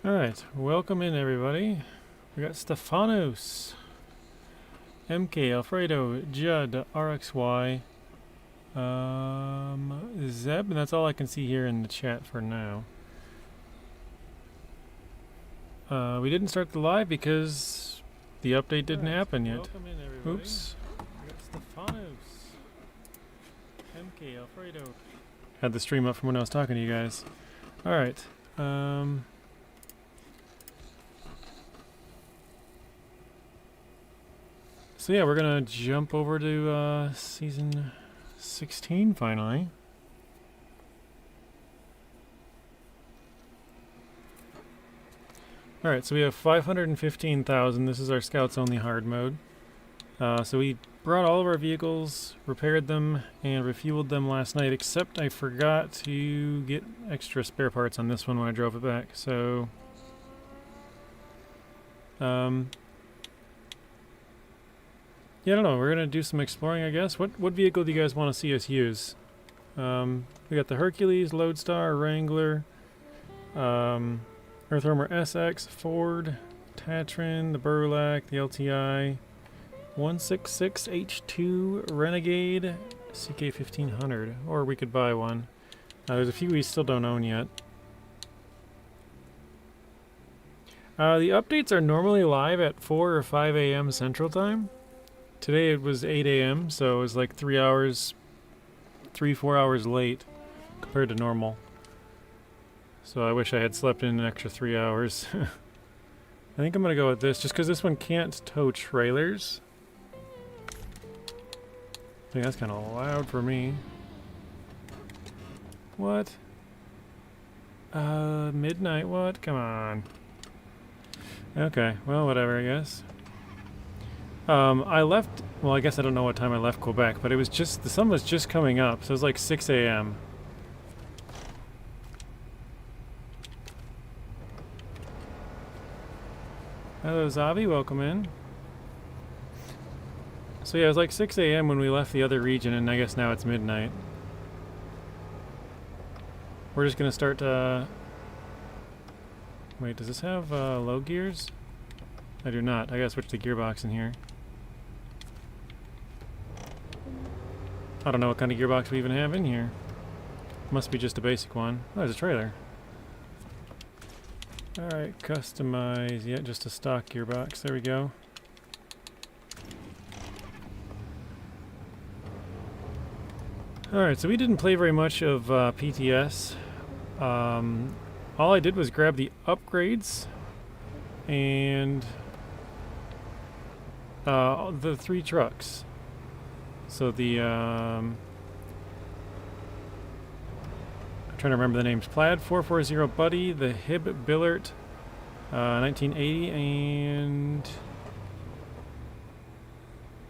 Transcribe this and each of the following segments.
Alright, welcome in everybody. We got Stefanos, MK, Alfredo, Judd, RXY, Zeb, and that's all I can see here in the chat for now. We didn't start the live because the update didn't happen yet. Oops. We got Stefanos, MK, Alfredo. Had the stream up from when I was talking to you guys. Alright. So yeah, we're gonna jump over to season 16 finally. Alright, so we have 515,000. This is our scouts only hard mode. So we brought all of our vehicles, repaired them, and refueled them last night, except I forgot to get extra spare parts on this one when I drove it back. So yeah, I don't know. We're gonna do some exploring, I guess. What vehicle do you guys want to see us use? We got the Hercules, Lodestar, Wrangler, Earthwormer SX, Ford, Tatran, the Burlak, the LTI, 166H2 Renegade, CK1500, or we could buy one. There's a few we still don't own yet. The updates are normally live at 4 or 5 a.m. Central Time. Today it was 8 a.m., so it was like 4 hours late compared to normal. So I wish I had slept in an extra 3 hours. I think I'm going to go with this, just because this one can't tow trailers. I think that's kind of loud for me. What? Midnight, what? Come on. Okay, well, whatever, I guess. I left, well, I guess I don't know what time I left Quebec, but it was just, the sun was just coming up, so it was like 6 a.m. Hello, Zavi, welcome in. So yeah, it was like 6 a.m. when we left the other region, and I guess now it's midnight. We're just gonna start, wait, does this have, low gears? I do not. I gotta switch the gearbox in here. I don't know what kind of gearbox we even have in here. Must be just a basic one. Oh, there's a trailer. Alright, customize. Yeah, just a stock gearbox. There we go. Alright, so we didn't play very much of PTS. All I did was grab the upgrades and the 3 trucks. So the, I'm trying to remember the names. Plaid 440 Buddy, the Hib Billert 1980, and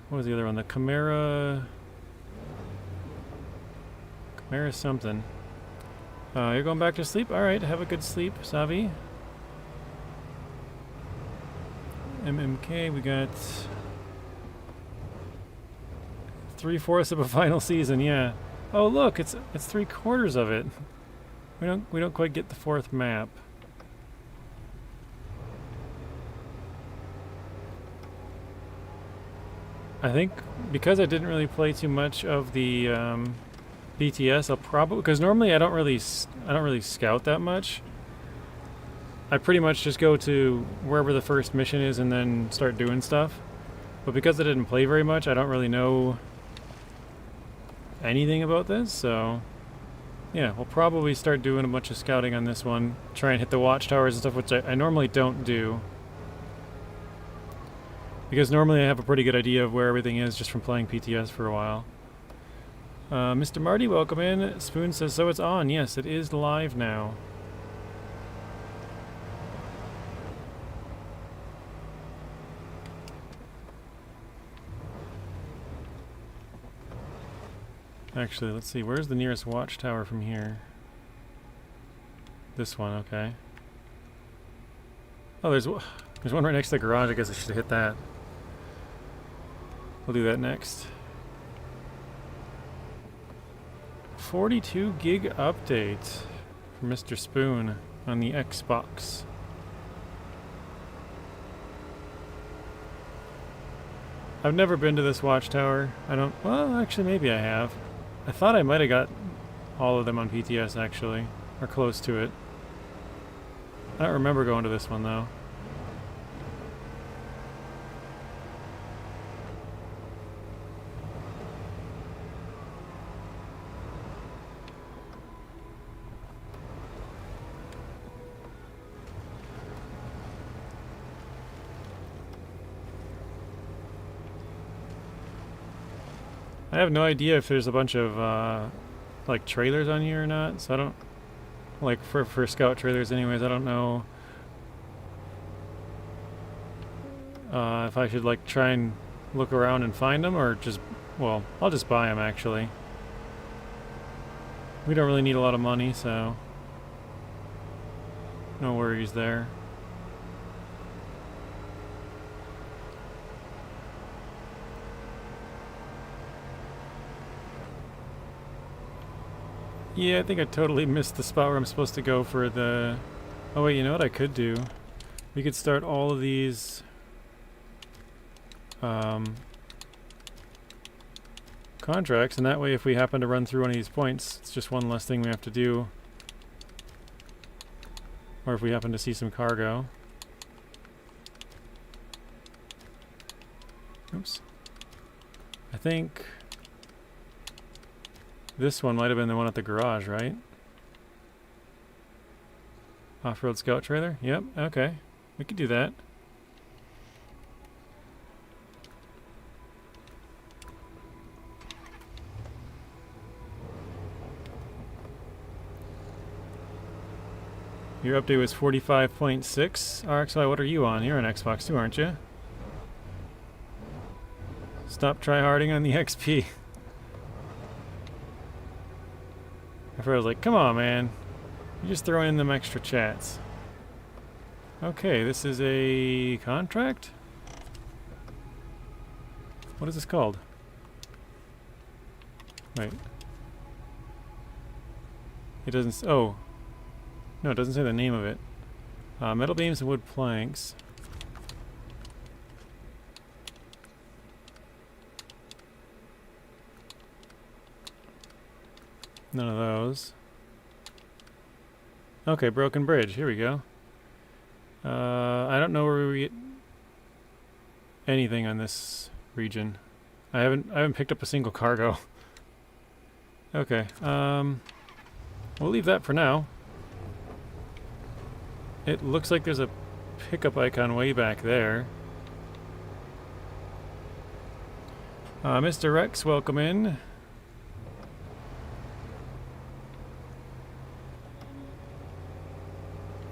what was the other one? The Camara something. You're going back to sleep? Alright, have a good sleep, Savi. MMK, we got 3/4 of a final season, yeah. Oh look, it's 3/4 of it. We don't quite get the 4th map. I think because I didn't really play too much of the BTS, I'll probably, because normally I don't really scout that much. I pretty much just go to wherever the first mission is and then start doing stuff. But because I didn't play very much, I don't really know anything about this, so yeah, we'll probably start doing a bunch of scouting on this one, try and hit the watchtowers and stuff, which I normally don't do, because normally I have a pretty good idea of where everything is just from playing PTS for a while. Mr. Marty, welcome in. Spoon says, so it's on. Yes, it is live now. Actually, let's see. Where's the nearest watchtower from here? This one, okay. Oh, there's one right next to the garage. I guess I should have hit that. We'll do that next. 42 gig update for Mr. Spoon on the Xbox. I've never been to this watchtower. I don't... Well, actually, maybe I have. I thought I might have got all of them on PTS, actually. Or close to it. I don't remember going to this one, though. I have no idea if there's a bunch of, like, trailers on here or not, so I don't... Like, for scout trailers anyways, I don't know if I should, like, try and look around and find them, or just... Well, I'll just buy them, actually. We don't really need a lot of money, so... No worries there. Yeah, I think I totally missed the spot where I'm supposed to go for the... Oh wait, you know what I could do? We could start all of these... contracts, and that way if we happen to run through one of these points, it's just one less thing we have to do. Or if we happen to see some cargo. Oops. I think... This one might have been the one at the garage, right? Off-road scout trailer? Yep, okay. We could do that. Your update was 45.6. RXY, what are you on? You're on Xbox too, aren't you? Stop tryharding on the XP. I was like, come on, man. You're just throwing in them extra chats. Okay, this is a contract? What is this called? Wait. It doesn't... Oh. No, it doesn't say the name of it. Metal beams and wood planks. None of those. Okay, broken bridge. Here we go. I don't know where we get anything on this region. I haven't picked up a single cargo. Okay. We'll leave that for now. It looks like there's a pickup icon way back there. Mr. Rex, welcome in.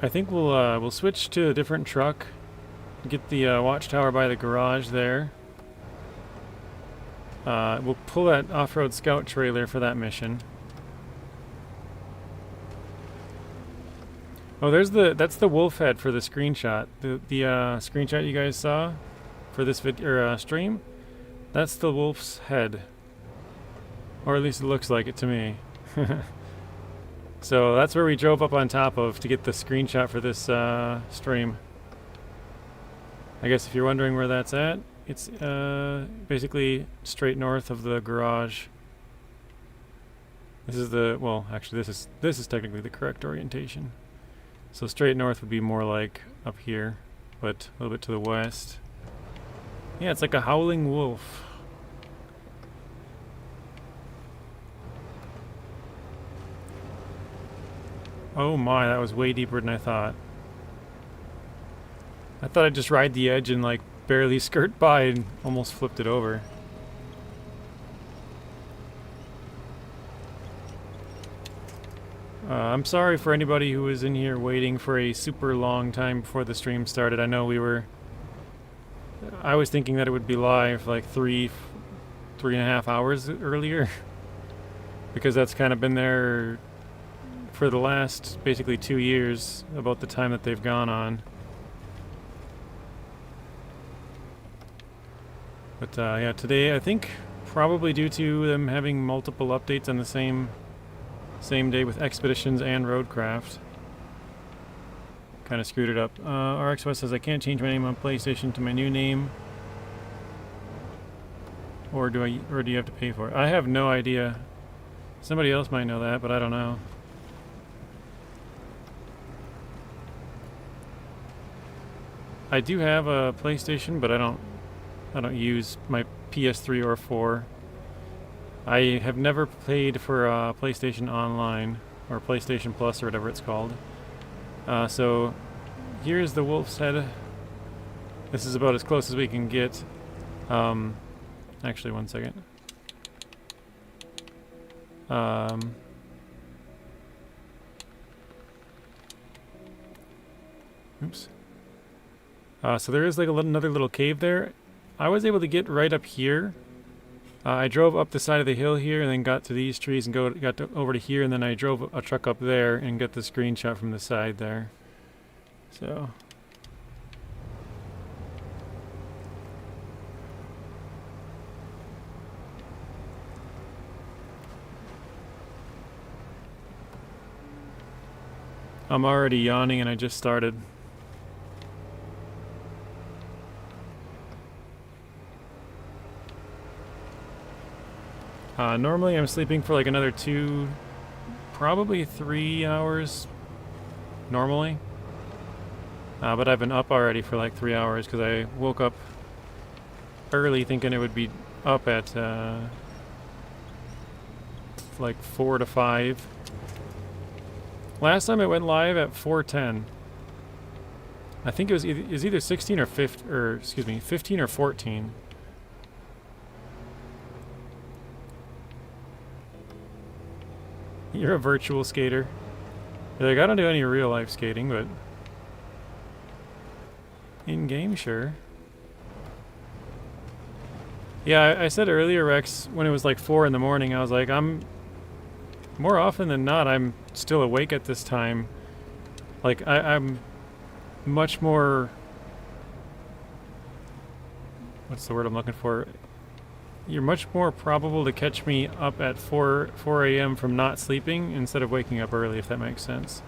I think we'll switch to a different truck. Get the watchtower by the garage there. We'll pull that off-road scout trailer for that mission. Oh, that's the wolf head for the screenshot. The screenshot you guys saw for this stream. That's the wolf's head, or at least it looks like it to me. So that's where we drove up on top of to get the screenshot for this stream. I guess if you're wondering where that's at, it's basically straight north of the garage. This is the, well, actually this is technically the correct orientation. So straight north would be more like up here, but a little bit to the west. Yeah, it's like a howling wolf. Oh my, that was way deeper than I thought. I thought I'd just ride the edge and like barely skirt by and almost flipped it over. I'm sorry for anybody who was in here waiting for a super long time before the stream started. I know I was thinking that it would be live like three and a half hours earlier. Because that's kind of been there for the last basically 2 years, about the time that they've gone on. But yeah, today I think probably due to them having multiple updates on the same day with Expeditions and Roadcraft, kind of screwed it up. RXY says I can't change my name on PlayStation to my new name. Or do you have to pay for it? I have no idea. Somebody else might know that, but I don't know. I do have a PlayStation, but I don't use my PS3 or 4. I have never played for PlayStation Online or PlayStation Plus or whatever it's called. So here's the wolf's head. This is about as close as we can get. Actually, one second. Oops. So there is like another little cave there. I was able to get right up here. I drove up the side of the hill here and then got to these trees and got over to here, and then I drove a truck up there and got the screenshot from the side there. So I'm already yawning and I just started. Normally I'm sleeping for like another 2, probably 3 hours normally. But I've been up already for like 3 hours because I woke up early thinking it would be up at like 4 to 5. Last time it went live at 4:10. I think it was either 16 or 15 or 14. You're a virtual skater. Like, I don't do any real life skating, but in game, sure. Yeah, I said earlier, Rex, when it was like 4 in the morning, I was like, more often than not, I'm still awake at this time. Like, I'm much more... What's the word I'm looking for? You're much more probable to catch me up at 4 a.m. from not sleeping instead of waking up early, if that makes sense.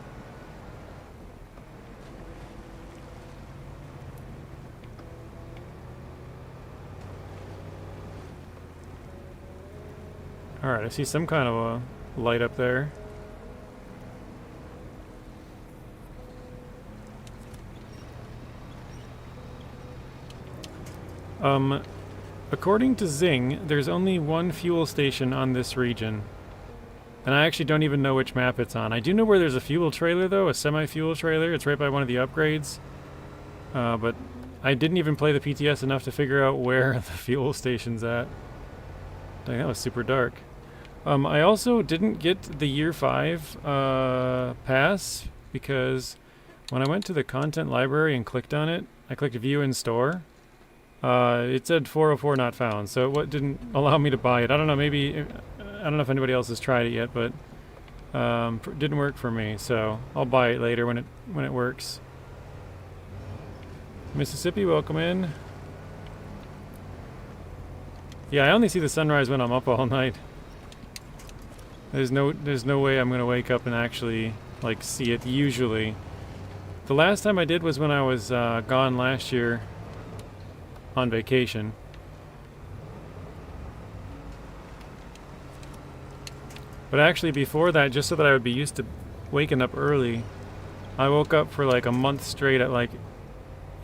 Alright, I see some kind of a light up there. According to Zing, there's only one fuel station on this region. And I actually don't even know which map it's on. I do know where there's a fuel trailer, though, a semi-fuel trailer. It's right by one of the upgrades. But I didn't even play the PTS enough to figure out where the fuel station's at. Dang, that was super dark. I also didn't get the Year 5 pass because when I went to the content library and clicked on it, I clicked View in Store. It said 404 not found, so it didn't allow me to buy it. I don't know, maybe... I don't know if anybody else has tried it yet, but didn't work for me, so I'll buy it later when it works. Mississippi, welcome in. Yeah, I only see the sunrise when I'm up all night. There's no way I'm gonna wake up and actually like see it usually. The last time I did was when I was gone last year on vacation. But actually before that, just so that I would be used to waking up early, I woke up for like a month straight at like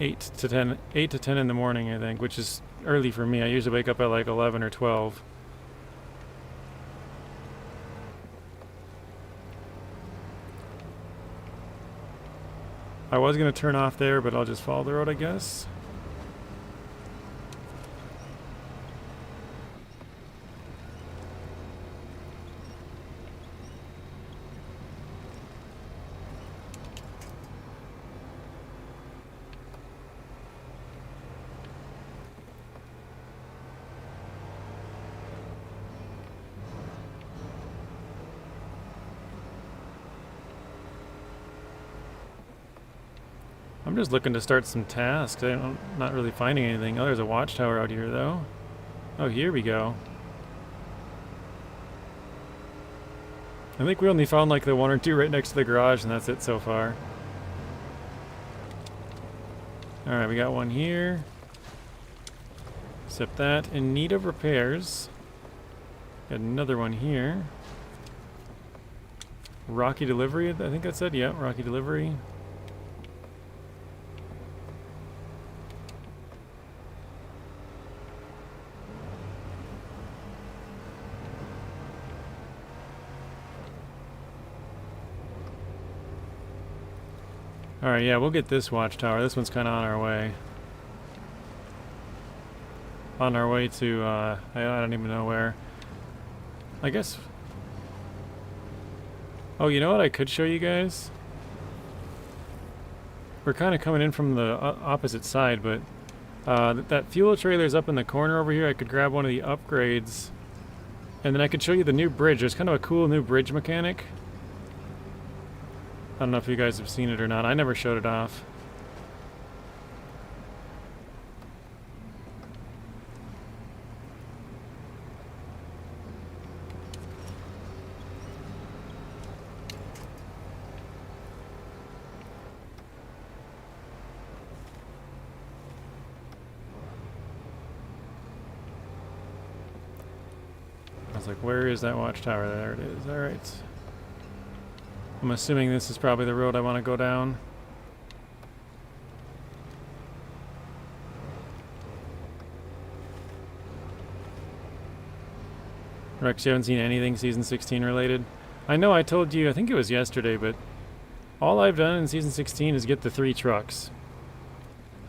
8 to 10 in the morning, I think, which is early for me. I usually wake up at like 11 or 12. I was going to turn off there, but I'll just follow the road, I guess. I'm just looking to start some tasks. I'm not really finding anything. Oh, there's a watchtower out here, though. Oh, here we go. I think we only found like the 1 or 2 right next to the garage, and that's it so far. Alright, we got one here. Except that in need of repairs. Got another one here. Rocky delivery, I think that said. Yeah, Rocky delivery. Alright, yeah, we'll get this watchtower. This one's kind of on our way. On our way to, I don't even know where. I guess... Oh, you know what I could show you guys? We're kind of coming in from the opposite side, but that fuel trailer's up in the corner over here. I could grab one of the upgrades, and then I could show you the new bridge. There's kind of a cool new bridge mechanic. I don't know if you guys have seen it or not. I never showed it off. I was like, where is that watchtower? There it is. All right. I'm assuming this is probably the road I want to go down. Rex, you haven't seen anything Season 16 related? I know I told you, I think it was yesterday, but all I've done in Season 16 is get the 3 trucks.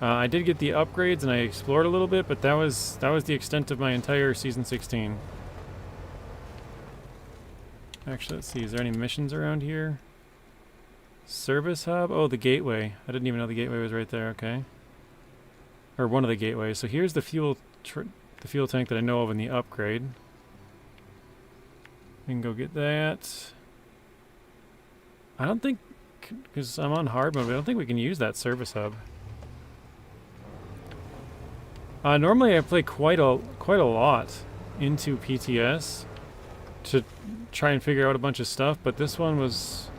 I did get the upgrades and I explored a little bit, but that was the extent of my entire Season 16. Actually, let's see, is there any missions around here? Service hub? Oh, the gateway. I didn't even know the gateway was right there, okay. Or one of the gateways. So here's the fuel tank that I know of in the upgrade. We can go get that. I don't think, because I'm on hard mode, I don't think we can use that service hub. Normally I play quite a lot into PTS to try and figure out a bunch of stuff, but this one was...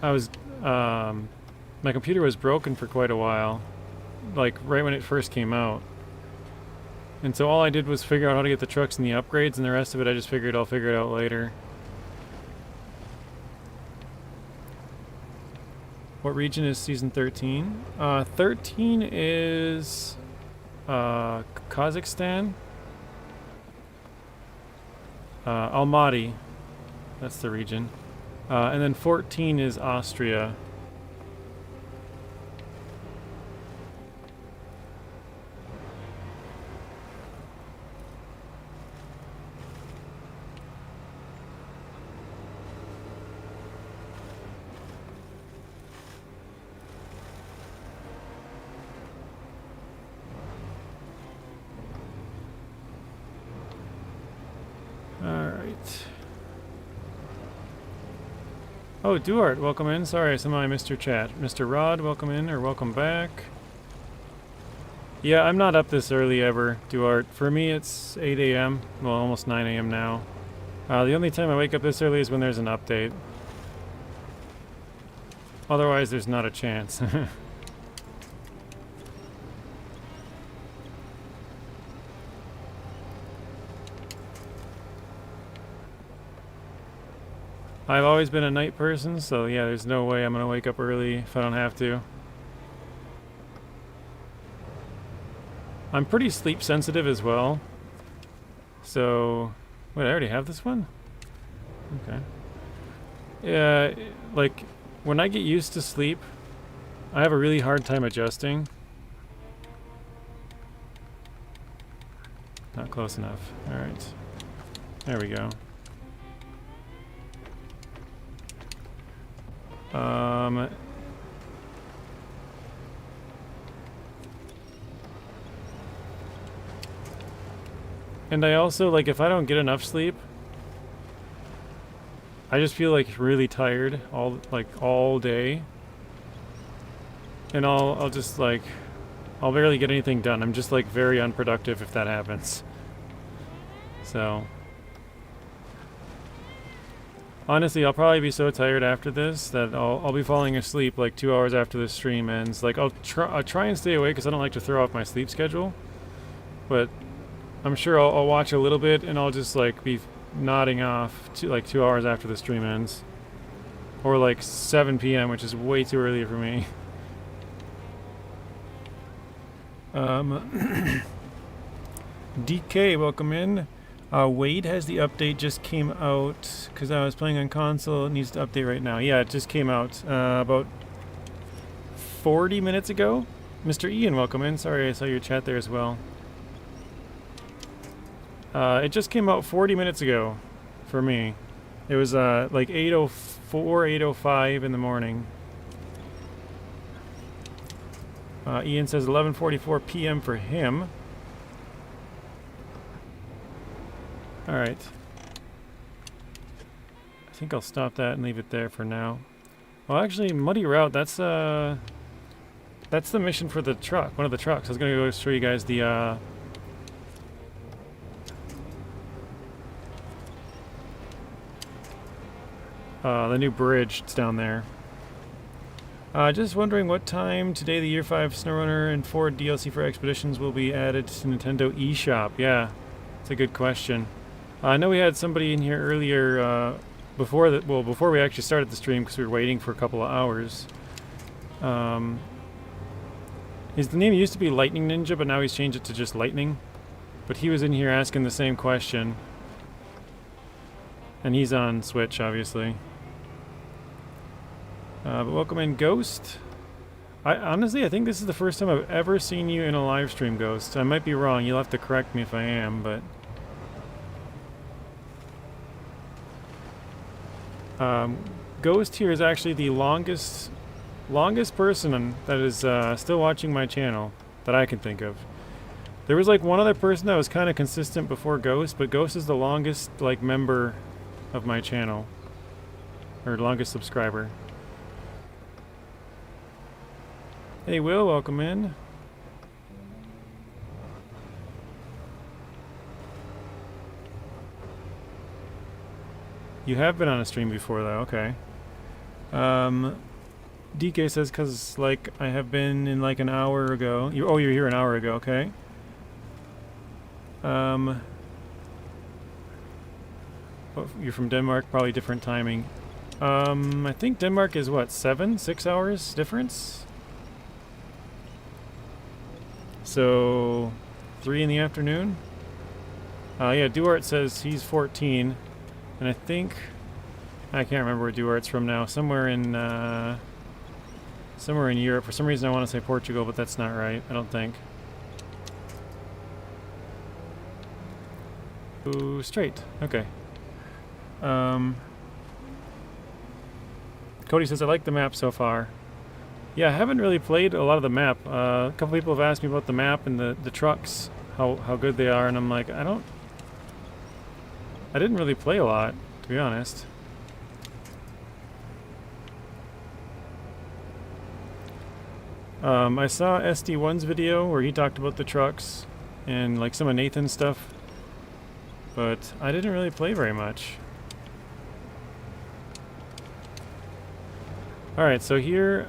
my computer was broken for quite a while, like right when it first came out. And so all I did was figure out how to get the trucks and the upgrades, and the rest of it I just figured I'll figure it out later. What region is Season 13? 13 is Kazakhstan. Almaty, that's the region. And then 14 is Austria. Oh, Duart, welcome in. Sorry, somehow I missed your chat. Mr. Rod, welcome in, or welcome back. Yeah, I'm not up this early ever, Duart. For me, it's 8 a.m. Well, almost 9 a.m. now. The only time I wake up this early is when there's an update. Otherwise, there's not a chance. I've always been a night person, so yeah, there's no way I'm gonna wake up early if I don't have to. I'm pretty sleep sensitive as well. So, wait, I already have this one? Okay. Yeah, like, when I get used to sleep, I have a really hard time adjusting. Not close enough. Alright. There we go. And I also, like, if I don't get enough sleep, I just feel like really tired all day. And I'll just like, I'll barely get anything done. I'm just like very unproductive if that happens. So honestly, I'll probably be so tired after this that I'll be falling asleep like 2 hours after the stream ends. Like I'll try and stay awake because I don't like to throw off my sleep schedule. but I'm sure I'll watch a little bit and I'll just like be nodding off to like 2 hours after the stream ends. Or like 7 p.m., which is way too early for me. DK, welcome in. Wade has the update, just came out, because I was playing on console, it needs to update right now. Yeah, it just came out about 40 minutes ago. Mr. Ian, welcome in. Sorry, I saw your chat there as well. It just came out 40 minutes ago for me. It was like 8:04, 8:05 in the morning. Ian says 11:44 p.m. for him. Alright. I think I'll stop that and leave it there for now. Well, actually, Muddy Route, that's the mission for the truck, one of the trucks. I was gonna go show you guys the new bridge. It's down there. Just wondering what time today the Year 5 SnowRunner and 4 DLC for Expeditions will be added to Nintendo eShop. Yeah, it's a good question. I know we had somebody in here earlier before we actually started the stream because we were waiting for a couple of hours. The name used to be Lightning Ninja, but now he's changed it to just Lightning. But he was in here asking the same question. And he's on Switch, obviously. But welcome in, Ghost. Honestly, I think this is the first time I've ever seen you in a live stream, Ghost. I might be wrong. You'll have to correct me if I am, but... Ghost here is actually the longest person that is still watching my channel that I can think of. There was like one other person that was kind of consistent before Ghost, but Ghost is the longest like member of my channel, or longest subscriber. Hey Will, welcome in. You have been on a stream before though, okay. DK says, cause like I have been in like an hour ago. You were here an hour ago, okay. Oh, you're from Denmark, probably different timing. I think Denmark is what, 6 hours difference? So, 3 in the afternoon? Yeah, Duarte says he's 14. And I think, I can't remember where Duarte's from now. Somewhere in Europe. For some reason I want to say Portugal, but that's not right, I don't think. Ooh, straight. Okay. Cody says, I like the map so far. Yeah, I haven't really played a lot of the map. A couple people have asked me about the map and the trucks, how good they are, and I'm like, I didn't really play a lot, to be honest. I saw SD1's video where he talked about the trucks and like some of Nathan's stuff, but I didn't really play very much. Alright, so here,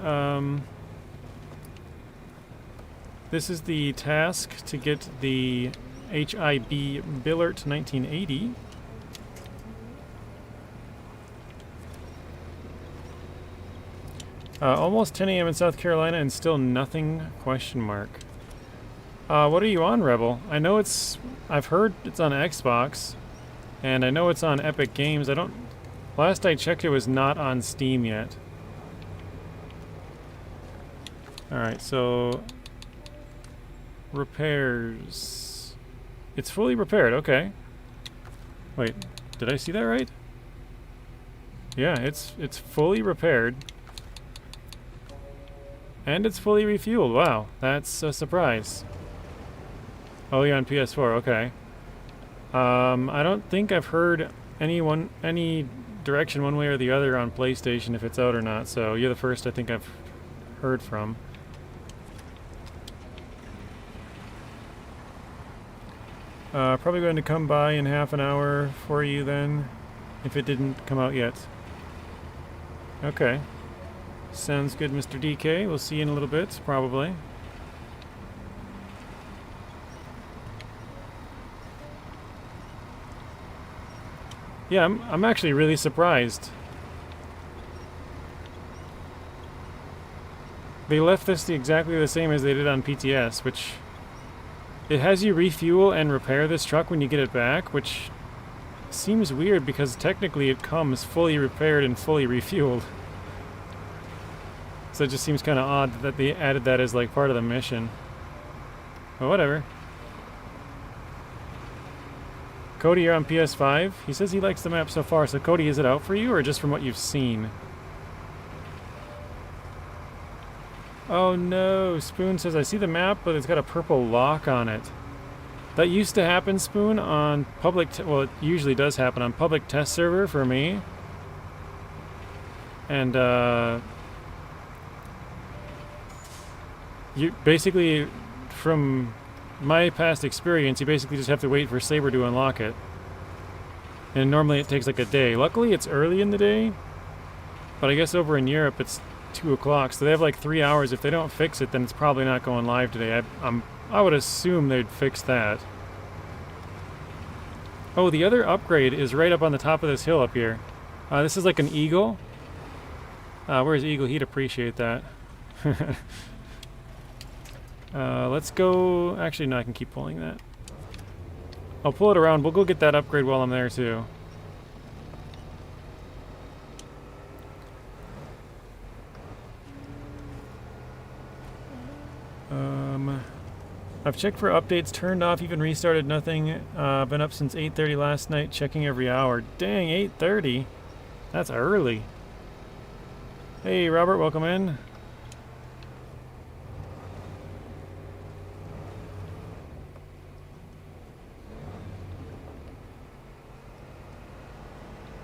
this is the task to get the HIB Billert 1980. Almost 10 a.m. in South Carolina and still nothing, question mark. What are you on, Rebel? I know I've heard it's on Xbox, and I know it's on Epic Games. Last I checked it was not on Steam yet. Alright, so repairs. It's fully repaired, okay. Wait, did I see that right? Yeah, it's fully repaired. And it's fully refueled. Wow, that's a surprise. Oh, you're on PS4, okay. I don't think I've heard any direction one way or the other on PlayStation if it's out or not, so you're the first I think I've heard from. Probably going to come by in half an hour for you then, if it didn't come out yet. Okay. Sounds good, Mr. DK. We'll see you in a little bit, probably. Yeah, I'm actually really surprised. They left this exactly the same as they did on PTS, which it has you refuel and repair this truck when you get it back, which seems weird because technically it comes fully repaired and fully refueled. So it just seems kind of odd that they added that as like part of the mission. But whatever. Cody, you're on PS5. He says he likes the map so far. So Cody, is it out for you or just from what you've seen? Oh no, Spoon says, I see the map, but it's got a purple lock on it. That used to happen, Spoon, on public, well, it usually does happen on public test server for me. And, you basically, from my past experience, you basically just have to wait for Saber to unlock it. And normally it takes like a day. Luckily, it's early in the day, but I guess over in Europe, it's 2 o'clock, so they have like 3 hours. If they don't fix it, then it's probably not going live today. I would assume they'd fix that. Oh, the other upgrade is right up on the top of this hill up here. This is like an eagle. Where's Eagle? He'd appreciate that. Let's go... Actually, no, I can keep pulling that. I'll pull it around. We'll go get that upgrade while I'm there, too. I've checked for updates, turned off, even restarted, nothing. Been up since 8:30 last night, checking every hour. Dang, 8:30? That's early. Hey, Robert, welcome in.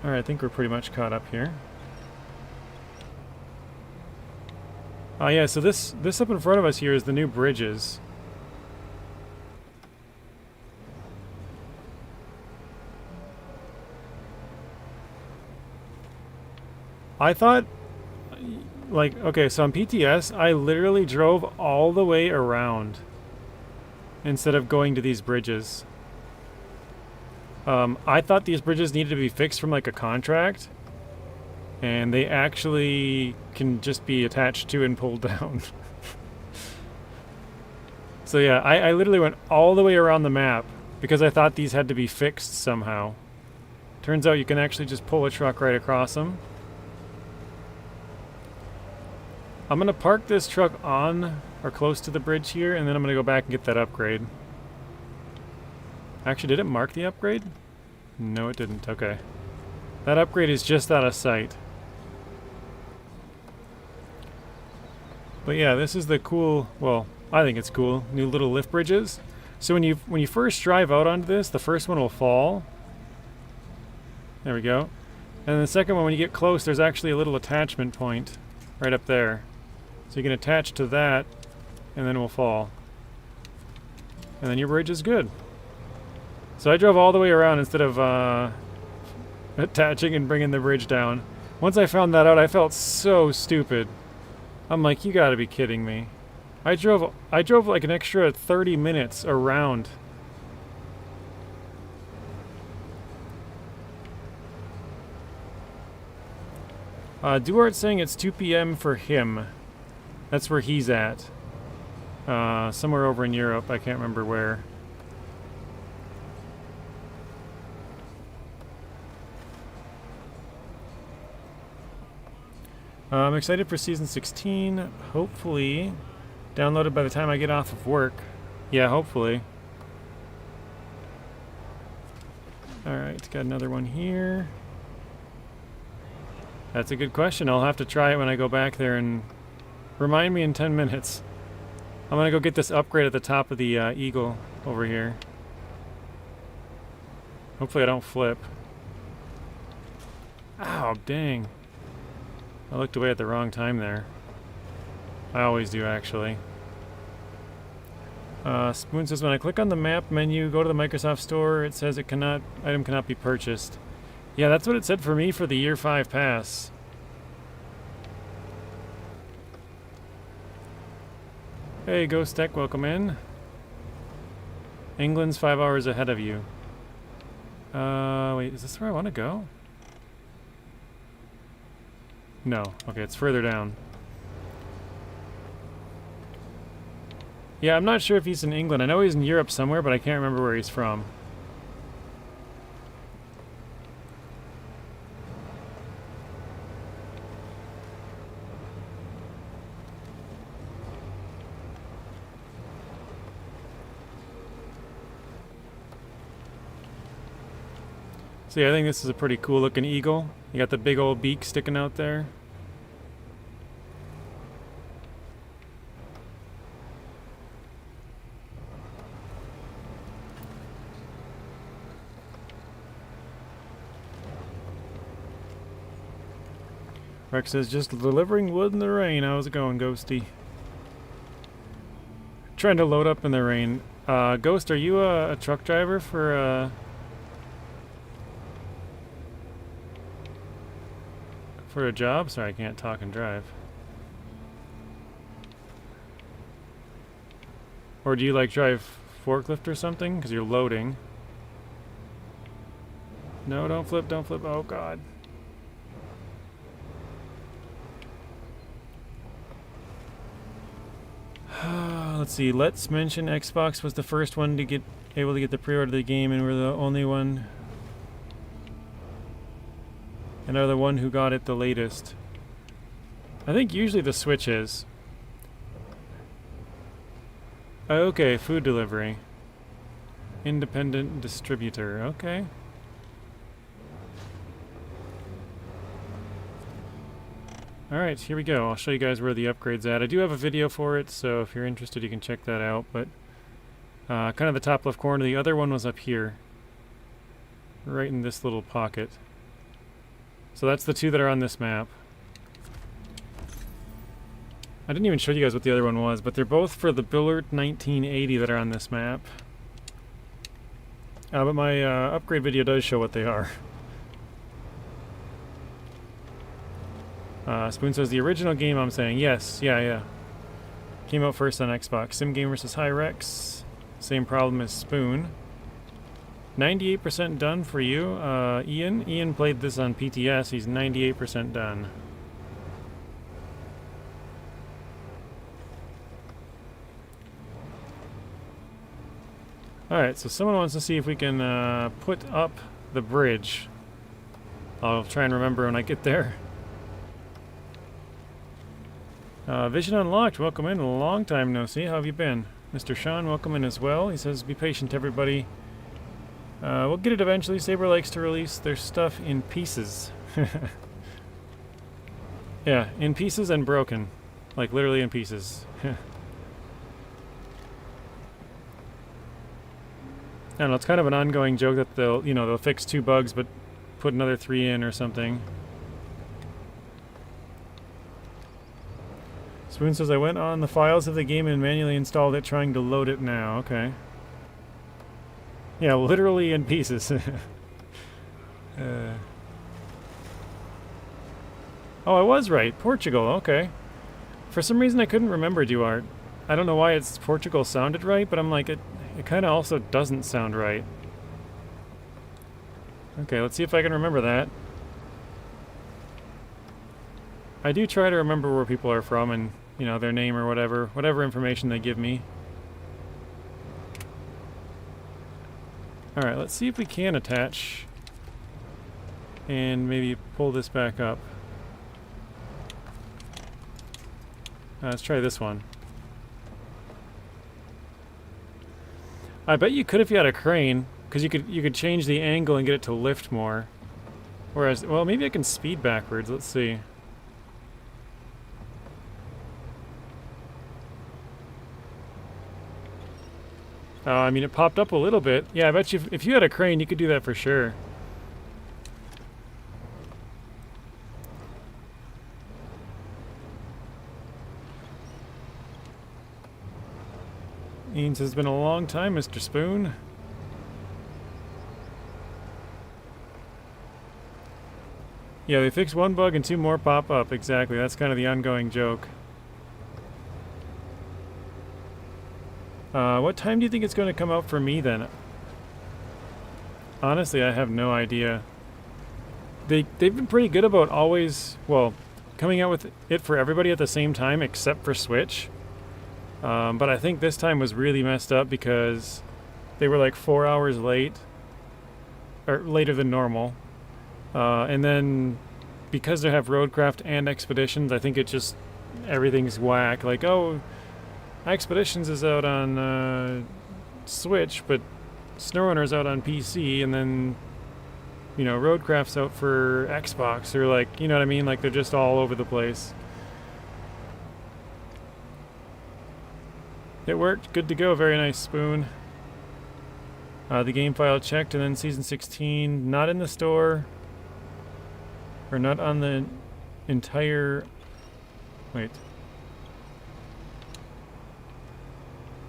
Alright, I think we're pretty much caught up here. Oh yeah, so this up in front of us here is the new bridges. I thought, like, okay, so on PTS, I literally drove all the way around instead of going to these bridges. I thought these bridges needed to be fixed from like a contract, and they actually can just be attached to and pulled down. So yeah, I literally went all the way around the map because I thought these had to be fixed somehow. Turns out you can actually just pull a truck right across them. I'm gonna park this truck on or close to the bridge here, and then I'm gonna go back and get that upgrade. Actually, did it mark the upgrade? No, it didn't. Okay. That upgrade is just out of sight. But yeah, this is the cool, well, I think it's cool, new little lift bridges. So when you first drive out onto this, the first one will fall. There we go. And the second one, when you get close, there's actually a little attachment point right up there. So you can attach to that, and then it will fall. And then your bridge is good. So I drove all the way around instead of attaching and bringing the bridge down. Once I found that out, I felt so stupid. I'm like, you gotta be kidding me. I drove like an extra 30 minutes around. Duart's saying it's 2 p.m. for him. That's where he's at. Somewhere over in Europe. I can't remember where. I'm excited for Season 16. Hopefully downloaded by the time I get off of work. Yeah, hopefully. Alright, got another one here. That's a good question. I'll have to try it when I go back there, and remind me in 10 minutes. I'm gonna go get this upgrade at the top of the Eagle over here. Hopefully I don't flip. Ow, dang. I looked away at the wrong time there. I always do, actually. Spoon says, when I click on the map menu, go to the Microsoft Store, it says item cannot be purchased. Yeah, that's what it said for me for the Year 5 pass. Hey, Ghost Tech, welcome in. England's 5 hours ahead of you. Wait, is this where I want to go? No. Okay, it's further down. Yeah, I'm not sure if he's in England. I know he's in Europe somewhere, but I can't remember where he's from. So yeah, I think this is a pretty cool looking eagle. You got the big old beak sticking out there. Rex says, just delivering wood in the rain. How's it going, Ghosty? Trying to load up in the rain. Ghost, are you a truck driver for a job? Sorry, I can't talk and drive. Or do you like drive forklift or something? Because you're loading. No, don't flip, don't flip. Oh, God. Let's see. Let's mention Xbox was the first one to get able to get the pre-order of the game, and we're the only one, and are the one who got it the latest. I think usually the Switch is. Okay, food delivery. Independent distributor. Okay. Alright, here we go. I'll show you guys where the upgrade's at. I do have a video for it, so if you're interested you can check that out, but kind of the top left corner. The other one was up here. Right in this little pocket. So that's the two that are on this map. I didn't even show you guys what the other one was, but they're both for the Bullard 1980 that are on this map. But my upgrade video does show what they are. Spoon says the original game, I'm saying. Yes, yeah. Came out first on Xbox. Sim Game versus Hyrex. Same problem as Spoon. 98% done for you. Ian? Ian played this on PTS. He's 98% done. Alright, so someone wants to see if we can put up the bridge. I'll try and remember when I get there. Vision Unlocked, welcome in. A long time no see. How have you been? Mr. Sean, welcome in as well. He says, be patient, everybody. We'll get it eventually. Saber likes to release their stuff in pieces. Yeah, in pieces and broken. Like, literally in pieces. I don't know, it's kind of an ongoing joke that they'll fix 2 bugs but put another 3 in or something. Spoon says, I went on the files of the game and manually installed it, trying to load it now. Okay. Yeah, literally in pieces. Oh, I was right. Portugal, okay. For some reason I couldn't remember Duarte. I don't know why it's Portugal sounded right, but I'm like, it kind of also doesn't sound right. Okay, let's see if I can remember that. I do try to remember where people are from and, their name or whatever information they give me. Alright, let's see if we can attach and maybe pull this back up. Let's try this one. I bet you could if you had a crane, because you could change the angle and get it to lift more. Whereas, well, maybe I can speed backwards. Let's see. I mean, it popped up a little bit. Yeah, I bet you if you had a crane, you could do that for sure. Ian says, it's been a long time, Mr. Spoon. Yeah, they fix 1 bug and 2 more pop up. Exactly, that's kind of the ongoing joke. What time do you think it's going to come out for me then? Honestly, I have no idea. They've been pretty good about always, well, coming out with it for everybody at the same time except for Switch. But I think this time was really messed up because they were like 4 hours late, or later than normal. And then because they have Roadcraft and Expeditions, I think it just, everything's whack. Like, oh, Expeditions is out on Switch, but SnowRunner's out on PC, and then, you know, Roadcraft's out for Xbox, or like, you know what I mean? Like, they're just all over the place. It worked. Good to go. Very nice, Spoon. The game file checked, and then Season 16, not in the store, or not on the entire... Wait.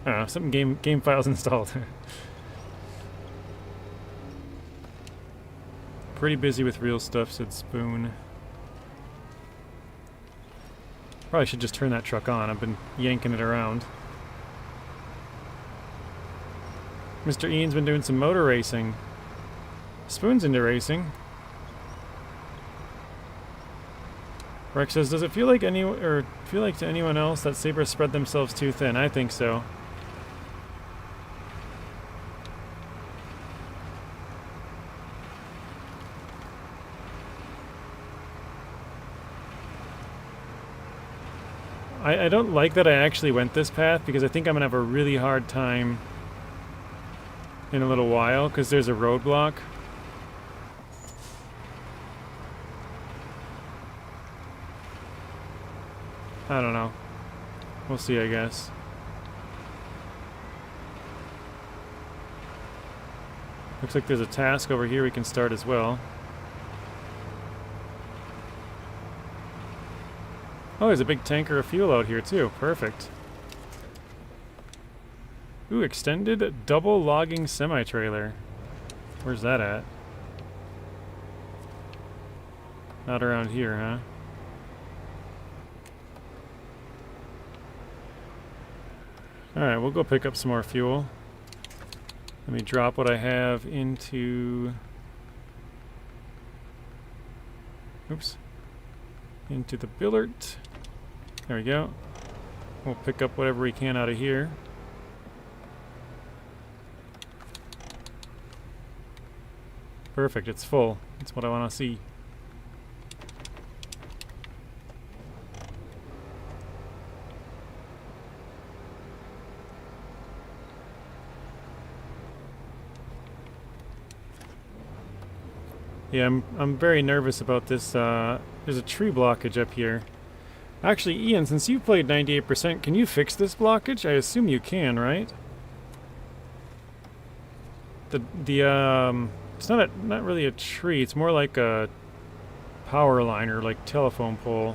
I don't know, something game files installed. Pretty busy with real stuff, said Spoon. Probably should just turn that truck on. I've been yanking it around. Mr. Ian's been doing some motor racing. Spoon's into racing. Rex says, does it feel like to anyone else that Sabres spread themselves too thin? I think so. I don't like that I actually went this path, because I think I'm going to have a really hard time in a little while, because there's a roadblock. I don't know. We'll see, I guess. Looks like there's a task over here we can start as well. Oh, there's a big tanker of fuel out here too. Perfect. Ooh, extended double logging semi-trailer. Where's that at? Not around here, huh? Alright, we'll go pick up some more fuel. Let me drop what I have into... Oops. Into the billet. There we go. We'll pick up whatever we can out of here. Perfect, it's full. That's what I want to see. Yeah, I'm very nervous about this. There's a tree blockage up here. Actually, Ian, since you've played 98%, can you fix this blockage? I assume you can, right? It's not really a tree. It's more like a power line or like telephone pole.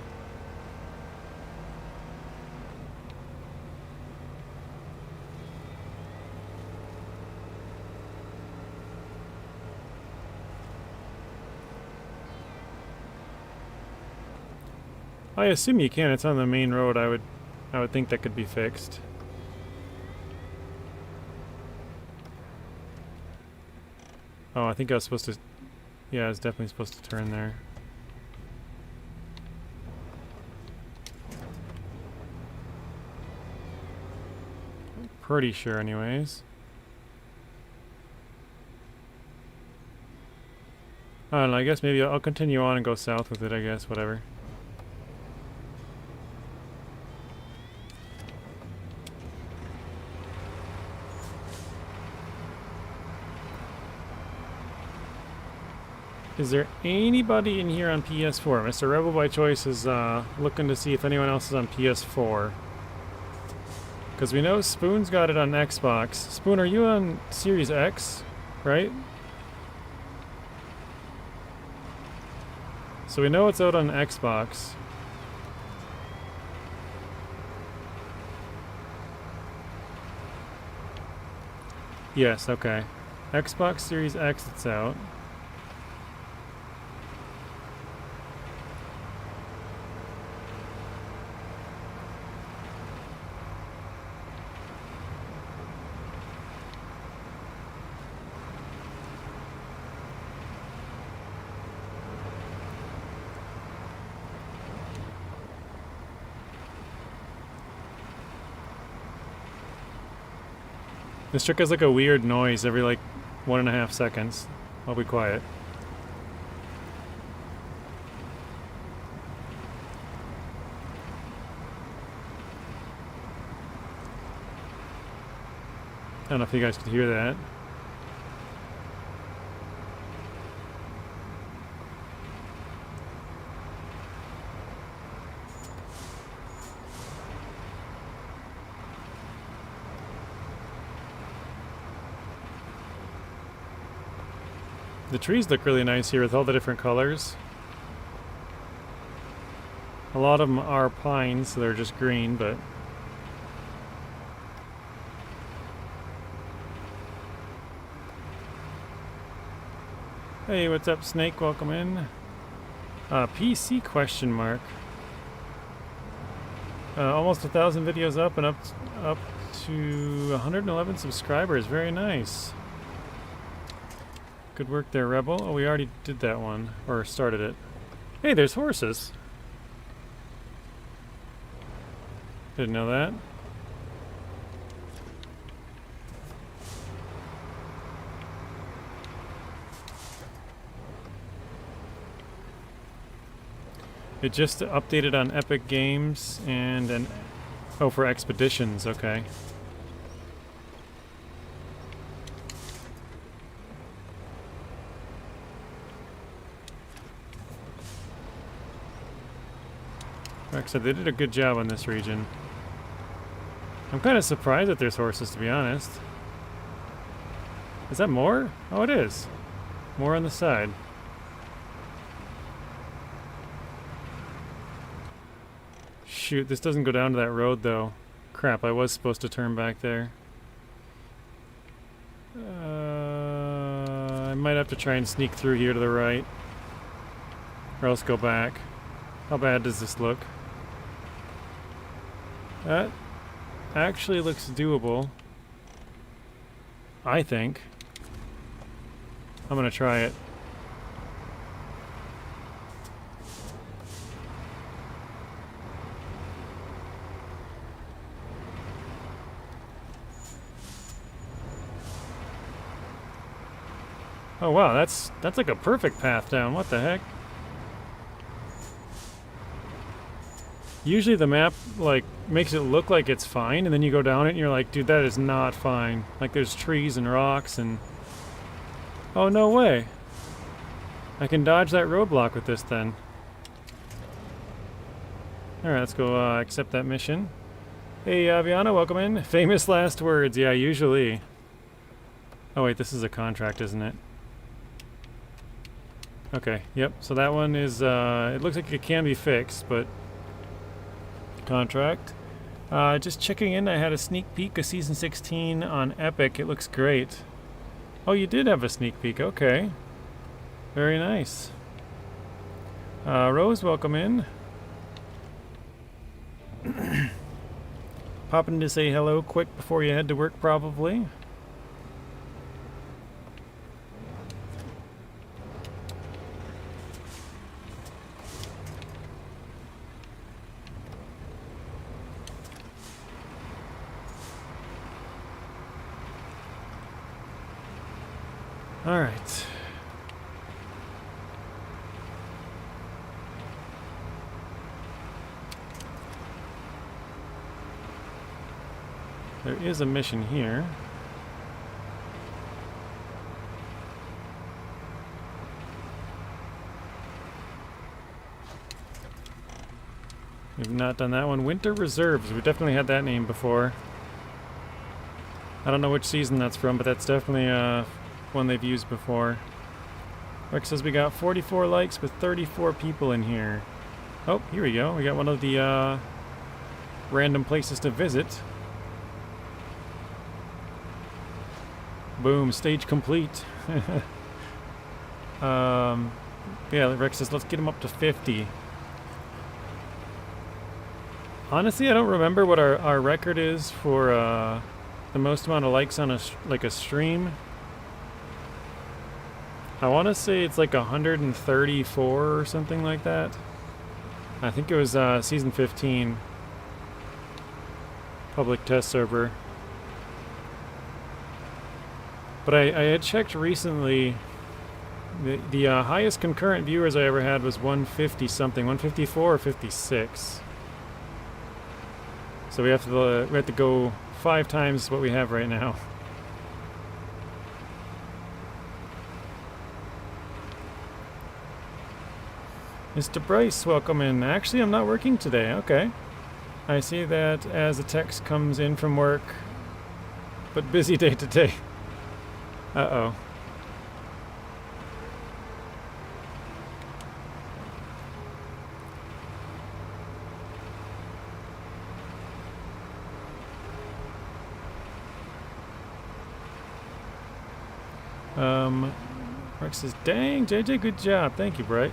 I assume you can. It's on the main road. I would think that could be fixed. Oh, I think I was supposed to... Yeah, I was definitely supposed to turn there. Pretty sure anyways. I don't know, I guess maybe I'll continue on and go south with it, I guess, whatever. Is there anybody in here on PS4? Mr. Rebel by Choice is looking to see if anyone else is on PS4. Because we know Spoon's got it on Xbox. Spoon, are you on Series X, right? So we know it's out on Xbox. Yes, okay. Xbox Series X, it's out. This trick has like a weird noise every like 1.5 seconds. I'll be quiet. I don't know if you guys could hear that. The trees look really nice here with all the different colors. A lot of them are pines, so they're just green, but hey, what's up, Snake? Welcome in. PC question mark. Almost 1,000 videos up and up to 111 subscribers. Very nice. Good work there, Rebel. Oh, we already did that one, or started it. Hey, there's horses. Didn't know that. It just updated on Epic Games and an... Oh, for expeditions, okay. Like I said, they did a good job on this region. I'm kind of surprised that there's horses, to be honest. Is that more? Oh, it is. More on the side. Shoot, this doesn't go down to that road, though. Crap, I was supposed to turn back there. I might have to try and sneak through here to the right. Or else go back. How bad does this look? That actually looks doable. I think. I'm gonna try it. Oh wow, that's like a perfect path down. What the heck? Usually the map like makes it look like it's fine, and then you go down it and you're like, dude, that is not fine. Like there's trees and rocks and... Oh, no way. I can dodge that roadblock with this then. Alright, let's go accept that mission. Hey, Aviana, welcome in. Famous last words. Yeah, usually. Oh wait, this is a contract, isn't it? Okay, yep. So that one is, it looks like it can be fixed, but... Contract. Just checking in, I had a sneak peek of Season 16 on Epic. It looks great. Oh, you did have a sneak peek. Okay. Very nice. Rose, welcome in. Popping to say hello quick before you head to work, probably. All right. There is a mission here. We've not done that one. Winter Reserves. We definitely had that name before. I don't know which season that's from, but that's definitely one they've used before. Rex says we got 44 likes with 34 people in here. Oh, here we go. We got one of the random places to visit. Boom, stage complete. Yeah, Rex says let's get him up to 50. Honestly, I don't remember what our record is for the most amount of likes on a stream. I want to say it's like 134 or something like that. I think it was season 15 public test server. But I had checked recently. The highest concurrent viewers I ever had was 150 something, 154 or 56. So we have to go 5 times what we have right now. Mr. Bryce, welcome in. Actually, I'm not working today. Okay. I see that as a text comes in from work, but busy day today. Uh-oh. Rex says, dang, JJ, good job. Thank you, Bryce.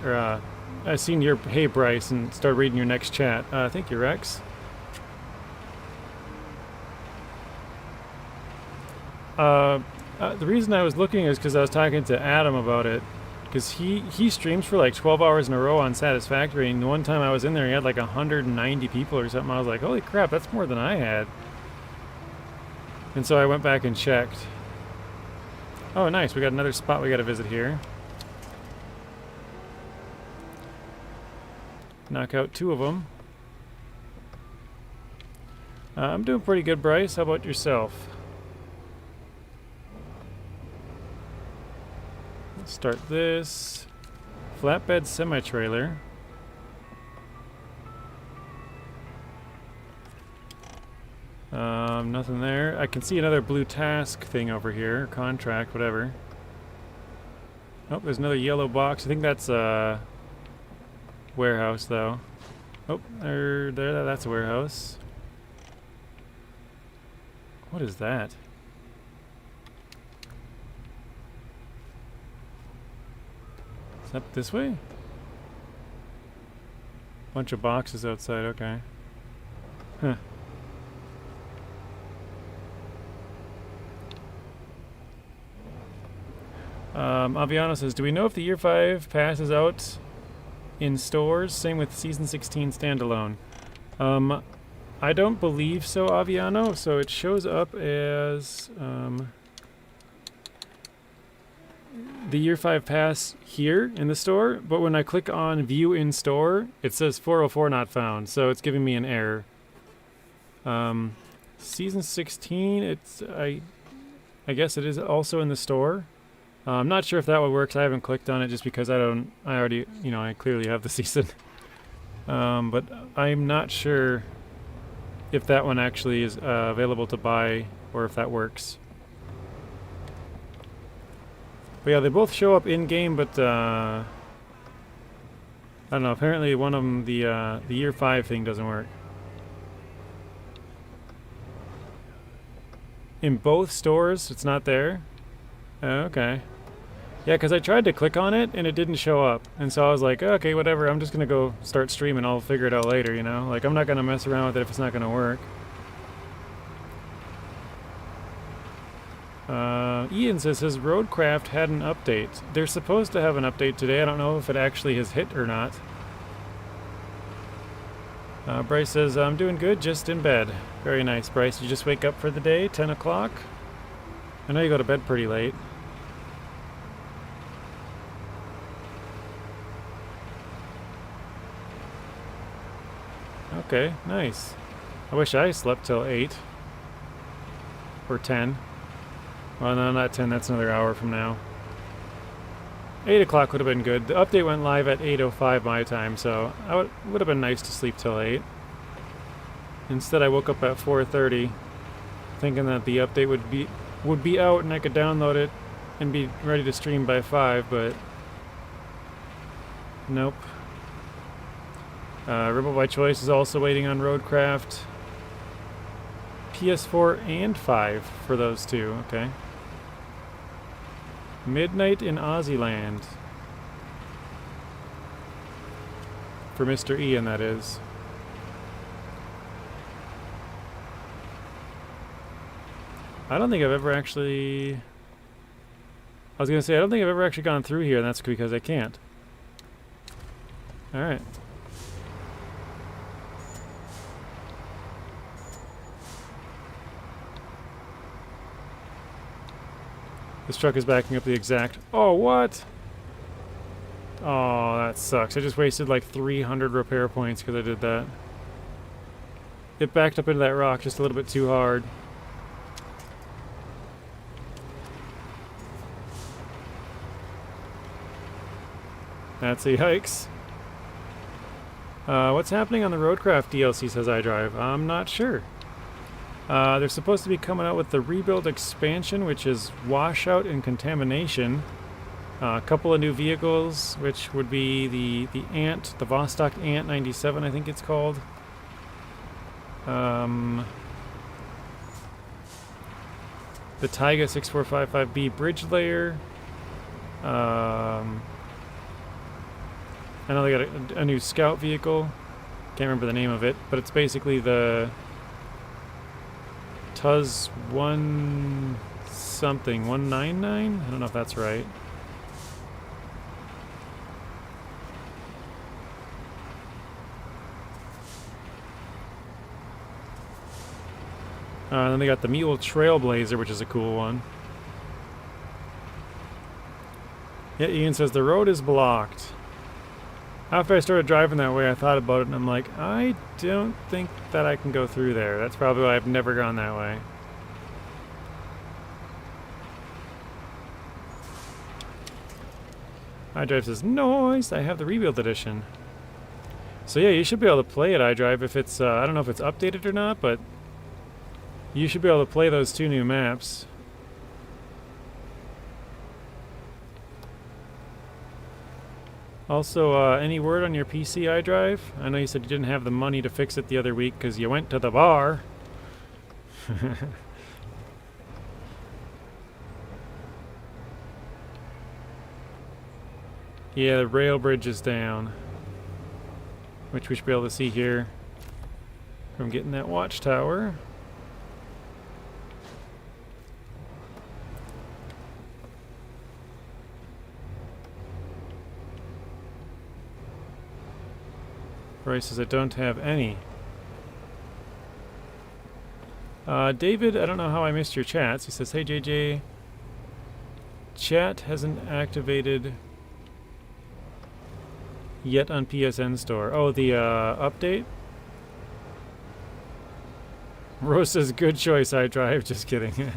I seen your hey, Bryce, and started reading your next chat. Thank you, Rex. The reason I was looking is because I was talking to Adam about it. Because he streams for like 12 hours in a row on Satisfactory, and the one time I was in there, he had like 190 people or something. I was like, holy crap, that's more than I had. And so I went back and checked. Oh, nice. We got another spot we got to visit here. Knock out 2 of them. I'm doing pretty good, Bryce. How about yourself? Let's start this. Flatbed semi-trailer. Nothing there. I can see another blue task thing over here. Contract, whatever. Oh, there's another yellow box. I think that's a warehouse, though. Oh, there, that's a warehouse. What is that? Is that this way? Bunch of boxes outside, okay. Huh. Aviano says, do we know if the Year 5 pass is out in stores? Same with Season 16 standalone. I don't believe so, Aviano. So it shows up as the Year 5 pass here in the store, but when I click on View in Store, it says 404 not found, so it's giving me an error. Season 16, it's I guess it is also in the store. I'm not sure if that would work, 'cause I haven't clicked on it just because I already, I clearly have the season. But I'm not sure if that one actually is available to buy or if that works. But yeah, they both show up in-game, but I don't know, apparently one of them, the Year 5 thing doesn't work. In both stores, it's not there? Oh, okay. Yeah, because I tried to click on it, and it didn't show up. And so I was like, okay, whatever, I'm just going to go start streaming. I'll figure it out later, Like, I'm not going to mess around with it if it's not going to work. Ian says his Roadcraft had an update. They're supposed to have an update today. I don't know if it actually has hit or not. Bryce says, I'm doing good, just in bed. Very nice, Bryce. You just wake up for the day, 10 o'clock? I know you go to bed pretty late. Okay, nice. I wish I slept till 8. Or 10. Well, no, not 10. That's another hour from now. 8 o'clock would have been good. The update went live at 8:05 my time, so would have been nice to sleep till 8. Instead, I woke up at 4:30, thinking that the update would be out and I could download it and be ready to stream by 5, but nope. Rebel by Choice is also waiting on Roadcraft. PS4 and 5 for those two, okay. Midnight in Ozzyland. For Mr. Ian, that is. I don't think I've ever actually... I was going to say, I don't think I've ever actually gone through here, and that's because I can't. Alright. This truck is backing up the exact... Oh, what? Oh, that sucks. I just wasted like 300 repair points because I did that. It backed up into that rock just a little bit too hard. That's a yikes. What's happening on the Roadcraft DLC, says iDrive? I'm not sure. They're supposed to be coming out with the Rebuild expansion, which is washout and contamination. A couple of new vehicles, which would be the Ant, the Vostok Ant 97, I think it's called. The Taiga 6455B bridge layer. I know they got a new scout vehicle. Can't remember the name of it, but it's basically the Tuz 1 something, 199? I don't know if that's right. Then they got the Mule Trailblazer, which is a cool one. Yeah, Ian says the road is blocked. After I started driving that way, I thought about it, and I'm like, I don't think that I can go through there. That's probably why I've never gone that way. iDrive says, nice, I have the Rebuild Edition. So yeah, you should be able to play it, iDrive, if it's, I don't know if it's updated or not, but you should be able to play those two new maps. Also, any word on your PC iDrive? I know you said you didn't have the money to fix it the other week because you went to the bar. Yeah, the rail bridge is down, which we should be able to see here from getting that watchtower. Bryce says I don't have any. David, I don't know how I missed your chats. He says, hey JJ, chat hasn't activated yet on PSN Store. Oh, the update? Rose says, good choice, iDrive. Just kidding.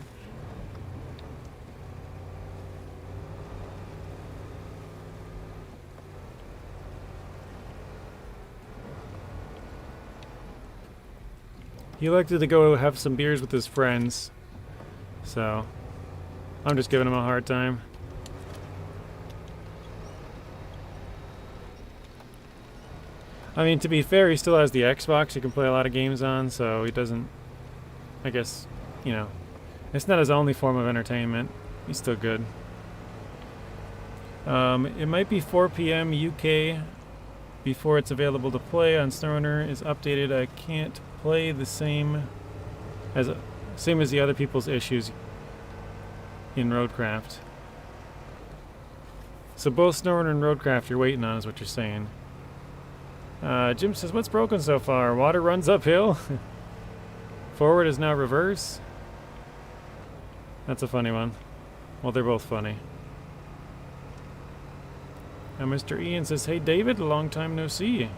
He elected to go have some beers with his friends, so I'm just giving him a hard time. I mean, to be fair, he still has the Xbox he can play a lot of games on, so he doesn't, I guess, you know, it's not his only form of entertainment. He's still good. It might be 4 p.m. UK before it's available to play on SnowRunner is updated. I can't play the same as the other people's issues in Roadcraft. So both SnowRunner and Roadcraft you're waiting on is what you're saying. Jim says, what's broken so far? Water runs uphill. Forward is now reverse. That's a funny one. Well, they're both funny. And Mr. Ian says, hey David, long time no see.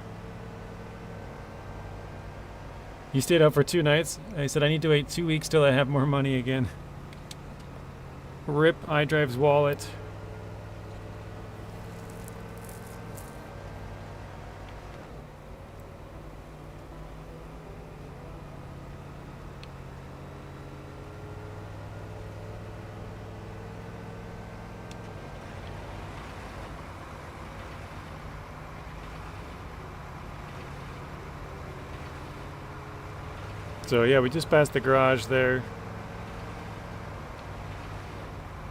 You stayed up for 2 nights. I said I need to wait 2 weeks till I have more money again. Rip iDrive's wallet. So yeah, we just passed the garage there.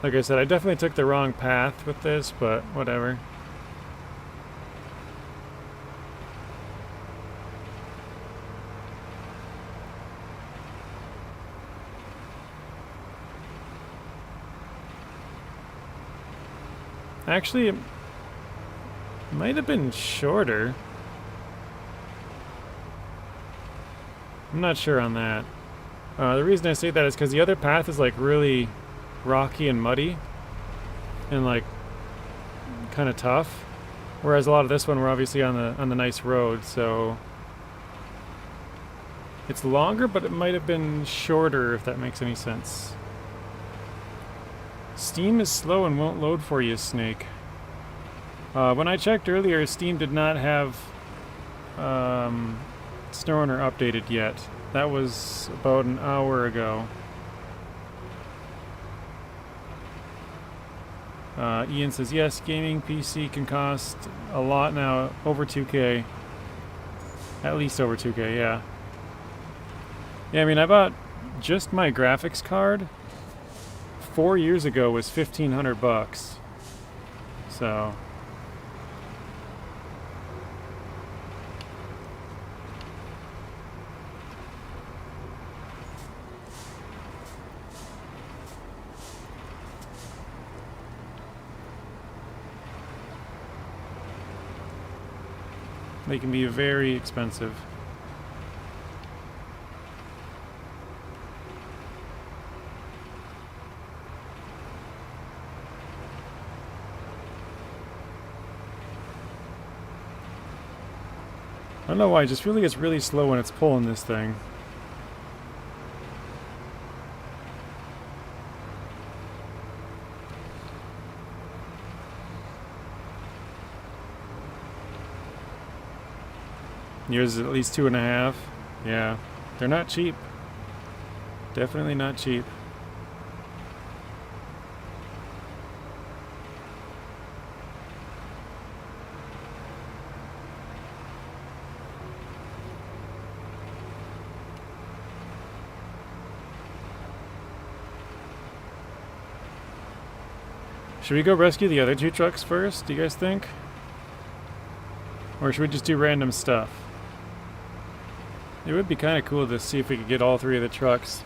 Like I said, I definitely took the wrong path with this, but whatever. Actually, it might have been shorter. I'm not sure on that. The reason I say that is because the other path is like really rocky and muddy. and like kind of tough. Whereas a lot of this one we're obviously on the nice road, so it's longer, but it might have been shorter, if that makes any sense. Steam is slow and won't load for you, Snake. When I checked earlier, Steam did not have SnowRunner updated yet. That was about an hour ago. Ian says, yes, gaming PC can cost a lot now, over 2K. At least over 2K, yeah. Yeah, I mean, I bought just my graphics card 4 years ago was $1,500. So they can be very expensive. I don't know why, I just feel like it's really slow when it's pulling this thing. Yours is at least 2.5. Yeah, they're not cheap. Definitely not cheap. Should we go rescue the other 2 trucks first, do you guys think? Or should we just do random stuff? It would be kind of cool to see if we could get all 3 of the trucks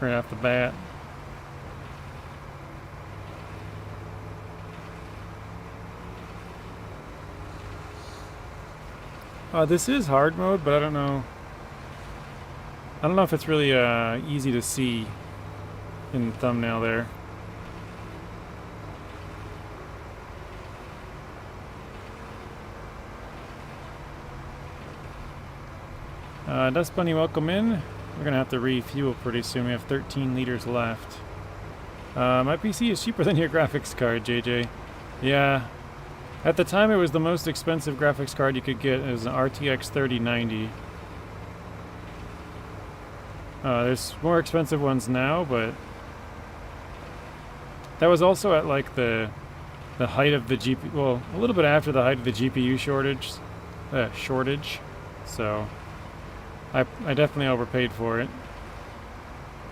right off the bat. This is hard mode, but I don't know. I don't know if it's really easy to see in the thumbnail there. Dust Bunny, welcome in. We're gonna have to refuel pretty soon. We have 13 liters left. My PC is cheaper than your graphics card, JJ. Yeah. At the time, it was the most expensive graphics card you could get. It was an RTX 3090. There's more expensive ones now, but that was also at like the height of the GPU. Well, a little bit after the height of the GPU shortage. So I definitely overpaid for it.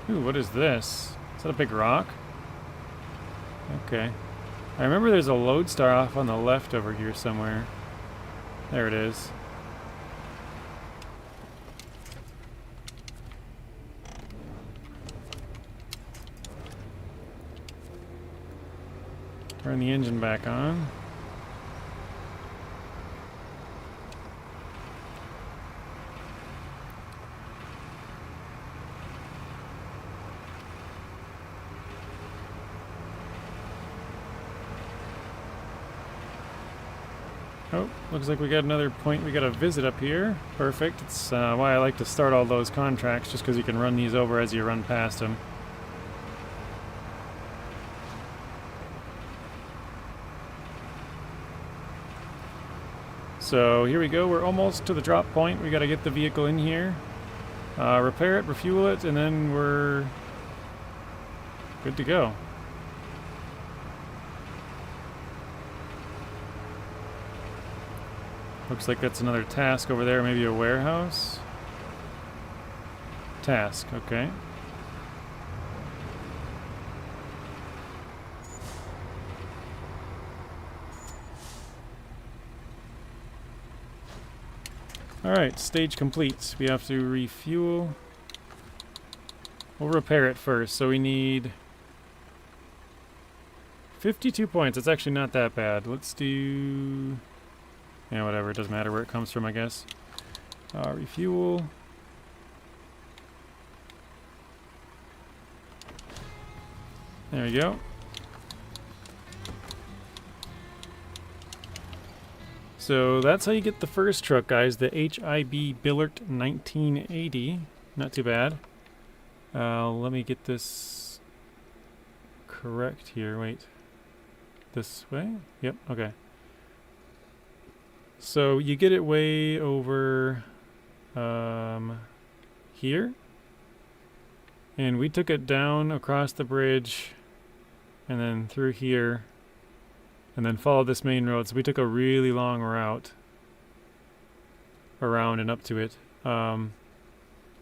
Ooh, what is this? Is that a big rock? Okay. I remember there's a lodestar off on the left over here somewhere. There it is. Turn the engine back on. Oh, looks like we got another point we got to visit up here. Perfect. It's why I like to start all those contracts, just because you can run these over as you run past them. So here we go. We're almost to the drop point. We got to get the vehicle in here, repair it, refuel it, and then we're good to go. Looks like that's another task over there, maybe a warehouse. Task, okay. Alright, stage complete. We have to refuel. We'll repair it first, so we need 52 points. It's actually not that bad. Let's do... yeah, whatever. It doesn't matter where it comes from, I guess. Refuel. There we go. So that's how you get the first truck, guys. The HIB Billert 1980. Not too bad. Let me get this correct here. Wait. This way? Yep, okay. So you get it way over here. And we took it down across the bridge and then through here and then followed this main road. So we took a really long route around and up to it.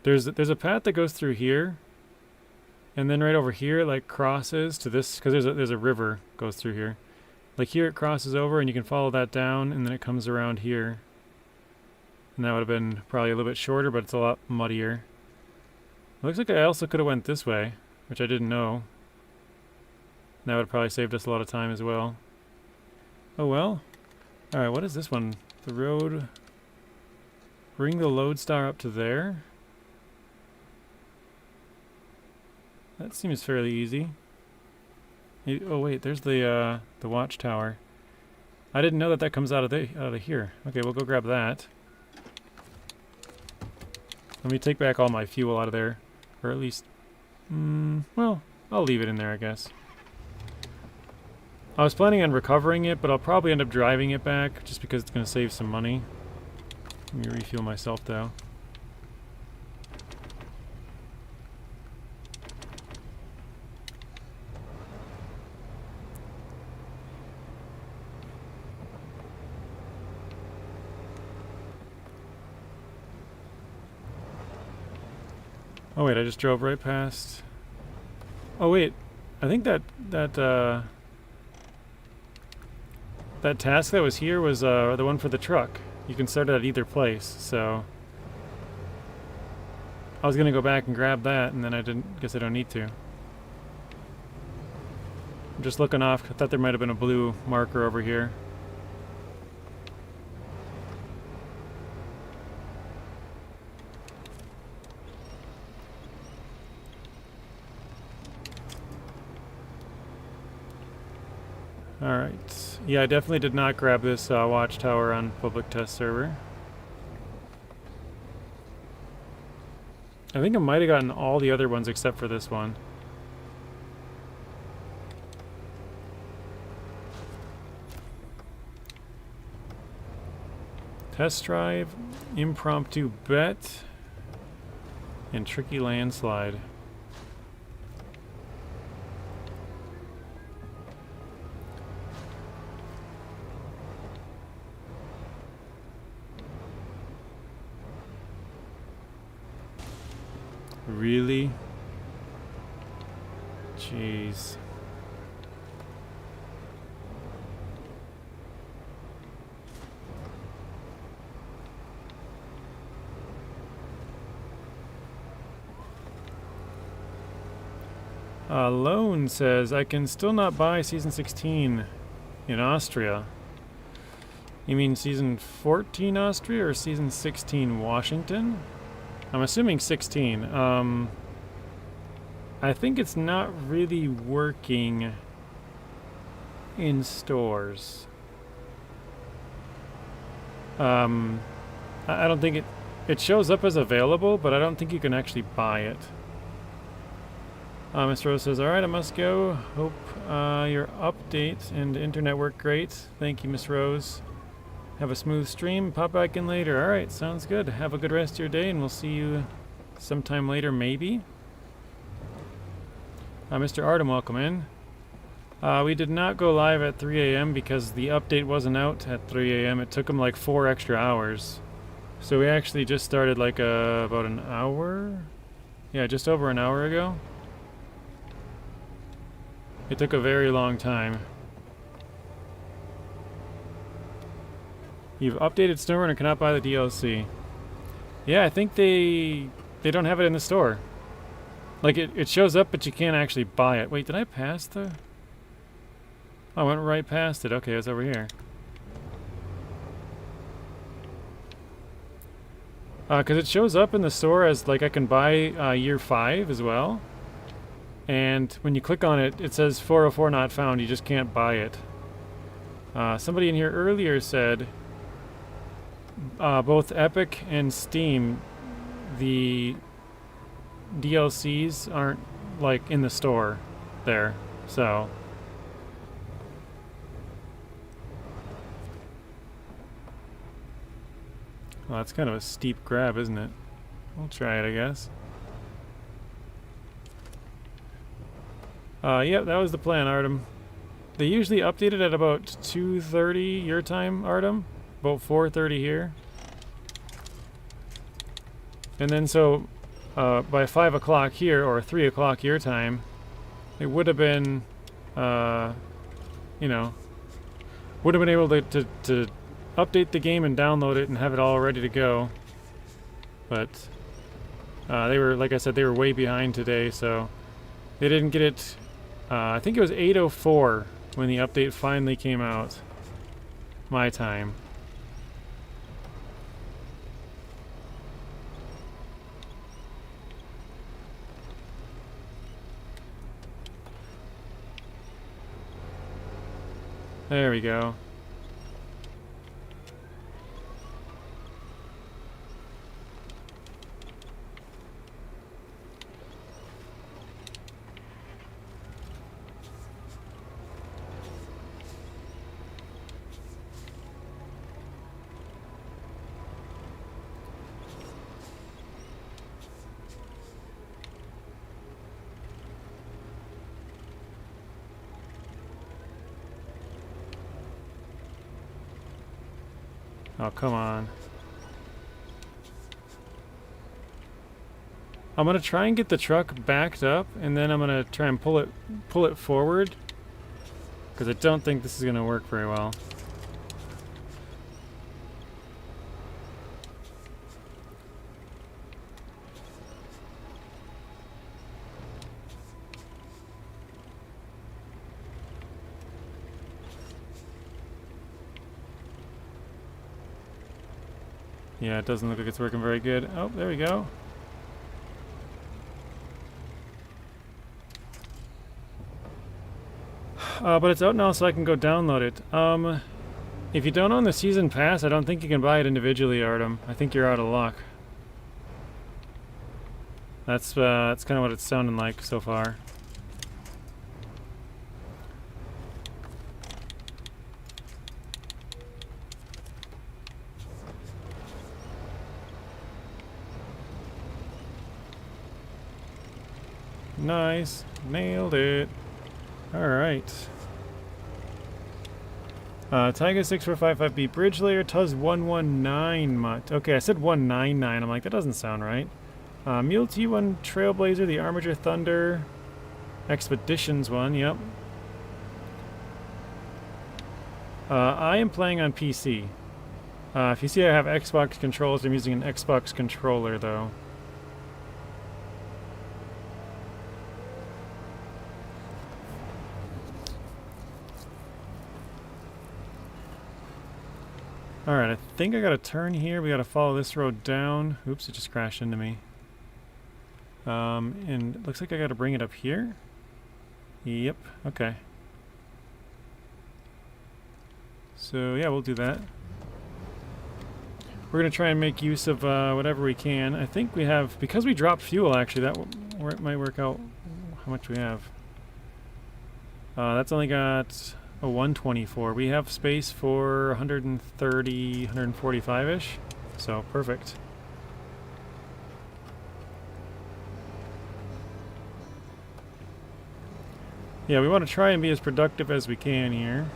There's a path that goes through here, and then right over here it like crosses to this, because there's a river goes through here. Like here it crosses over and you can follow that down, and then it comes around here. And that would have been probably a little bit shorter, but it's a lot muddier. It looks like I also could have went this way, which I didn't know. That would have probably saved us a lot of time as well. Oh well. Alright, what is this one? The road... Bring the lodestar up to there. That seems fairly easy. Oh wait, there's the watchtower. I didn't know that that comes out of here. Okay, we'll go grab that. Let me take back all my fuel out of there. Or at least... well, I'll leave it in there, I guess. I was planning on recovering it, but I'll probably end up driving it back, just because it's going to save some money. Let me refuel myself, though. Oh wait, I just drove right past... Oh wait, I think that task that was here was the one for the truck. You can start it at either place, so... I was gonna go back and grab that, and then I guess I don't need to. I'm just looking off, I thought there might have been a blue marker over here. Alright. Yeah, I definitely did not grab this watchtower on public test server. I think I might have gotten all the other ones except for this one. Test drive, impromptu bet, and tricky landslide. Really? Jeez. Lone says, I can still not buy Season 16 in Austria. You mean Season 14 Austria or Season 16 Washington? I'm assuming 16. I think it's not really working in stores. I don't think it shows up as available, but I don't think you can actually buy it. Miss Rose says, alright, I must go. Hope your update and internet work great. Thank you, Miss Rose. Have a smooth stream. Pop back in later. Alright, sounds good. Have a good rest of your day, and we'll see you sometime later, maybe. Mr. Artem, welcome in. We did not go live at 3 a.m. because the update wasn't out at 3 a.m. It took them like 4 extra hours. So we actually just started like about an hour? Yeah, just over an hour ago. It took a very long time. You've updated SnowRunner and cannot buy the DLC. Yeah, I think they don't have it in the store. Like, it shows up, but you can't actually buy it. Wait, did I pass the... Oh, I went right past it. Okay, it's over here. Because it shows up in the store as, like, I can buy year 5 as well. And when you click on it, it says 404 not found. You just can't buy it. Somebody in here earlier said both Epic and Steam, the DLCs aren't like in the store there, so. Well, that's kind of a steep grab, isn't it? We'll try it, I guess. Yep, that was the plan, Artem. They usually update it at about 2:30 your time, Artem. About 4:30 here. And then so, by 5 o'clock here, or 3 o'clock your time, it would have been, you know, would have been able to update the game and download it and have it all ready to go. But they were, like I said, they were way behind today, so they didn't get it. I think it was 8:04 when the update finally came out, my time. There we go. Oh, come on. I'm gonna try and get the truck backed up, and then I'm gonna try and pull it forward, because I don't think this is gonna work very well. Yeah, it doesn't look like it's working very good. Oh, there we go. But it's out now, so I can go download it. If you don't own the season pass, I don't think you can buy it individually, Artem. I think you're out of luck. That's kind of what it's sounding like so far. Nice. Nailed it. Alright. Tiger 6455B bridge layer, Tuz 119 mutt. Okay, I said 199. I'm like, that doesn't sound right. Mule T1 Trailblazer, the Armature Thunder. Expeditions one, yep. I am playing on PC. If you see I have Xbox controls, I'm using an Xbox controller though. Alright, I think I gotta turn here. We gotta follow this road down. Oops, it just crashed into me. And it looks like I gotta bring it up here. Yep, okay. So yeah, we'll do that. We're gonna try and make use of whatever we can. I think we have, because we dropped fuel actually, that might work out how much we have. That's only got a 124. We have space for 130, 145-ish. So, perfect. Yeah, we want to try and be as productive as we can here.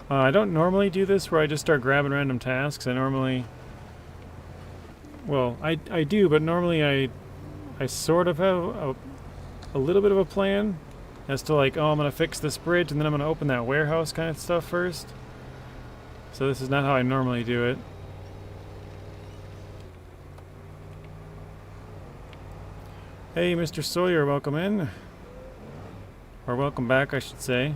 I don't normally do this where I just start grabbing random tasks. I normally... Well, I do, but normally I sort of have a little bit of a plan as to like, oh, I'm going to fix this bridge and then I'm going to open that warehouse kind of stuff first. So this is not how I normally do it. Hey, Mr. Sawyer, welcome in. Or welcome back, I should say.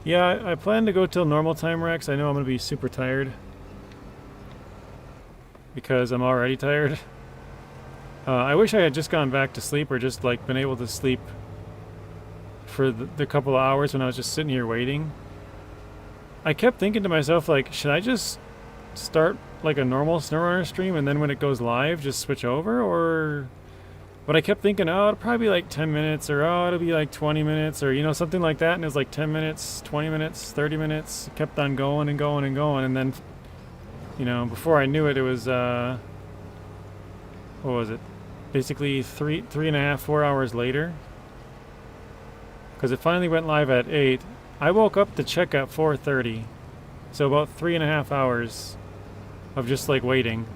Yeah, I plan to go till normal time, Rex. I know I'm going to be super tired. Because I'm already tired. I wish I had just gone back to sleep or just like been able to sleep for the couple of hours when I was just sitting here waiting, I kept thinking to myself, like, should I just start like a normal SnowRunner stream and then when it goes live just switch over? Or but I kept thinking, oh, it'll probably be like 10 minutes, or oh, it'll be like 20 minutes, or you know, something like that. And it was like 10 minutes, 20 minutes, 30 minutes. It kept on going and going and going, and then, you know, before I knew it, it was what was it, basically three and a half, 4 hours later, because it finally went live at 8. I woke up to check at 4:30, so about 3.5 hours of just like waiting.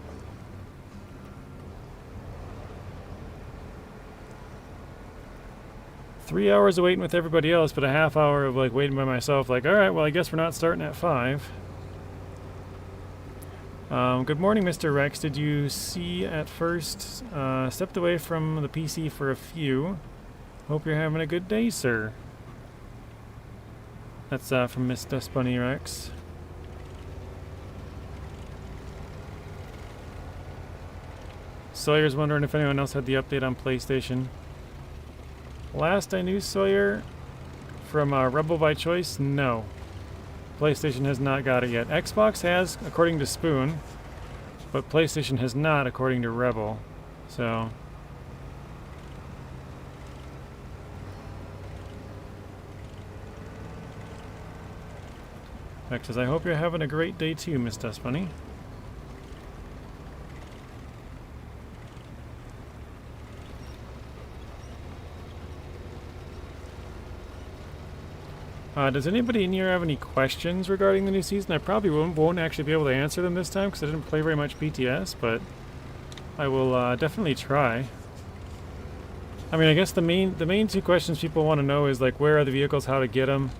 Three hours of waiting with everybody else, but a half hour of like waiting by myself, like, all right, well, I guess we're not starting at 5. Good morning, Mr. Rex. Did you see at first? Stepped away from the PC for a few. Hope you're having a good day, sir. That's from Miss Dust Bunny Rex. Sawyer's wondering if anyone else had the update on PlayStation. Last I knew, Sawyer, from Rebel by Choice, no. PlayStation has not got it yet. Xbox has, according to Spoon, but PlayStation has not, according to Rebel. So... Rex says, I hope you're having a great day too, Miss Dust Bunny. Does anybody in here have any questions regarding the new season? I probably won't actually be able to answer them this time because I didn't play very much BTS, but I will definitely try. I mean, I guess the main two questions people want to know is like, where are the vehicles, how to get them,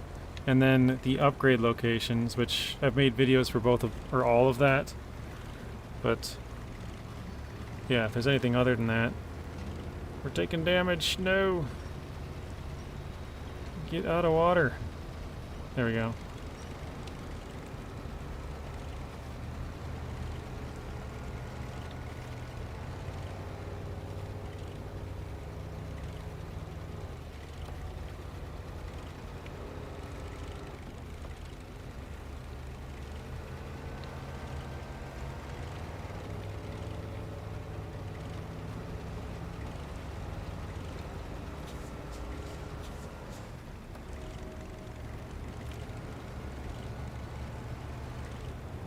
and then the upgrade locations, which I've made videos for both of, or all of that. But yeah, if there's anything other than that. We're taking damage. No. Get out of water. There we go.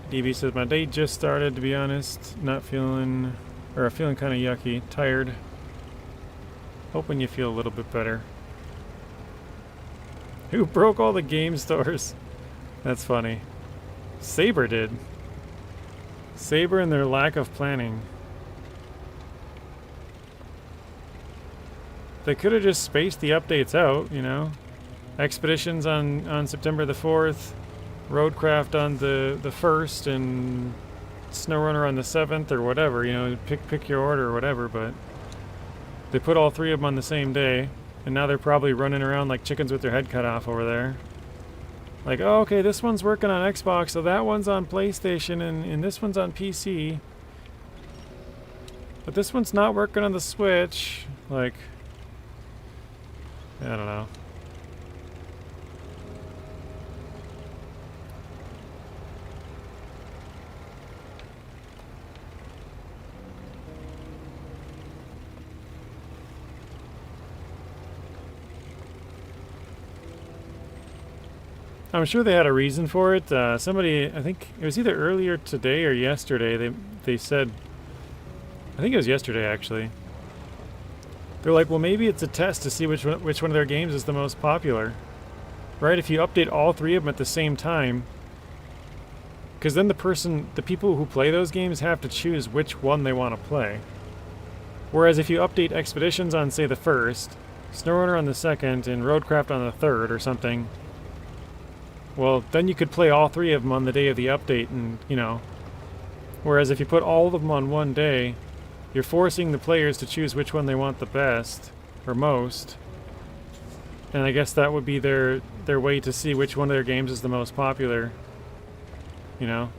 DB says, my day just started, to be honest. Not feeling, or feeling kind of yucky. Tired. Hoping you feel a little bit better. Who broke all the game stores? That's funny. Saber did. Saber and their lack of planning. They could have just spaced the updates out, you know. Expeditions on September the 4th. Roadcraft on the 1st and SnowRunner on the 7th or whatever, you know, pick your order or whatever, but they put all three of them on the same day, and now they're probably running around like chickens with their head cut off over there. Like, oh, okay, this one's working on Xbox, so that one's on PlayStation, and this one's on PC. But this one's not working on the Switch. Like, I don't know. I'm sure they had a reason for it. Somebody, I think it was either earlier today or yesterday, they said, I think it was yesterday actually. They're like, well, maybe it's a test to see which one of their games is the most popular. Right? If you update all three of them at the same time, because then the people who play those games have to choose which one they want to play. Whereas if you update Expeditions on, say, the 1st, SnowRunner on the 2nd, and Roadcraft on the 3rd or something, well, then you could play all three of them on the day of the update, and, you know. Whereas if you put all of them on one day, you're forcing the players to choose which one they want the best, or most. And I guess that would be their way to see which one of their games is the most popular. You know?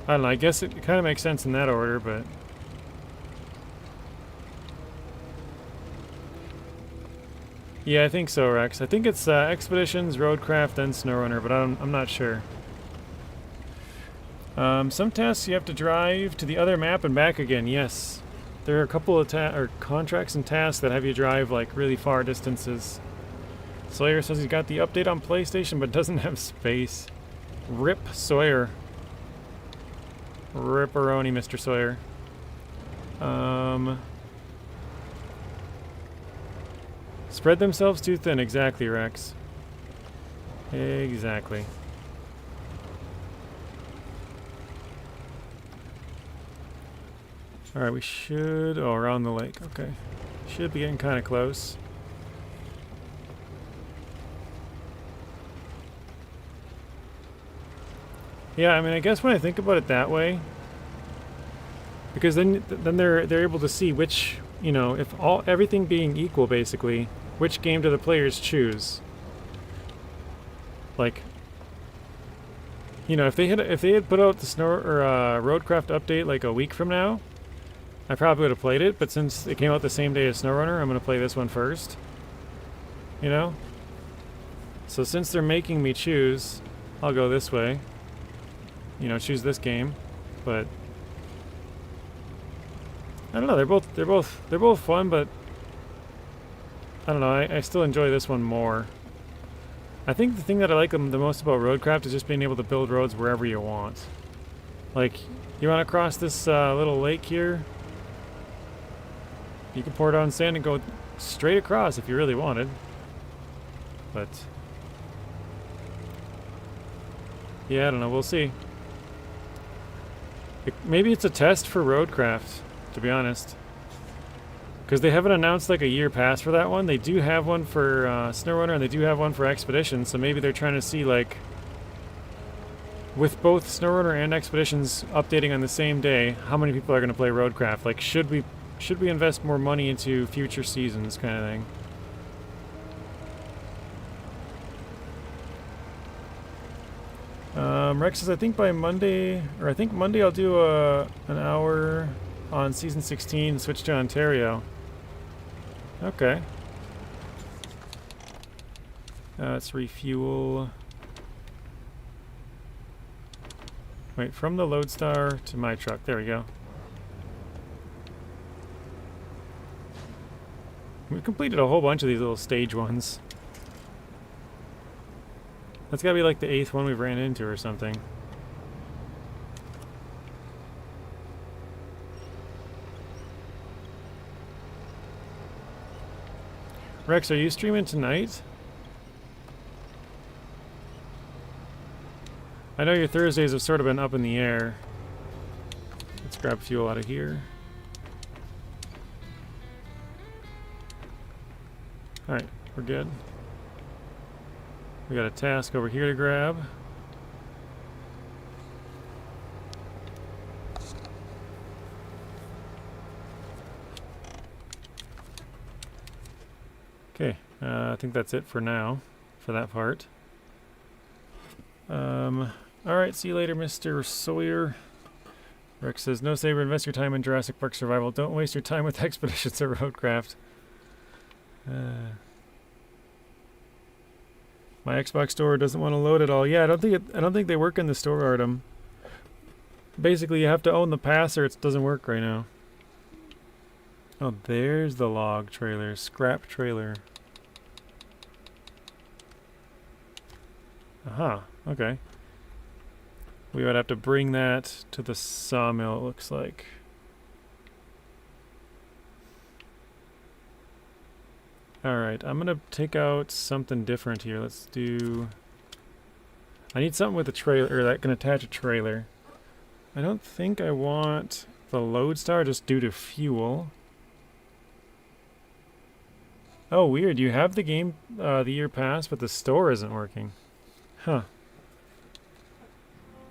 I don't know, I guess it kind of makes sense in that order, but... Yeah, I think so, Rex. I think it's Expeditions, Roadcraft, then SnowRunner, but I'm not sure. Some tasks you have to drive to the other map and back again. Yes, there are a couple of contracts and tasks that have you drive like really far distances. Sawyer says he's got the update on PlayStation, but doesn't have space. Rip Sawyer. Ripperoni, Mr. Sawyer. Spread themselves too thin. Exactly, Rex. Exactly. Alright, we should... Oh, around the lake. Okay. Should be getting kind of close. Yeah, I mean, I guess when I think about it that way, because then they're able to see which, you know, if everything being equal, basically, which game do the players choose? Like, you know, if they had put out the Roadcraft update like a week from now, I probably would have played it. But since it came out the same day as SnowRunner, I'm gonna play this one first. You know. So since they're making me choose, I'll go this way. You know, choose this game. But I don't know. They're both fun, but I don't know. I still enjoy this one more. I think the thing that I like the most about Roadcraft is just being able to build roads wherever you want. Like, you want to cross this little lake here, you can pour down sand and go straight across if you really wanted. But yeah, I don't know. We'll see. Maybe it's a test for Roadcraft, to be honest. Because they haven't announced like a year pass for that one. They do have one for SnowRunner and they do have one for Expeditions. So maybe they're trying to see, like, with both SnowRunner and Expeditions updating on the same day, how many people are going to play Roadcraft. Like, should we invest more money into future seasons, kind of thing. Rex says, I think Monday I'll do an hour on Season 16, switch to Ontario. Okay. Let's refuel. Wait, from the Lodestar to my truck. There we go. We completed a whole bunch of these little stage ones. That's gotta be like the 8th one we've ran into or something. Rex, are you streaming tonight? I know your Thursdays have sort of been up in the air. Let's grab fuel out of here. Alright, we're good. We got a task over here to grab. Okay, I think that's it for now, for that part. Alright, see you later, Mr. Sawyer. Rex says, no saber, invest your time in Jurassic Park Survival. Don't waste your time with Expeditions or Roadcraft. My Xbox store doesn't want to load at all. Yeah, I don't think they work in the store, Artem. Basically, you have to own the pass or it doesn't work right now. Oh, there's the log trailer. Scrap trailer. Aha, okay. We would have to bring that to the sawmill, it looks like. Alright, I'm gonna take out something different here. Let's do... I need something with a trailer, or that can attach a trailer. I don't think I want the Lodestar just due to fuel. Oh, weird. You have the game, the year pass, but the store isn't working. Huh.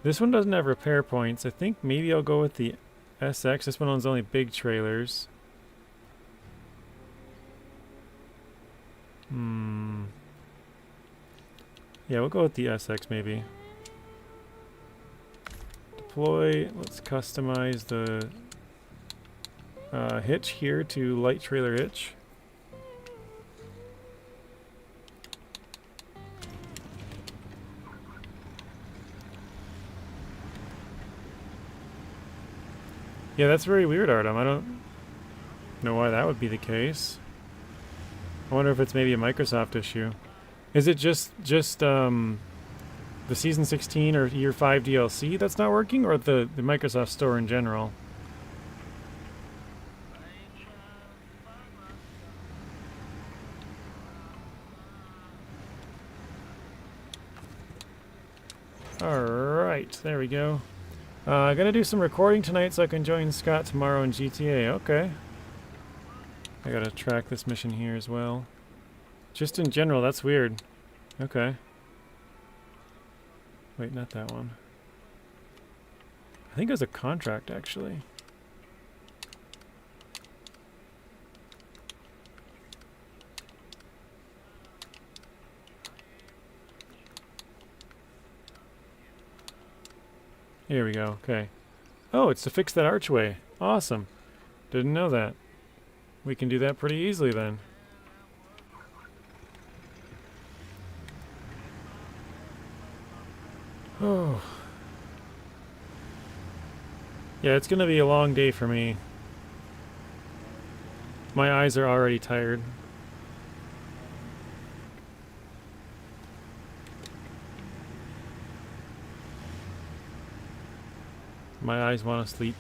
This one doesn't have repair points. I think maybe I'll go with the SX. This one owns only big trailers. Yeah, we'll go with the SX maybe. Deploy. Let's customize the hitch here to light trailer hitch. Yeah, that's very weird, Artem. I don't know why that would be the case. I wonder if it's maybe a Microsoft issue. Is it just the Season 16 or Year 5 DLC that's not working, or the Microsoft Store in general? Alright, there we go. I'm gonna do some recording tonight so I can join Scott tomorrow in GTA. Okay. I gotta track this mission here as well. Just in general, that's weird. Okay. Wait, not that one. I think it was a contract, actually. Here we go. Okay. Oh, it's to fix that archway. Awesome. Didn't know that. We can do that pretty easily then. Oh. Yeah, it's gonna be a long day for me. My eyes are already tired. My eyes want to sleep.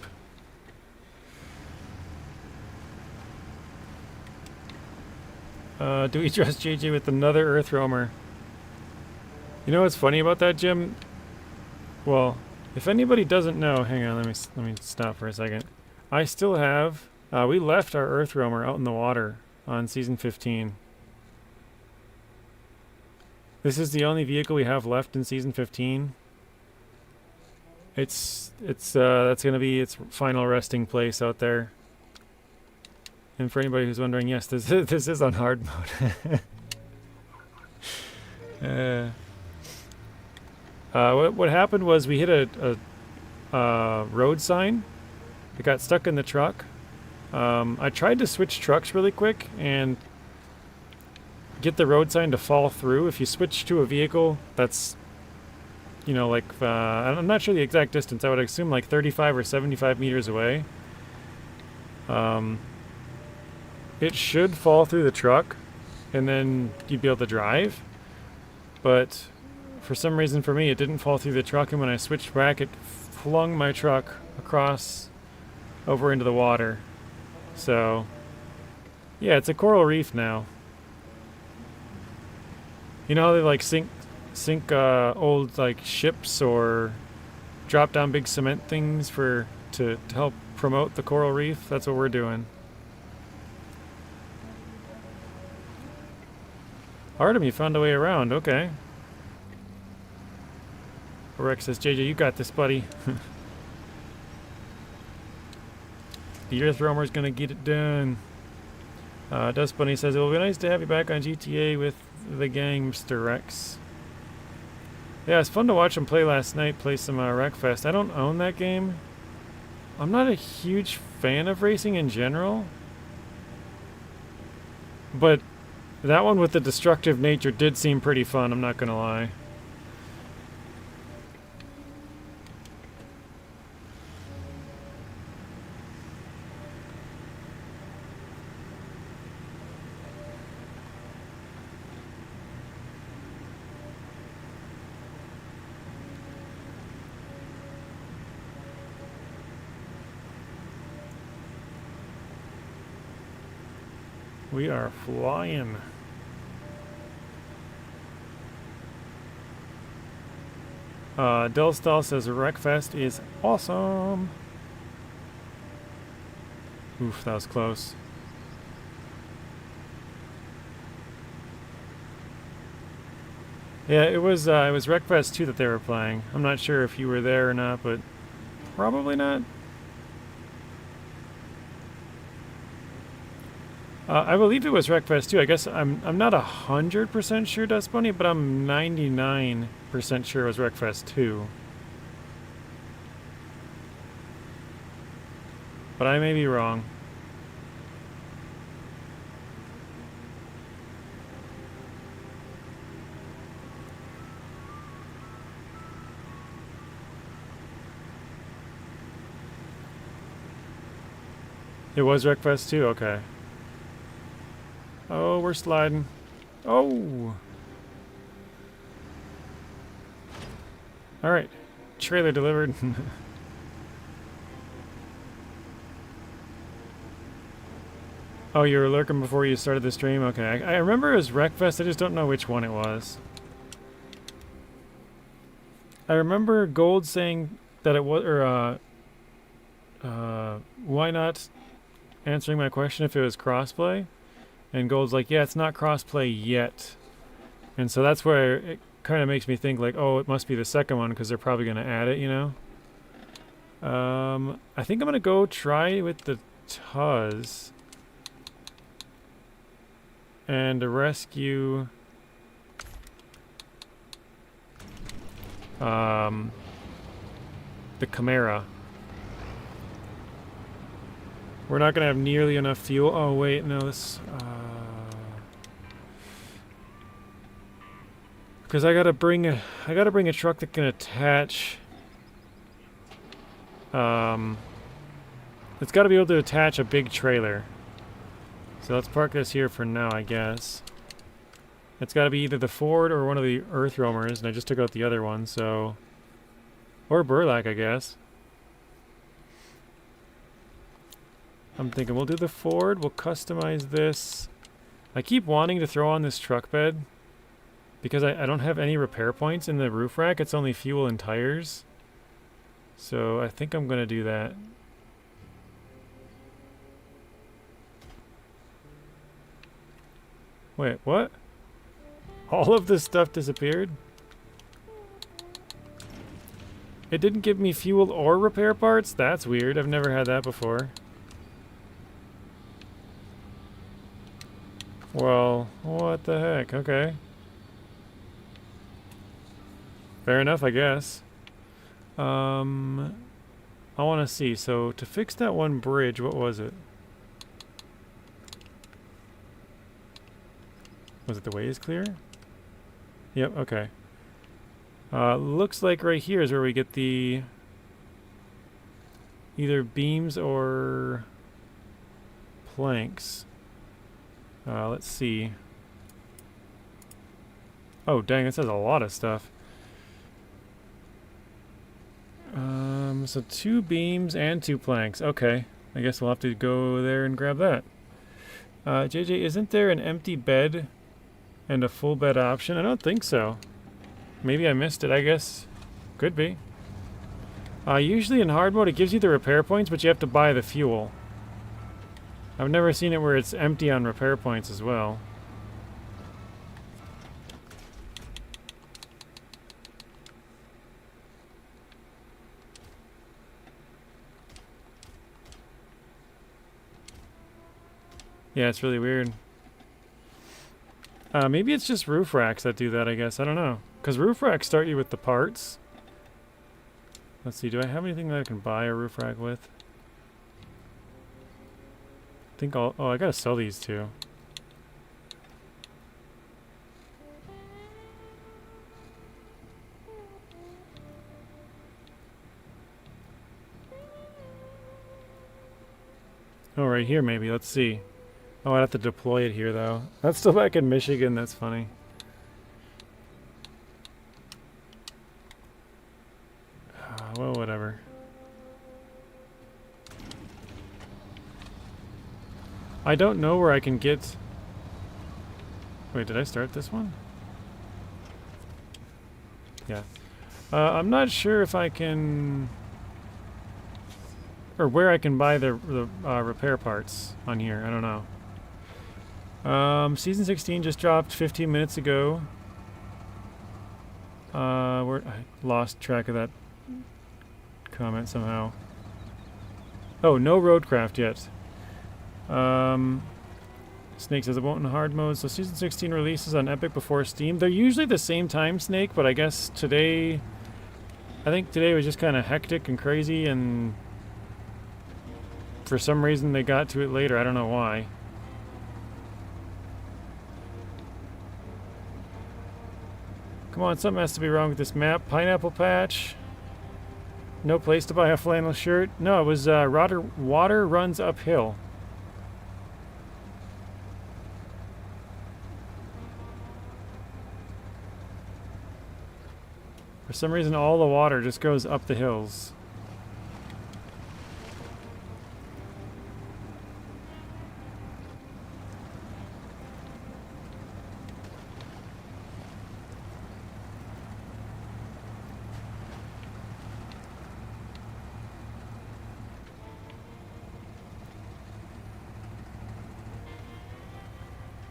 Do we trust JJ with another Earth roamer? You know what's funny about that, Jim? Well, if anybody doesn't know, hang on, let me stop for a second. I still have. We left our Earth roamer out in the water on Season 15. This is the only vehicle we have left in Season 15. That's gonna be its final resting place out there. And for anybody who's wondering, yes, this is on hard mode. What happened was we hit a road sign. It got stuck in the truck. I tried to switch trucks really quick and get the road sign to fall through. If you switch to a vehicle that's, you know, like, I'm not sure the exact distance. I would assume like 35 or 75 meters away. It should fall through the truck, and then you'd be able to drive. But for some reason for me, it didn't fall through the truck, and when I switched back, it flung my truck across over into the water. So, yeah, it's a coral reef now. You know how they like sink old like ships or drop down big cement things to help promote the coral reef? That's what we're doing. Artem, you found a way around. Okay. Rex says, JJ, you got this, buddy. The Earth Roamer's gonna get it done. Dust Bunny says, it will be nice to have you back on GTA with the gang, Mr. Rex. Yeah, it's fun to watch him play last night, play some Wreckfest. I don't own that game. I'm not a huge fan of racing in general. But that one with the destructive nature did seem pretty fun, I'm not gonna lie. We are flying. Delstal says Wreckfest is awesome. Oof, that was close. Yeah, it was Wreckfest 2 that they were playing. I'm not sure if you were there or not, but probably not. I believe it was Wreckfest 2. I guess I'm not 100% sure, Dust Bunny, but I'm 99% sure it was Wreckfest 2. But I may be wrong. It was Wreckfest too? Okay. Oh, we're sliding. Oh! Alright. Trailer delivered. Oh, you were lurking before you started the stream? Okay. I remember it was Wreckfest, I just don't know which one it was. I remember Gold saying that it was, or, why not answering my question if it was crossplay? And Gold's like, yeah, it's not crossplay yet. And so that's where it kind of makes me think like, oh, it must be the second one because they're probably going to add it, you know? I think I'm going to go try with the Tuz. And to rescue... the Chimera. We're not gonna have nearly enough fuel. Oh wait, no, this. Because I gotta bring a truck that can attach. It's got to be able to attach a big trailer. So let's park this here for now, I guess. It's got to be either the Ford or one of the Earth Roamers, and I just took out the other one, so... Or burlak, I guess. I'm thinking we'll do the Ford, we'll customize this. I keep wanting to throw on this truck bed because I don't have any repair points in the roof rack, it's only fuel and tires. So I think I'm going to do that. Wait, what? All of this stuff disappeared? It didn't give me fuel or repair parts? That's weird. I've never had that before. Well, what the heck? Okay. Fair enough, I guess. I want to see. So, to fix that one bridge, what was it? Was it the way is clear? Yep, okay. Looks like right here is where we get the either beams or planks. Let's see. Oh, dang, this has a lot of stuff. So 2 beams and 2 planks. Okay, I guess we'll have to go there and grab that. JJ, isn't there an empty bed and a full bed option? I don't think so. Maybe I missed it, I guess. Could be. Usually in hard mode it gives you the repair points, but you have to buy the fuel. I've never seen it where it's empty on repair points as well. Yeah, it's really weird. Maybe it's just roof racks that do that, I guess. I don't know. Because roof racks start you with the parts. Let's see, do I have anything that I can buy a roof rack with? I think I'll... Oh, I gotta sell these too. Oh, right here maybe. Let's see. Oh, I'd have to deploy it here, though. That's still back in Michigan. That's funny. Well, whatever. I don't know where I can get... Wait, did I start this one? Yeah. I'm not sure if I can... Or where I can buy the repair parts on here. I don't know. Season 16 just dropped 15 minutes ago. I lost track of that comment somehow. Oh, no roadcraft yet. Snake says it won't in hard mode. So Season 16 releases on Epic before Steam. They're usually the same time, Snake, but I guess today... I think today was just kind of hectic and crazy, and... For some reason they got to it later. I don't know why. Come on, something has to be wrong with this map. Pineapple Patch. No place to buy a flannel shirt? No, it was water runs uphill. For some reason, all the water just goes up the hills.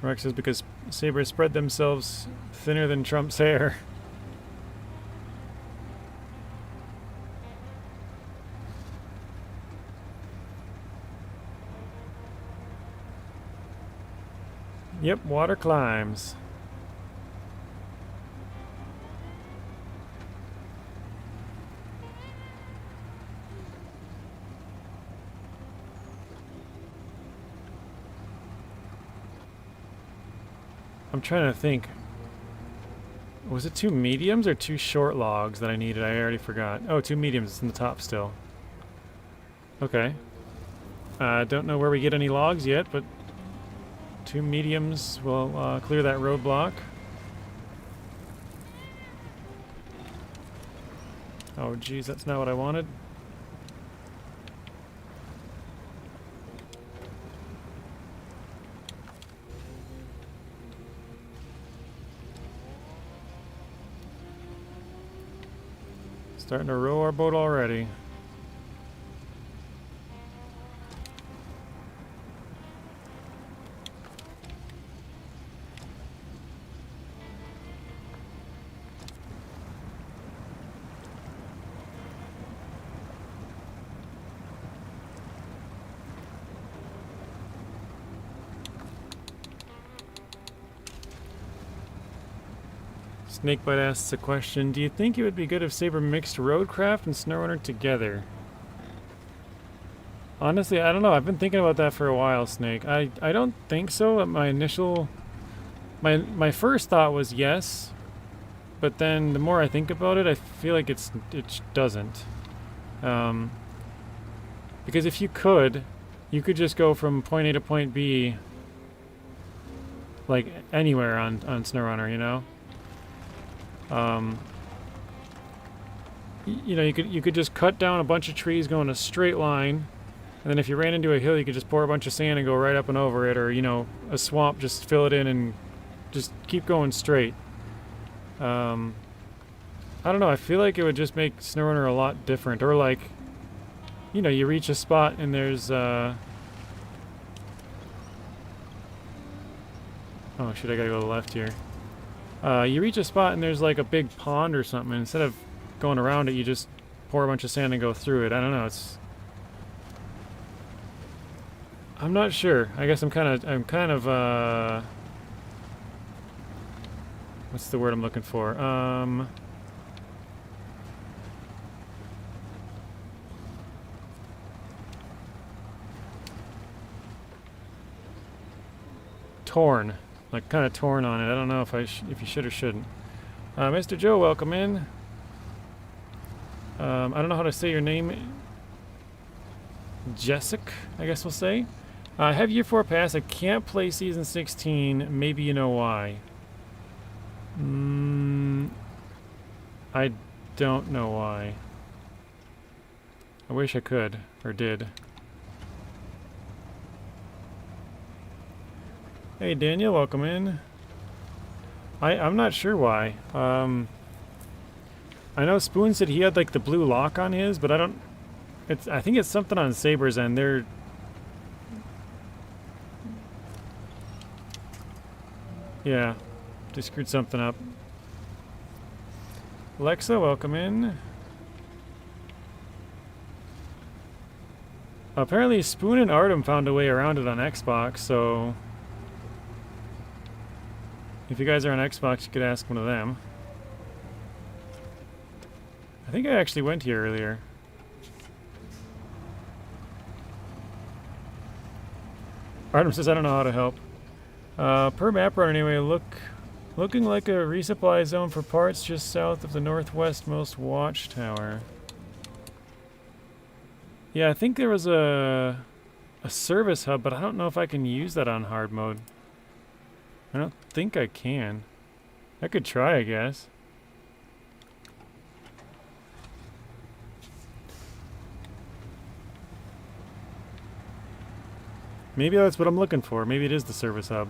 Rex says because sabers spread themselves thinner than Trump's hair. Yep, water climbs. I'm trying to think. Was it 2 mediums or 2 short logs that I needed? I already forgot. Oh, 2 mediums. It's in the top still. Okay. I don't know where we get any logs yet, but 2 mediums will clear that roadblock. Oh, geez, that's not what I wanted. Starting to row our boat already. Snakebite asks a question. Do you think it would be good if Saber mixed Roadcraft and SnowRunner together? Honestly, I don't know. I've been thinking about that for a while, Snake. I don't think so. My initial... My first thought was yes. But then the more I think about it, I feel like it doesn't. Because if you could just go from point A to point B like anywhere on SnowRunner, you know? You know, you could just cut down a bunch of trees, go in a straight line, and then if you ran into a hill, you could just pour a bunch of sand and go right up and over it, or, you know, a swamp, just fill it in and just keep going straight. I don't know, I feel like it would just make SnowRunner a lot different, or like, you know, you reach a spot and there's, oh shit, I gotta go to the left here. You reach a spot and there's like a big pond or something, and instead of going around it, you just pour a bunch of sand and go through it. I don't know, I'm not sure. I guess I'm kind of, what's the word I'm looking for? Torn. Like, kind of torn on it. I don't know if if you should or shouldn't. Mr. Joe, welcome in. I don't know how to say your name. Jessica, I guess we'll say. I have year 4 pass. I can't play season 16. Maybe you know why. I don't know why. I wish I could, or did. Hey Daniel, welcome in. I'm not sure why. I know Spoon said he had like the blue lock on his, but I think it's something on Saber's end. Yeah, they screwed something up. Alexa, welcome in. Apparently Spoon and Artem found a way around it on Xbox, so if you guys are on Xbox, you could ask one of them. I think I actually went here earlier. Artem says, I don't know how to help. Per map run anyway, looking like a resupply zone for parts just south of the northwestmost watchtower. Yeah, I think there was a service hub, but I don't know if I can use that on hard mode. I don't think I can. I could try, I guess. Maybe that's what I'm looking for. Maybe it is the service hub.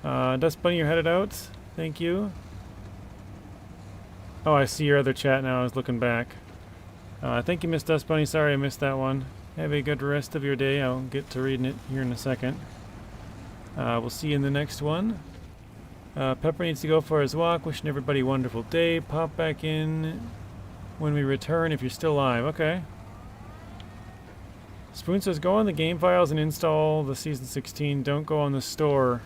Dust Bunny, you're headed out. Thank you. Oh, I see your other chat now. I was looking back. Thank you, Miss Dust Bunny. Sorry I missed that one. Have a good rest of your day. I'll get to reading it here in a second. We'll see you in the next one. Pepper needs to go for his walk. Wishing everybody a wonderful day. Pop back in when we return if you're still live. Okay. Spoon says, go on the game files and install the Season 16. Don't go on the store.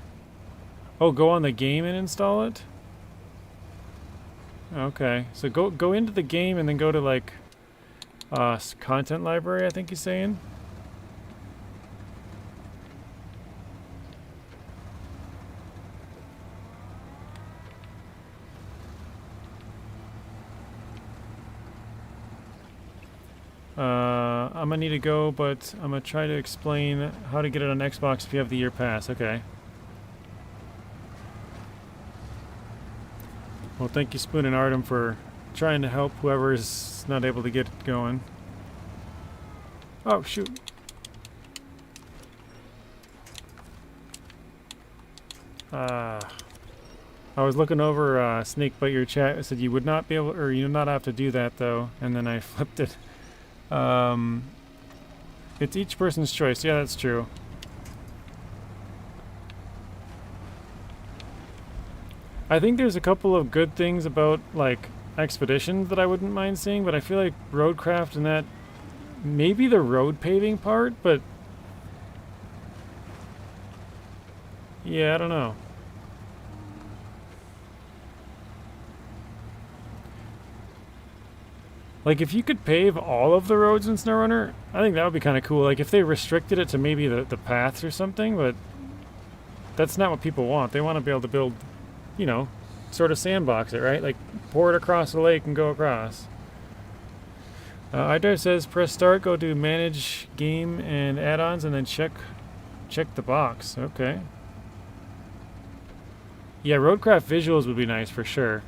Oh, go on the game and install it? Okay. So go into the game and then go to, like, content library, I think he's saying. I'm gonna need to go, but I'm gonna try to explain how to get it on Xbox if you have the year pass. Okay. Well, thank you, Spoon and Artem, for trying to help whoever is not able to get it going. Oh, shoot. I was looking over Snake, but your chat said you would not be able, or you would not have to do that, though, and then I flipped it. It's each person's choice. Yeah, that's true. I think there's a couple of good things about, like, expeditions that I wouldn't mind seeing, but I feel like roadcraft and that, maybe the road paving part, but yeah, I don't know. Like, if you could pave all of the roads in SnowRunner, I think that would be kind of cool. Like, if they restricted it to maybe the paths or something, but that's not what people want. They want to be able to build, you know, sort of sandbox it, right? Like, pour it across the lake and go across. iDrive says, press start, go to manage game and add-ons, and then check the box. Okay. Yeah, roadcraft visuals would be nice for sure,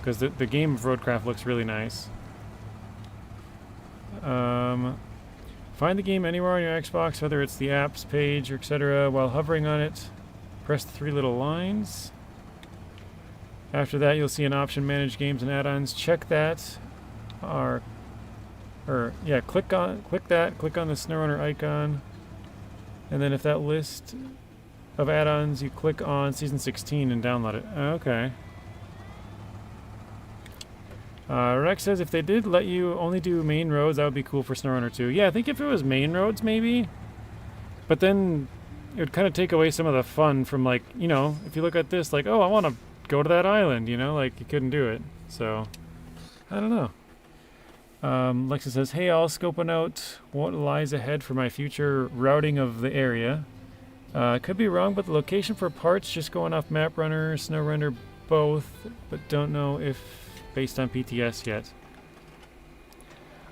because the game of roadcraft looks really nice. Find the game anywhere on your Xbox, whether it's the apps page or etc. While hovering on it, press the three little lines. After that, you'll see an option, manage games and add-ons. Check that, click that, click on the SnowRunner icon, and then if that list of add-ons, you click on Season 16 and download it. Okay. Rex says if they did let you only do main roads, that would be cool for SnowRunner 2. Yeah, I think if it was main roads, maybe. But then it would kind of take away some of the fun from, like, you know, if you look at this, like, oh, I want to go to that island, you know, like, you couldn't do it. So, I don't know. Lexa says, hey, all, scoping out what lies ahead for my future routing of the area. Could be wrong, but the location for parts just going off MapRunner, SnowRunner, both, but don't know if based on PTS yet.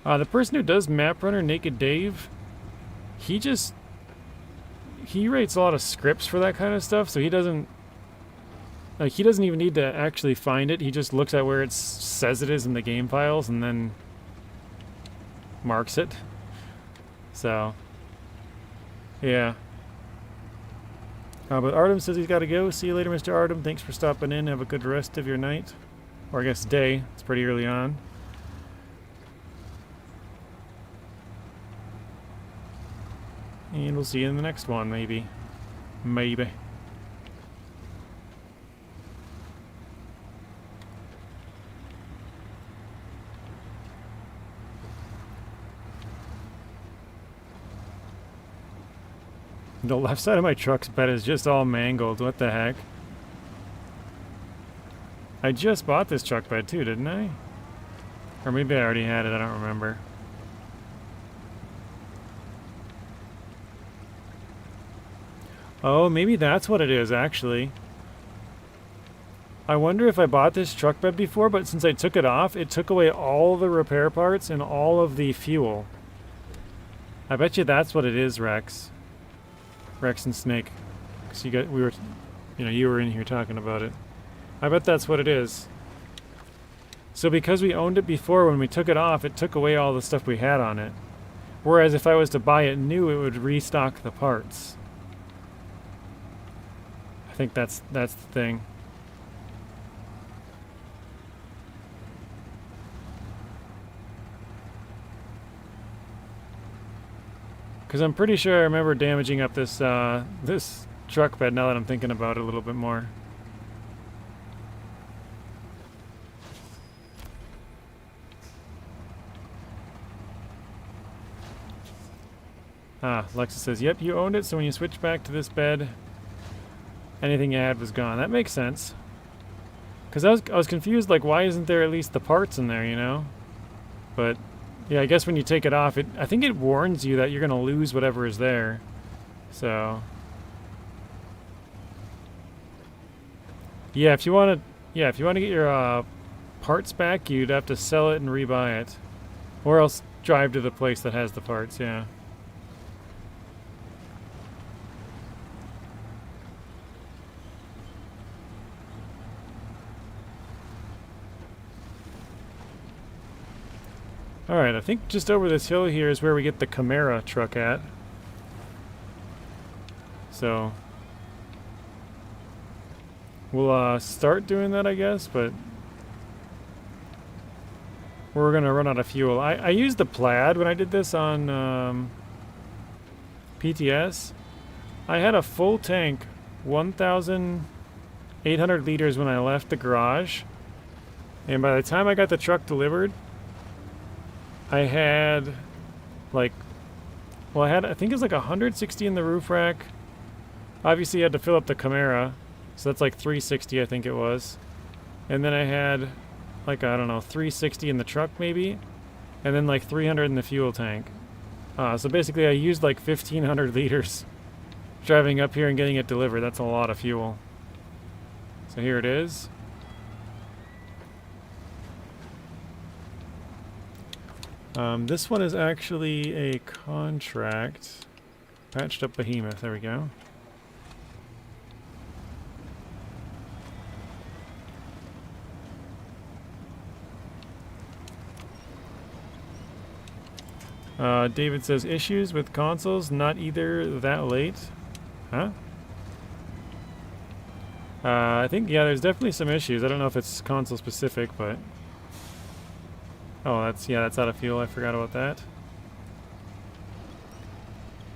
The person who does MapRunner, Naked Dave, he writes a lot of scripts for that kind of stuff, so he doesn't even need to actually find it. He just looks at where it says it is in the game files and then marks it. So, yeah. But Artem says he's got to go. See you later, Mr. Artem. Thanks for stopping in. Have a good rest of your night. Or I guess day. It's pretty early on. And we'll see you in the next one, maybe. Maybe. The left side of my truck's bed is just all mangled. What the heck? I just bought this truck bed too, didn't I? Or maybe I already had it, I don't remember. Oh, maybe that's what it is, actually. I wonder if I bought this truck bed before, but since I took it off, it took away all the repair parts and all of the fuel. I bet you that's what it is, Rex. Rex and Snake. Because you were in here talking about it. I bet that's what it is. So because we owned it before, when we took it off, it took away all the stuff we had on it. Whereas if I was to buy it new, it would restock the parts. I think that's the thing. Because I'm pretty sure I remember damaging up this this truck bed now that I'm thinking about it a little bit more. Ah, Lexa says, yep, you owned it, so when you switch back to this bed, anything you had was gone. That makes sense. Because I was confused, like, why isn't there at least the parts in there, you know? But yeah, I guess when you take it off, I think it warns you that you're going to lose whatever is there. So yeah, if you want to get your parts back, you'd have to sell it and rebuy it. Or else drive to the place that has the parts, yeah. Alright, I think just over this hill here is where we get the Camara truck at. So we'll start doing that, I guess, but we're gonna run out of fuel. I used the Plaid when I did this on PTS. I had a full tank, 1,800 liters when I left the garage, and by the time I got the truck delivered, I had like, well, I think it was like 160 in the roof rack. Obviously, you had to fill up the Camara, so that's like 360, I think it was. And then I had like, I don't know, 360 in the truck maybe, and then like 300 in the fuel tank. So basically, I used like 1,500 liters driving up here and getting it delivered. That's a lot of fuel. So here it is. This one is actually a contract. Patched up behemoth, there we go. David says, issues with consoles, not either that late. Huh? I think, yeah, there's definitely some issues. I don't know if it's console specific, but... Oh, that's out of fuel. I forgot about that.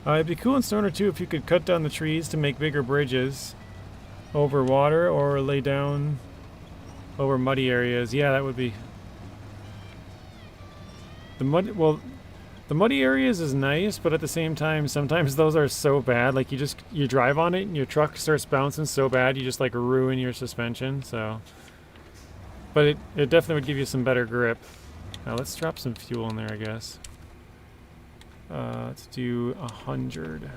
It'd be cool in SnowRunner too if you could cut down the trees to make bigger bridges over water or lay down over muddy areas. Yeah, that would be... The muddy areas is nice, but at the same time, sometimes those are so bad. Like you drive on it and your truck starts bouncing so bad, you just like ruin your suspension. So, but it definitely would give you some better grip. Now let's drop some fuel in there, I guess. Let's do 100.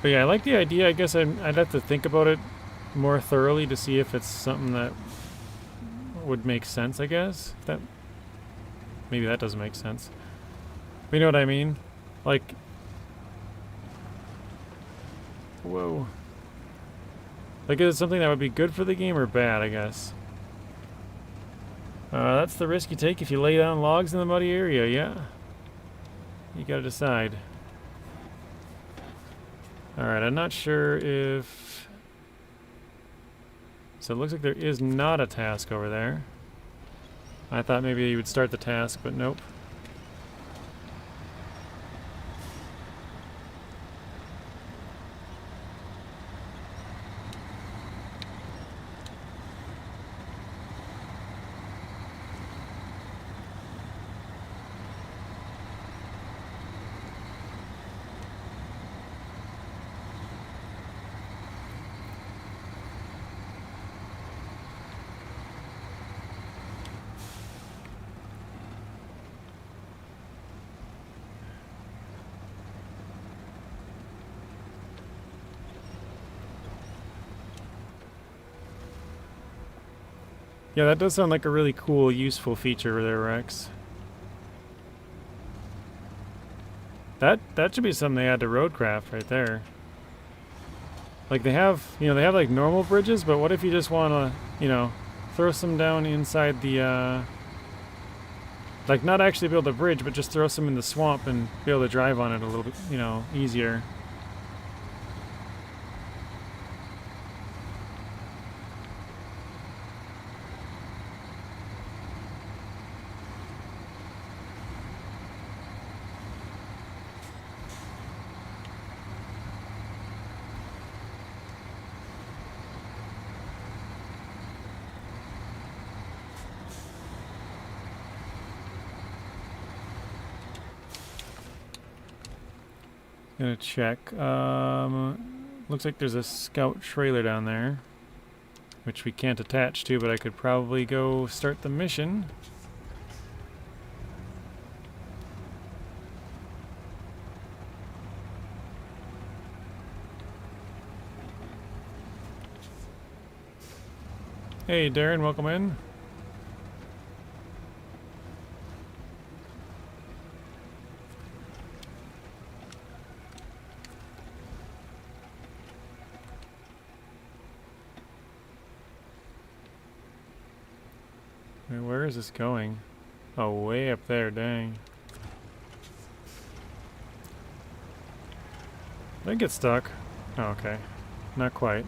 But yeah, I like the idea. I guess I'd have to think about it more thoroughly to see if it's something that would make sense, I guess. Maybe that doesn't make sense. But you know what I mean? Like... Whoa. Like, is it something that would be good for the game or bad, I guess? That's the risk you take if you lay down logs in the muddy area, yeah. You gotta decide. Alright, I'm not sure if... So it looks like there is not a task over there. I thought maybe you would start the task, but nope. Yeah, that does sound like a really cool, useful feature there, Rex. That should be something they add to roadcraft right there. Like they have, you know, they have like normal bridges, but what if you just want to, you know, throw some down inside the, like not actually build a bridge, but just throw some in the swamp and be able to drive on it a little bit, you know, easier. Gonna check. Looks like there's a scout trailer down there, which we can't attach to, but I could probably go start the mission. Hey Darren, welcome in. Where is this going? Oh, way up there, dang. Did I get stuck? Oh, okay. Not quite.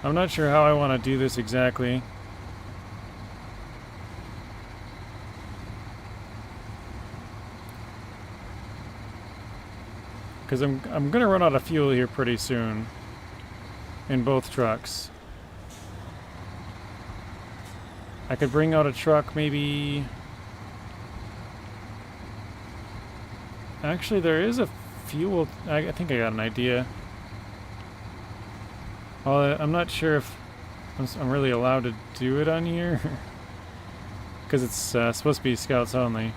I'm not sure how I want to do this exactly. Because I'm gonna run out of fuel here pretty soon. In both trucks. I could bring out a truck maybe... Actually, there is a fuel... I think I got an idea. Well, I'm not sure if I'm really allowed to do it on here. Because it's supposed to be scouts only.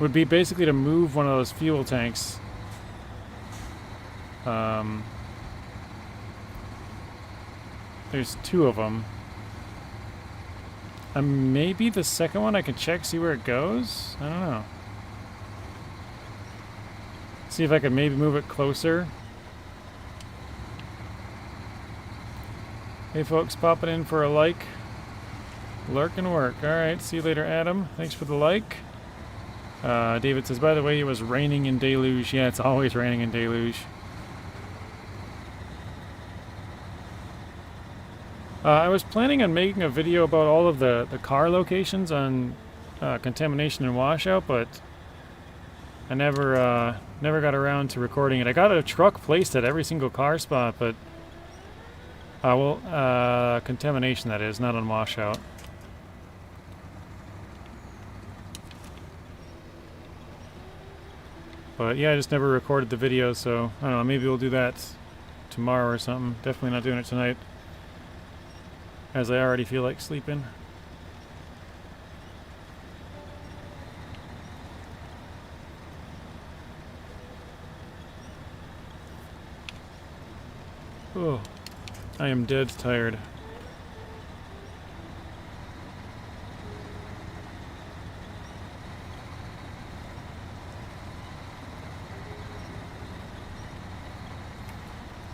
Would be basically to move one of those fuel tanks. There's two of them. Maybe the second one I can check, see where it goes? I don't know. See if I can maybe move it closer. Hey folks, popping in for a like. Lurking work. Alright, see you later, Adam. Thanks for the like. David says, by the way, it was raining in Deluge. Yeah, it's always raining in Deluge. I was planning on making a video about all of the car locations on contamination and washout, but I never got around to recording it. I got a truck placed at every single car spot, but contamination, that is, not on washout. But yeah, I just never recorded the video, so I don't know, maybe we'll do that tomorrow or something. Definitely not doing it tonight, as I already feel like sleeping. Oh, I am dead tired.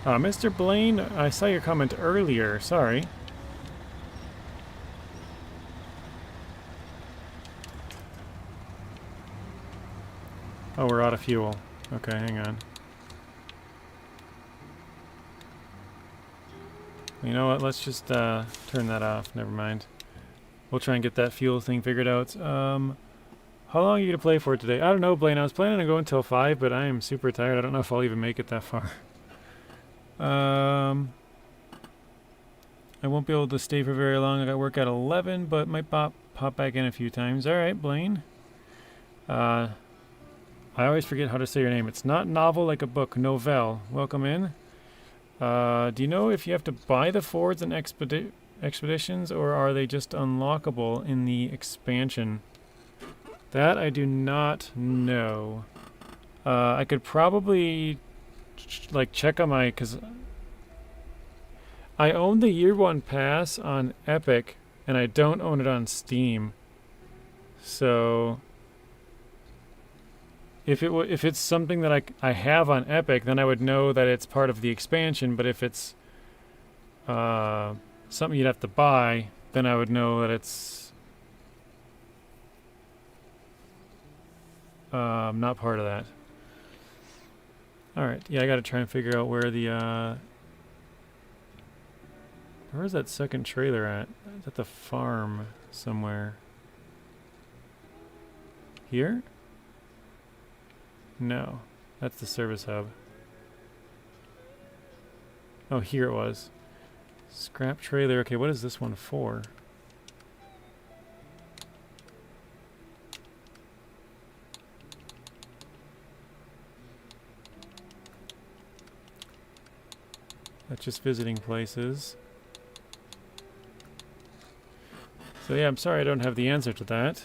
Mr. Blaine, I saw your comment earlier. Sorry. Oh, we're out of fuel. Okay, hang on. You know what? Let's just turn that off. Never mind. We'll try and get that fuel thing figured out. How long are you gonna play for today? I don't know, Blaine. I was planning on going until 5, but I am super tired. I don't know if I'll even make it that far. I won't be able to stay for very long. I got work at 11, but might pop back in a few times. All right, Blaine. I always forget how to say your name. It's not novel like a book. Novell. Welcome in. Do you know if you have to buy the forwards and expeditions, or are they just unlockable in the expansion? That I do not know. I could probably like check on my, because I own the year one pass on Epic and I don't own it on Steam. So if it's something that I have on Epic, then I would know that it's part of the expansion. But if it's something you'd have to buy, then I would know that it's not part of that. Alright, yeah, I gotta try and figure out where the where's that second trailer at? It's at the farm somewhere. Here? No, that's the service hub. Oh, here it was. Scrap trailer. Okay, what is this one for? That's just visiting places. So yeah, I'm sorry I don't have the answer to that.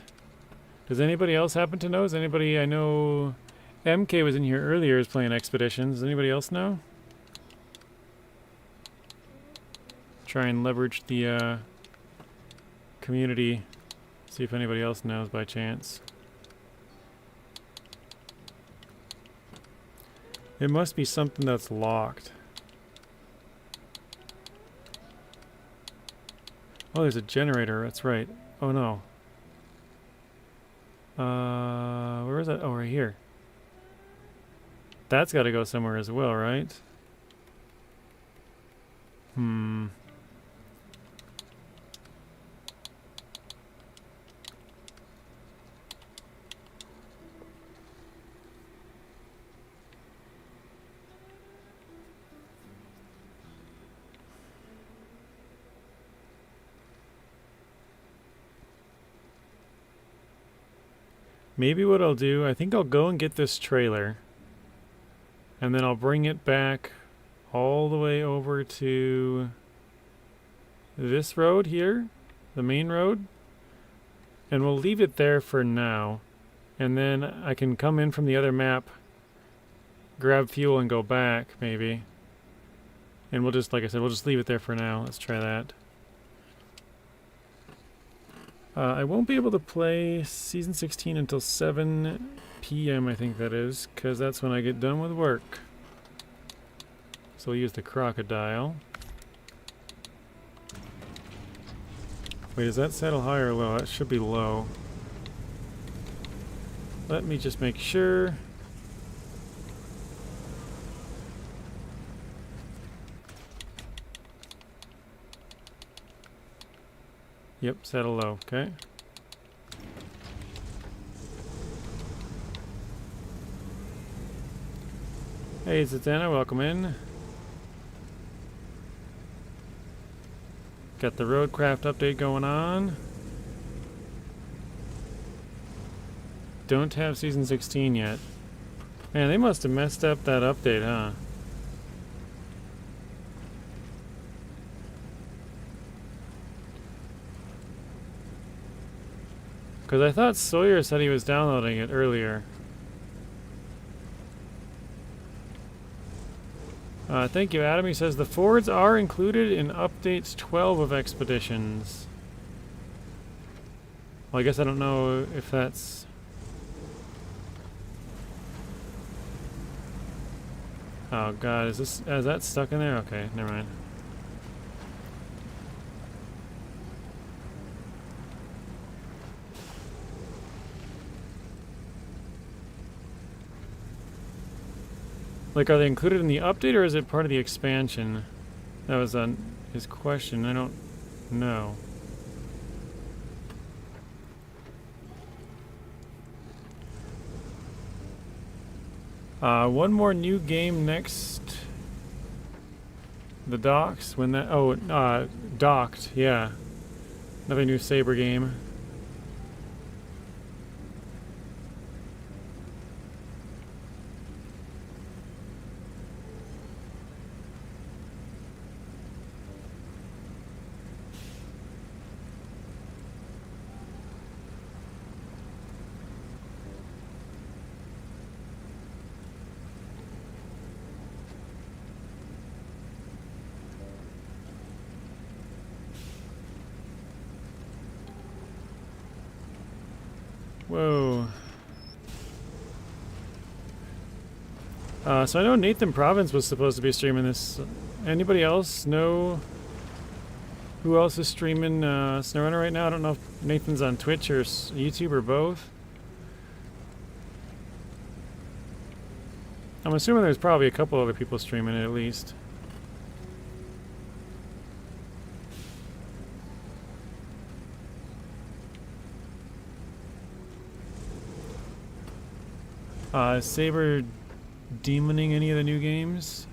Does anybody else happen to know? Does anybody, I know MK was in here earlier, is playing Expeditions. Does anybody else know? Try and leverage the community. See if anybody else knows by chance. It must be something that's locked. Oh, there's a generator. That's right. Oh no. Where is that? Oh, right here. That's got to go somewhere as well, right? Maybe what I'll do, I think I'll go and get this trailer. And then I'll bring it back all the way over to this road here, the main road. And we'll leave it there for now. And then I can come in from the other map, grab fuel and go back, maybe. And we'll just, like I said, we'll just leave it there for now. Let's try that. I won't be able to play Season 16 until 7 p.m. I think that is, because that's when I get done with work. So we'll use the crocodile. Wait, is that saddle high or low? That should be low. Let me just make sure. Yep, saddle low, okay. Hey, Zatanna, welcome in. Got the roadcraft update going on. Don't have Season 16 yet. Man, they must have messed up that update, huh? Because I thought Sawyer said he was downloading it earlier. Thank you, Adam. He says the forwards are included in updates 12 of Expeditions. Well, I guess I don't know if that's... Oh god, is that stuck in there? Okay, never mind. Like, are they included in the update, or is it part of the expansion? That was his question. I don't know. One more new game next The docks when that docked, yeah. Another new Saber game. Whoa. So I know Nathan Province was supposed to be streaming this. Anybody else know who else is streaming SnowRunner right now? I don't know if Nathan's on Twitch or YouTube or both. I'm assuming there's probably a couple other people streaming it at least. Saber demoning any of the new games?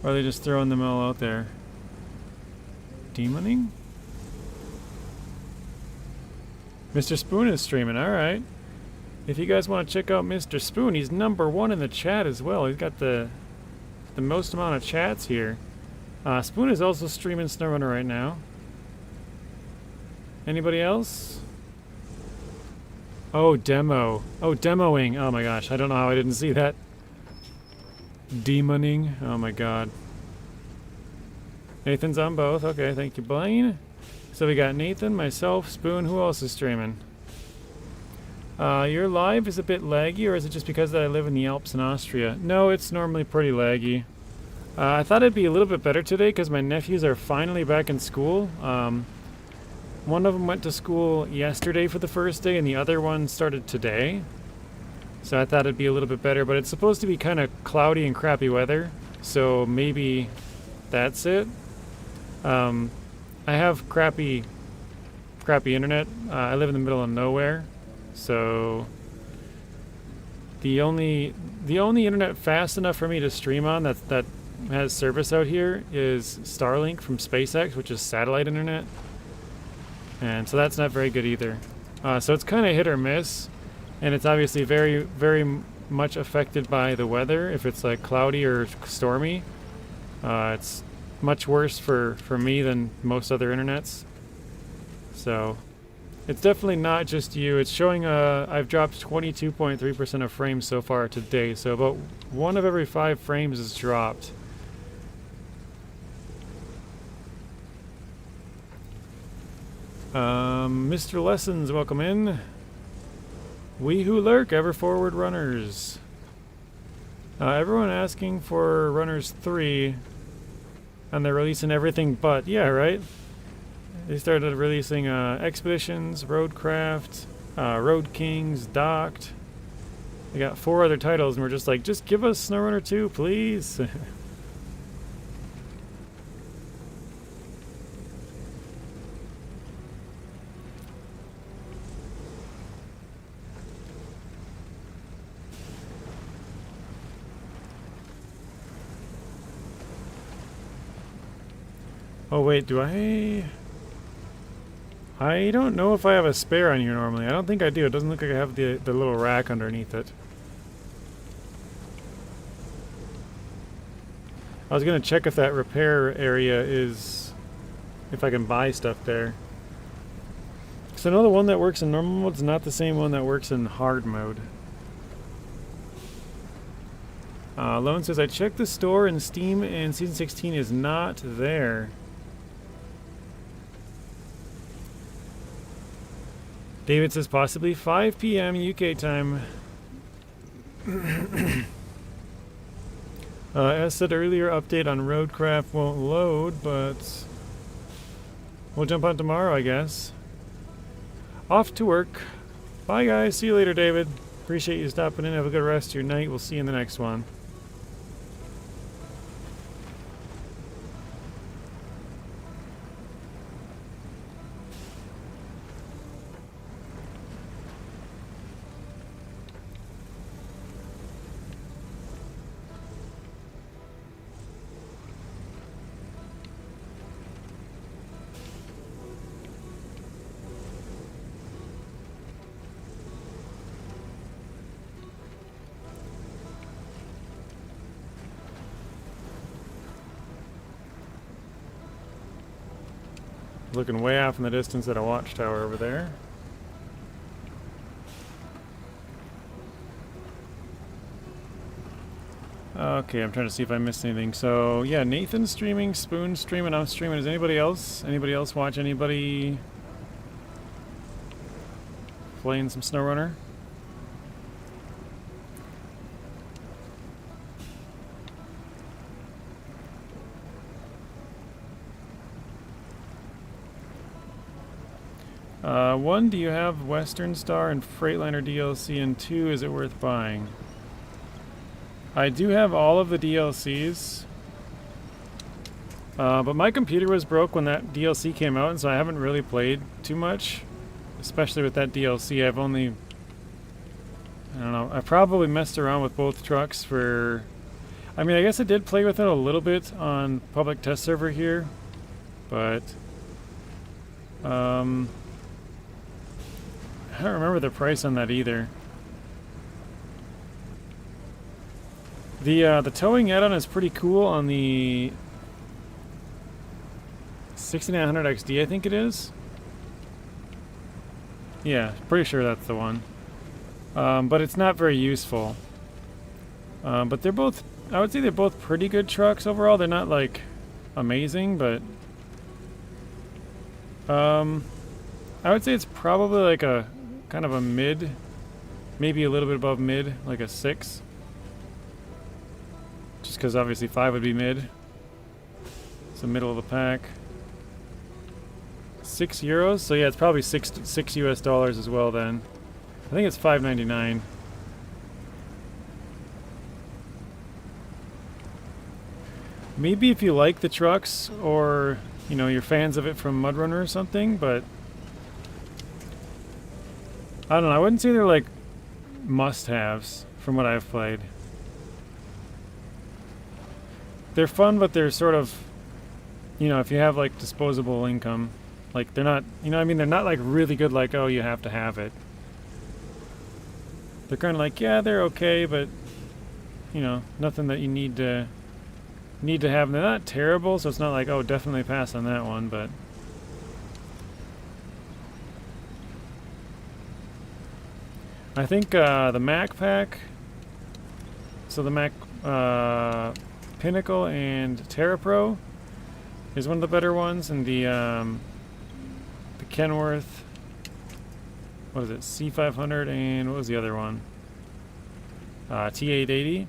Or are they just throwing them all out there? Demoning? Mr. Spoon is streaming, alright. If you guys want to check out Mr. Spoon, he's #1 in the chat as well. He's got the most amount of chats here. Spoon is also streaming SnowRunner right now. Anybody else? Oh, demo. Oh, demoing. Oh my gosh, I don't know how I didn't see that. Demoning. Oh my god. Nathan's on both. Okay, thank you, Blaine. So we got Nathan, myself, Spoon. Who else is streaming? Your live is a bit laggy, or is it just because that I live in the Alps in Austria? No, it's normally pretty laggy. I thought it'd be a little bit better today because my nephews are finally back in school. One of them went to school yesterday for the first day, and the other one started today. So I thought it'd be a little bit better, but it's supposed to be kind of cloudy and crappy weather, so maybe that's it. I have crappy internet. I live in the middle of nowhere, so the only internet fast enough for me to stream on that has service out here is Starlink from SpaceX, which is satellite internet. And so that's not very good either. So it's kind of hit or miss, and it's obviously very, very much affected by the weather. If it's like cloudy or stormy, it's much worse for me than most other internets. So it's definitely not just you. It's showing I've dropped 22.3% of frames so far today. So about 1 of every 5 frames is dropped. Mr. Lessons, welcome in. We who lurk, ever forward runners. Everyone asking for Runners 3, and they're releasing everything but, yeah, right? They started releasing Expeditions, Roadcraft, Road Kings, Docked. They got 4 other titles, and we're just like, just give us SnowRunner 2, please. Oh wait, do I don't know if I have a spare on here normally. I don't think I do. It doesn't look like I have the little rack underneath it. I was gonna check if that repair area is, if I can buy stuff there. Because I know the one that works in normal mode is not the same one that works in hard mode. Lone says, I checked the store and Steam and Season 16 is not there. David says possibly 5 p.m. UK time. As said earlier, update on Roadcraft won't load, but we'll jump on tomorrow, I guess. Off to work. Bye, guys. See you later, David. Appreciate you stopping in. Have a good rest of your night. We'll see you in the next one. Looking way off in the distance at a watchtower over there. Okay, I'm trying to see if I missed anything. So, yeah, Nathan's streaming, Spoon's streaming, I'm streaming. Is anybody else? Anybody else watch anybody playing some SnowRunner? One, do you have Western Star and Freightliner DLC? And two, is it worth buying? I do have all of the DLCs. But my computer was broke when that DLC came out, and so I haven't really played too much. Especially with that DLC, I've only... I don't know, I probably messed around with both trucks for... I mean, I guess I did play with it a little bit on public test server here. But... I don't remember the price on that either. The towing add-on is pretty cool on the 6900 XD, I think it is. Yeah, pretty sure that's the one. But it's not very useful. But they're both, I would say they're both pretty good trucks overall. They're not like amazing, but I would say it's probably like a kind of a mid, maybe a little bit above mid, like a 6. Just because obviously 5 would be mid. It's the middle of the pack. €6, so yeah, it's probably six US dollars as well then. I think it's $5.99. Maybe if you like the trucks, or you know, you're fans of it from MudRunner or something, but I don't know, I wouldn't say they're like must-haves from what I've played. They're fun, but they're sort of, you know, if you have like disposable income, like they're not, you know what I mean, they're not like really good, like, oh, you have to have it. They're kind of like, yeah, they're okay, but you know, nothing that you need to have. And they're not terrible, so it's not like, oh, definitely pass on that one, but I think the Mac pack, so the Mac Pinnacle and Terra Pro is one of the better ones, and the Kenworth, what is it, C500, and what was the other one? T880.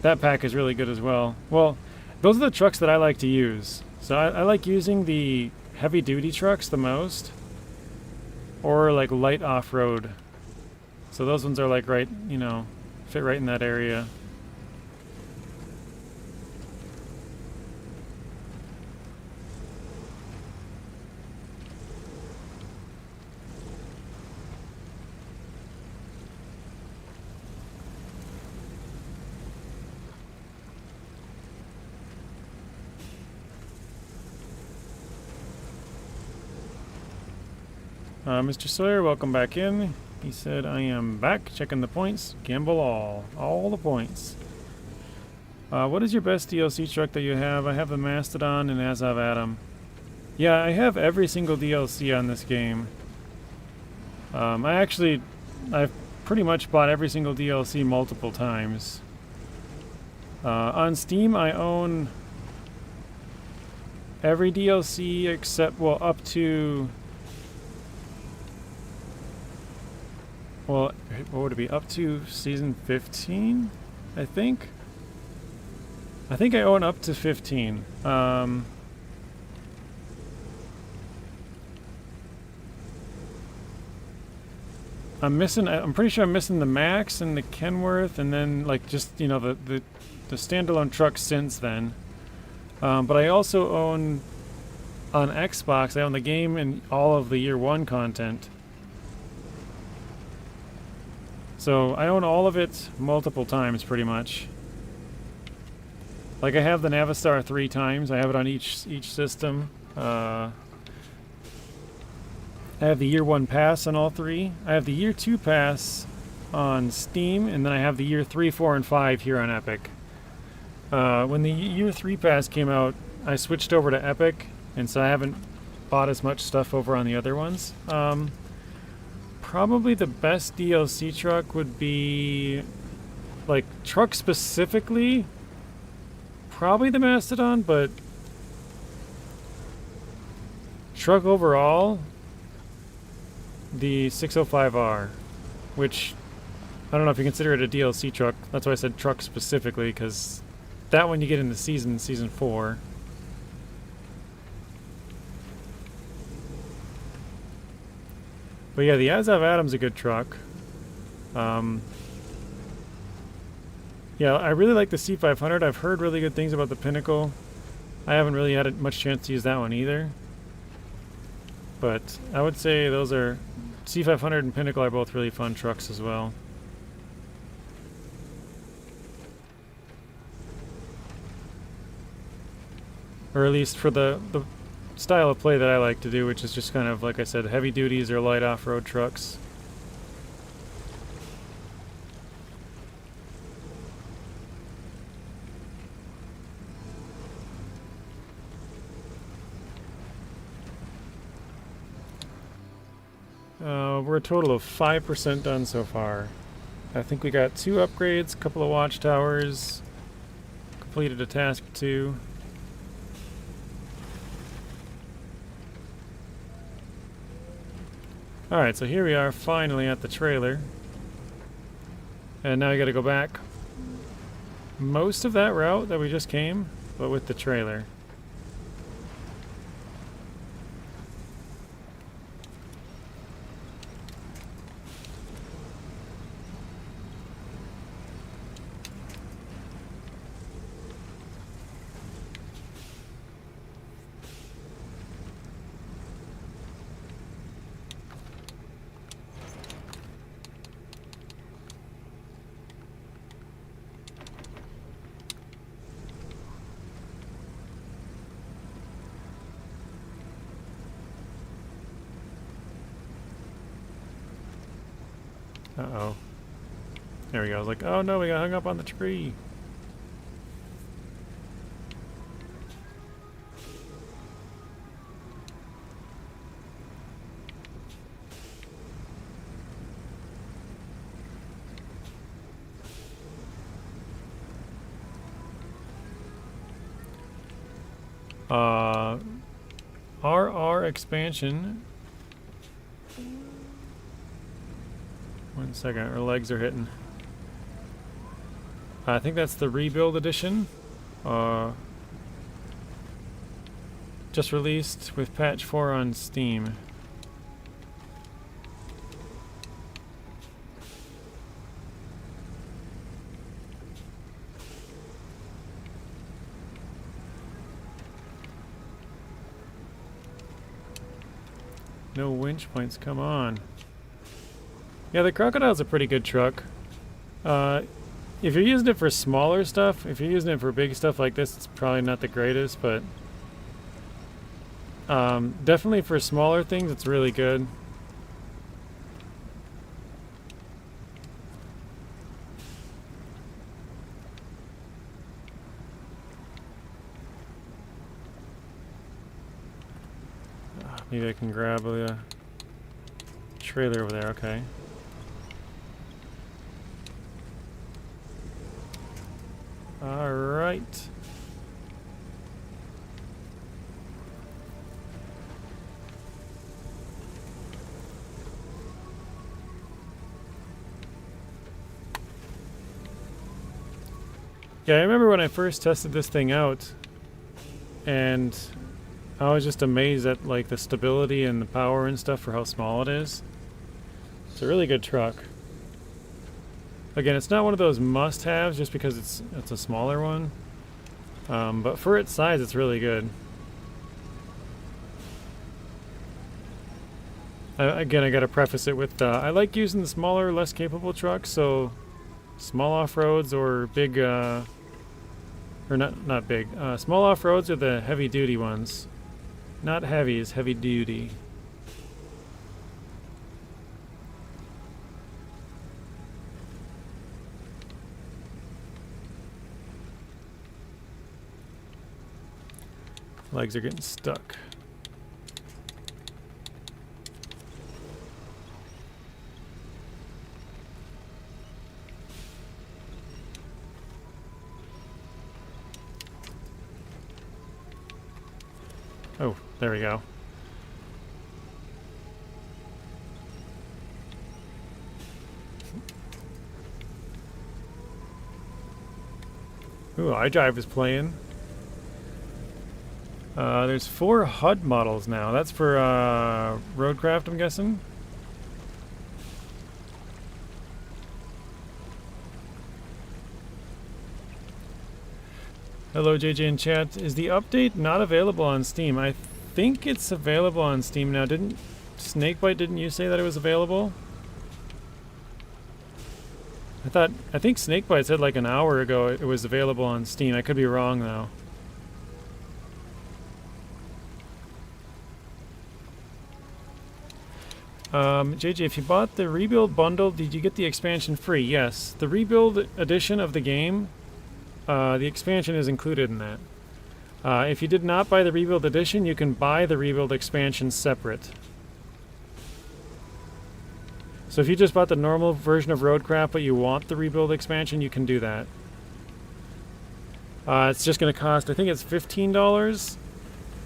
That pack is really good as well. Well, those are the trucks that I like to use. So I like using the heavy duty trucks the most, or like light off-road. So those ones are like right, you know, fit right in that area. Mr. Sawyer, welcome back in. He said, I am back, checking the points. Gamble all the points. What is your best DLC truck that you have? I have the Mastodon and As of Adam. Yeah, I have every single DLC on this game. I've pretty much bought every single DLC multiple times. On Steam, I own every DLC except, well, up to... Well, what would it be? Up to season 15, I think? I think I own up to 15. I'm pretty sure I'm missing the Max and the Kenworth, and then like just, you know, the standalone trucks since then. But I also own, on Xbox, I own the game and all of the Year 1 content. So I own all of it multiple times, pretty much. Like I have the Navistar 3 times. I have it on each system. I have the Year 1 pass on all 3. I have the Year 2 pass on Steam, and then I have the Year 3, 4, and 5 here on Epic. When the Year 3 pass came out, I switched over to Epic, and so I haven't bought as much stuff over on the other ones. Probably the best DLC truck would be, like, truck specifically, probably the Mastodon, but truck overall, the 605R, which I don't know if you consider it a DLC truck. That's why I said truck specifically, because that one you get in the season 4. But yeah, the Azov Atom's a good truck. Yeah, I really like the C500. I've heard really good things about the Pinnacle. I haven't really had much chance to use that one either. But I would say those are... C500 and Pinnacle are both really fun trucks as well. Or at least for the style of play that I like to do, which is just kind of, like I said, heavy duties or light off-road trucks. We're a total of 5% done so far. I think we got 2 upgrades, a couple of watchtowers, completed a task or 2. Alright, so here we are finally at the trailer. And now we gotta go back most of that route that we just came, but with the trailer. Uh-oh. There we go. I was like, oh no, we got hung up on the tree. RR expansion. One second, our legs are hitting. I think that's the rebuild edition. Just released with patch 4 on Steam. No winch points, come on. Yeah, the Crocodile's a pretty good truck. If you're using it for smaller stuff, if you're using it for big stuff like this, it's probably not the greatest, but definitely for smaller things, it's really good. Maybe I can grab a trailer over there, okay. Alright. Yeah, I remember when I first tested this thing out, and I was just amazed at like the stability and the power and stuff for how small it is. It's a really good truck. Again, it's not one of those must-haves just because it's a smaller one, but for its size, it's really good. Again, I got to preface it with I like using the smaller, less capable trucks. So small off-roads or big, or not big. Small off-roads are the heavy-duty ones. Not heavy, is heavy-duty. Legs are getting stuck. Oh, there we go. Ooh, iDrive is playing. There's 4 HUD models now. That's for Roadcraft, I'm guessing. Hello, JJ in chat. Is the update not available on Steam? I think it's available on Steam now. Didn't Snakebite, didn't you say that it was available? I think Snakebite said like an hour ago it was available on Steam. I could be wrong though. JJ, if you bought the rebuild bundle, did you get the expansion free? Yes. The rebuild edition of the game, the expansion is included in that. If you did not buy the rebuild edition, you can buy the rebuild expansion separate. So if you just bought the normal version of Roadcraft but you want the rebuild expansion, you can do that. It's just going to cost, I think it's $15.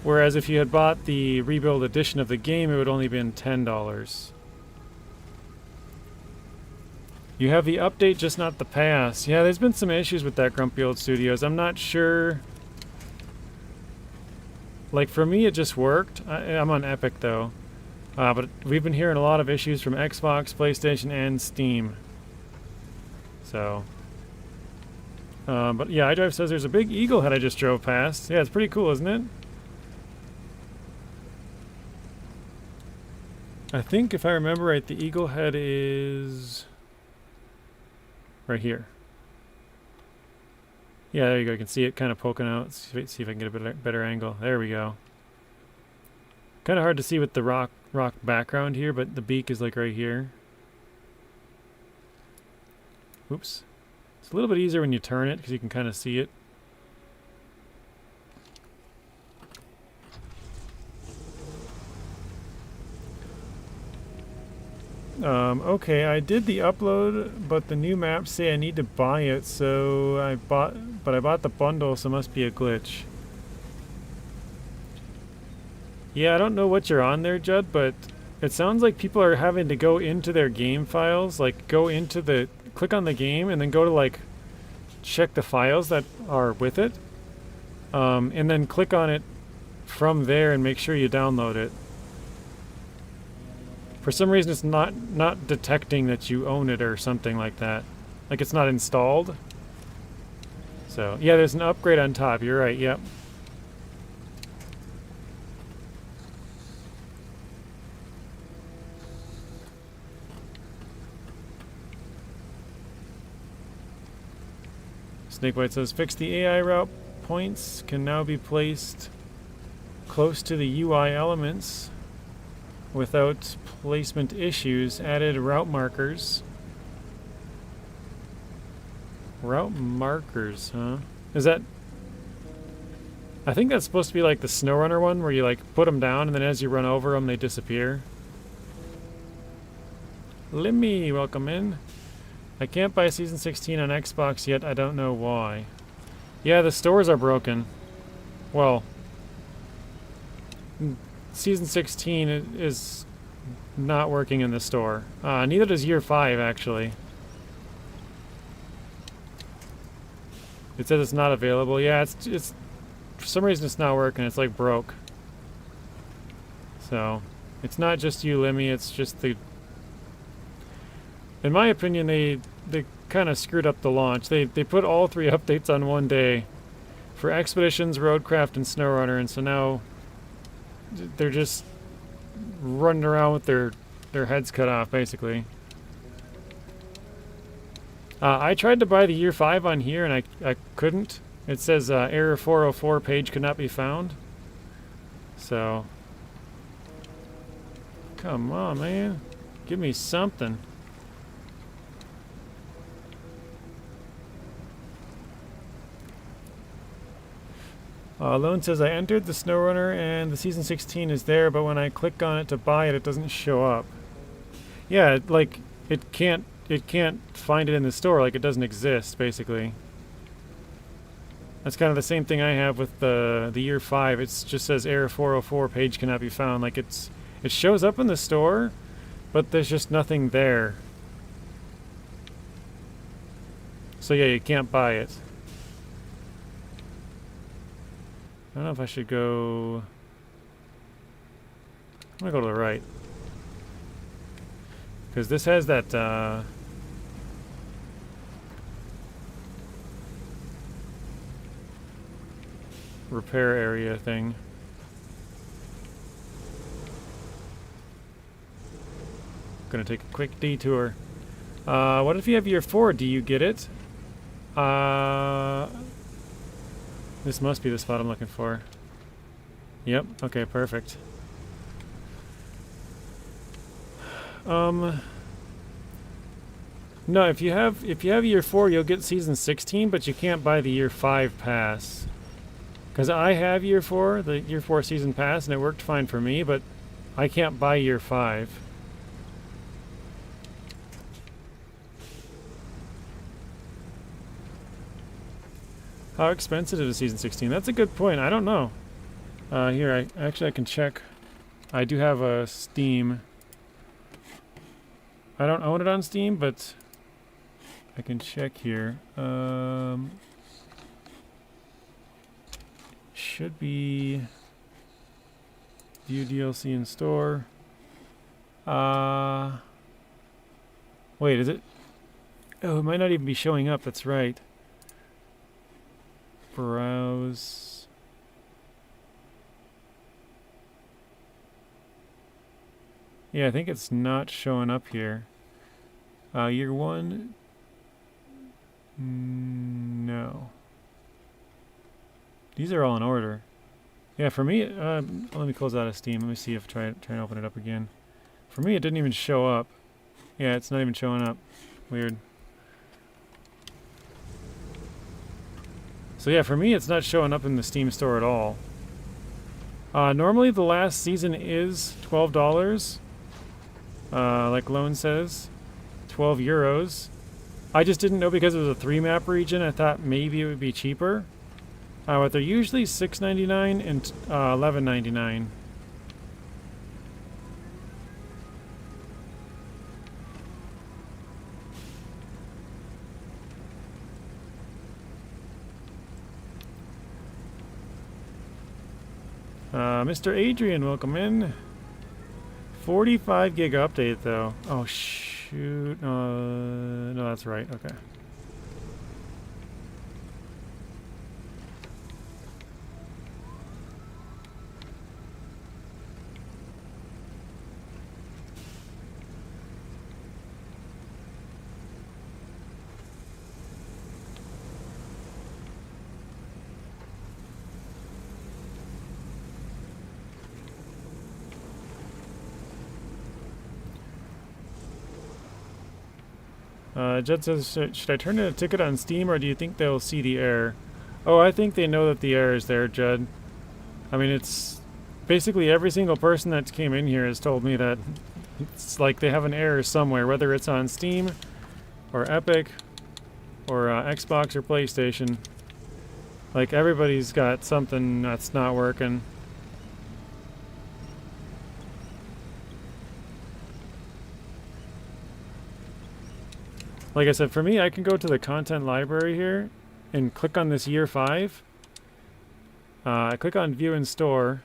Whereas if you had bought the rebuild edition of the game, it would only been $10. You have the update, just not the pass. Yeah, there's been some issues with that, Grumpy Old Studios. I'm not sure. Like, for me, it just worked. I'm on Epic, though. But we've been hearing a lot of issues from Xbox, PlayStation, and Steam. So. But yeah, iDrive says there's a big eagle head I just drove past. Yeah, it's pretty cool, isn't it? I think, if I remember right, the eagle head is right here. Yeah, there you go. You can see it kind of poking out. See if I can get a better angle. There we go. Kind of hard to see with the rock background here, but the beak is like right here. Oops. It's a little bit easier when you turn it because you can kind of see it. Okay, I did the upload, but the new maps say I need to buy it, so I bought the bundle, so it must be a glitch. Yeah, I don't know what you're on there, Judd, but it sounds like people are having to go into their game files, like go into the, click on the game and then go to like, check the files that are with it, and then click on it from there and make sure you download it. For some reason it's not detecting that you own it or something like that. Like it's not installed. So, yeah, there's an upgrade on top. You're right, yep. Snakebite says, fix the AI route points can now be placed close to the UI elements without placement issues. Added route markers. Route markers, huh? Is that... I think that's supposed to be like the SnowRunner one where you like put them down and then as you run over them they disappear. Limmy, welcome in. I can't buy Season 16 on Xbox yet, I don't know why. Yeah, the stores are broken. Well... Season 16 is not working in the store. Neither does Year 5, actually. It says it's not available. Yeah, it's for some reason it's not working. It's like broke. So, it's not just you, Lemmy. It's just the... In my opinion, they kind of screwed up the launch. They put all 3 updates on one day for Expeditions, Roadcraft, and SnowRunner, and so now they're just running around with their heads cut off, basically. I tried to buy the Year 5 on here, and I couldn't. It says error 404, page could not be found. So, come on, man. Give me something. Lone says, I entered the SnowRunner and the Season 16 is there, but when I click on it to buy it, it doesn't show up. Yeah, like, it can't find it in the store, like it doesn't exist, basically. That's kind of the same thing I have with the year 5. It just says error 404, page cannot be found. Like it shows up in the store, but there's just nothing there. So yeah, you can't buy it. I don't know if I should go... I'm gonna go to the right. Because this has that, repair area thing. Gonna take a quick detour. What if you have year 4? Do you get it? This must be the spot I'm looking for. Yep, okay, perfect. No, if you have year 4, you'll get season 16, but you can't buy the year 5 pass. Because I have year 4, the year 4 season pass, and it worked fine for me, but I can't buy year 5. How expensive is season 16? That's a good point. I don't know. Here, I can check. I do have a Steam. I don't own it on Steam, but I can check here. Should be view DLC in store. Wait, is it? Oh, it might not even be showing up. That's right. Browse. Yeah, I think it's not showing up here. Year 1. No. These are all in order. Yeah, for me, let me close out of Steam. Let me see if try and open it up again. For me, it didn't even show up. Yeah, it's not even showing up. Weird. So yeah, for me, it's not showing up in the Steam store at all. Normally, the last season is $12. Like Lone says, 12 euros. I just didn't know because it was a 3-map region. I thought maybe it would be cheaper. But they're usually $6.99 and $11.99. Mr. Adrian, welcome in. 45 gig update though. Oh shoot. No, that's right. Okay. Jed says, should I turn in a ticket on Steam, or do you think they'll see the error? Oh, I think they know that the error is there, Jed. I mean, it's basically every single person that came in here has told me that it's like they have an error somewhere, whether it's on Steam or Epic or Xbox or PlayStation. Like, everybody's got something that's not working. Like I said, for me, I can go to the content library here and click on this year 5. I click on view and store,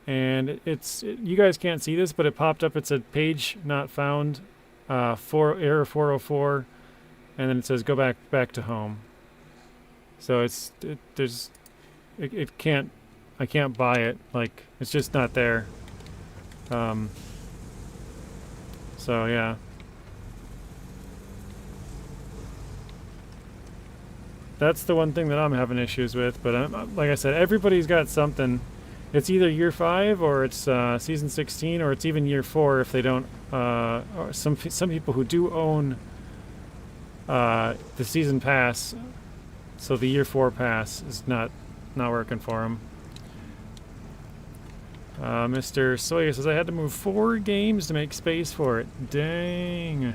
and you guys can't see this, but it popped up. It's a page not found, error 404, and then it says go back to home. So I can't buy it. Like, it's just not there. So yeah. That's the one thing that I'm having issues with, but like I said, everybody's got something. It's either year 5 or it's season 16, or it's even year 4 if they don't. Or some people who do own the season pass, so the year 4 pass is not not working for him. Mr. Sawyer says I had to move 4 games to make space for it. Dang.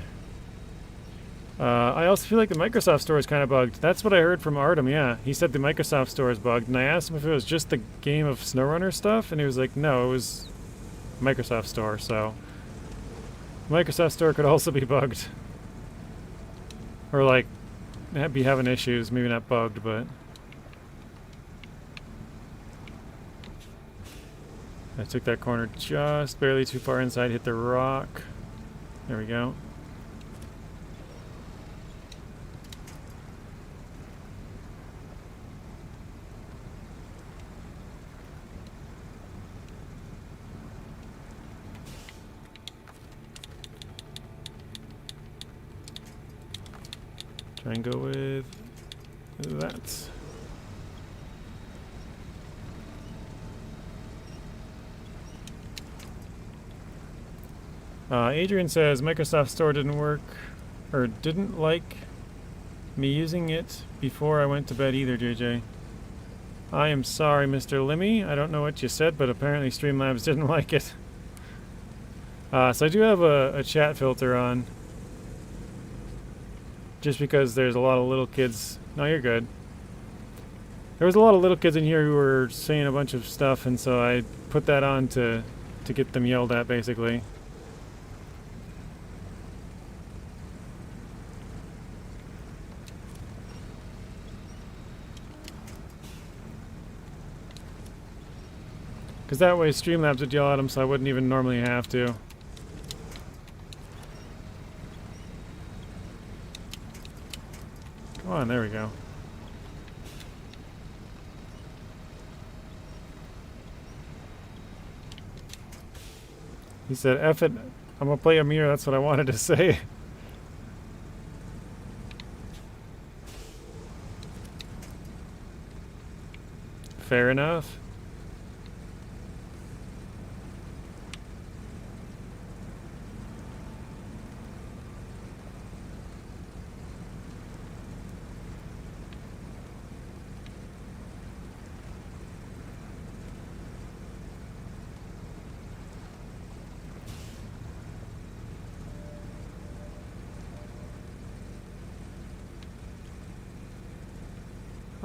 I also feel like the Microsoft Store is kind of bugged. That's what I heard from Artem, yeah. He said the Microsoft Store is bugged, and I asked him if it was just the game of SnowRunner stuff, and he was like, no, it was Microsoft Store, so... Microsoft Store could also be bugged. Or, like, be having issues. Maybe not bugged, but... I took that corner just barely too far inside, hit the rock. There we go. Try and go with that. Adrian says Microsoft Store didn't work, or didn't like me using it before I went to bed either, JJ. I am sorry, Mr. Limmy. I don't know what you said, but apparently Streamlabs didn't like it. So I do have a chat filter on. Just because there's a lot of little kids. No, you're good. There was a lot of little kids in here who were saying a bunch of stuff, and so I put that on to get them yelled at, basically. Because that way Streamlabs would yell at them, so I wouldn't even normally have to. Come on, there we go. He said, F it, I'm gonna play a mirror, that's what I wanted to say. Fair enough.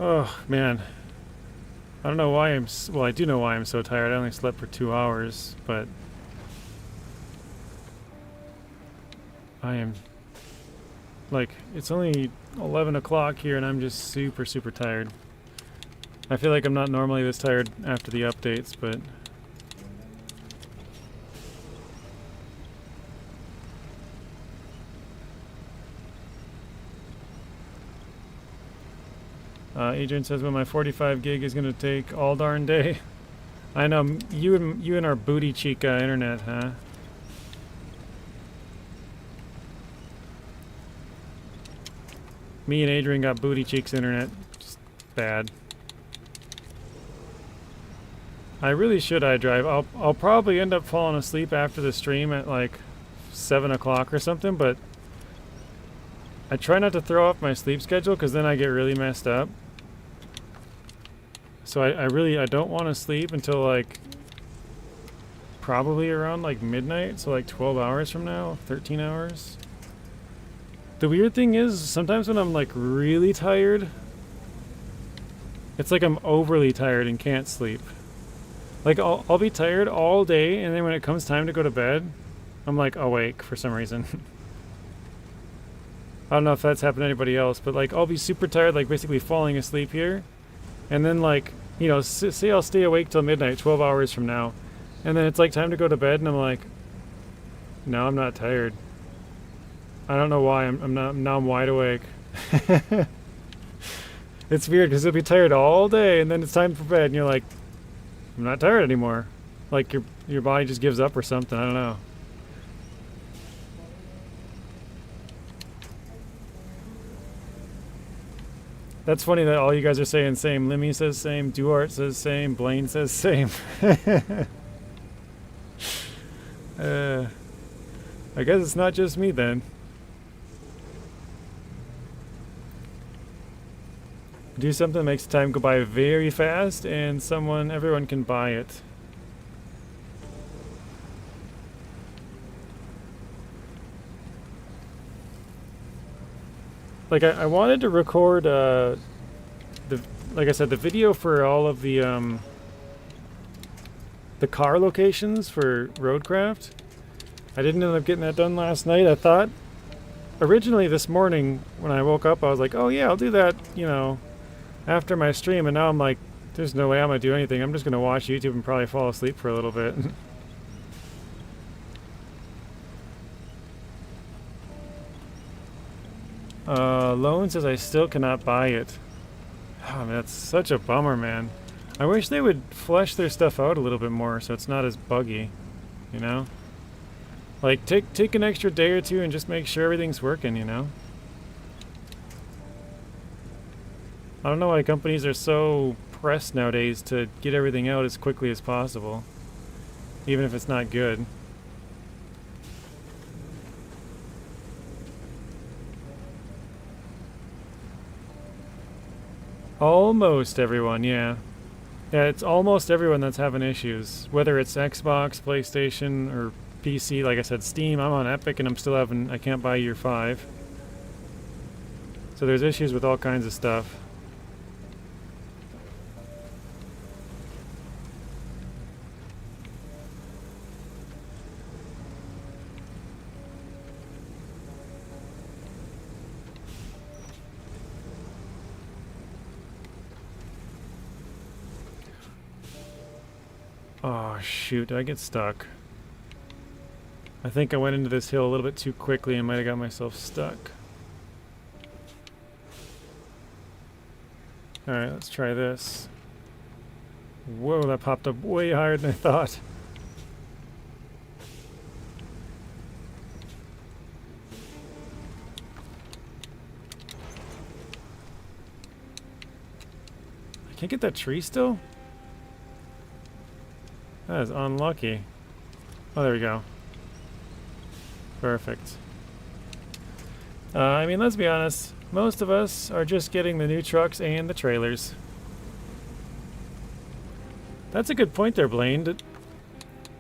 Oh, man. I don't know why I'm... Well, I do know why I'm so tired. I only slept for 2 hours, but... I am... Like, it's only 11 o'clock here and I'm just super, super tired. I feel like I'm not normally this tired after the updates, but... Adrian says, well, my 45 gig is going to take all darn day. I know, you and our booty chica internet, huh? Me and Adrian got booty cheeks internet. Just bad. I really should iDrive. I'll probably end up falling asleep after the stream at like 7 o'clock or something, but I try not to throw off my sleep schedule because then I get really messed up. So I don't want to sleep until like probably around like midnight, so like 12 hours from now, 13 hours. The weird thing is sometimes when I'm like really tired, it's like I'm overly tired and can't sleep. Like I'll be tired all day, and then when it comes time to go to bed, I'm like awake for some reason. I don't know if that's happened to anybody else, but like I'll be super tired, like basically falling asleep here, and then like, you know, say I'll stay awake till midnight, 12 hours from now, and then it's like time to go to bed, and I'm like, no, I'm not tired. I don't know why I'm not. Now I'm wide awake. It's weird because you'll be tired all day, and then it's time for bed, and you're like, I'm not tired anymore. Like your body just gives up or something. I don't know. That's funny that all you guys are saying same. Limmy says same. Duart says same. Blaine says same. I guess it's not just me then. Do something that makes time go by very fast, and everyone can buy it. Like I wanted to record like I said, the video for all of the car locations for Roadcraft. I didn't end up getting that done last night. I thought originally this morning when I woke up, I was like, oh yeah, I'll do that, you know, after my stream. And now I'm like, there's no way I'm gonna do anything. I'm just gonna watch YouTube and probably fall asleep for a little bit. Loan says I still cannot buy it. Oh, man, that's such a bummer, man. I wish they would flesh their stuff out a little bit more so it's not as buggy, you know? Like, take an extra day or two and just make sure everything's working, you know? I don't know why companies are so pressed nowadays to get everything out as quickly as possible, even if it's not good. Almost everyone, yeah. Yeah, it's almost everyone that's having issues. Whether it's Xbox, PlayStation, or PC. Like I said, Steam, I'm on Epic and I can't buy Year 5. So there's issues with all kinds of stuff. Oh shoot, did I get stuck? I think I went into this hill a little bit too quickly and might have got myself stuck. Alright, let's try this. Whoa, that popped up way higher than I thought. I can't get that tree still? That is unlucky. Oh, there we go. Perfect. I mean, let's be honest. Most of us are just getting the new trucks and the trailers. That's a good point there, Blaine.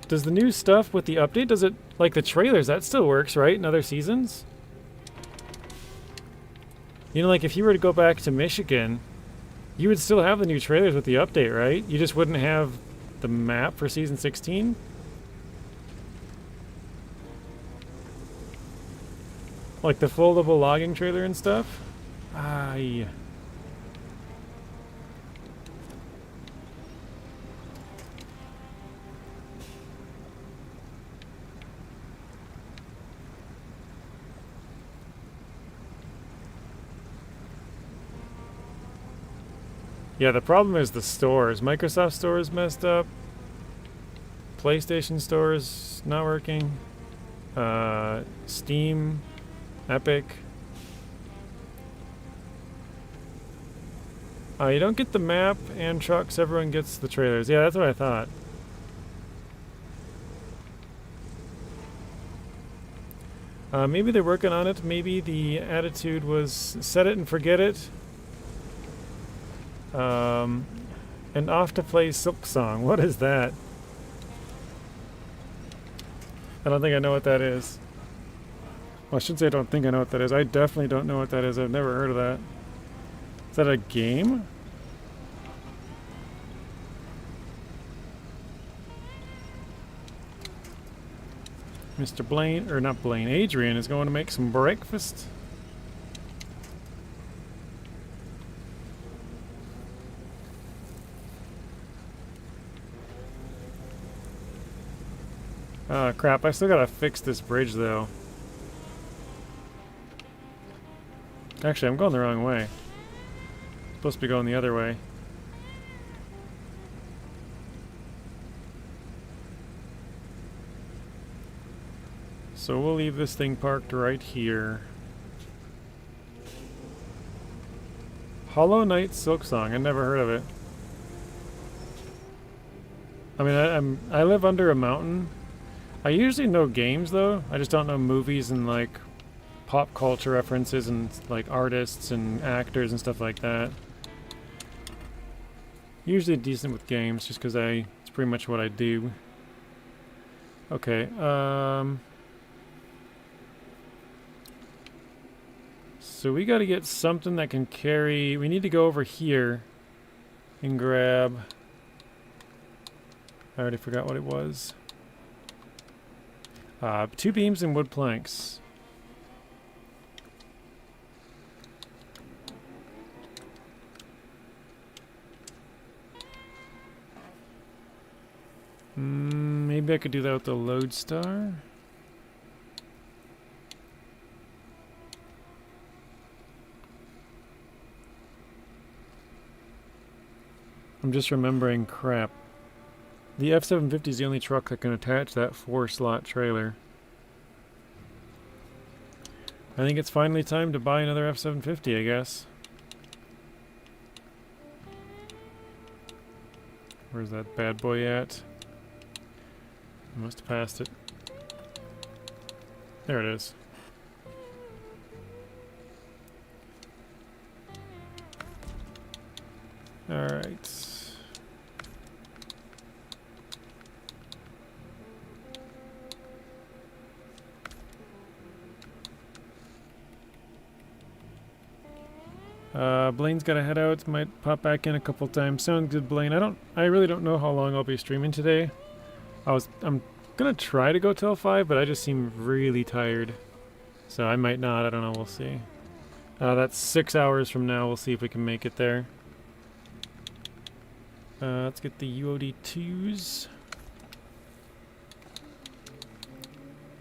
Does the new stuff with the update, does it, like the trailers, that still works, right, in other seasons? You know, like if you were to go back to Michigan, you would still have the new trailers with the update, right? You just wouldn't have the map for season 16? Like the foldable logging trailer and stuff? Aye. Yeah, the problem is the stores. Microsoft Store is messed up. PlayStation Store is not working. Steam, Epic. You don't get the map and trucks, everyone gets the trailers. Yeah, that's what I thought. Maybe they're working on it. Maybe the attitude was set it and forget it. And off to play Silk Song. What is that? I don't think I know what that is. Well, I shouldn't say I don't think I know what that is. I definitely don't know what that is. I've never heard of that. Is that a game? Mr. Blaine, or not Blaine, Adrian is going to make some breakfast. Oh crap, I still gotta fix this bridge though. Actually, I'm going the wrong way. Supposed to be going the other way. So we'll leave this thing parked right here. Hollow Knight Silk Song, I never heard of it. I mean, I live under a mountain. I usually know games though, I just don't know movies and like pop culture references and like artists and actors and stuff like that. Usually decent with games, just because it's pretty much what I do. Okay, so we gotta get something that can carry... We need to go over here and grab... I already forgot what it was. 2 beams and wood planks. Maybe I could do that with the lodestar. I'm just remembering, crap. The F-750 is the only truck that can attach that 4-slot trailer. I think it's finally time to buy another F-750, I guess. Where's that bad boy at? I must have passed it. There it is. Alright. Blaine's gotta head out. Might pop back in a couple times. Sounds good, Blaine. I really don't know how long I'll be streaming today. I'm gonna try to go till 5, but I just seem really tired. So I might not, I don't know, we'll see. That's 6 hours from now, we'll see if we can make it there. Let's get the UOD2s.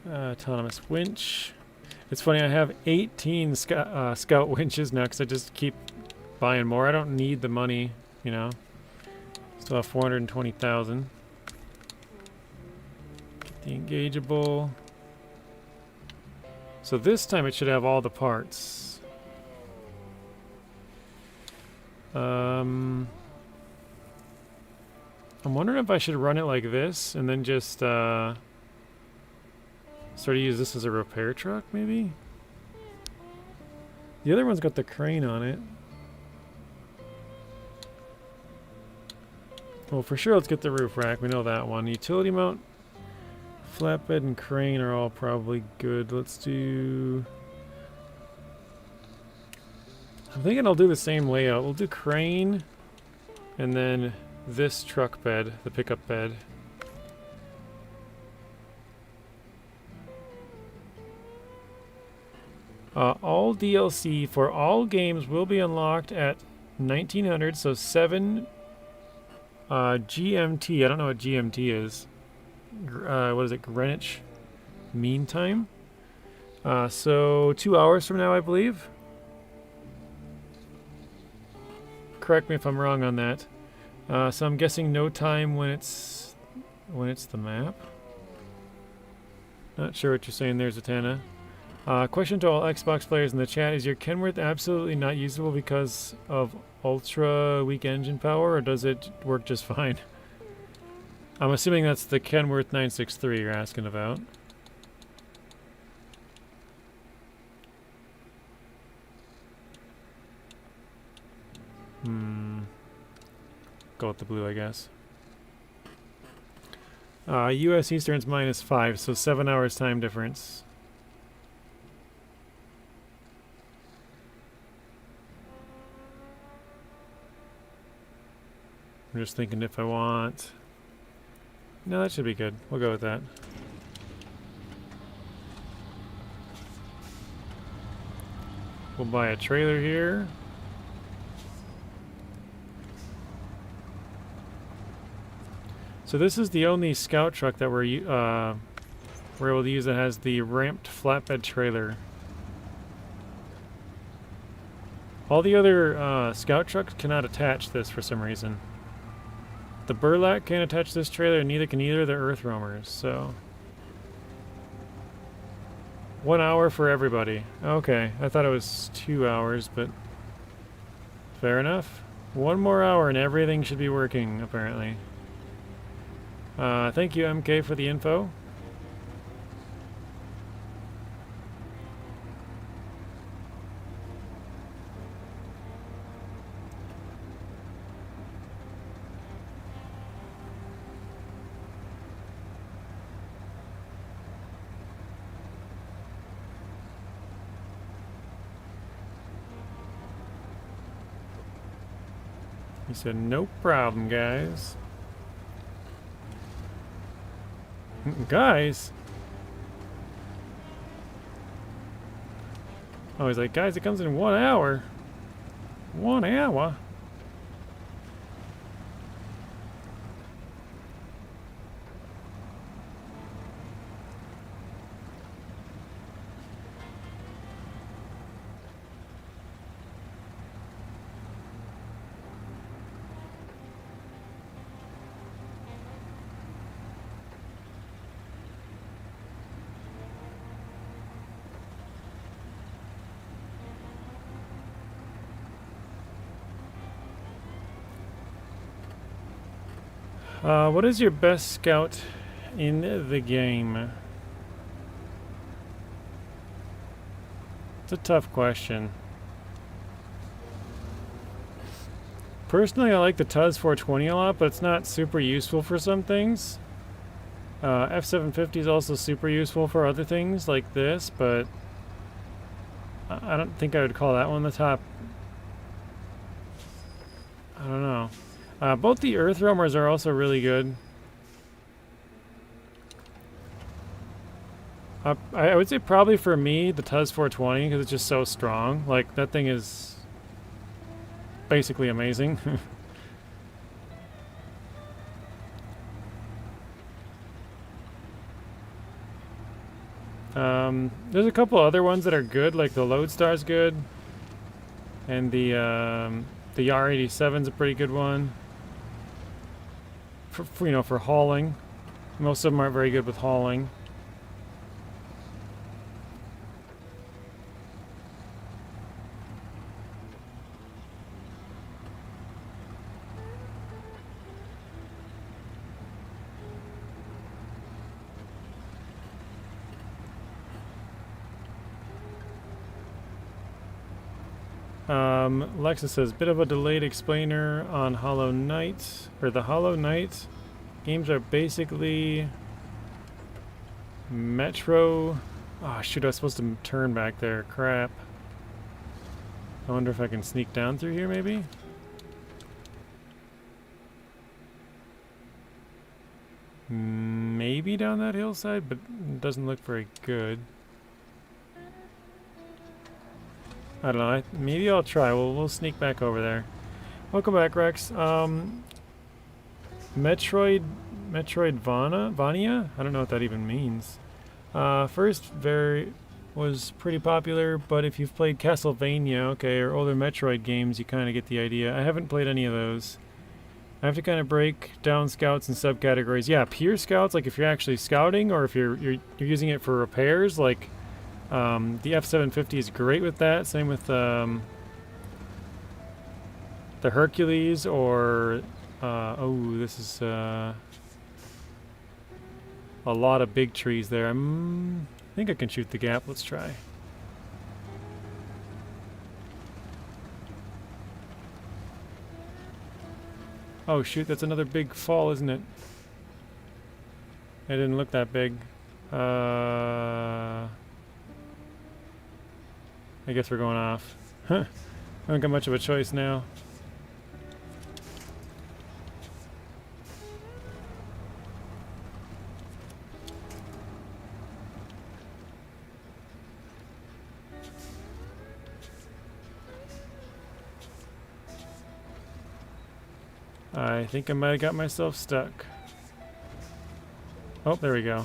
Autonomous winch. It's funny, I have 18 scout winches now because I just keep buying more. I don't need the money, you know. Still have 420,000. Get the engageable. So this time it should have all the parts. I'm wondering if I should run it like this and then just sort of use this as a repair truck, maybe? The other one's got the crane on it. Well, for sure, let's get the roof rack. We know that one. Utility mount, flatbed, and crane are all probably good. Let's do... I'm thinking I'll do the same layout. We'll do crane, and then this truck bed, the pickup bed. All DLC for all games will be unlocked at 1900, so 7 GMT. I don't know what GMT is. What is it? Greenwich Mean Time? So 2 hours from now, I believe. Correct me if I'm wrong on that. So I'm guessing no time when it's the map. Not sure what you're saying there, Zatanna. Question to all Xbox players in the chat: is your Kenworth absolutely not usable because of ultra weak engine power, or does it work just fine? I'm assuming that's the Kenworth 963 you're asking about. Go with the blue, I guess. US Eastern's -5, so 7 hours time difference. I'm just thinking if I want... No, that should be good. We'll go with that. We'll buy a trailer here. So this is the only scout truck that we're able to use that has the ramped flatbed trailer. All the other scout trucks cannot attach this for some reason. The burlak can't attach this trailer, and neither can either of the earth roamers, so... 1 hour for everybody. Okay, I thought it was 2 hours, but... Fair enough. 1 more hour and everything should be working, apparently. Thank you, MK, for the info. He said, no problem, guys. Guys? Oh, he's like, guys, it comes in 1 hour. 1 hour? What is your best scout in the game? It's a tough question. Personally, I like the Tuz 420 a lot, but it's not super useful for some things. F750 is also super useful for other things like this, but I don't think I would call that one the top. I don't know. Both the Earth Roamers are also really good. I would say probably for me, the Tuz 420, because it's just so strong. Like, that thing is basically amazing. There's a couple other ones that are good, like the Lodestar's good. And the YAR-87's a pretty good one. For, you know, for hauling. Most of them aren't very good with hauling. Lexa says, bit of a delayed explainer on Hollow Knight, or the Hollow Knight games are basically Metro. Oh shoot, I was supposed to turn back there. Crap. I wonder if I can sneak down through here maybe? Maybe down that hillside, but it doesn't look very good. I don't know. Maybe I'll try. We'll sneak back over there. Welcome back, Rex. Metroidvania? I don't know what that even means. First was pretty popular, but if you've played Castlevania, okay, or older Metroid games, you kind of get the idea. I haven't played any of those. I have to kind of break down scouts and subcategories. Yeah, pure scouts, like if you're actually scouting, or if you're using it for repairs, like. The F750 is great with that. Same with the Hercules, or oh, this is a lot of big trees there. I think I can shoot the gap. Let's try. Oh shoot, that's another big fall, isn't it? It didn't look that big. I guess we're going off. Huh. I don't got much of a choice now. I think I might have got myself stuck. Oh, there we go.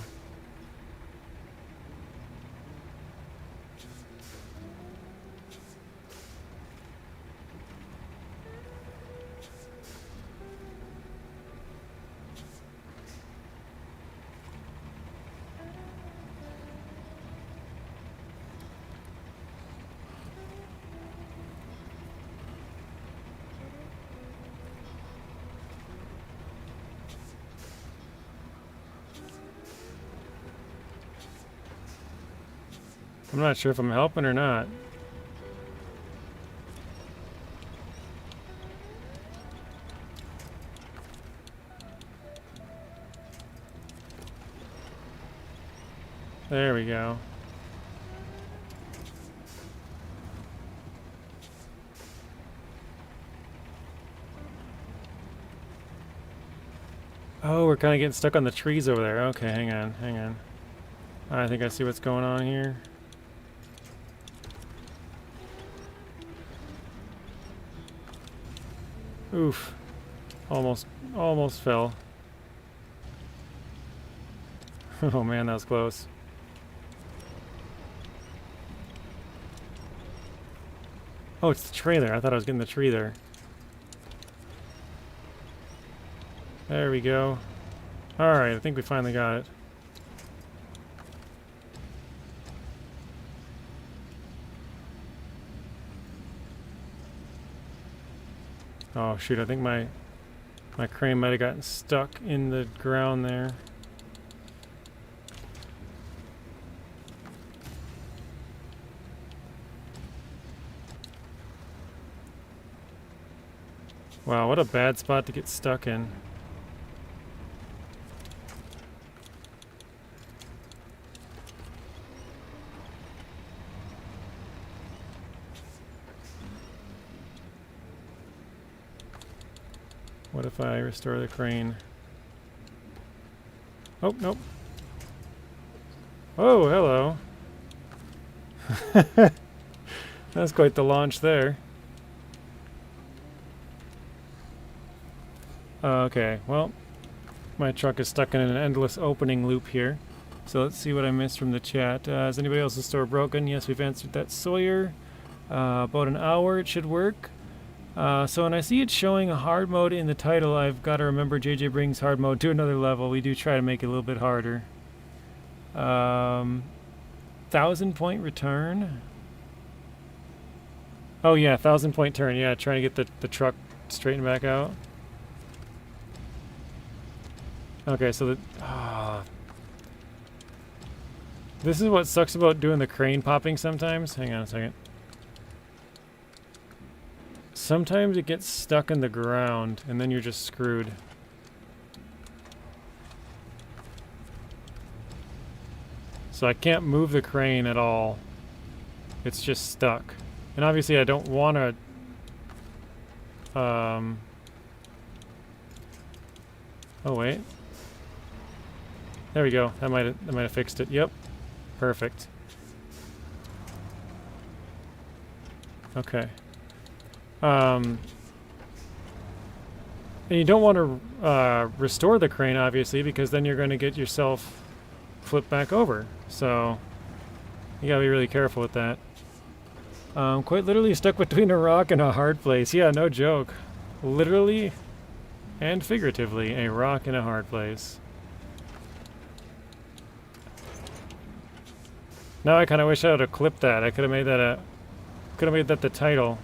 I'm not sure if I'm helping or not. There we go. Oh, we're kind of getting stuck on the trees over there. Okay, hang on, hang on. I think I see what's going on here. Oof. Almost fell. Oh man, that was close. Oh, it's the trailer. I thought I was getting the tree there. There we go. Alright, I think we finally got it. Oh shoot, I think my crane might have gotten stuck in the ground there. Wow, what a bad spot to get stuck in. What if I restore the crane? Oh, nope. Oh, hello. That's quite the launch there. Okay, well, my truck is stuck in an endless opening loop here. So let's see what I missed from the chat. Is anybody else's store broken? Yes, we've answered that. Sawyer. About an hour it should work. So when I see it showing a hard mode in the title, I've got to remember JJ brings hard mode to another level. We do try to make it a little bit harder. 1,000-point return. Oh yeah, 1,000-point turn. Yeah, trying to get the truck straightened back out. Okay, so this is what sucks about doing the crane popping sometimes. Hang on a second. Sometimes it gets stuck in the ground, and then you're just screwed. So I can't move the crane at all. It's just stuck. And obviously I don't want to... Oh, wait. There we go. That might have fixed it. Yep. Perfect. Okay. And you don't want to restore the crane, obviously, because then you're going to get yourself flipped back over. So you gotta be really careful with that. Quite literally stuck between a rock and a hard place. Yeah, no joke. Literally and figuratively, a rock in a hard place. Now I kind of wish I would have clipped that. I could have made that the title.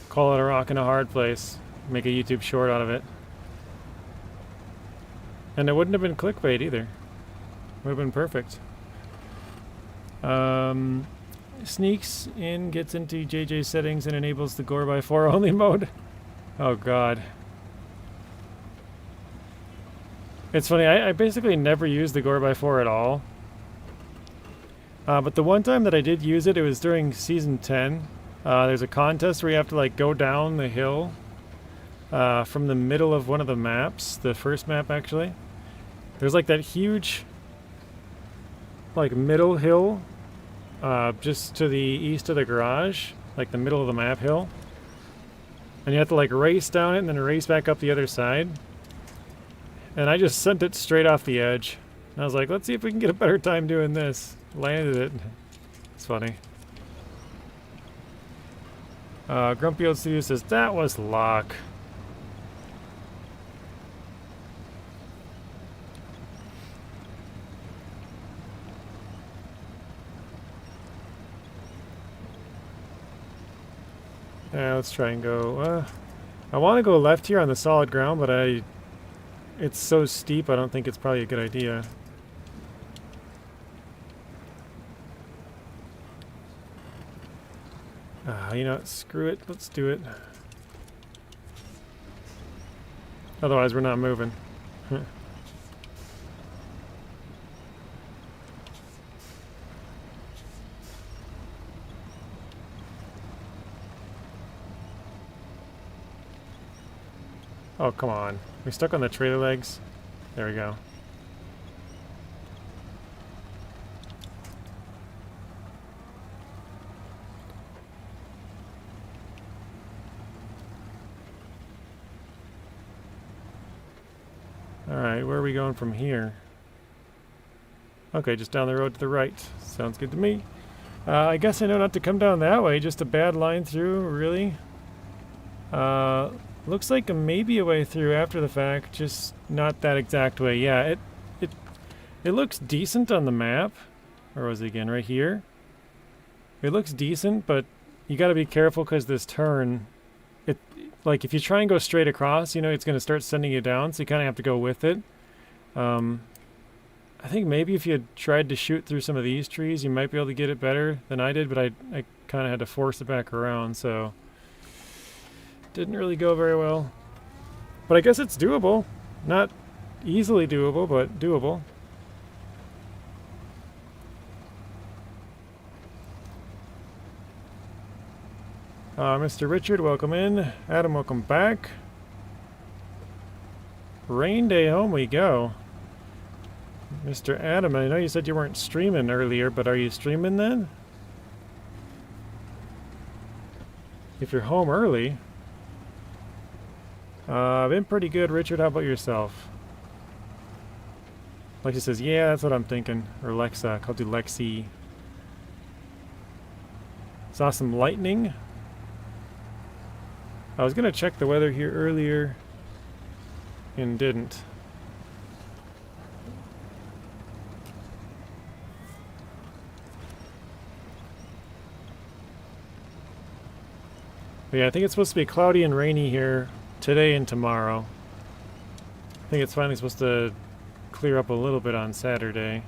Call it a rock in a hard place. Make a YouTube short out of it. And it wouldn't have been clickbait either. Would have been perfect. Sneaks in, gets into JJ's settings and enables the 4x4 only mode. Oh god. It's funny, I basically never use the 4x4 at all. But the one time that I did use it, it was during Season 10. There's a contest where you have to like go down the hill from the middle of one of the maps, the first map actually. There's like that huge like middle hill just to the east of the garage, like the middle of the map hill. And you have to like race down it and then race back up the other side. And I just sent it straight off the edge. And I was like, let's see if we can get a better time doing this. Landed it. It's funny. Grumpy Old Studio says, that was luck. Yeah, let's try and go. I want to go left here on the solid ground, but it's so steep, I don't think it's probably a good idea. You know what, screw it, let's do it. Otherwise we're not moving. Oh, come on. We stuck on the trailer legs? There we go. Alright, where are we going from here? Okay, just down the road to the right. Sounds good to me. I guess I know not to come down that way. Just a bad line through, really? Looks like maybe a way through after the fact, just not that exact way. Yeah, it looks decent on the map. Where was it again? Right here? It looks decent, but you gotta be careful because this turn, like if you try and go straight across, you know, it's gonna start sending you down, so you kinda have to go with it. I think maybe if you had tried to shoot through some of these trees, you might be able to get it better than I did, but I kind of had to force it back around, so didn't really go very well. But I guess it's doable. Not easily doable, but doable. Mr. Richard, welcome in. Adam, welcome back. Rain day, home we go. Mr. Adam, I know you said you weren't streaming earlier, but are you streaming then? If you're home early. I've been pretty good, Richard. How about yourself? Lexi says, yeah, that's what I'm thinking. Or Lexa. I'll do Lexi. Saw some lightning. I was going to check the weather here earlier and didn't. But yeah, I think it's supposed to be cloudy and rainy here today and tomorrow. I think it's finally supposed to clear up a little bit on Saturday.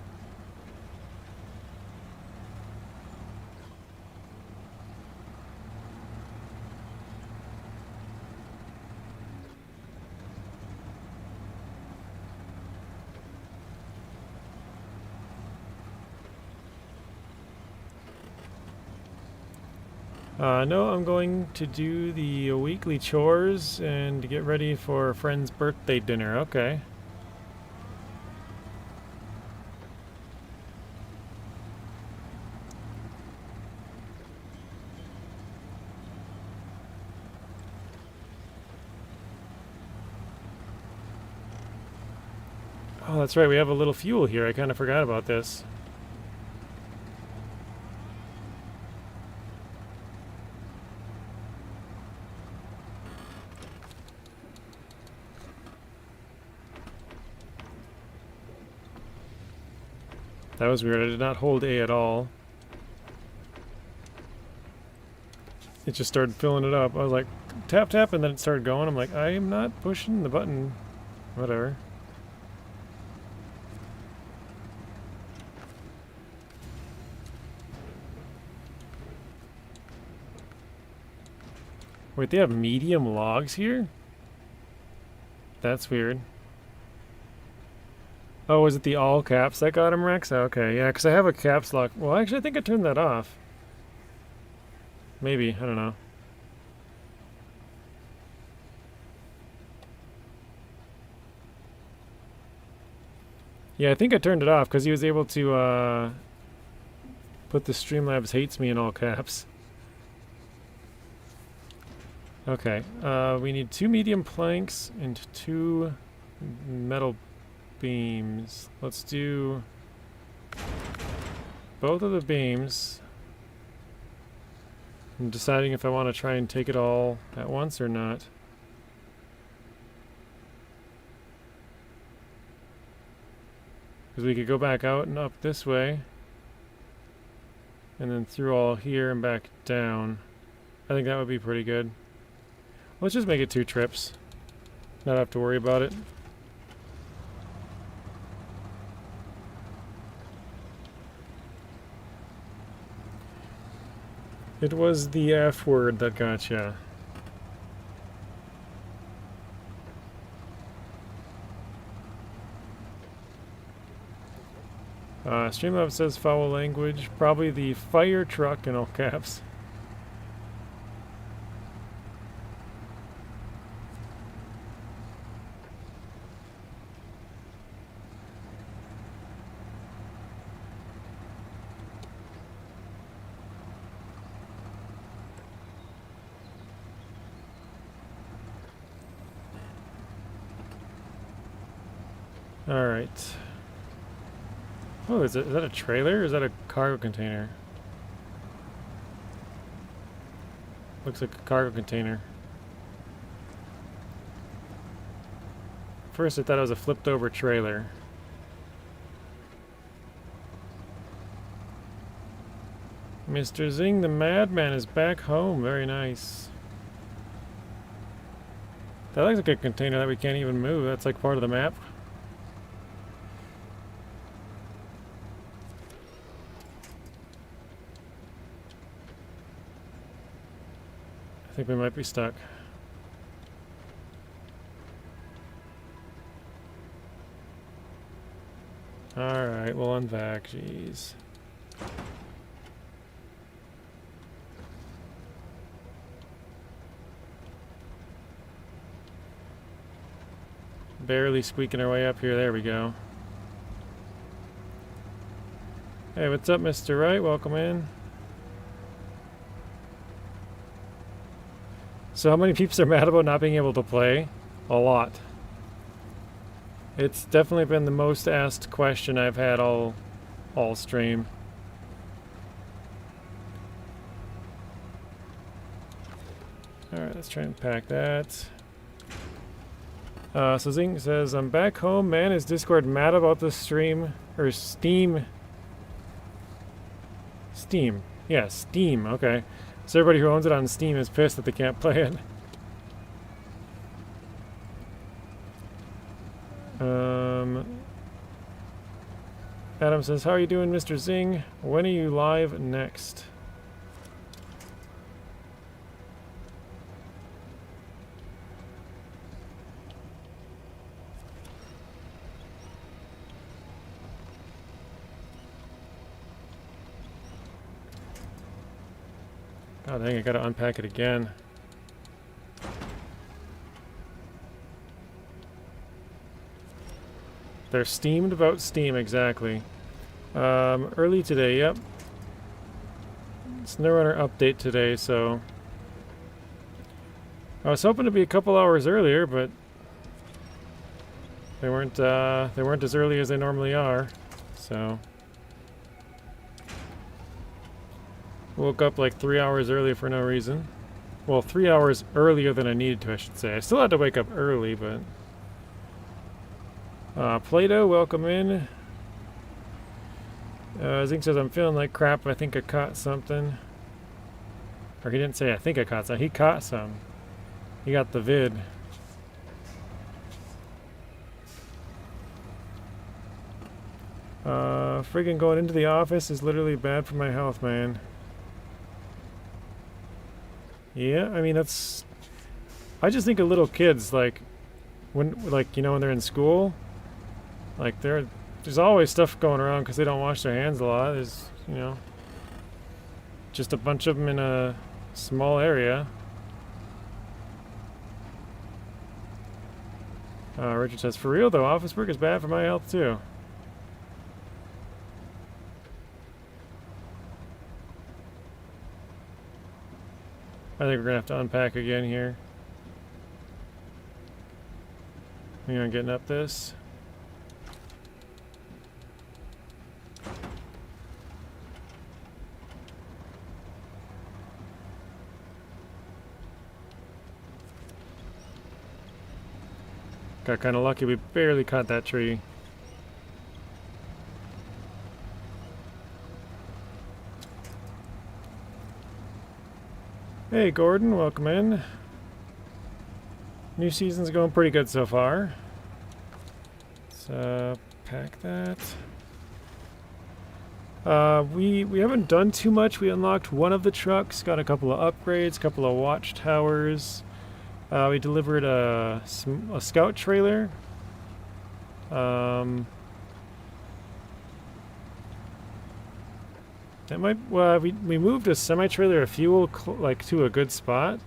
No, I'm going to do the weekly chores and get ready for a friend's birthday dinner. Okay. Oh, that's right. We have a little fuel here. I kind of forgot about this. That was weird. I did not hold A at all. It just started filling it up. I was like, tap, tap, and then it started going. I'm like, I am not pushing the button. Whatever. Wait, they have medium logs here? That's weird. Oh, was it the all caps that got him, Rex? Okay, yeah, because I have a caps lock. Well, actually, I think I turned that off. Maybe, I don't know. Yeah, I think I turned it off because he was able to put the Streamlabs hates me in all caps. Okay, we need 2 medium planks and 2 metal beams. Let's do both of the beams. I'm deciding if I want to try and take it all at once or not. Because we could go back out and up this way. And then through all here and back down. I think that would be pretty good. Let's just make it 2 trips. Not have to worry about it. It was the F word that got ya. Streamlabs says foul language. Probably the fire truck in all caps. Alright. Oh, is that a trailer or is that a cargo container? Looks like a cargo container. First I thought it was a flipped over trailer. Mr. Zing the Madman is back home. Very nice. That looks like a container that we can't even move. That's like part of the map. I think we might be stuck. Alright, we'll unvac. Jeez. Barely squeaking our way up here. There we go. Hey, what's up, Mr. Wright? Welcome in. So how many peeps are mad about not being able to play? A lot. It's definitely been the most asked question I've had all stream. Alright, let's try and pack that. So Zing says, I'm back home, man. Is Discord mad about the stream? Or Steam? Steam. Yeah, Steam. Okay. So everybody who owns it on Steam is pissed that they can't play it. Adam says, how are you doing, Mr. Zing? When are you live next? Oh dang, I gotta unpack it again. They're steamed about Steam, exactly. Early today, yep. SnowRunner update today, so... I was hoping to be a couple hours earlier, but... They weren't as early as they normally are, so... Woke up like 3 hours early for no reason. Well, 3 hours earlier than I needed to, I should say. I still had to wake up early, but... Plato, welcome in. Zink says, I'm feeling like crap. I think I caught something. Or he didn't say, I think I caught some. He caught some. He got the vid. Friggin' going into the office is literally bad for my health, man. Yeah, I mean, that's... I just think of little kids, like, when they're in school, like, there's always stuff going around because they don't wash their hands a lot. There's, just a bunch of them in a small area. Richard says, for real, though, office work is bad for my health, too. I think we're going to have to unpack again here. Hang on, getting up this. Got kind of lucky, we barely caught that tree. Hey Gordon, welcome in. New season's going pretty good so far. Let's pack that. We haven't done too much. We unlocked one of the trucks, got a couple of upgrades, a couple of watchtowers. We delivered a scout trailer. That might, well, we moved a semi-trailer of fuel like to a good spot.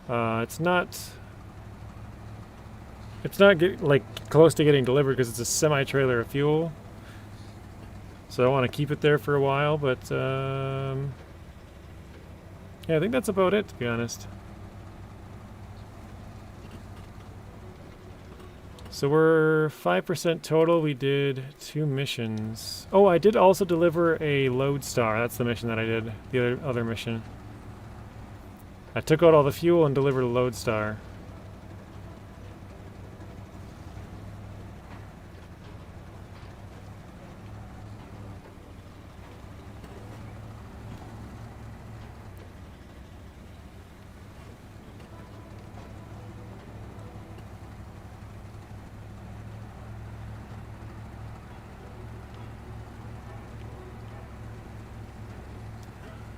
It's not close to getting delivered because it's a semi-trailer of fuel. So I want to keep it there for a while, but yeah, I think that's about it, to be honest. So we're 5% total. We did 2 missions. Oh, I did also deliver a load star. That's the mission that I did. The other mission. I took out all the fuel and delivered a load star.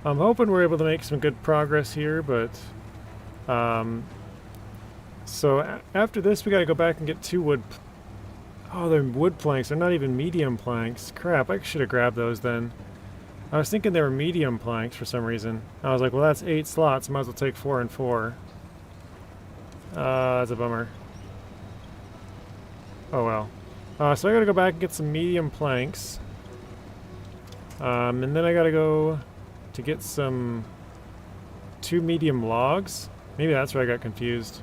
I'm hoping we're able to make some good progress here, but so after this we gotta go back and get 2 wood. Oh, they're wood planks. They're not even medium planks. Crap, I should have grabbed those then. I was thinking they were medium planks for some reason. I was like, well, that's 8 slots. Might as well take 4 and 4. That's a bummer. Oh well. So I gotta go back and get some medium planks. And then I gotta go to get some 2 medium logs. Maybe that's where I got confused.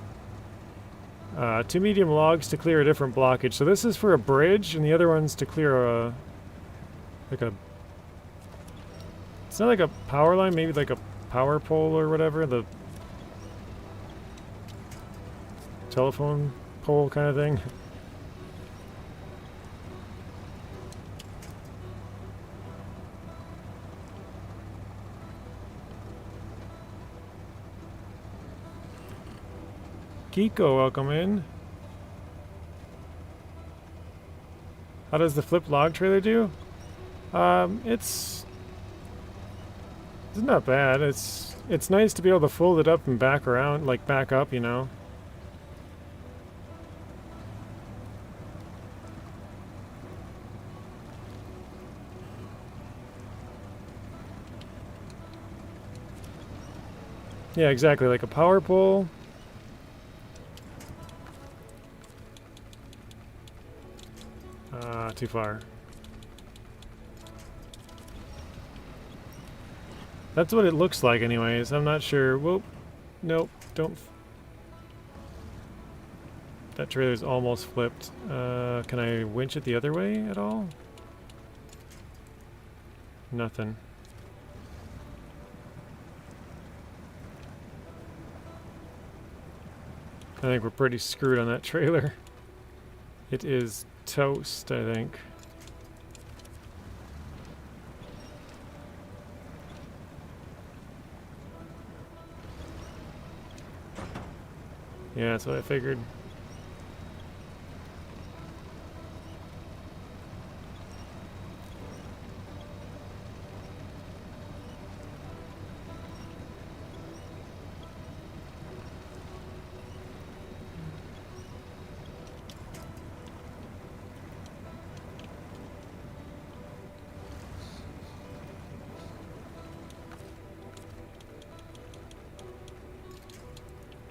2 medium logs to clear a different blockage. So this is for a bridge, and the other one's to clear a... like a... It's not like a power line, maybe like a power pole or whatever. The telephone pole kind of thing. Kiko, welcome in. How does the flip log trailer do? It's not bad. It's nice to be able to fold it up and back around, like back up, you know. Yeah, exactly, like a power pole. Too far. That's what it looks like anyways. I'm not sure. Whoop. Nope. Don't. That trailer's almost flipped. Can I winch it the other way at all? Nothing. I think we're pretty screwed on that trailer. It is toast, I think. Yeah, that's what I figured.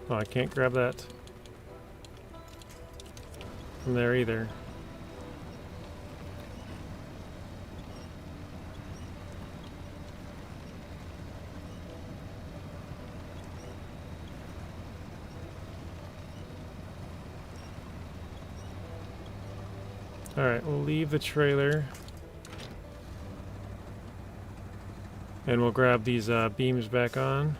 Oh, I can't grab that from there either. Alright, we'll leave the trailer. And we'll grab these beams back on.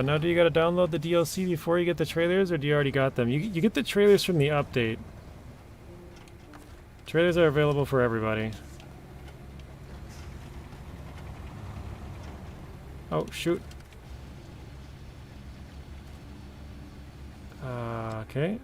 Now do you gotta download the DLC before you get the trailers, or do you already got them? You get the trailers from the update. Trailers are available for everybody. Oh, shoot. Okay.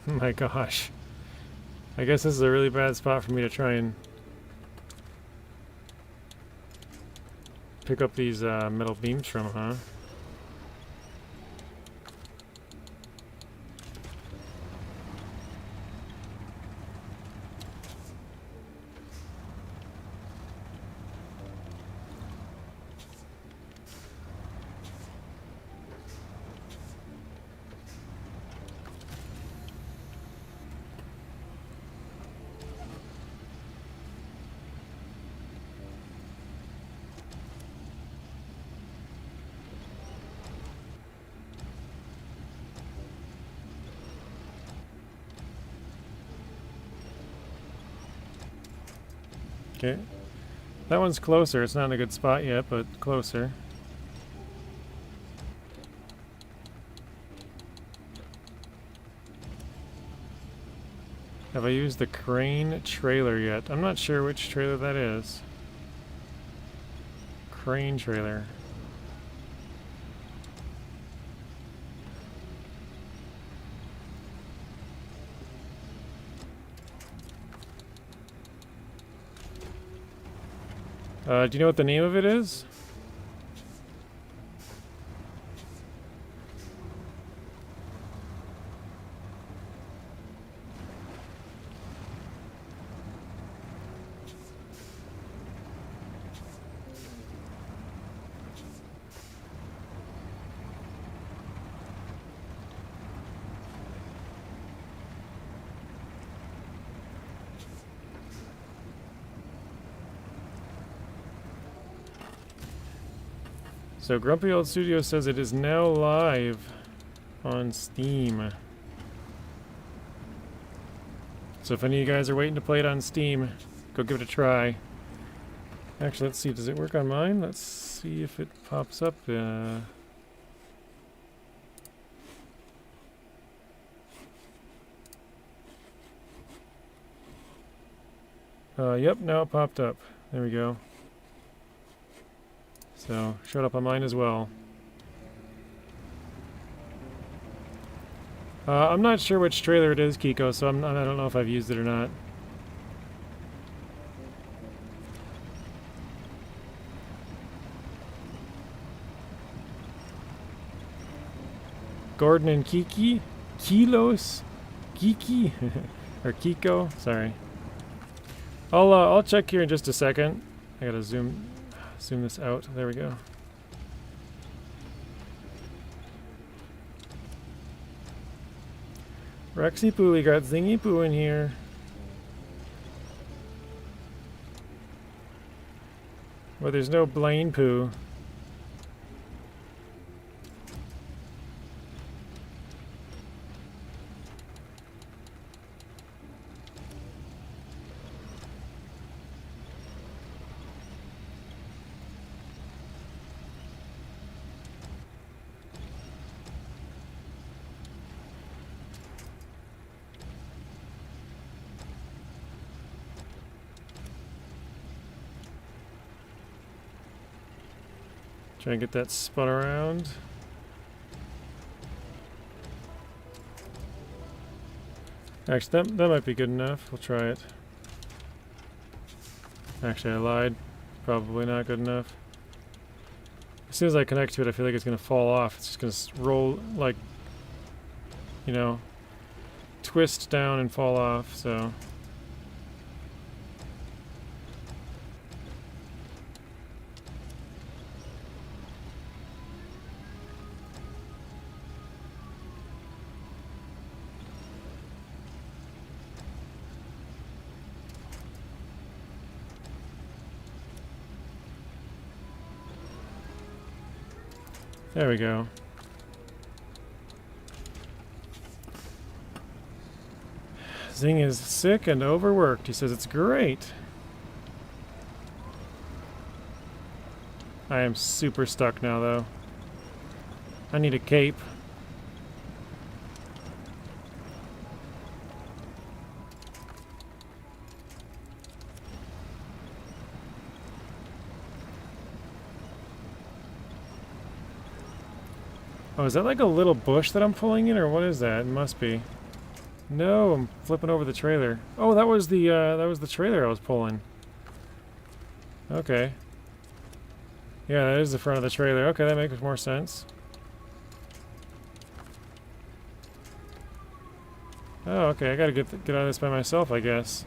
My gosh. I guess this is a really bad spot for me to try and... pick up these metal beams from, huh? Okay. That one's closer. It's not in a good spot yet, but closer. Have I used the crane trailer yet? I'm not sure which trailer that is. Crane trailer. Do you know what the name of it is? So Grumpy Old Studio says it is now live on Steam. So if any of you guys are waiting to play it on Steam, go give it a try. Actually, let's see. Does it work on mine? Let's see if it pops up. Yep, now it popped up. There we go. So, showed up on mine as well. I'm not sure which trailer it is, Kiko, so I don't know if I've used it or not. Gordon and Kiki? Kilos? Kiki? Or Kiko? Sorry. I'll check here in just a second. I gotta zoom this out. There we go. Rexy Poo, we got Zingy Poo in here. Well, there's no Blaine Poo. Try and get that spun around. Actually, that might be good enough. We'll try it. Actually, I lied. Probably not good enough. As soon as I connect to it, I feel like it's going to fall off. It's just going to roll, like, you know, twist down and fall off, so... There we go. Zing is sick and overworked. He says it's great. I am super stuck now, though. I need a cape. Oh, is that like a little bush that I'm pulling in, or what is that? It must be. No, I'm flipping over the trailer. Oh, that was the trailer I was pulling. Okay. Yeah, that is the front of the trailer. Okay, that makes more sense. Oh, okay, I gotta get out of this by myself, I guess.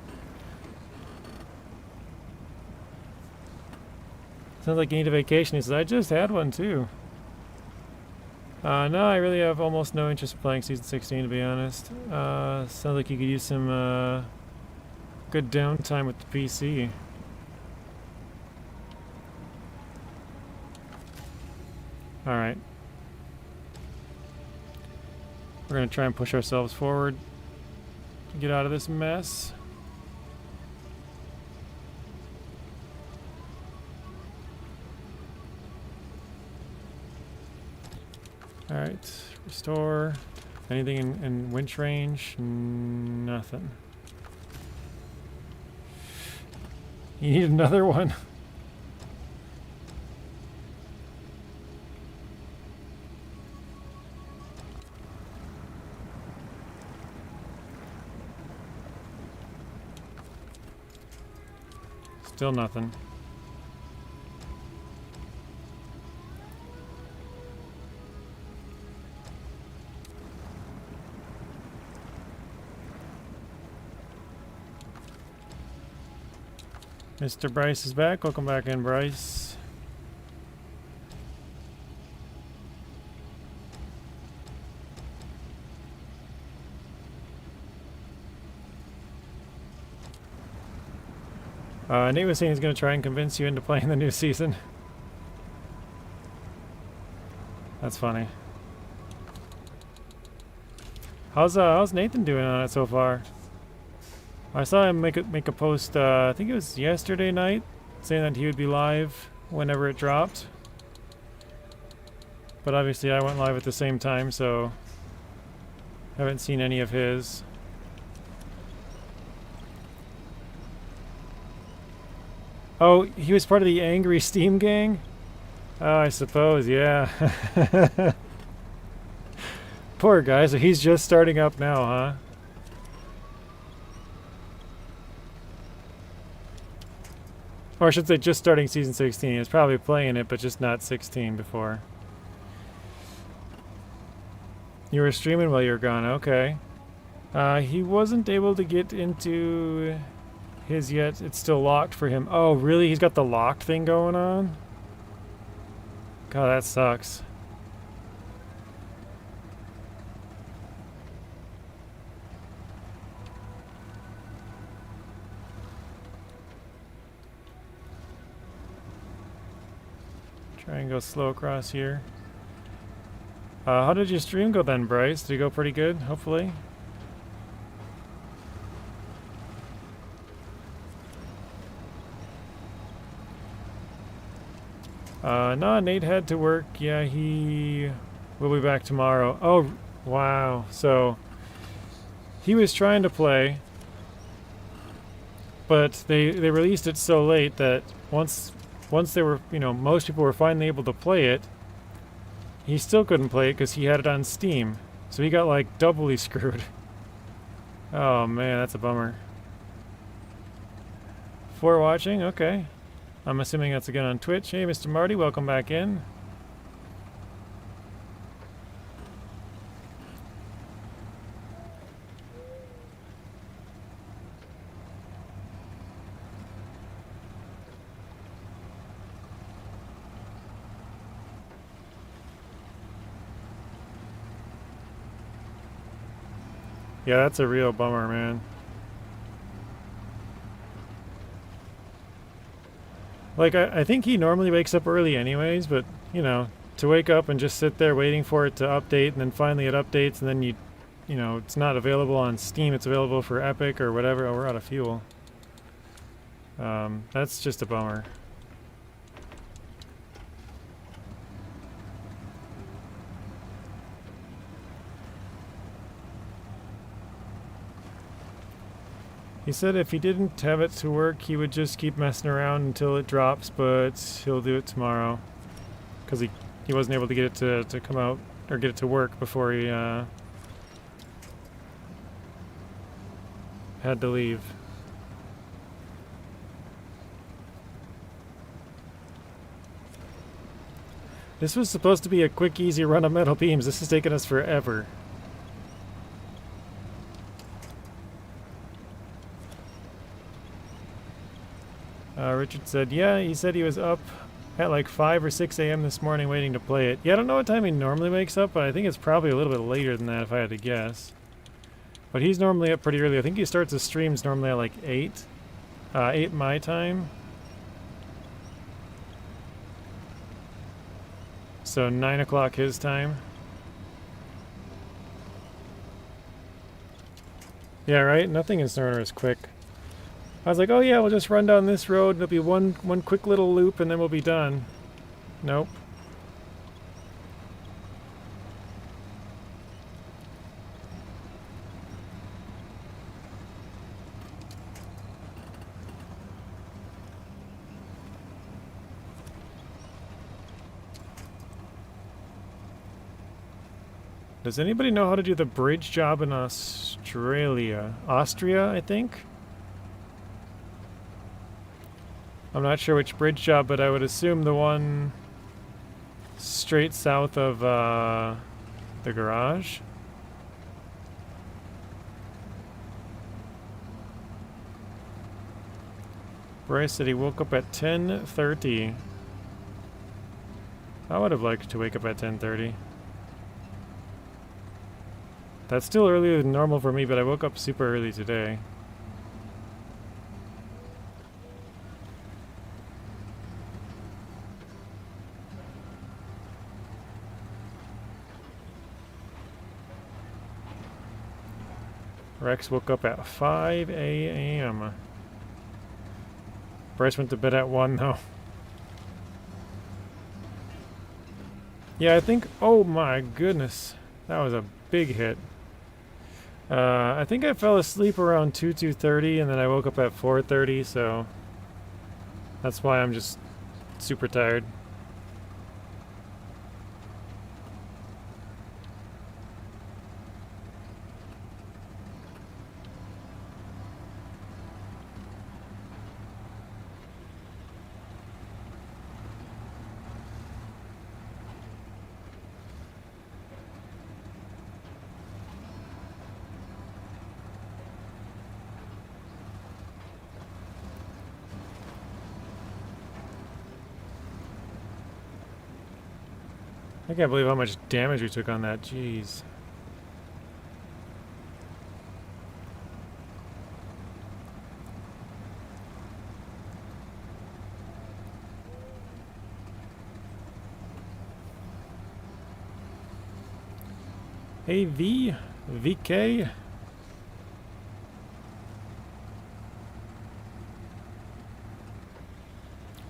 Sounds like you need a vacation. He says, I just had one too. No, I really have almost no interest in playing Season 16, to be honest. Sounds like you could use some good downtime with the PC. Alright. We're gonna try and push ourselves forward to get out of this mess. Alright, restore. Anything in winch range? Nothing. You need another one? Still nothing. Mr. Bryce is back. Welcome back in, Bryce. Nate was saying he's going to try and convince you into playing the new season. That's funny. How's Nathan doing on it so far? I saw him make a post, I think it was yesterday night, saying that he would be live whenever it dropped. But obviously I went live at the same time, so haven't seen any of his. Oh, he was part of the Angry Steam Gang? Oh, I suppose, yeah. Poor guy, so he's just starting up now, huh? Or I should say just starting Season 16. He was probably playing it, but just not 16 before. You were streaming while you were gone, okay. He wasn't able to get into his yet. It's still locked for him. Oh, really? He's got the locked thing going on? God, that sucks. Try and go slow across here. How did your stream go then, Bryce? Did it go pretty good, hopefully? No, Nate had to work. Yeah, he will be back tomorrow. Oh, wow. So, he was trying to play, but they released it so late that once they were, most people were finally able to play it, he still couldn't play it because he had it on Steam. So he got like doubly screwed. Oh man, that's a bummer. For watching, okay. I'm assuming that's again on Twitch. Hey, Mr. Marty, welcome back in. Yeah, that's a real bummer, man. Like, I think he normally wakes up early anyways, but, to wake up and just sit there waiting for it to update, and then finally it updates, and then it's not available on Steam, it's available for Epic or whatever. Oh, we're out of fuel. That's just a bummer. He said if he didn't have it to work, he would just keep messing around until it drops, but he'll do it tomorrow. Because he wasn't able to get it to come out, or get it to work before he had to leave. This was supposed to be a quick, easy run of metal beams. This has taken us forever. Richard said, yeah, he said he was up at like 5 or 6 a.m. this morning waiting to play it. Yeah, I don't know what time he normally wakes up, but I think it's probably a little bit later than that if I had to guess. But he's normally up pretty early. I think he starts his streams normally at like 8. 8 my time. So 9 o'clock his time. Yeah, right? Nothing in SnowRunner is quick. I was like, oh yeah, we'll just run down this road. There'll be one quick little loop and then we'll be done. Nope. Does anybody know how to do the bridge job in Australia? Austria, I think? I'm not sure which bridge job, but I would assume the one straight south of the garage. Bryce said he woke up at 10:30. I would have liked to wake up at 10:30. That's still earlier than normal for me, but I woke up super early today. Rex woke up at 5 a.m. Bryce went to bed at 1 though. Yeah, I think, oh my goodness, that was a big hit. I think I fell asleep around 2:30 and then I woke up at 4:30, so that's why I'm just super tired. I can't believe how much damage we took on that, jeez. Hey VK.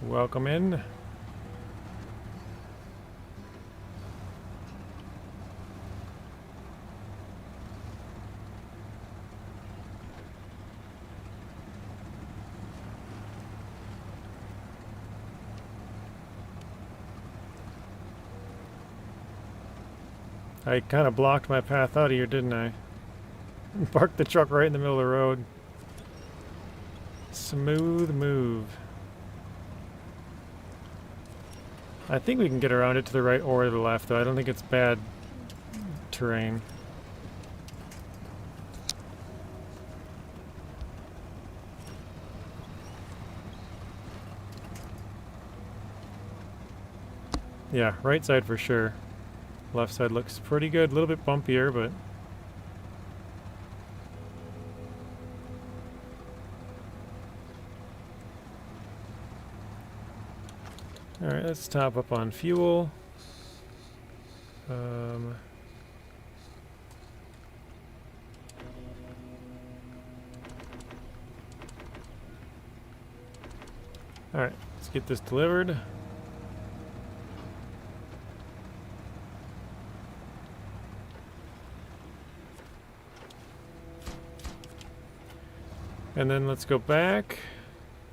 Welcome in. I kind of blocked my path out of here, didn't I? Parked the truck right in the middle of the road. Smooth move. I think we can get around it to the right or to the left, though. I don't think it's bad terrain. Yeah, right side for sure. Left side looks pretty good. A little bit bumpier, but... Alright, let's top up on fuel. Alright, let's get this delivered. And then let's go back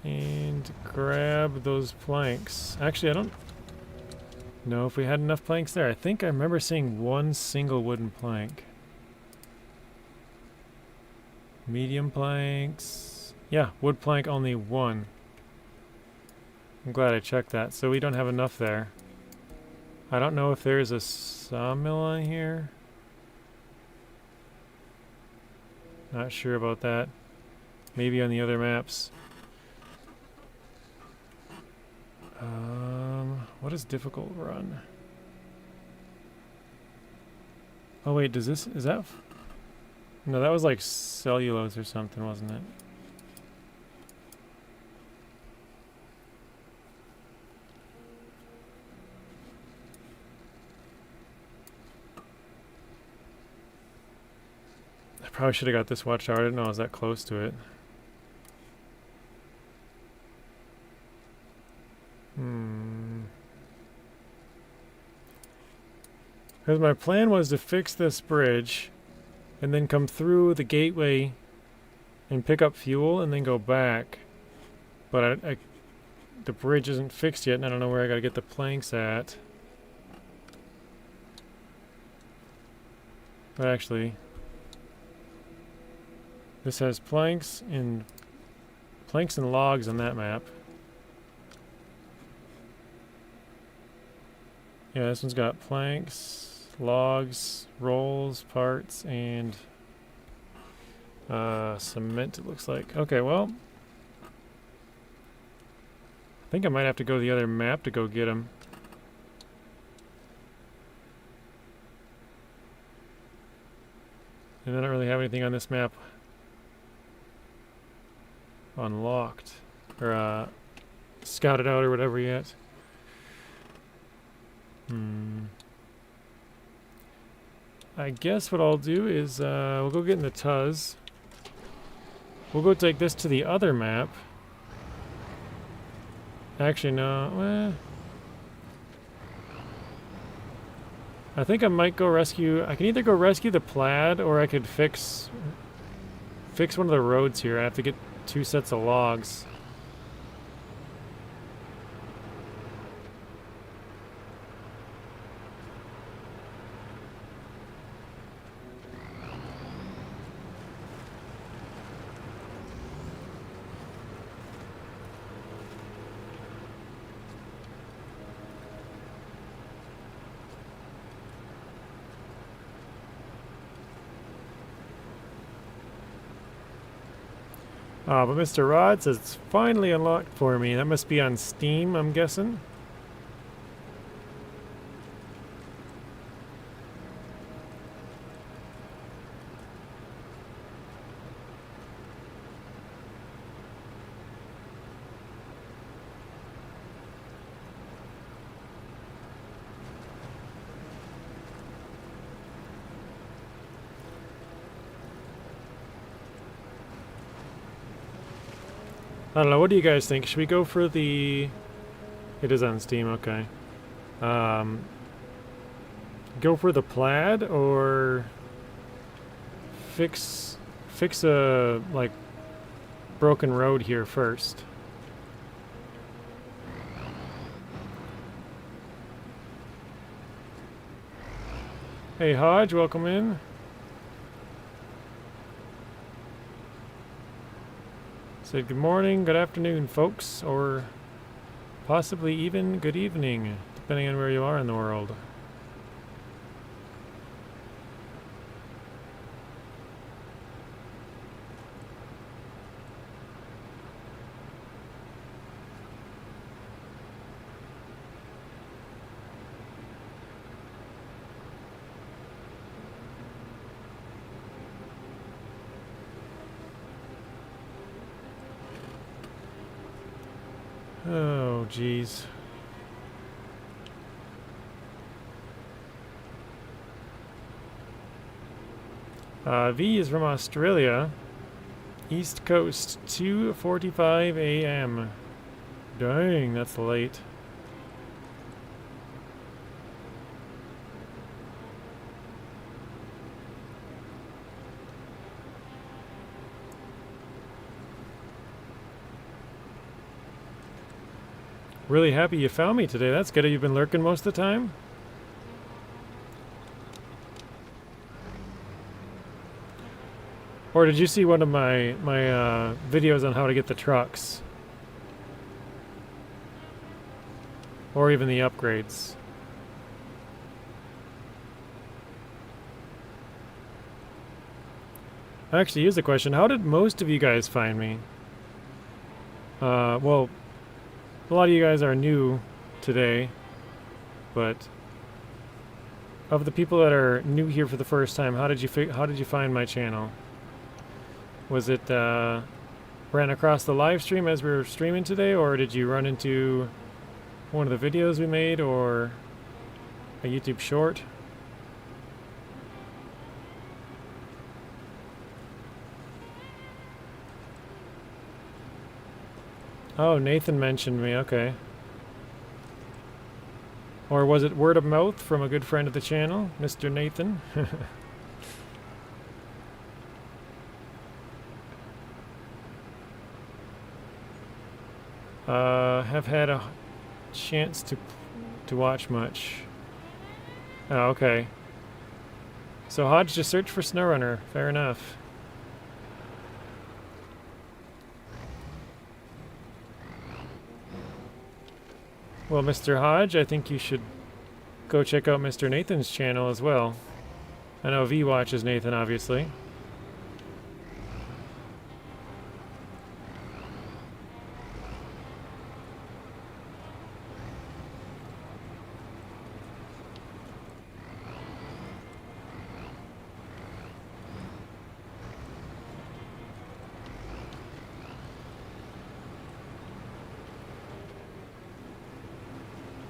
and grab those planks. Actually, I don't know if we had enough planks there. I think I remember seeing one single wooden plank. Medium planks. Yeah, wood plank only one. I'm glad I checked that. So we don't have enough there. I don't know if there's a sawmill on here. Not sure about that. Maybe on the other maps. What is difficult run? Oh wait, does this, is that? No, that was like cellulose or something, wasn't it? I probably should have got this watchtower. I didn't know I was that close to it. Because my plan was to fix this bridge and then come through the gateway and pick up fuel and then go back. But the bridge isn't fixed yet and I don't know where I gotta get the planks at. But actually, this has planks and logs on that map. Yeah, this one's got planks, logs, rolls, parts, and cement, it looks like. Okay, well, I think I might have to go to the other map to go get them. And I don't really have anything on this map unlocked or scouted out or whatever yet. I guess what I'll do is we'll go get in the Tuz. We'll go take this to the other map. Actually, no. I think I might go rescue. I can either go rescue the plaid, or I could fix one of the roads here. I have to get 2 sets of logs. But Mr. Rod says it's finally unlocked for me. That must be on Steam, I'm guessing. I don't know, what do you guys think? Should we go for the... It is on Steam, okay. Go for the plaid, or fix a, like, broken road here first? Hey Hodge, welcome in. Said good morning, good afternoon, folks, or possibly even good evening, depending on where you are in the world. Oh, jeez. V is from Australia. East Coast, 2:45 a.m. Dang, that's late. Really happy you found me today. That's good. Have you been lurking most of the time? Or did you see one of my videos on how to get the trucks? Or even the upgrades? Actually, here's the question. How did most of you guys find me? Well, a lot of you guys are new today, but of the people that are new here for the first time, how did you find my channel? Was it ran across the live stream as we were streaming today, or did you run into one of the videos we made, or a YouTube short? Oh, Nathan mentioned me, okay. Or was it word of mouth from a good friend of the channel, Mr. Nathan? Have had a chance to watch much. Oh, okay. So Hodge, just search for SnowRunner. Fair enough. Well, Mr. Hodge, I think you should go check out Mr. Nathan's channel as well. I know V watches Nathan, obviously.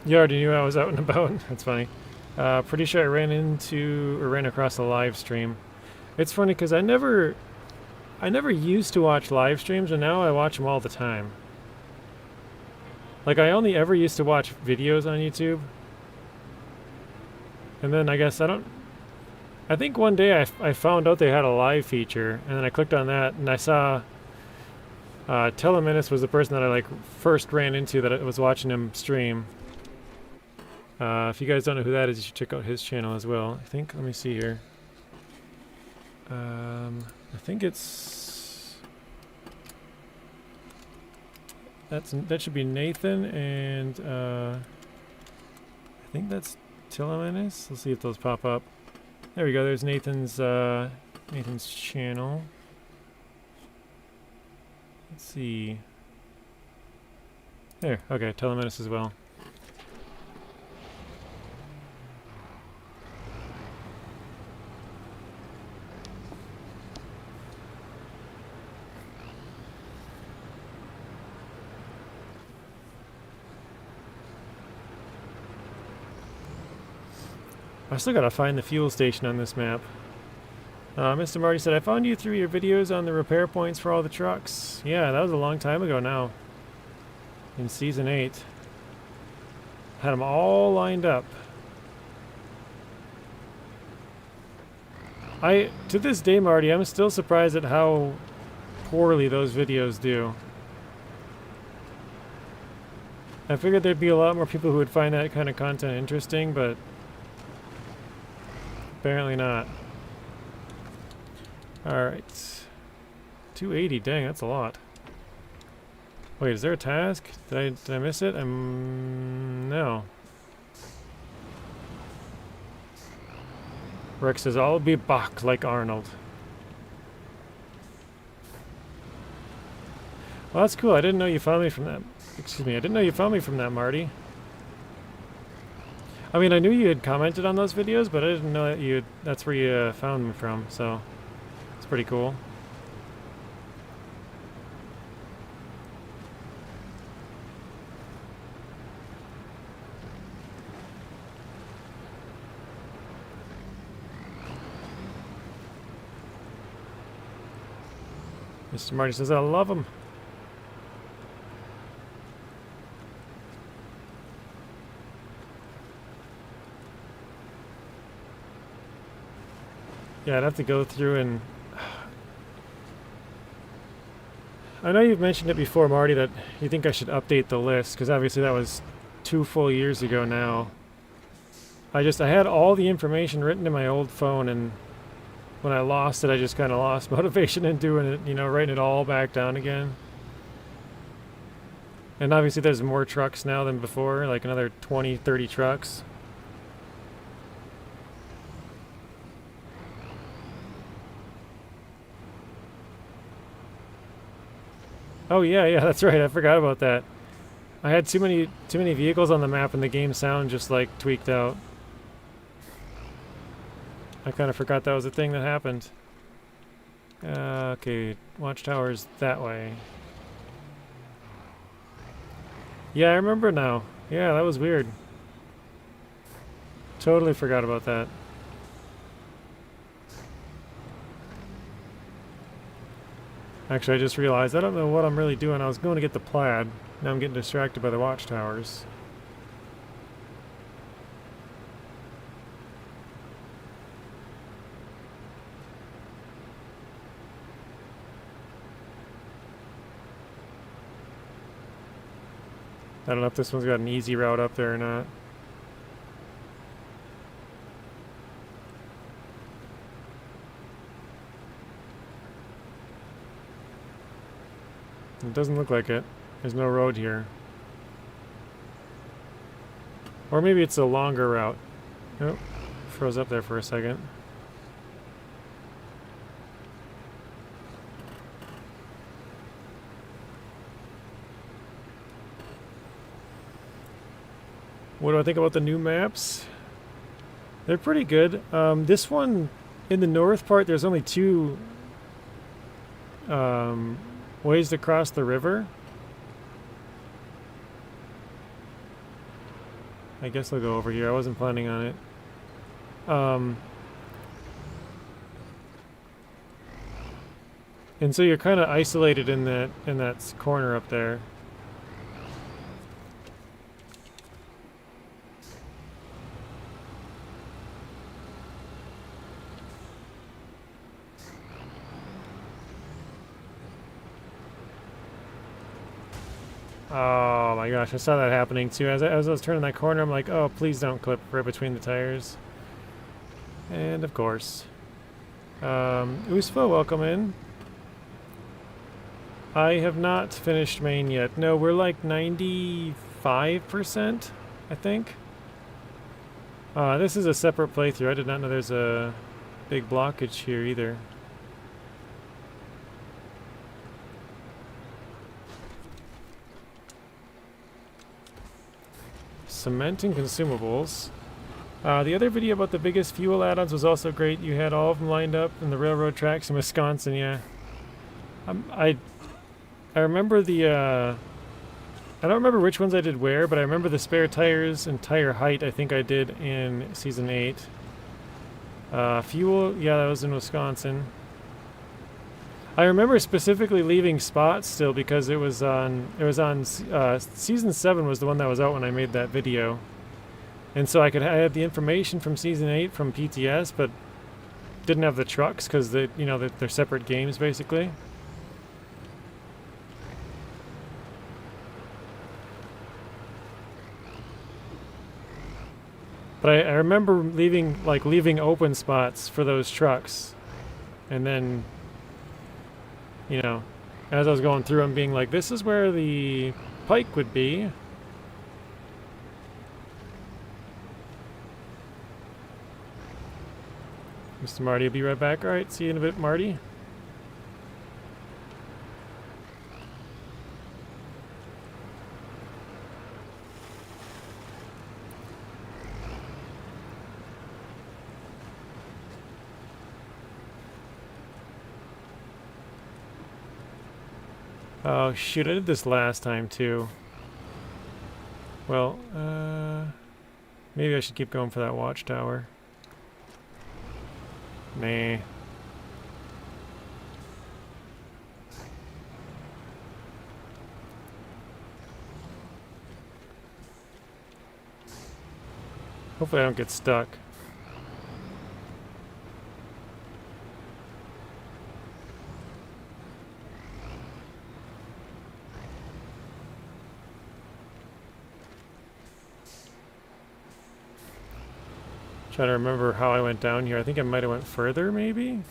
You already knew I was out and about. That's funny. Pretty sure I ran across a live stream. It's funny because I never used to watch live streams, and now I watch them all the time. Like, I only ever used to watch videos on YouTube. And then I guess I think one day I found out they had a live feature, and then I clicked on that, and I saw Teleminus was the person that I first ran into that I was watching him stream. If you guys don't know who that is, you should check out his channel as well. I think, let me see here. I think it's... that should be Nathan, and I think that's Teleminus. Let's see if those pop up. There we go, there's Nathan's channel. Let's see. There, okay, Teleminus as well. I still gotta find the fuel station on this map. Mr. Marty said, I found you through your videos on the repair points for all the trucks. Yeah, that was a long time ago now. In Season 8. Had them all lined up. To this day, Marty, I'm still surprised at how poorly those videos do. I figured there'd be a lot more people who would find that kind of content interesting, but apparently not. Alright. 280, dang, that's a lot. Wait, is there a task? Did I miss it? No. Rex says, I'll be back like Arnold. Well, that's cool. I didn't know you found me from that. Excuse me, I didn't know you found me from that, Marty. I mean, I knew you had commented on those videos, but I didn't know that that's where you found me from, so it's pretty cool. Mr. Marty says, I love him. Yeah, I'd have to go through and... I know you've mentioned it before, Marty, that you think I should update the list, because obviously that was 2 full years ago now. I had all the information written in my old phone, and when I lost it, I just kind of lost motivation in doing it, writing it all back down again. And obviously there's more trucks now than before, like another 20, 30 trucks. Oh yeah, yeah, that's right. I forgot about that. I had too many vehicles on the map and the game sound just like tweaked out. I kind of forgot that was a thing that happened. Okay, watchtower's that way. Yeah, I remember now. Yeah, that was weird. Totally forgot about that. Actually, I just realized I don't know what I'm really doing. I was going to get the plaid. Now I'm getting distracted by the watchtowers. I don't know if this one's got an easy route up there or not. It doesn't look like it. There's no road here. Or maybe it's a longer route. Oh, froze up there for a second. What do I think about the new maps? They're pretty good. This one, in the north part, there's only two ways to cross the river. I guess I'll go over here. I wasn't planning on it. And so you're kind of isolated in that corner up there. Oh my gosh, I saw that happening too. As I was turning that corner, I'm like, oh, please don't clip right between the tires. And of course. Usfa, welcome in. I have not finished main yet. No, we're like 95%, I think. This is a separate playthrough. I did not know there's a big blockage here either. Cement and consumables. The other video about the biggest fuel add-ons was also great. You had all of them lined up in the railroad tracks in Wisconsin, yeah. I remember the, I don't remember which ones I did where, but I remember the spare tires and tire height I think I did in Season 8. Fuel, yeah, that was in Wisconsin. I remember specifically leaving spots still because it was on Season 7 was the one that was out when I made that video. And so I had the information from Season 8 from PTS, but didn't have the trucks because they're separate games basically. But I remember leaving open spots for those trucks, and then, as I was going through, I'm being like, this is where the pike would be. Mr. Marty will be right back. All right, see you in a bit, Marty. Oh shoot, I did this last time too. Well, maybe I should keep going for that watchtower. Nah. Hopefully I don't get stuck. Trying to remember how I went down here. I think I might have went further, maybe?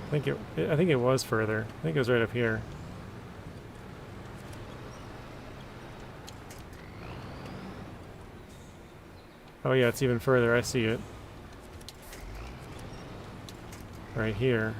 I think it was further. I think it was right up here. Oh yeah, it's even further. I see it. Right here.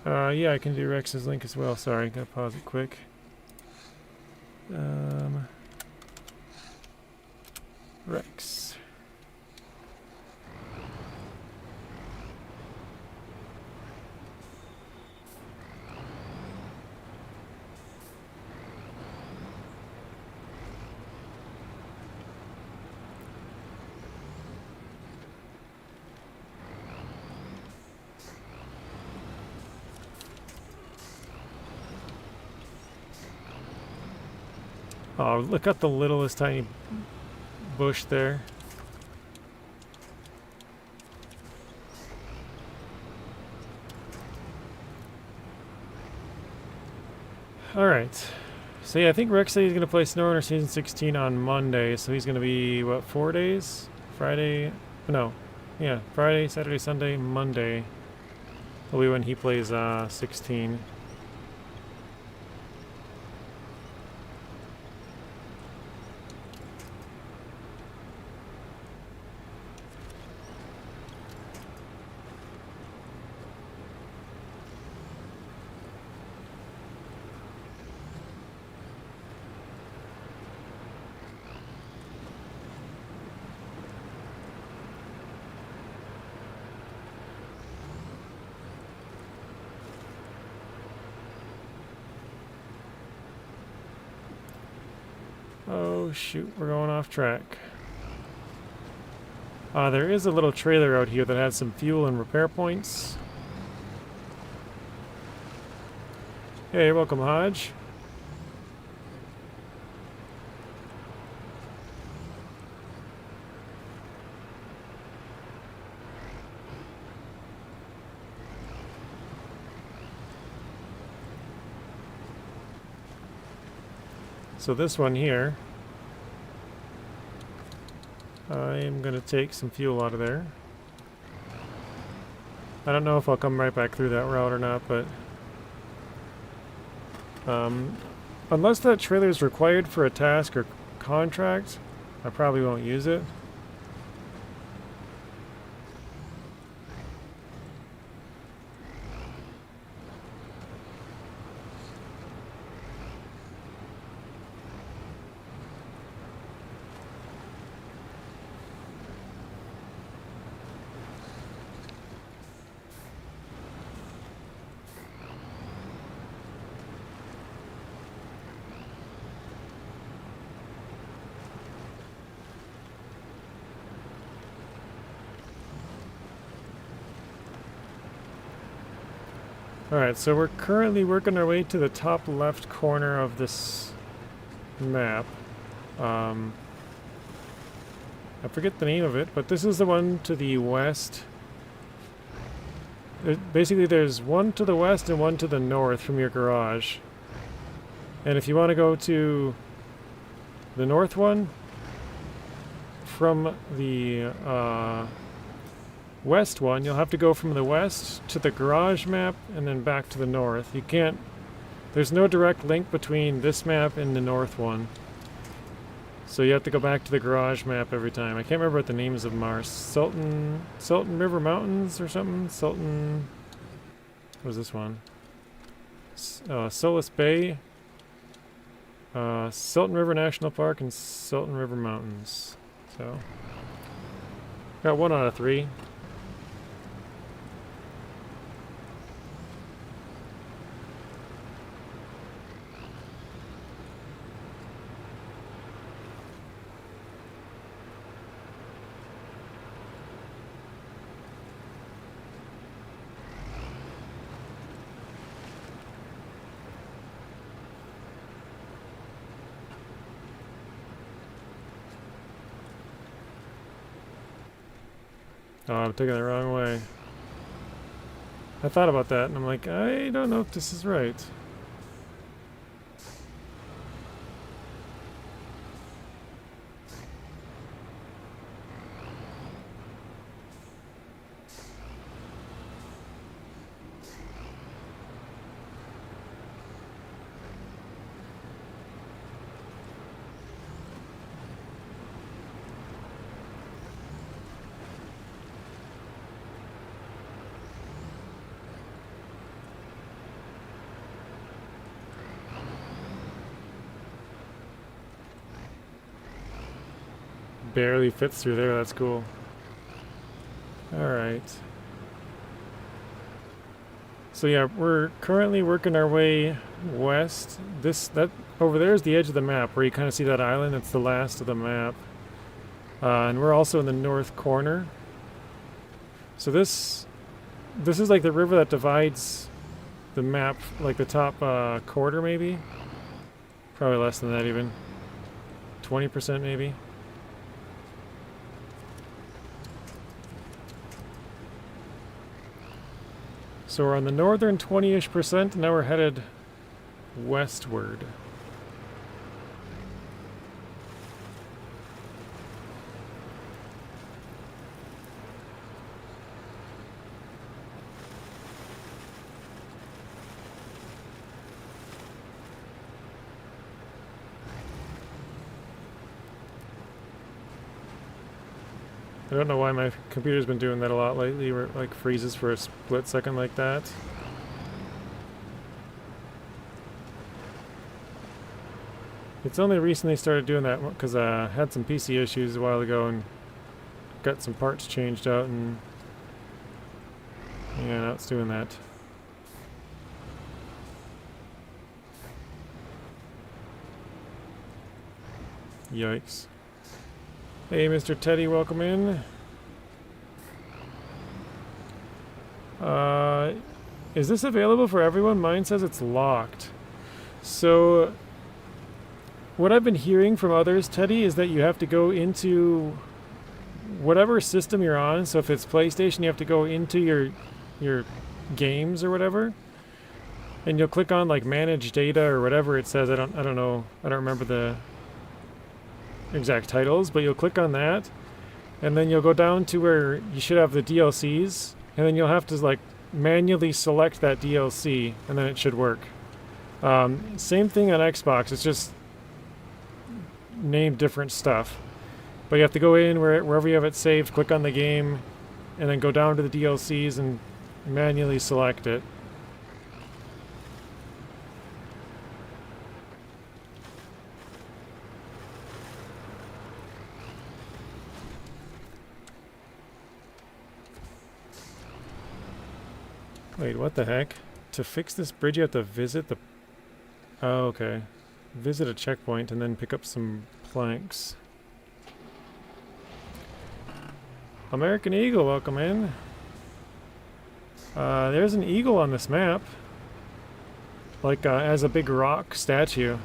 Yeah, I can do Rex's link as well. Sorry, gotta pause it quick. Rex. Oh, look at the littlest tiny bush there. Alright. So yeah, I think Rex said he's going to play SnowRunner Season 16 on Monday, so he's going to be, what, 4 days? Friday? No. Yeah, Friday, Saturday, Sunday, Monday will be when he plays 16. Oh shoot, we're going off track. There is a little trailer out here that has some fuel and repair points. Hey, you're welcome, Hodge. So this one here, I'm going to take some fuel out of there. I don't know if I'll come right back through that route or not, but unless that trailer is required for a task or contract, I probably won't use it. Alright, so we're currently working our way to the top left corner of this map. I forget the name of it, but this is the one to the west. Basically, there's one to the west and one to the north from your garage. And if you want to go to the north one, from the west one, you'll have to go from the west to the garage map and then back to the north. You can't, there's no direct link between this map and the north one. So you have to go back to the garage map every time. I can't remember what the names of them are. Sultan River Mountains or something? What was this one? Solace Bay, Sultan River National Park, and Sultan River Mountains. So, got 1 out of 3. Oh, I'm taking the wrong way. I thought about that, and I'm like, I don't know if this is right. barely fits through there. That's cool. Alright. So yeah, we're currently working our way west. That over there is the edge of the map where you kind of see that island. It's the last of the map. And we're also in the north corner. So this is like the river that divides the map, like the top quarter maybe. Probably less than that even. 20% maybe. So we're on the northern 20-ish%, now we're headed westward. I don't know why my computer's been doing that a lot lately, where it like freezes for a split second like that. It's only recently started doing that because I had some PC issues a while ago and got some parts changed out, and yeah, now it's doing that. Yikes. Hey, Mr. Teddy, welcome in. Is this available for everyone? Mine says it's locked. So, what I've been hearing from others, Teddy, is that you have to go into whatever system you're on. So if it's PlayStation, you have to go into your games or whatever, and you'll click on like manage data or whatever it says. I don't know. I don't remember the exact titles, but you'll click on that, and then you'll go down to where you should have the DLCs, and then you'll have to like manually select that DLC, and then it should work. Same thing on Xbox, it's just named different stuff, but you have to go in wherever you have it saved, click on the game, and then go down to the DLCs and manually select it. Wait, what the heck? To fix this bridge, you have to visit the... Oh, okay. Visit a checkpoint and then pick up some planks. American Eagle, welcome in. There's an eagle on this map. Like, as a big rock statue.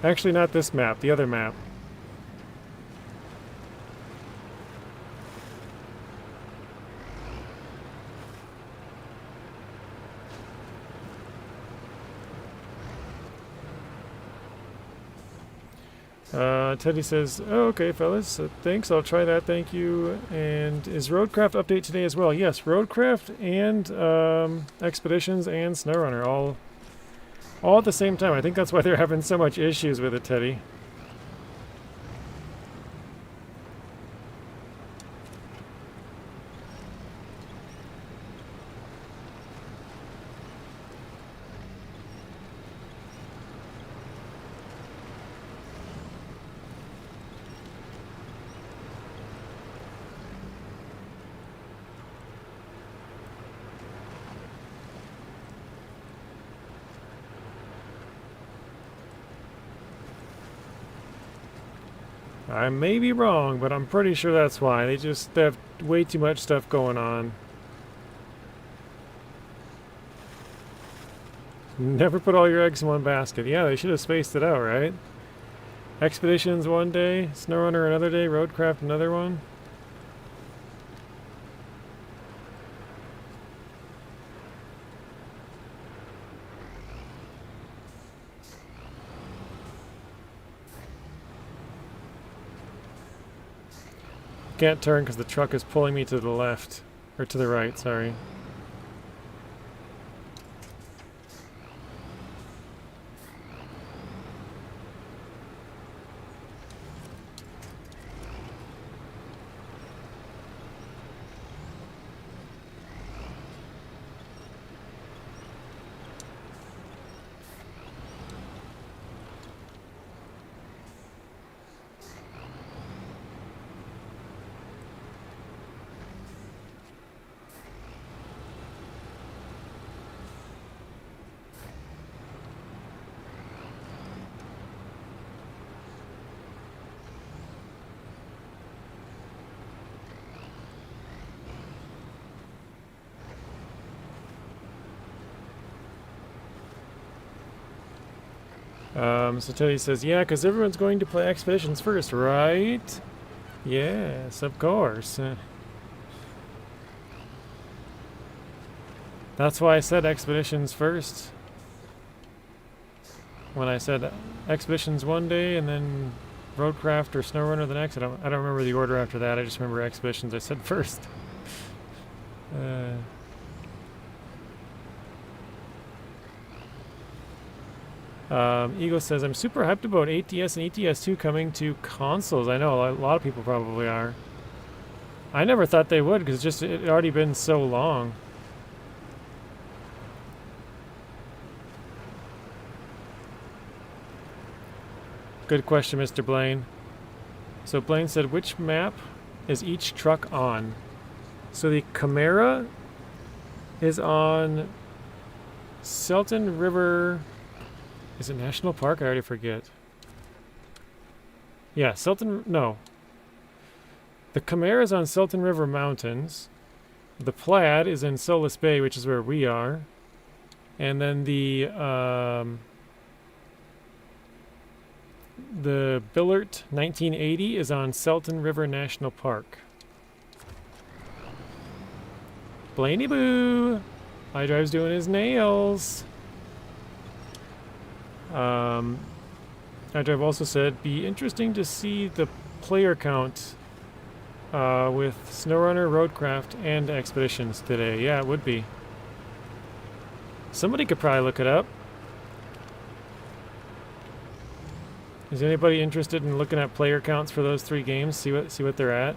Actually, not this map, the other map. Teddy says, oh, okay, fellas, thanks, I'll try that, thank you. And is Roadcraft update today as well? Yes, Roadcraft and Expeditions and SnowRunner, all at the same time. I think that's why they're having so much issues with it, Teddy. I may be wrong, but I'm pretty sure that's why. They have way too much stuff going on. Never put all your eggs in one basket. Yeah, they should have spaced it out, right? Expeditions one day, SnowRunner another day, Roadcraft another one. Can't turn because the truck is pulling me to the left. Or to the right, sorry. So Teddy says, yeah, because everyone's going to play Expeditions first, right? Yes, of course. That's why I said Expeditions first. When I said Expeditions one day and then Roadcraft or SnowRunner the next, I don't remember the order after that. I just remember Expeditions I said first. Eagle says, I'm super hyped about ATS and ETS2 coming to consoles. I know, a lot of people probably are. I never thought they would because it had already been so long. Good question, Mr. Blaine. So Blaine said, which map is each truck on? So the Chimera is on Selton River. Is it National Park? I already forget. Yeah, no. The Chimera is on Selton River Mountains. The Plaid is in Solace Bay, which is where we are. And then the Billert 1980 is on Selton River National Park. Blaney Boo! iDrive's doing his nails. iDrive also said, be interesting to see the player count with SnowRunner, Roadcraft, and Expeditions today. Yeah, it would be. Somebody could probably look it up. Is anybody interested in looking at player counts for those 3 games? See what they're at?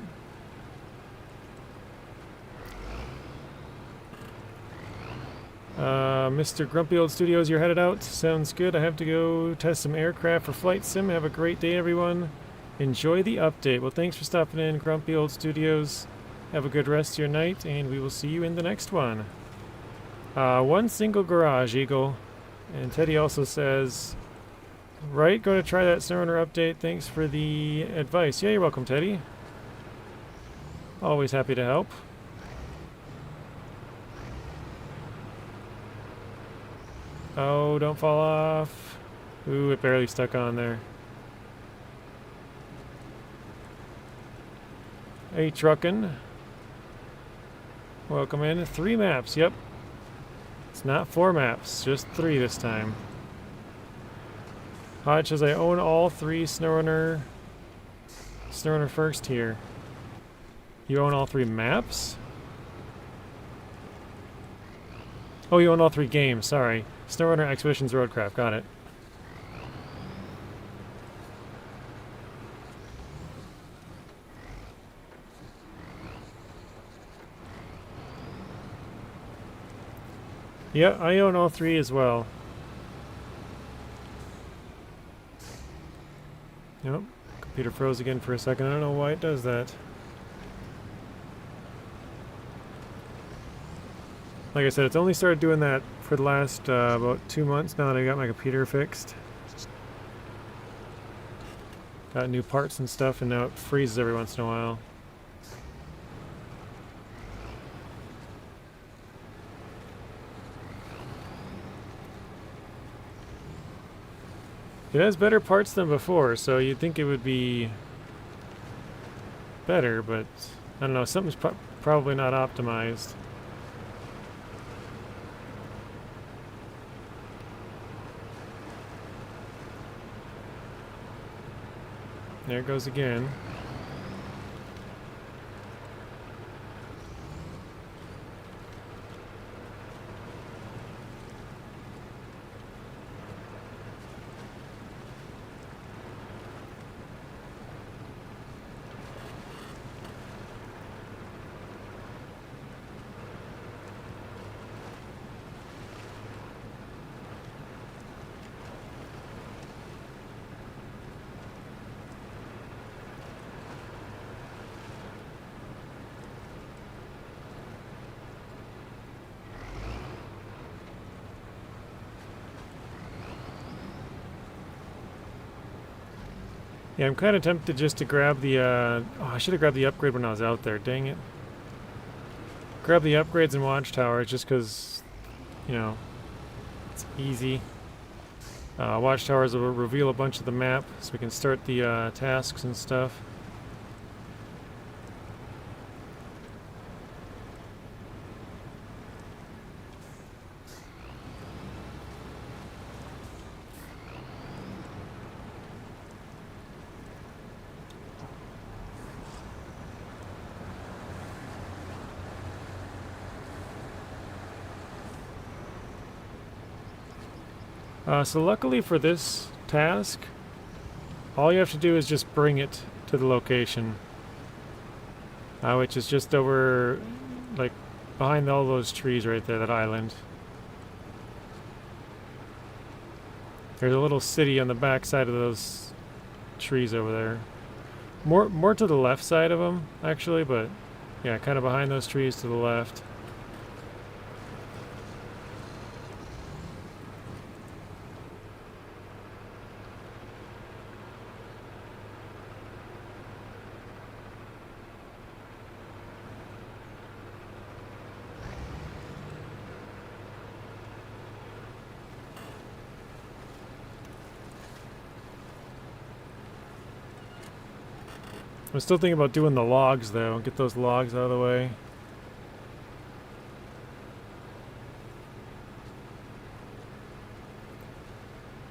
Mr. Grumpy Old Studios, you're headed out. Sounds good. I have to go test some aircraft for Flight Sim. Have a great day, everyone. Enjoy the update. Well, thanks for stopping in, Grumpy Old Studios. Have a good rest of your night, and we will see you in the next one. One single garage, Eagle. And Teddy also says, right, going to try that SnowRunner update. Thanks for the advice. Yeah, you're welcome, Teddy. Always happy to help. Oh, don't fall off. Ooh, it barely stuck on there. Hey, truckin'. Welcome in. 3 maps, yep. It's not 4 maps, just 3 this time. Hodge says I own all 3 SnowRunner first here. You own all 3 maps? Oh, you own all 3 games, sorry. SnowRunner, Expeditions, Roadcraft, got it. Yeah, I own all 3 as well. Yep, computer froze again for a second. I don't know why it does that. Like I said, it's only started doing that for the last about 2 months now that I got my computer fixed. Got new parts and stuff, and now it freezes every once in a while. It has better parts than before, so you'd think it would be better, but I don't know, something's probably not optimized. There it goes again. Yeah, I'm kind of tempted just to grab the, oh, I should have grabbed the upgrade when I was out there, dang it. Grab the upgrades and watchtowers just because, you know, it's easy. Watchtowers will reveal a bunch of the map, so we can start the tasks and stuff. So luckily for this task, all you have to do is just bring it to the location, which is just over, like, behind all those trees right there, that island. There's a little city on the back side of those trees over there. More to the left side of them, actually, but yeah, kind of behind those trees to the left. I'm still thinking about doing the logs, though. Get those logs out of the way.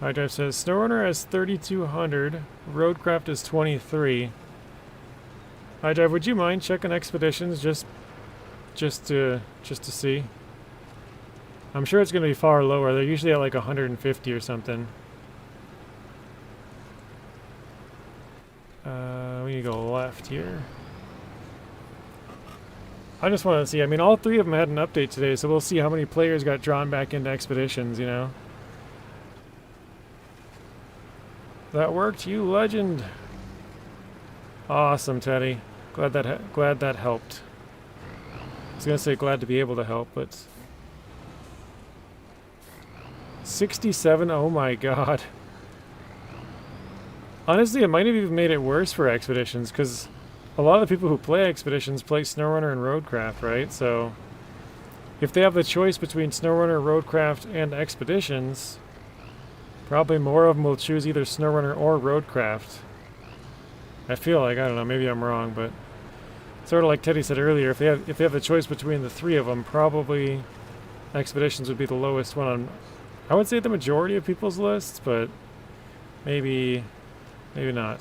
iDrive says, SnowRunner has 3,200. Roadcraft is 23. iDrive, would you mind checking expeditions just to see? I'm sure it's going to be far lower. They're usually at like 150 or something. We need to go left here. I just want to see. I mean, all three of them had an update today, so we'll see how many players got drawn back into expeditions, you know? That worked, you legend. Awesome, Teddy. Glad that helped. I was gonna say glad to be able to help, but 67. Oh my god. Honestly, it might have even made it worse for expeditions, because a lot of the people who play expeditions play SnowRunner and Roadcraft, right? So if they have the choice between SnowRunner, Roadcraft, and expeditions, probably more of them will choose either SnowRunner or Roadcraft. I feel like, I don't know, maybe I'm wrong, but sort of like Teddy said earlier, if they have the choice between the three of them, probably expeditions would be the lowest one on, I would say, the majority of people's lists, but maybe not.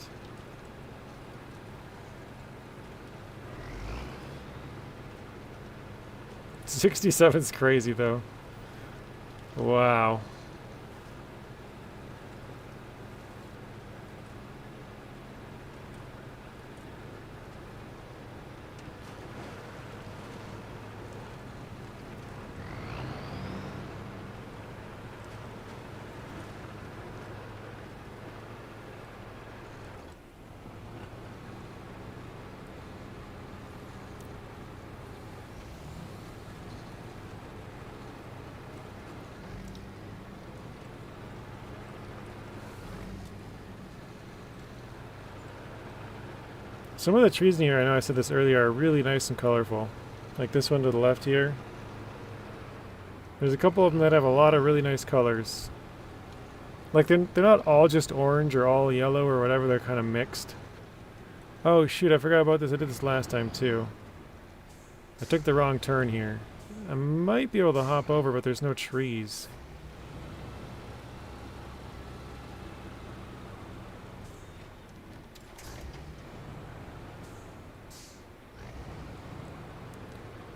67's crazy, though. Wow. Some of the trees in here, I know I said this earlier, are really nice and colorful. Like this one to the left here. There's a couple of them that have a lot of really nice colors. Like they're not all just orange or all yellow or whatever, they're kind of mixed. Oh shoot, I forgot about this. I did this last time too. I took the wrong turn here. I might be able to hop over, but there's no trees.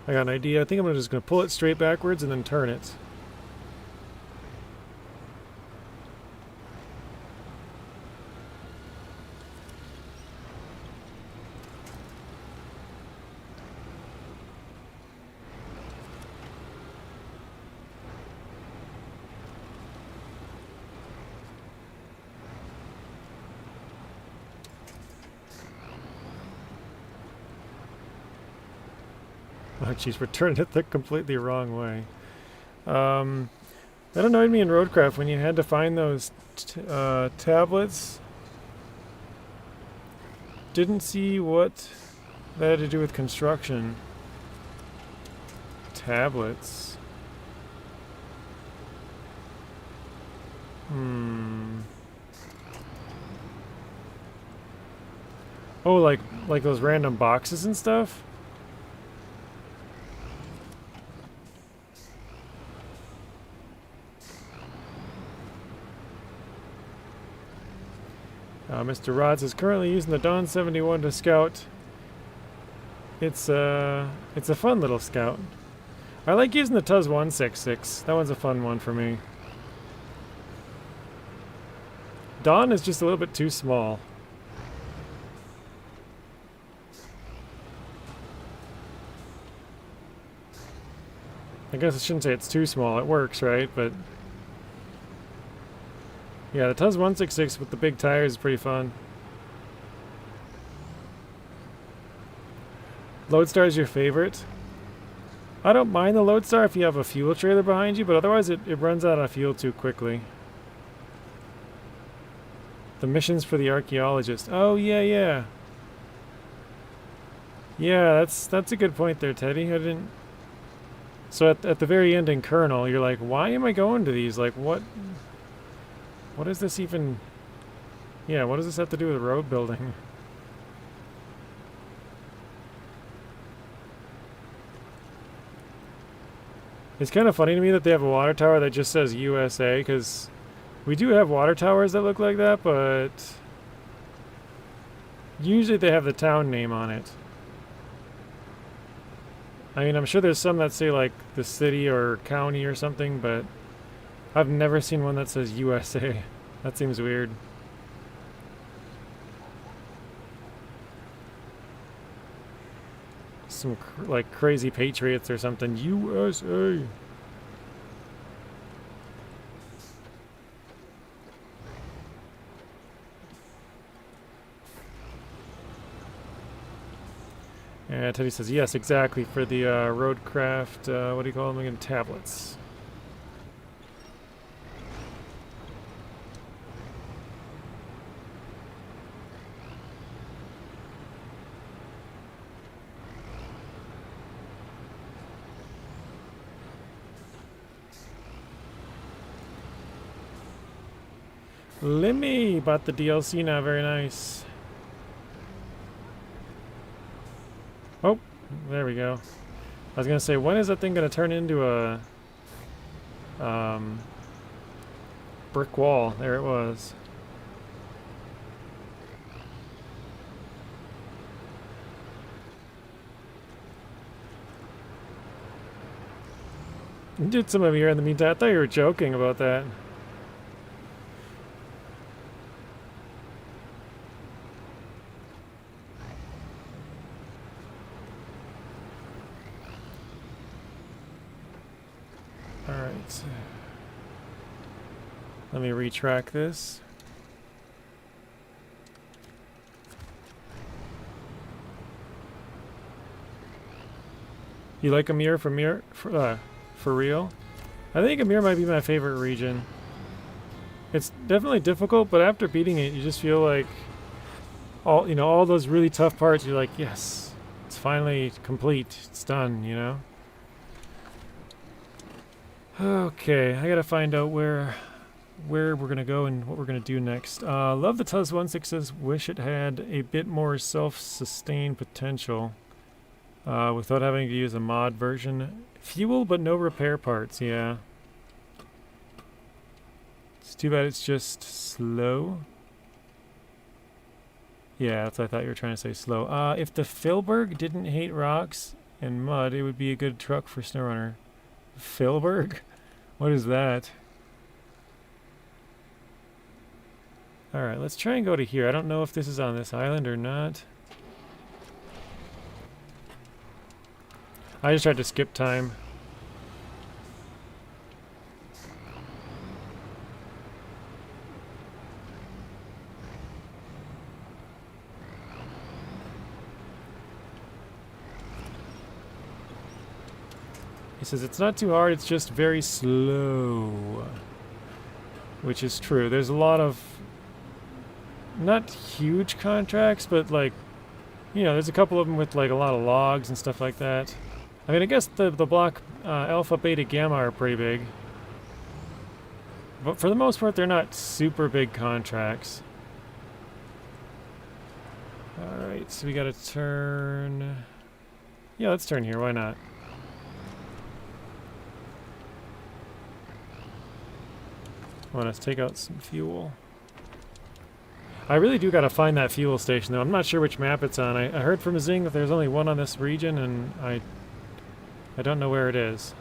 I got an idea. I think I'm just going to pull it straight backwards and then turn it. Oh jeez, we're turning it the completely wrong way. That annoyed me in Roadcraft when you had to find those tablets. Didn't see what that had to do with construction. Tablets. Hmm. Oh, like those random boxes and stuff? Mr. Rods is currently using the Dawn 71 to scout. It's a fun little scout. I like using the Tuz 166. That one's a fun one for me. Dawn is just a little bit too small. I guess I shouldn't say it's too small. It works, right? But yeah, the Tuz 166 with the big tires is pretty fun. Lodestar is your favorite? I don't mind the Lodestar if you have a fuel trailer behind you, but otherwise it runs out of fuel too quickly. The missions for the archaeologist. Oh, yeah, yeah. Yeah, that's a good point there, Teddy. I didn't... So at the very end in Kernel, you're like, why am I going to these? Like, what is this even... Yeah, what does this have to do with road building? It's kind of funny to me that they have a water tower that just says USA, because we do have water towers that look like that, but usually they have the town name on it. I mean, I'm sure there's some that say like the city or county or something, but I've never seen one that says USA. That seems weird. Some like crazy patriots or something. USA. Yeah, Teddy says yes, exactly, for the roadcraft, what do you call them again? Tablets. Limmy bought the DLC now, very nice. Oh, there we go. I was gonna say, when is that thing gonna turn into a brick wall? There it was. You did some of here in the meantime. I thought you were joking about that. Alright. Let me retrack this. You like Amir for real? I think Amir might be my favorite region. It's definitely difficult, but after beating it, you just feel like all those really tough parts. You're like, yes, it's finally complete. It's done. You know. Okay, I gotta find out where we're gonna go and what we're gonna do next. Love the Tuz 166. Wish it had a bit more self-sustained potential without having to use a mod version. Fuel, but no repair parts. Yeah. It's too bad it's just slow. Yeah, that's what I thought you were trying to say, slow. If the Filberg didn't hate rocks and mud, it would be a good truck for SnowRunner. Filberg? What is that? Alright, let's try and go to here. I don't know if this is on this island or not. I just tried to skip time. He says it's not too hard, it's just very slow. Which is true. There's a lot of not huge contracts, but like, there's a couple of them with like a lot of logs and stuff like that. I mean, I guess the block Alpha, Beta, Gamma are pretty big. But for the most part, they're not super big contracts. Alright, so we gotta turn... Yeah, let's turn here, why not? Well, let's take out some fuel. I really do gotta find that fuel station, though. I'm not sure which map it's on. I heard from Zing that there's only one on this region, and I don't know where it is.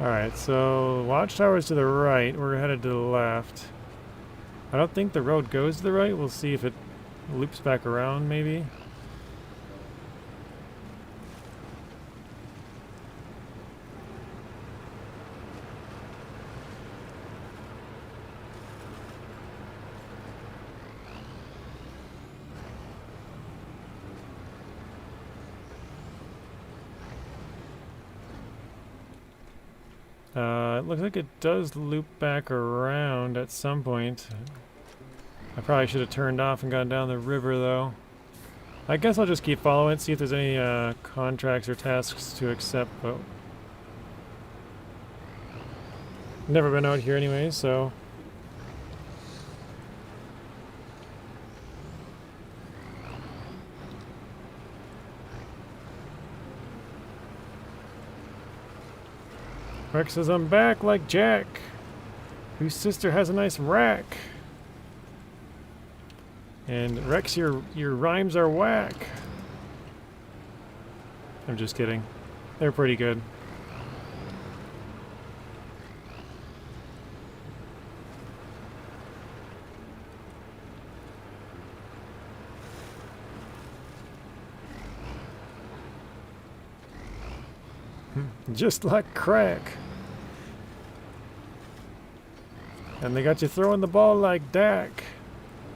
Alright, so watchtower's to the right, we're headed to the left. I don't think the road goes to the right, we'll see if it loops back around maybe. It looks like it does loop back around at some point. I probably should have turned off and gone down the river, though. I guess I'll just keep following it, see if there's any contracts or tasks to accept, but... Never been out here anyway, so... Rex says, I'm back like Jack, whose sister has a nice rack. And Rex, your rhymes are whack. I'm just kidding. They're pretty good. Just like crack. And they got you throwing the ball like Dak.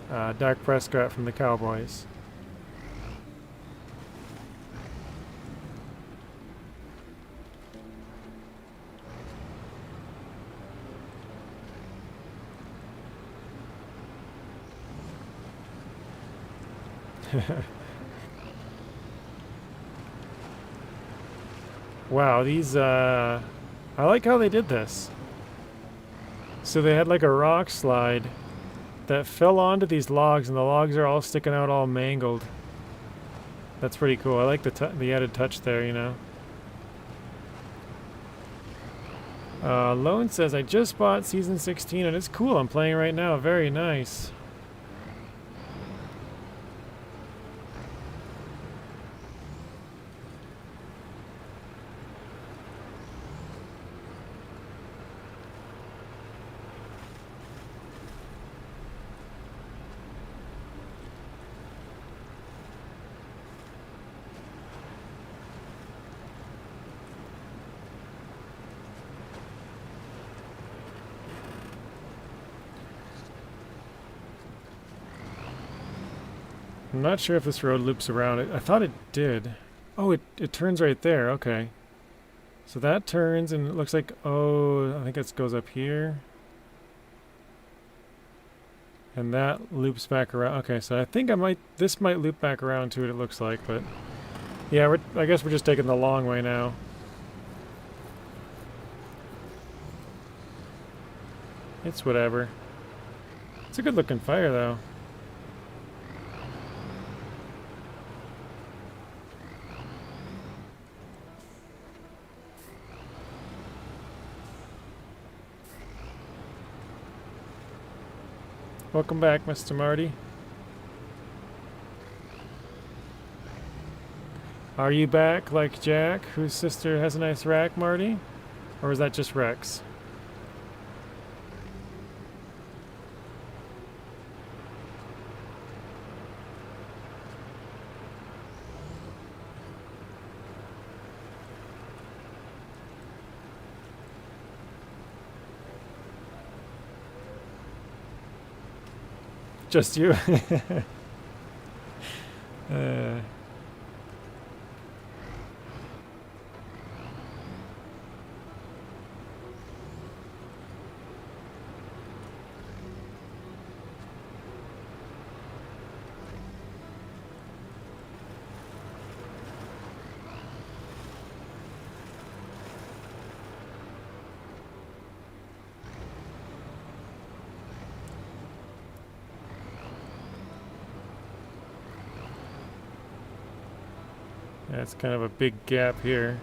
Dak Prescott from the Cowboys. Wow, these, I like how they did this. So they had like a rock slide that fell onto these logs, and the logs are all sticking out all mangled. That's pretty cool. I like the added touch there, you know. Lone says, I just bought Season 16, and it's cool. I'm playing right now. Very nice. I'm not sure if this road loops around. I thought it did. Oh, it turns right there. Okay. So that turns, and it looks like, oh, I think it goes up here. And that loops back around. Okay, so I think this might loop back around to what it looks like, but yeah, I guess we're just taking the long way now. It's whatever. It's a good looking fire, though. Welcome back, Mr. Marty. Are you back like Jack, whose sister has a nice rack, Marty? Or is that just Rex? Just you. uh, yeah, it's kind of a big gap here.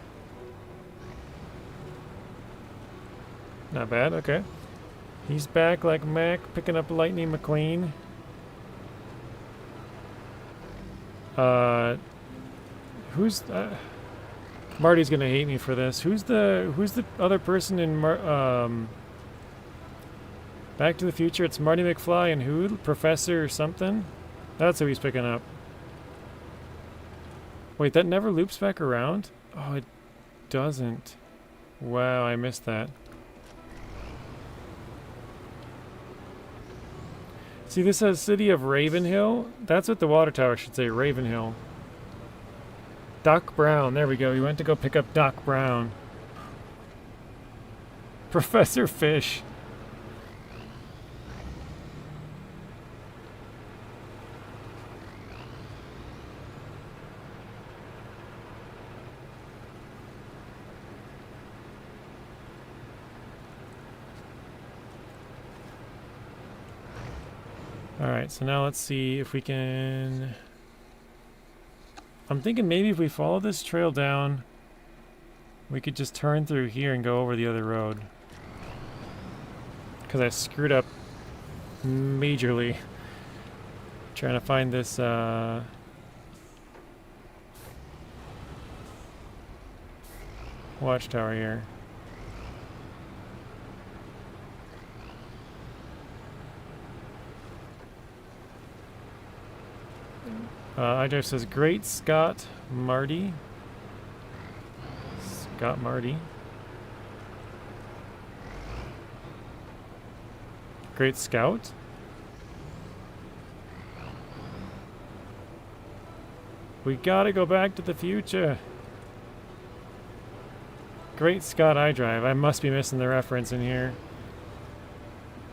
Not bad, okay. He's back like Mac, picking up Lightning McQueen. Who's Marty's gonna hate me for this. Who's the other person in Back to the Future? It's Marty McFly and who? Professor something? That's who he's picking up. Wait, that never loops back around? Oh, it doesn't. Wow, I missed that. See, this says City of Ravenhill. That's what the water tower should say, Ravenhill. Doc Brown, there we go. We went to go pick up Doc Brown. Professor Fish. Alright, so now let's see if we can... I'm thinking maybe if we follow this trail down, we could just turn through here and go over the other road. Because I screwed up majorly trying to find this watchtower here. iDrive says, Great Scott Marty. Scott Marty. Great Scout? We gotta go back to the future. Great Scott iDrive. I must be missing the reference in here.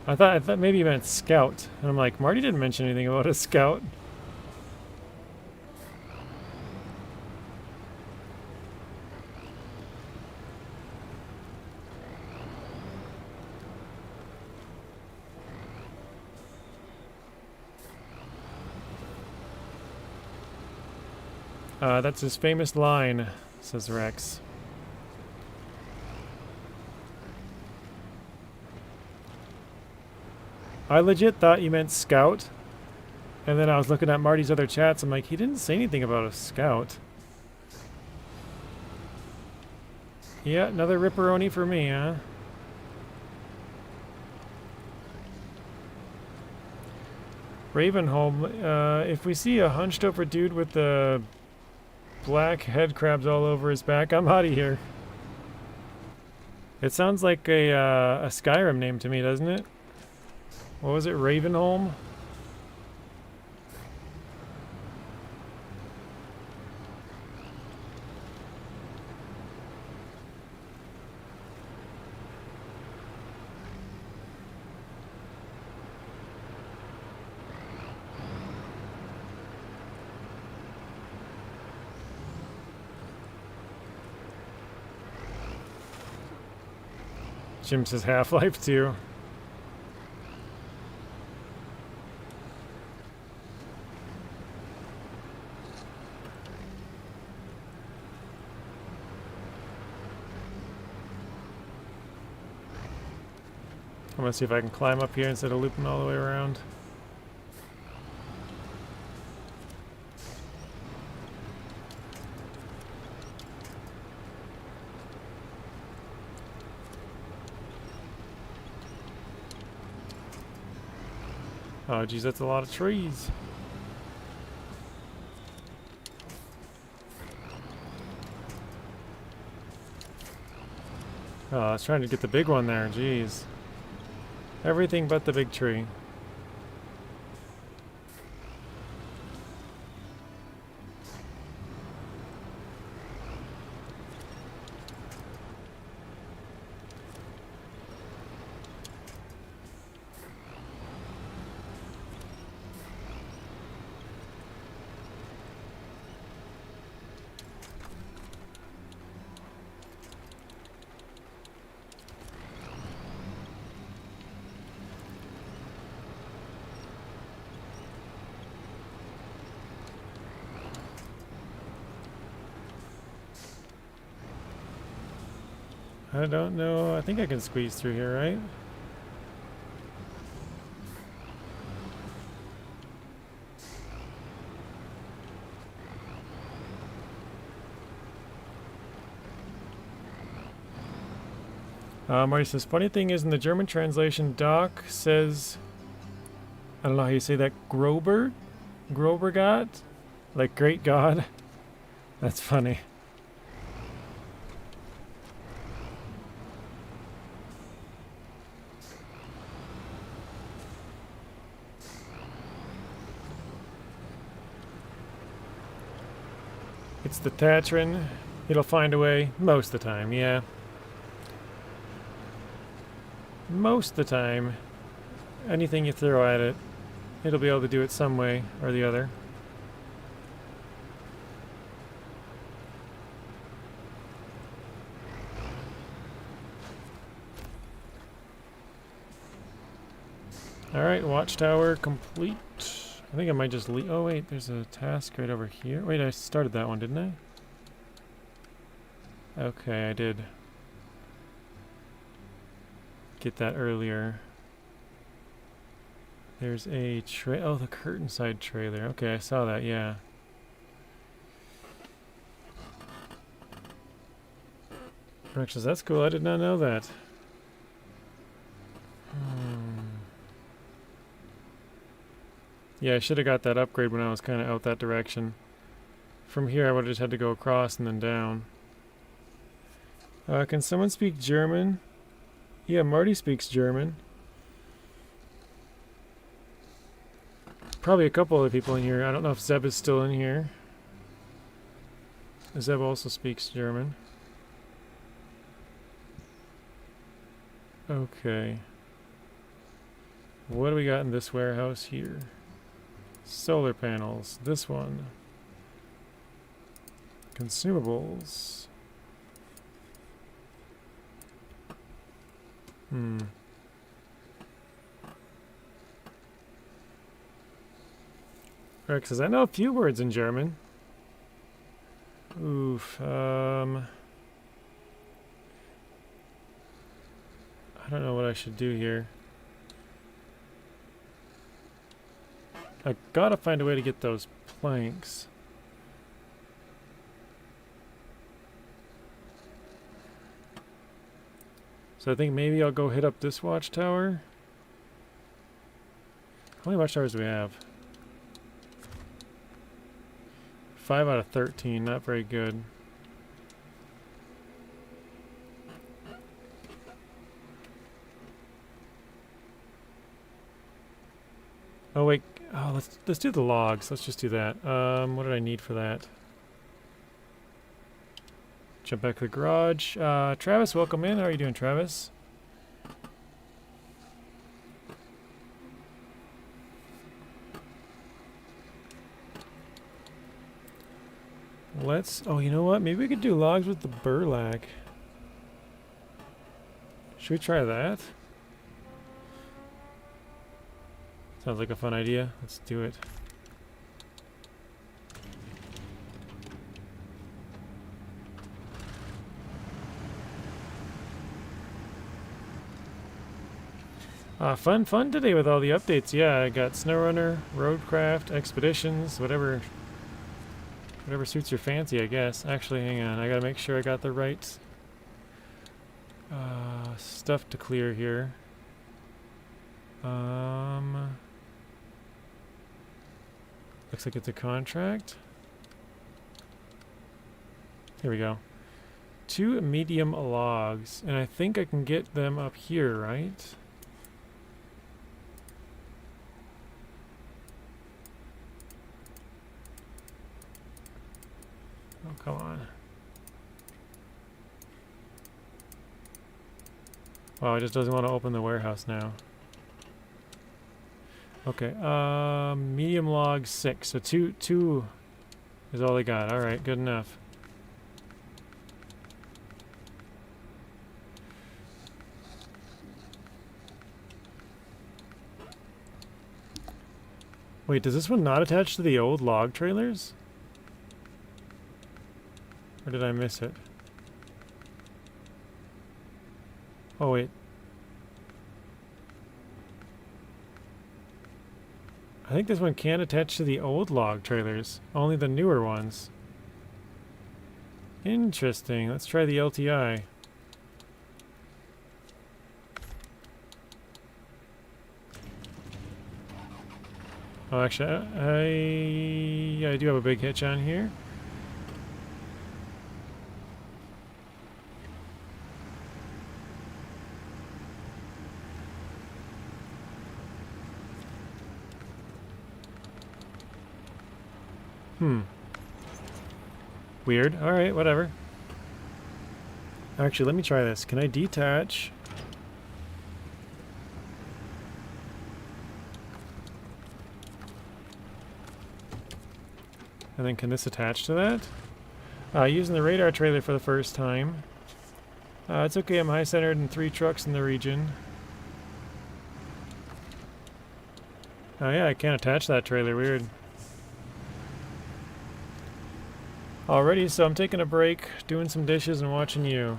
I thought maybe you meant Scout. And I'm like, Marty didn't mention anything about a Scout. That's his famous line, says Rex. I legit thought you meant Scout. And then I was looking at Marty's other chats. I'm like, he didn't say anything about a Scout. Yeah, another ripperoni for me, huh? Ravenholm, if we see a hunched over dude with the black head crabs all over his back, I'm out of here. It sounds like a Skyrim name to me, doesn't it? What was it, Ravenholm? Jim says Half-Life 2. I'm gonna see if I can climb up here instead of looping all the way around. Oh geez, that's a lot of trees. Oh, I was trying to get the big one there, jeez. Everything but the big tree. I don't know. I think I can squeeze through here, right? Marty says, funny thing is in the German translation, Doc says, I don't know how you say that, Grober? Grobergott? Like great God? That's funny. It's the Tatran. It'll find a way most of the time, yeah. Most of the time, anything you throw at it, it'll be able to do it some way or the other. Alright, watchtower complete. I think I might just leave. Oh wait, there's a task right over here. Wait, I started that one, didn't I? Okay, I did get that earlier. There's a oh, the curtain side trailer. Okay, I saw that, yeah. Directions, that's cool. I did not know that. Yeah, I should have got that upgrade when I was kind of out that direction. From here, I would have just had to go across and then down. Can someone speak German? Yeah, Marty speaks German. Probably a couple other people in here. I don't know if Zeb is still in here. Zeb also speaks German. Okay. What do we got in this warehouse here? Solar panels. This one. Consumables. Rex says, I know a few words in German. Oof. I don't know what I should do here. I gotta find a way to get those planks. So I think maybe I'll go hit up this watchtower. How many watchtowers do we have? 5 out of 13, not very good. Oh wait, oh let's do the logs. Let's just do that. What did I need for that? Jump back to the garage. Travis, welcome in. How are you doing, Travis? Let's, oh, you know what? Maybe we could do logs with the burlak. Should we try that? Sounds like a fun idea. Let's do it. Fun today with all the updates. Yeah, I got SnowRunner, Roadcraft, Expeditions, whatever suits your fancy, I guess. Actually, hang on. I gotta make sure I got the right stuff to clear here. Looks like it's a contract. Here we go. 2 medium logs, and I think I can get them up here, right? Oh, come on. Wow, it just doesn't want to open the warehouse now. Okay, medium log 6. So two is all I got. All right, good enough. Wait, does this one not attach to the old log trailers? Or did I miss it? Oh, wait. I think this one can attach to the old log trailers. Only the newer ones. Interesting. Let's try the LTI. Oh, actually, I do have a big hitch on here. Weird. Alright, whatever. Actually, let me try this. Can I detach? And then can this attach to that? Using the radar trailer for the first time. It's okay, I'm high-centered in 3 trucks in the region. Oh yeah, I can't attach that trailer, weird. Alrighty, so I'm taking a break, doing some dishes and watching you.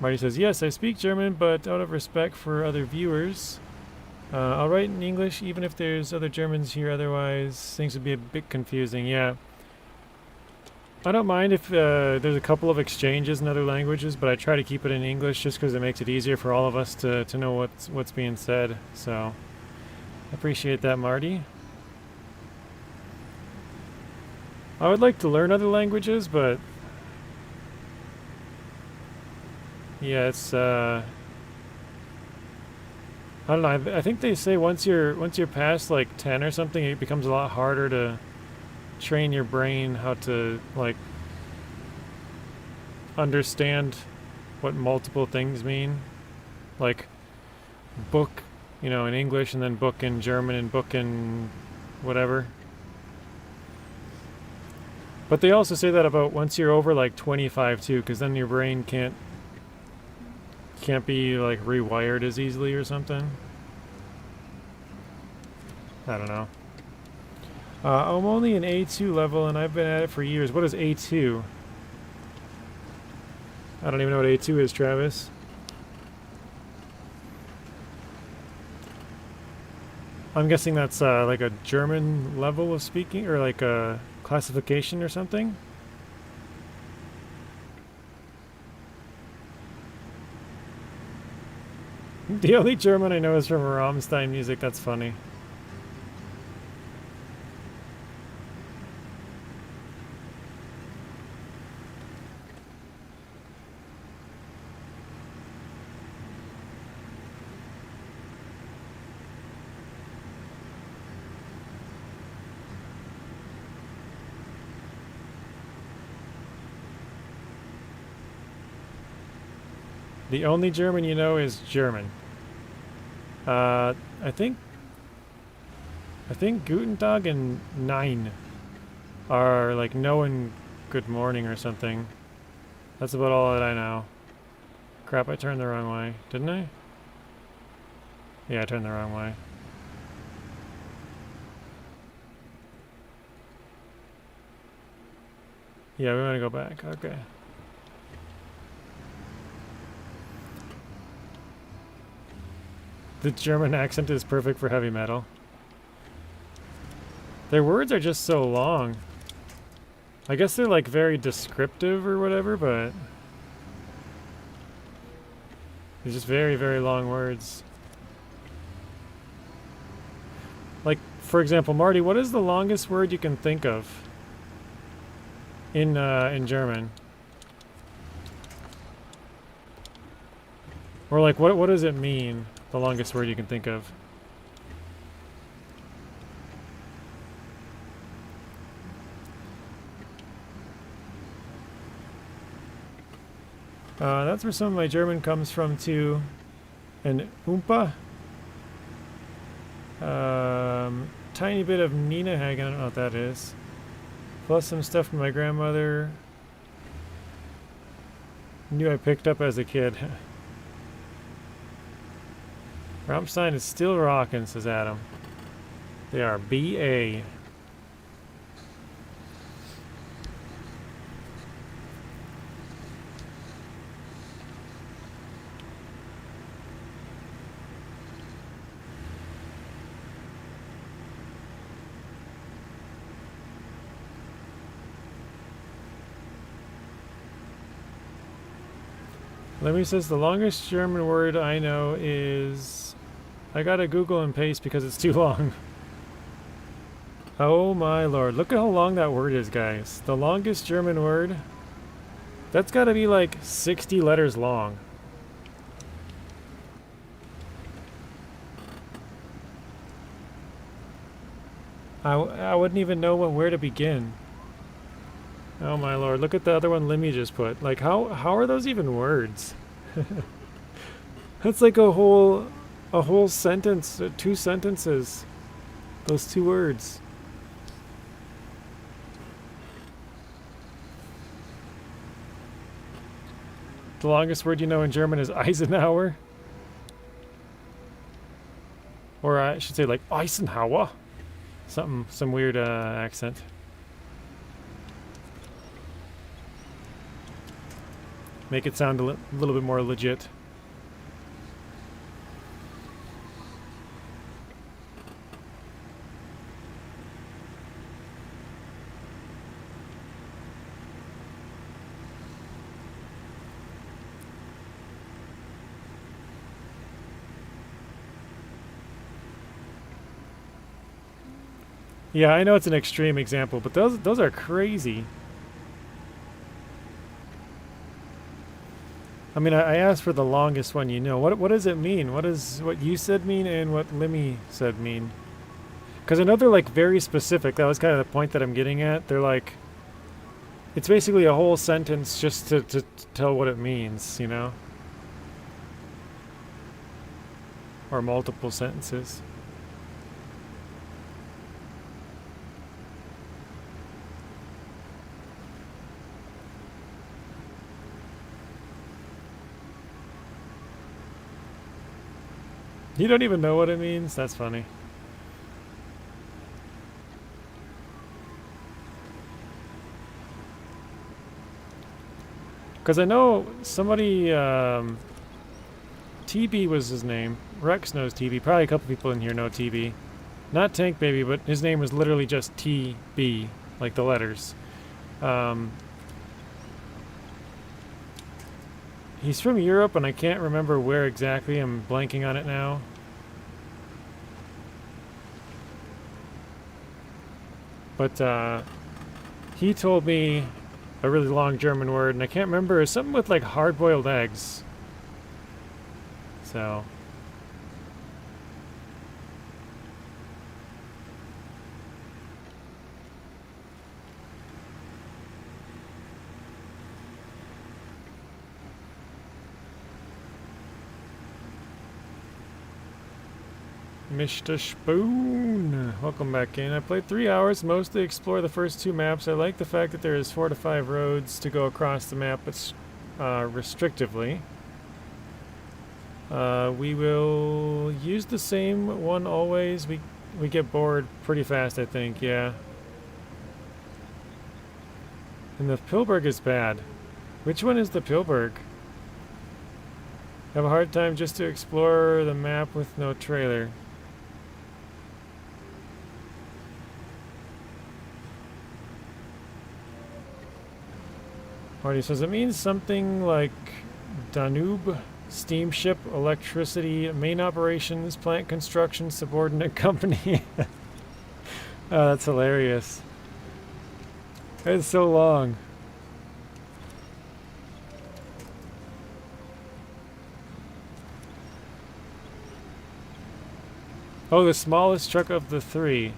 Marty says, yes, I speak German, but out of respect for other viewers, I'll write in English even if there's other Germans here, otherwise things would be a bit confusing. Yeah. I don't mind if there's a couple of exchanges in other languages, but I try to keep it in English just because it makes it easier for all of us to know what's being said. So, I appreciate that, Marty. I would like to learn other languages, but yeah, it's I don't know. I think they say once you're past like 10 or something, it becomes a lot harder to train your brain how to like understand what multiple things mean, like book, in English, and then book in German, and book in whatever. But they also say that about once you're over like 25 too, because then your brain can't be like rewired as easily or something. I don't know. I'm only an A2 level and I've been at it for years. What is A2? I don't even know what A2 is, Travis. I'm guessing that's like a German level of speaking, or like a classification or something. The only German I know is from Rammstein music. That's funny. The only German you know is German. I think Guten Tag and Nein are like no and good morning or something. That's about all that I know. Crap, I turned the wrong way. Didn't I? Yeah, I turned the wrong way. Yeah, we want to go back. Okay. The German accent is perfect for heavy metal. Their words are just so long. I guess they're like very descriptive or whatever, but they're just very, very long words. Like, for example, Marty, what is the longest word you can think of in German? Or like, what does it mean? The longest word you can think of. That's where some of my German comes from too. And Oompa. Tiny bit of Nina Hagen, I don't know what that is. Plus some stuff from my grandmother. Knew I picked up as a kid. Rammstein is still rocking, says Adam. They are BA. Lemmy says the longest German word I know is... I gotta Google and paste because it's too long. Oh my lord. Look at how long that word is, guys. The longest German word. That's gotta be like 60 letters long. I wouldn't even know where to begin. Oh my lord, look at the other one Limmy just put. Like, how are those even words? That's like a whole sentence, 2 sentences. Those 2 words. The longest word you know in German is Eisenhower. Or I should say like Eisenhower. Some weird accent. Make it sound a little bit more legit. Yeah, I know it's an extreme example, but those are crazy. I mean, I asked for the longest one you know. What does it mean? What does what you said mean and what Limmy said mean? Because I know they're like very specific. That was kind of the point that I'm getting at. They're like, it's basically a whole sentence just to tell what it means, you know? Or multiple sentences. You don't even know what it means? That's funny. Because I know somebody, TB was his name. Rex knows TB. Probably a couple people in here know TB. Not Tank Baby, but his name was literally just TB, like the letters. He's from Europe, and I can't remember where exactly. I'm blanking on it now. But he told me a really long German word, and I can't remember. It's something with like hard-boiled eggs. So... Mr. Spoon, welcome back in. I played 3 hours, mostly explore the first 2 maps. I like the fact that there is 4 to 5 roads to go across the map, but restrictively. We will use the same one always. We get bored pretty fast, I think, yeah. And the Pilberg is bad. Which one is the Pilberg? Have a hard time just to explore the map with no trailer. Marty says it means something like Danube, steamship, electricity, main operations, plant construction, subordinate company. Oh, that's hilarious. It's so long. Oh, the smallest truck of the 3.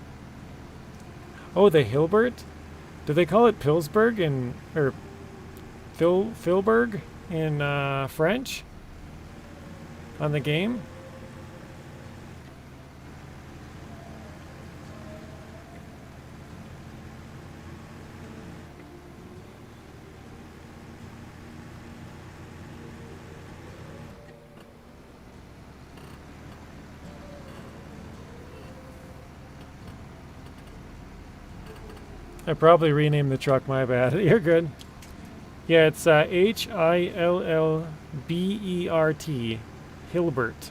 Oh, the Hilbert? Do they call it Pillsburg in... or... Filberg in French on the game. I probably renamed the truck, my bad. You're good. Yeah, it's Hillbert. Hilbert.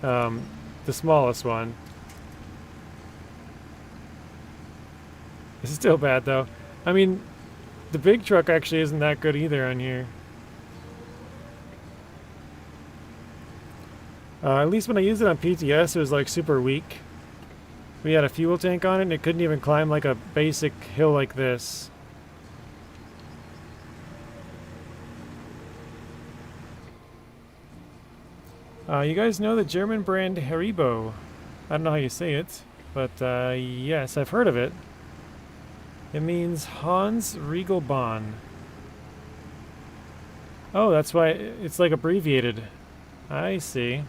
The smallest one. It's still bad though. I mean, the big truck actually isn't that good either on here. At least when I used it on PTS, it was like super weak. We had a fuel tank on it and it couldn't even climb like a basic hill like this. You guys know the German brand Haribo. I don't know how you say it, but yes, I've heard of it. It means Hans Riegelbahn. Oh, that's why it's like abbreviated. I see.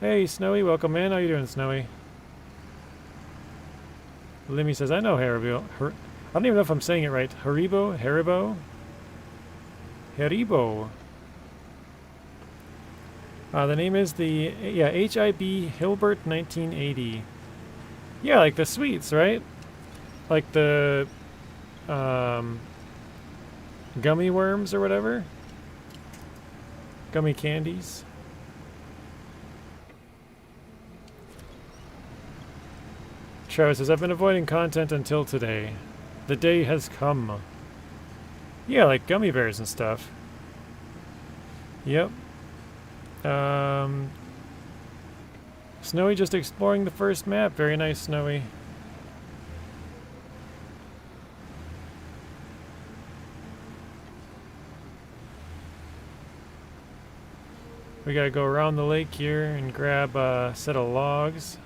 Hey, Snowy, welcome in. How you doing, Snowy? Limmy says, I know Haribo. I don't even know if I'm saying it right. Haribo? Haribo? Haribo. The name is HIB Hilbert 1980. Yeah, like the sweets, right? Like the gummy worms or whatever. Gummy candies. Travis says, I've been avoiding content until today. The day has come. Yeah, like gummy bears and stuff. Yep. Snowy just exploring the first map. Very nice, Snowy. We gotta go around the lake here and grab a set of logs.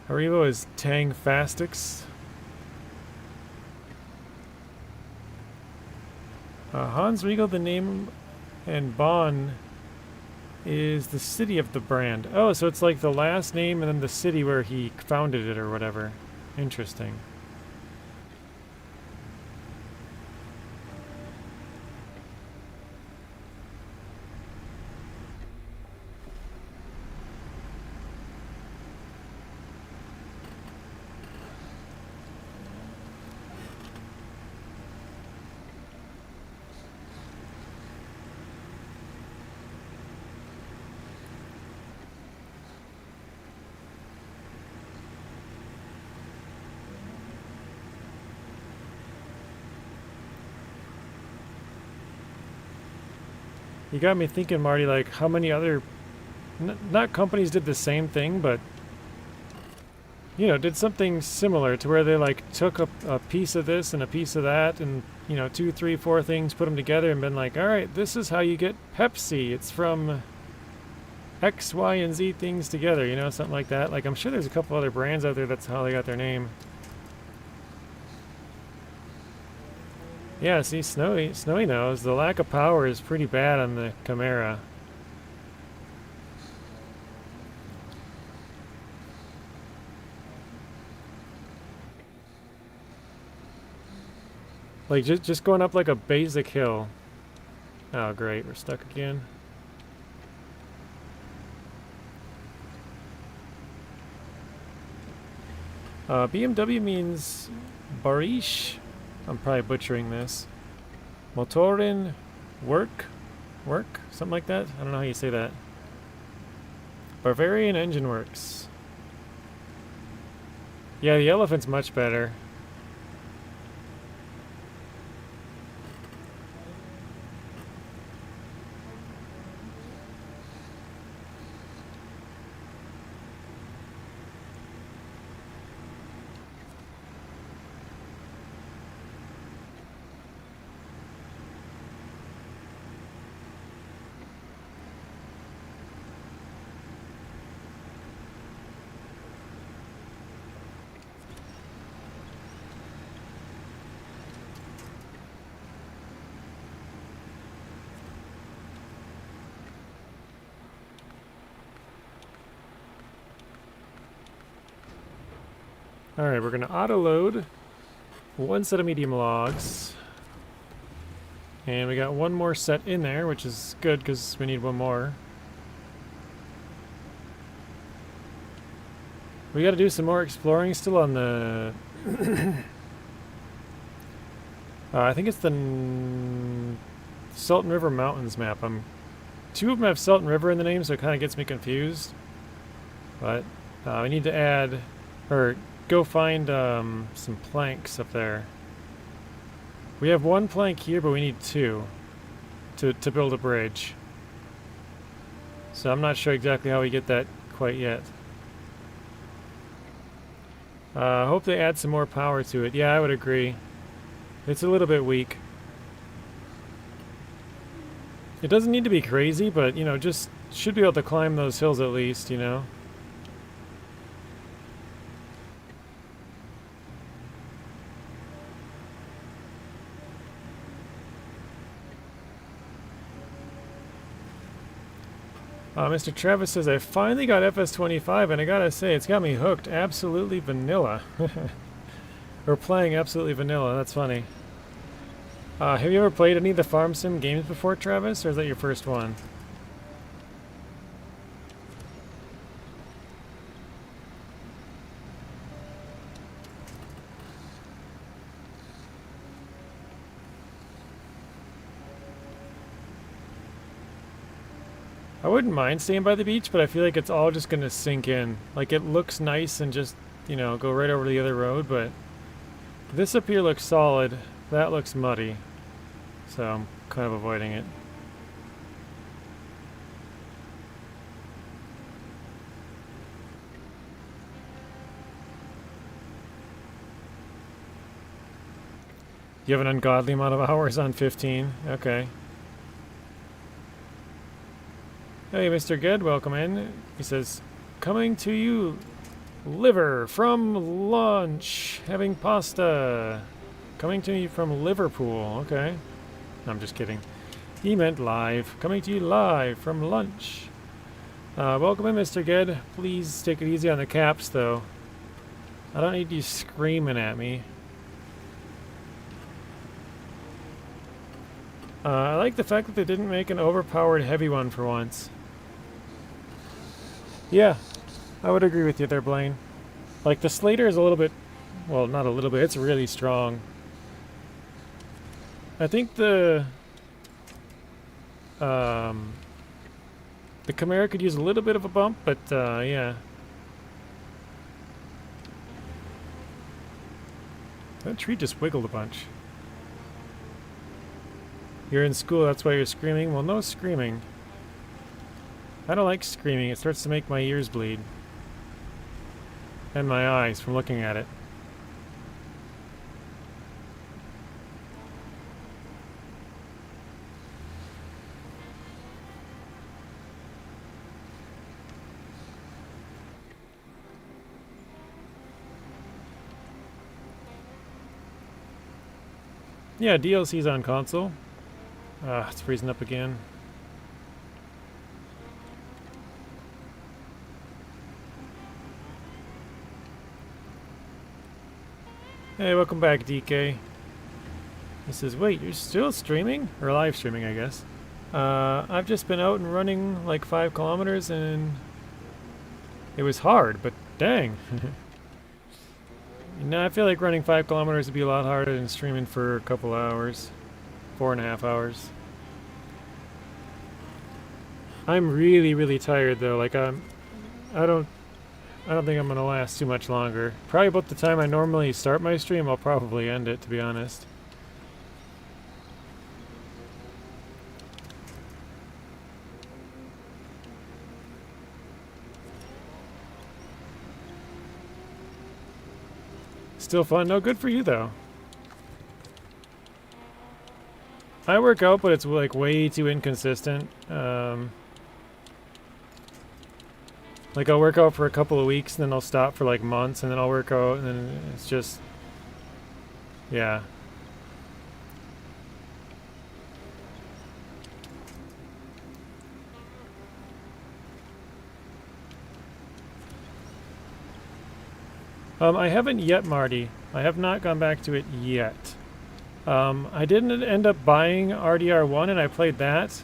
Haribo is Tang Fastix. Hans Riegel, the name, and Bonn is the city of the brand. Oh, so it's like the last name and then the city where he founded it or whatever. Interesting. You got me thinking, Marty, like how many other, not companies did the same thing, but, you know, did something similar to where they like took a piece of this and a piece of that and, you know, 2, 3, 4 things, put them together and been like, all right, this is how you get Pepsi. It's from X, Y, and Z things together, you know, something like that. Like, I'm sure there's a couple other brands out there that's how they got their name. Yeah, see, Snowy knows. The lack of power is pretty bad on the Chimera. Like, just going up like a basic hill. Oh, great, we're stuck again. BMW means Barish. I'm probably butchering this. Motorin work? Something like that? I don't know how you say that. Bavarian Engine Works. Yeah, the elephant's much better. Alright, we're going to auto-load one set of medium logs. And we got one more set in there, which is good because we need one more. We got to do some more exploring still on the... I think it's the Salton River Mountains map. Two of them have Salton River in the name, so it kind of gets me confused. But we need to add, or go find some planks up there. We have one plank here, but we need two to build a bridge. So I'm not sure exactly how we get that quite yet. Hope they add some more power to it. Yeah, I would agree. It's a little bit weak. It doesn't need to be crazy, but, you know, just should be able to climb those hills at least, you know? Mr. Travis says, I finally got FS25, and I gotta say, it's got me hooked. Absolutely vanilla. Or playing absolutely vanilla, that's funny. Have you ever played any of the Farm Sim games before, Travis, or is that your first one? I wouldn't mind staying by the beach, but I feel like it's all just gonna sink in. Like, it looks nice and just, you know, go right over the other road, but this up here looks solid. That looks muddy. So I'm kind of avoiding it. You have an ungodly amount of hours on 15? Okay. Hey, Mr. Good, welcome in. He says, coming to you, liver from lunch, having pasta. Coming to you from Liverpool, okay. I'm just kidding. He meant live. Coming to you live from lunch. Welcome in, Mr. Good. Please take it easy on the caps, though. I don't need you screaming at me. I like the fact that they didn't make an overpowered heavy one for once. Yeah, I would agree with you there, Blaine. Like, the Slater is a little bit... Well, not a little bit. It's really strong. I think the Chimera could use a little bit of a bump, but yeah. That tree just wiggled a bunch. You're in school, that's why you're screaming? Well, no screaming. I don't like screaming. It starts to make my ears bleed. And my eyes from looking at it. Yeah, DLC's on console. It's freezing up again. Hey, welcome back, DK. He says, wait, you're still streaming? Or live streaming, I guess. I've just been out and running like 5 kilometers and it was hard, but dang. You know, I feel like running 5 kilometers would be a lot harder than streaming for a couple hours. 4.5 hours. I'm really, really tired though. Like I don't think I'm gonna last too much longer. Probably about the time I normally start my stream, I'll probably end it, to be honest. Still fun. No, good for you though. I work out, but it's like way too inconsistent. Like I'll work out for a couple of weeks and then I'll stop for like months and then I'll work out and then it's just, yeah. I haven't yet, Marty. I have not gone back to it yet. I didn't end up buying RDR1 and I played that.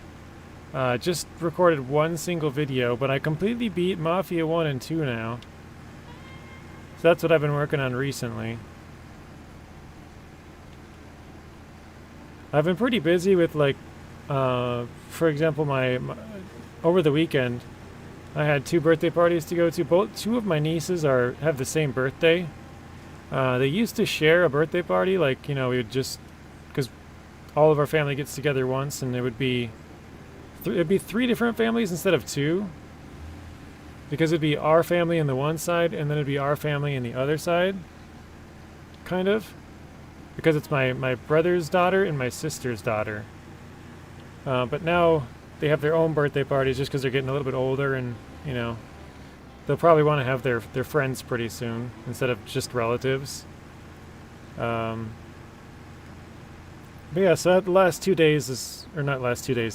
Just recorded one single video, but I completely beat Mafia 1 and 2 now. So that's what I've been working on recently. I've been pretty busy with like, for example, my over the weekend, I had 2 birthday parties to go to. Two of my nieces have the same birthday. They used to share a birthday party, like, you know, we would just, because all of our family gets together once, and it would be, it'd be 3 different families instead of 2, because it'd be our family in the one side, and then it'd be our family in the other side, kind of, because it's my brother's daughter and my sister's daughter. But now they have their own birthday parties just because they're getting a little bit older, and, you know, they'll probably want to have their friends pretty soon instead of just relatives. But yeah, so the last 2 days or not last 2 days,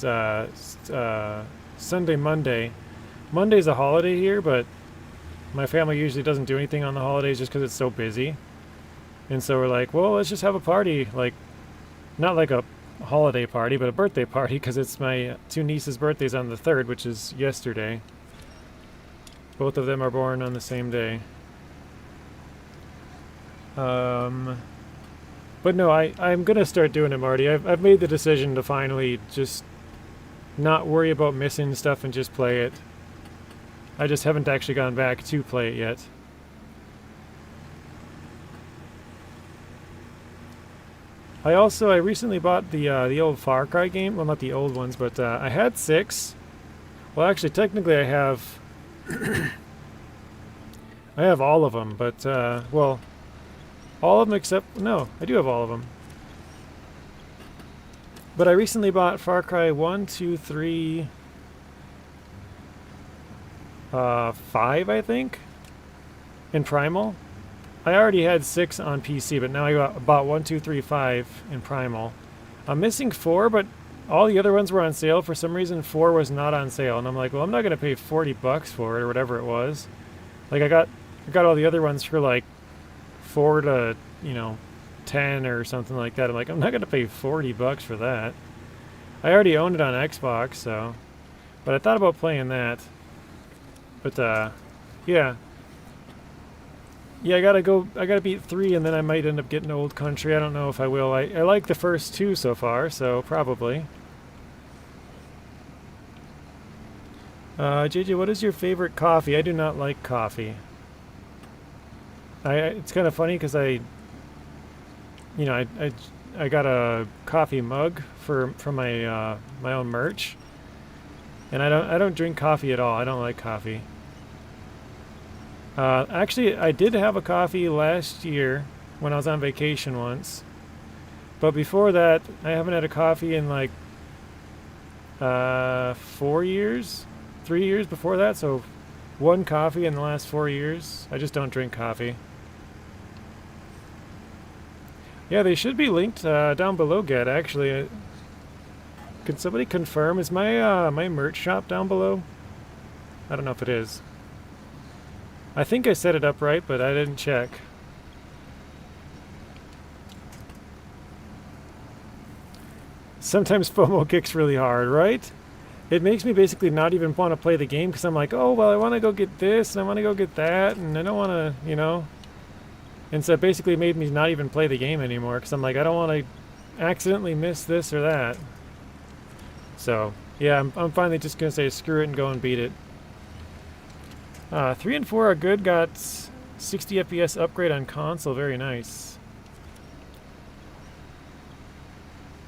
Sunday, Monday. Monday's a holiday here, but my family usually doesn't do anything on the holidays just because it's so busy. And so we're like, well, let's just have a party, like, not like a holiday party, but a birthday party, because it's my 2 nieces' birthdays on the 3rd, which is yesterday. Both of them are born on the same day. But no, I'm gonna start doing it, Marty. I've made the decision to finally just not worry about missing stuff and just play it. I just haven't actually gone back to play it yet. I recently bought the old Far Cry game. Well, not the old ones, but I had 6. Well, actually, technically, I have I have all of them, but well, all of them except no, I do have all of them. But I recently bought Far Cry 1, 2, 3, 5, I think, in Primal. I already had 6 on PC, but now I bought 1, 2, 3, 5 in Primal. I'm missing 4, but all the other ones were on sale. For some reason, 4 was not on sale, and I'm like, well, I'm not gonna pay $40 for it or whatever it was. Like I got all the other ones for like 4 to, you know, 10 or something like that. I'm like, I'm not gonna pay $40 for that. I already owned it on Xbox, so, but I thought about playing that. But yeah. Yeah, I gotta beat 3, and then I might end up getting Old Country. I don't know if I will. I like the first 2 so far, so probably. JJ, what is your favorite coffee? I do not like coffee. It's kind of funny because I got a coffee mug from my my own merch, and I don't drink coffee at all. I don't like coffee. Actually, I did have a coffee last year when I was on vacation once. But before that, I haven't had a coffee in like 4 years? 3 years before that, so 1 coffee in the last 4 years. I just don't drink coffee. Yeah, they should be linked down below, Get, actually. Can somebody confirm? Is my my merch shop down below? I don't know if it is. I think I set it up right, but I didn't check. Sometimes FOMO kicks really hard, right? It makes me basically not even want to play the game because I'm like, oh, well, I want to go get this and I want to go get that and I don't want to, you know. And so it basically made me not even play the game anymore because I'm like, I don't want to accidentally miss this or that. So, yeah, I'm finally just going to say screw it and go and beat it. 3 and 4 are good. Got 60 FPS upgrade on console. Very nice.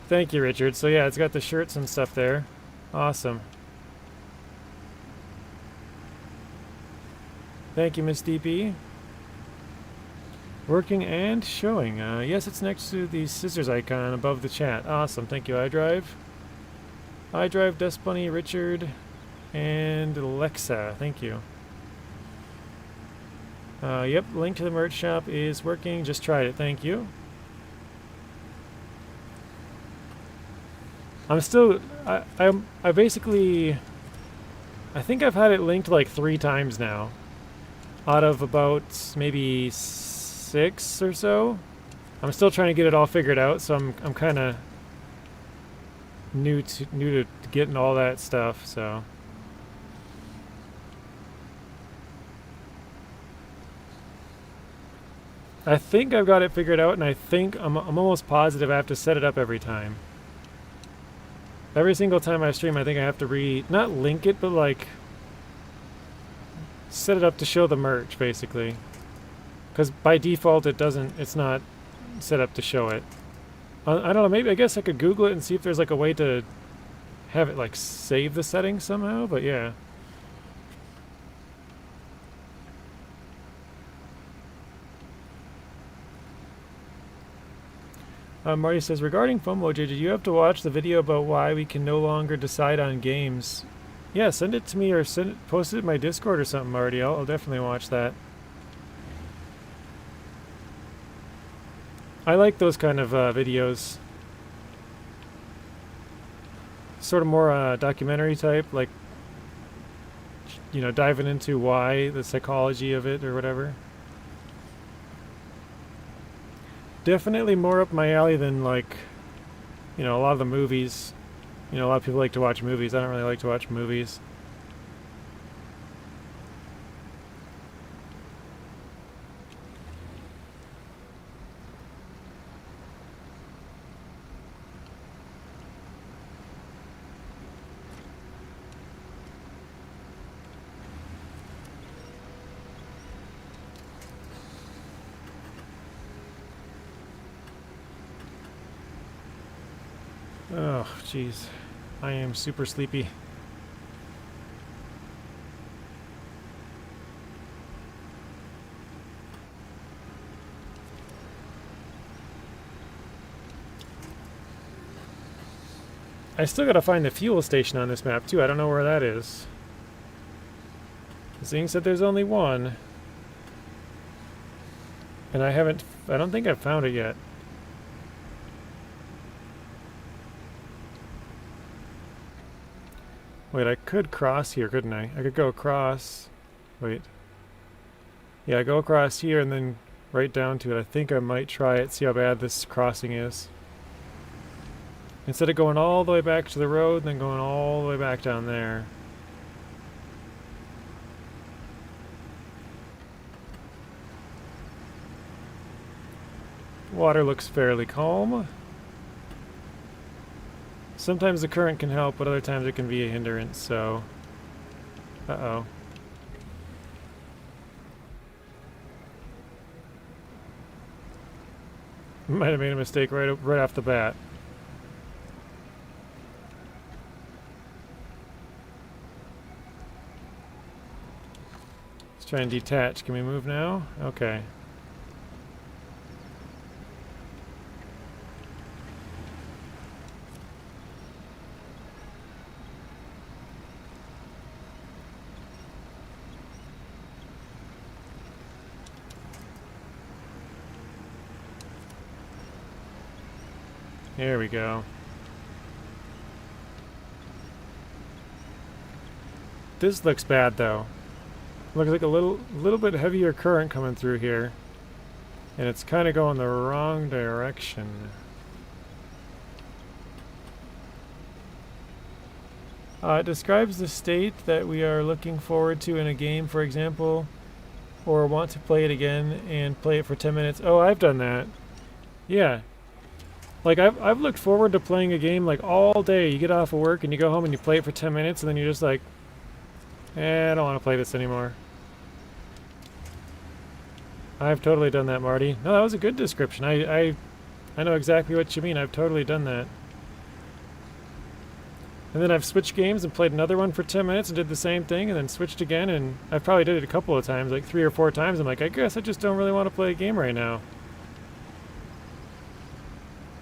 Thank you, Richard. So yeah, it's got the shirts and stuff there. Awesome. Thank you, Miss DP. Working and showing. Yes, it's next to the scissors icon above the chat. Awesome. Thank you, iDrive. iDrive, Dust Bunny, Richard, and Alexa. Thank you. Yep, link to the merch shop is working. Just tried it. Thank you. I'm still... I basically... I think I've had it linked like 3 times now. Out of about maybe 6 or so. I'm still trying to get it all figured out, so I'm kind of new to getting all that stuff, so. I think I've got it figured out, and I think I'm almost positive I have to set it up every time. Every single time I stream, I think I have to not link it, but like set it up to show the merch, basically. Because by default, it's not set up to show it. I don't know, maybe, I guess I could Google it and see if there's like a way to have it like save the settings somehow, but yeah. Marty says, regarding FOMO, did you have to watch the video about why we can no longer decide on games? Yeah, send it to me or post it in my Discord or something, Marty. I'll definitely watch that. I like those kind of videos. Sort of more documentary type, like, you know, diving into why, the psychology of it or whatever. Definitely more up my alley than, like, you know, a lot of the movies. You know, a lot of people like to watch movies. I don't really like to watch movies. Oh, jeez. I am super sleepy. I still gotta find the fuel station on this map, too. I don't know where that is. Zing said there's only one. And I don't think I've found it yet. Wait, I could cross here, couldn't I? I could go across. Wait. Yeah, go across here and then right down to it. I think I might try it, see how bad this crossing is. Instead of going all the way back to the road and then going all the way back down there. Water looks fairly calm. Sometimes the current can help, but other times it can be a hindrance, so... Uh-oh. Might have made a mistake right off the bat. Let's try and detach. Can we move now? Okay. There we go. This looks bad though. Looks like a little bit heavier current coming through here. And it's kind of going the wrong direction. It describes the state that we are looking forward to in a game, for example, or want to play it again and play it for 10 minutes. Oh, I've done that. Yeah. Like, I've looked forward to playing a game, like, all day. You get off of work and you go home and you play it for 10 minutes and then you're just like, I don't want to play this anymore. I've totally done that, Marty. No, that was a good description. I know exactly what you mean. I've totally done that. And then I've switched games and played another one for 10 minutes and did the same thing and then switched again, and I've probably did it a couple of times, like 3 or 4 times. I'm like, I guess I just don't really want to play a game right now.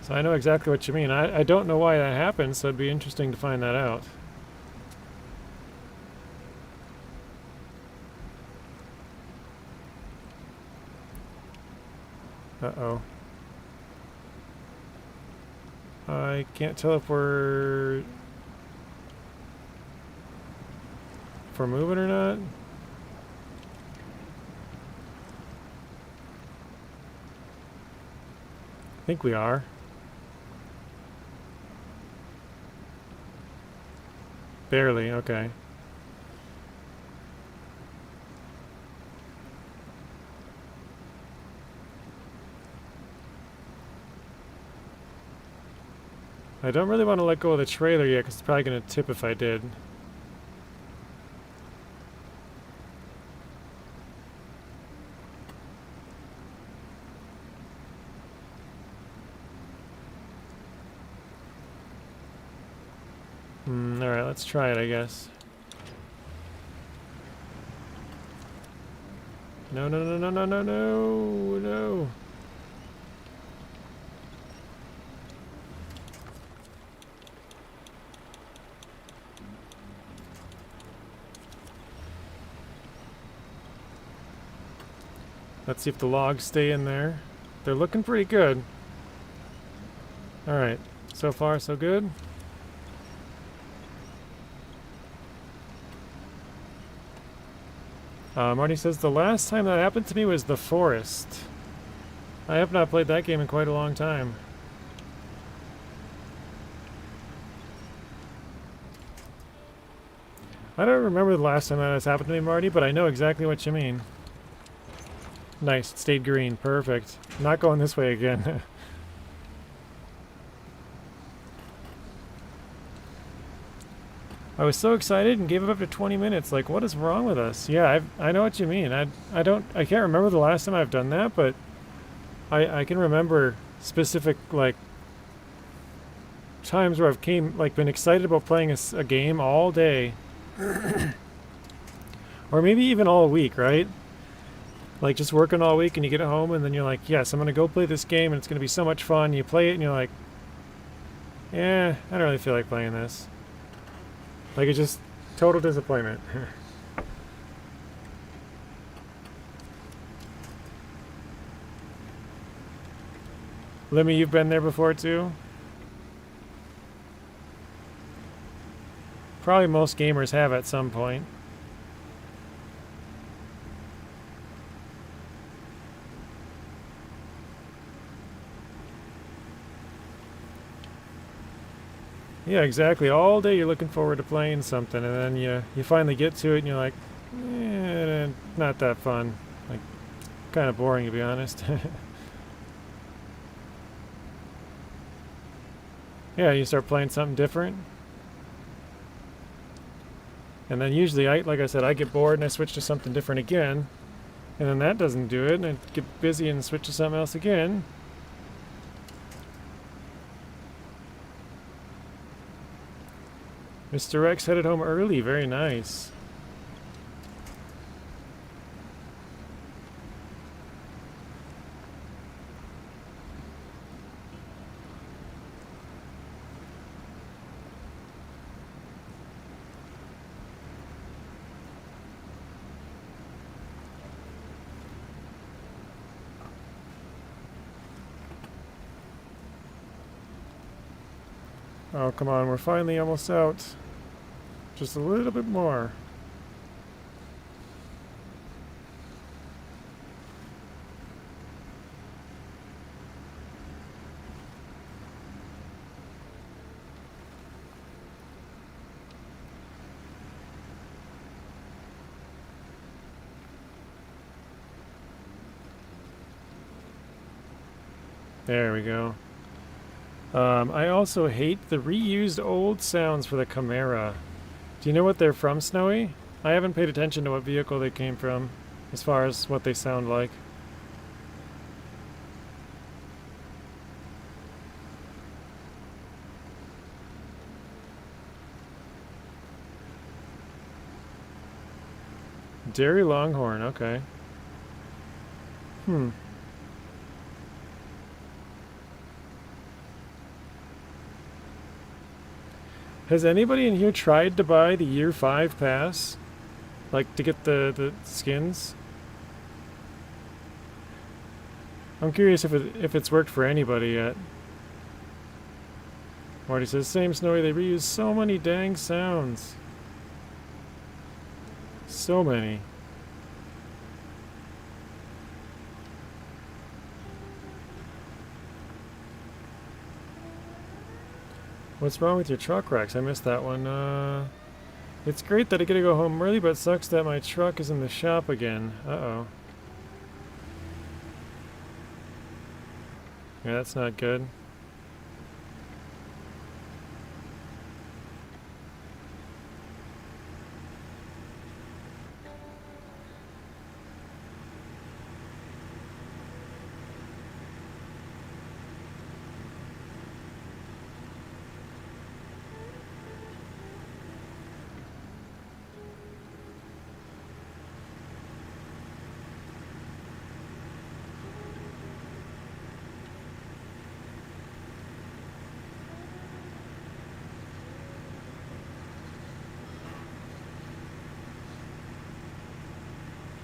So I know exactly what you mean. I don't know why that happens, so it'd be interesting to find that out. Uh-oh. I can't tell if we're moving or not. think we are. Barely, okay. I don't really want to let go of the trailer yet because it's probably going to tip if I did. Alright, let's try it, I guess. No, no, no, no, no, no, no, no. Let's see if the logs stay in there. They're looking pretty good. Alright, so far so good. Marty says, the last time that happened to me was The Forest. I have not played that game in quite a long time. I don't remember the last time that has happened to me, Marty, but I know exactly what you mean. Nice, it stayed green. Perfect. Not going this way again. I was so excited and gave it up to 20 minutes. Like, what is wrong with us? Yeah, I know what you mean. I can't remember the last time I've done that, but I can remember specific, like, times where I've been excited about playing a game all day. Or maybe even all week, right? Like, just working all week and you get home and then you're like, yes, I'm going to go play this game and it's going to be so much fun. You play it and you're like, yeah, I don't really feel like playing this. Like, it's just total disappointment. Lemmy, you've been there before too? Probably most gamers have at some point. Yeah, exactly. All day you're looking forward to playing something, and then you finally get to it, and you're like, not that fun. Like, kind of boring, to be honest. Yeah, you start playing something different. And then usually, like I said, I get bored and I switch to something different again. And then that doesn't do it, and I get busy and switch to something else again. Mr. X headed home early. Very nice. Oh, come on. We're finally almost out. Just a little bit more. There we go. I also hate the reused old sounds for the Chimera. Do you know what they're from, Snowy? I haven't paid attention to what vehicle they came from, as far as what they sound like. Dairy Longhorn, okay. Has anybody in here tried to buy the Year 5 pass? Like, to get the skins? I'm curious if it's worked for anybody yet. Marty says, same Snowy, they reuse so many dang sounds. So many. What's wrong with your truck, Rex? I missed that one. It's great that I get to go home early, but it sucks that my truck is in the shop again. Uh-oh. Yeah, that's not good.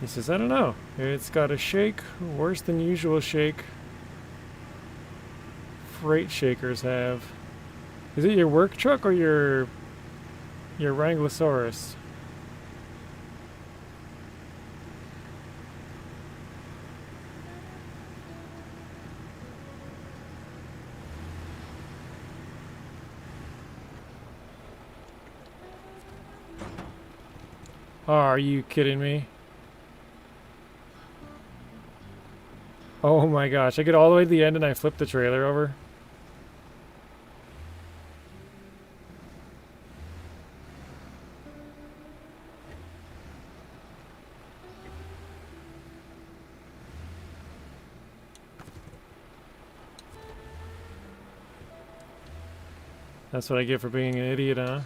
He says, I don't know. It's got a shake, worse than usual shake. Freight shakers have. Is it your work truck or your Wranglosaurus? Oh, are you kidding me? Oh my gosh, I get all the way to the end and I flip the trailer over. That's what I get for being an idiot, huh?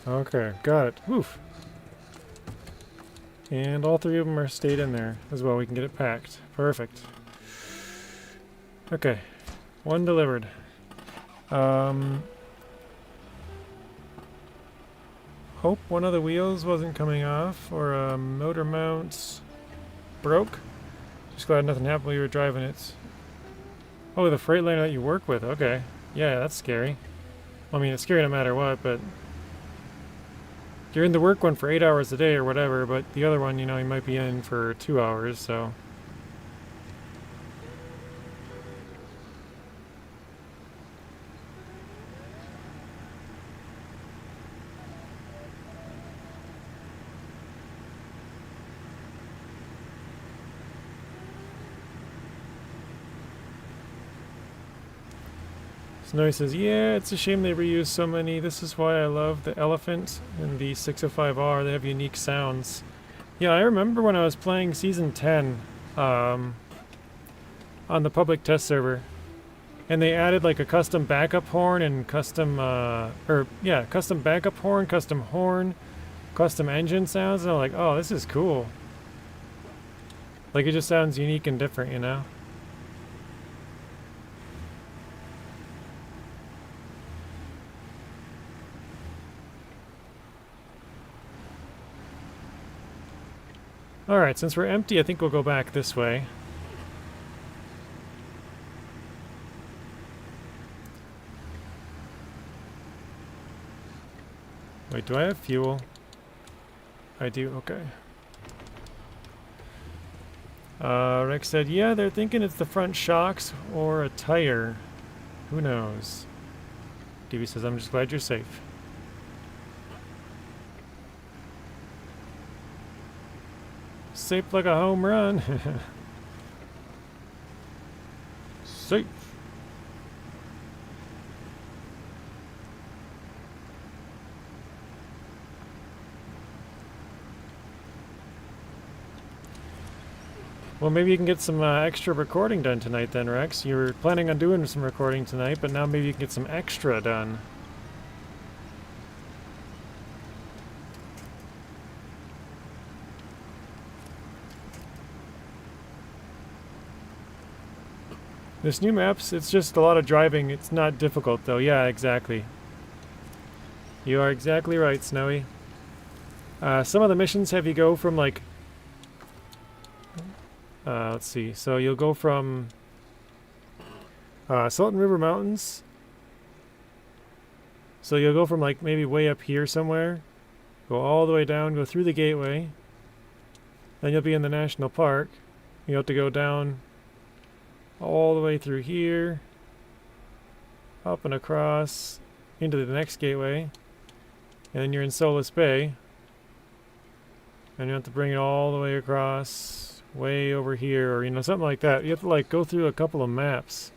Okay, got it. Oof. And all three of them are stayed in there as well. We can get it packed. Perfect. Okay, one delivered. Hope one of the wheels wasn't coming off, or motor mounts broke. Just glad nothing happened while you were driving it. Oh, the Freightliner that you work with. Okay, yeah, that's scary. Well, I mean, it's scary no matter what, but you're in the work one for 8 hours a day or whatever, but the other one, you know, you might be in for 2 hours, so. Snowy says, yeah, it's a shame they reuse so many. This is why I love the Elephant and the 605R. They have unique sounds. Yeah, I remember when I was playing Season 10 on the public test server. And they added like a custom backup horn and custom, custom backup horn, custom horn, custom engine sounds. And I'm like, oh, this is cool. Like, it just sounds unique and different, you know? Alright, since we're empty, I think we'll go back this way. Wait, do I have fuel? I do, okay. Rex said, yeah, they're thinking it's the front shocks or a tire. Who knows? DB says, I'm just glad you're safe. Safe like a home run. Safe. Well, maybe you can get some extra recording done tonight then, Rex. You were planning on doing some recording tonight, but now maybe you can get some extra done. This new maps, it's just a lot of driving. It's not difficult, though. Yeah, exactly. You are exactly right, Snowy. Some of the missions have you go from, like... let's see. So you'll go from... Sultan River Mountains. So you'll go from, like, maybe way up here somewhere. Go all the way down, go through the gateway. Then you'll be in the national park. You'll have to go down... all the way through here, up and across into the next gateway, and then you're in Solus Bay, and you have to bring it all the way across, way over here, or something like that. You have to like go through a couple of maps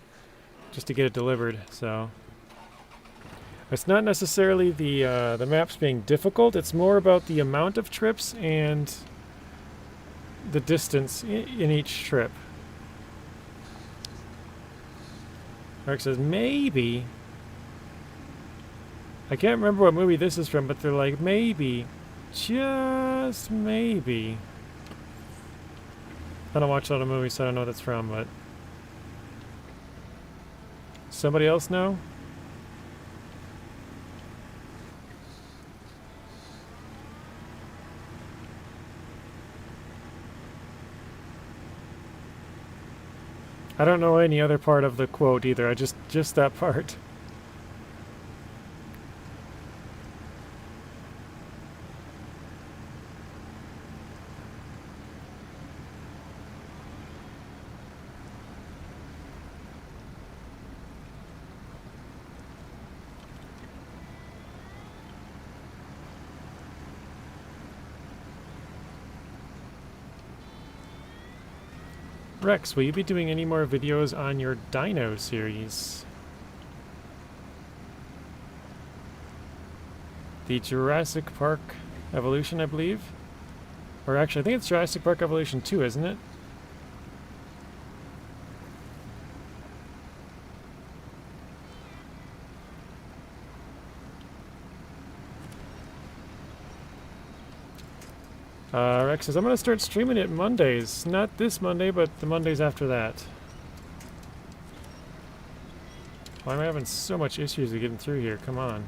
just to get it delivered. So it's not necessarily the maps being difficult. It's more about the amount of trips and the distance in each trip. Mark says, maybe. I can't remember what movie this is from, but they're like, maybe. Just maybe. I don't watch a lot of movies, so I don't know what that's from, but... Somebody else know? I don't know any other part of the quote either. I just that part. Rex, will you be doing any more videos on your dino series? The Jurassic Park Evolution, I believe? Or actually, I think it's Jurassic Park Evolution 2, isn't it? Rex says, I'm going to start streaming it Mondays. Not this Monday, but the Mondays after that. Why am I having so much issues with getting through here? Come on.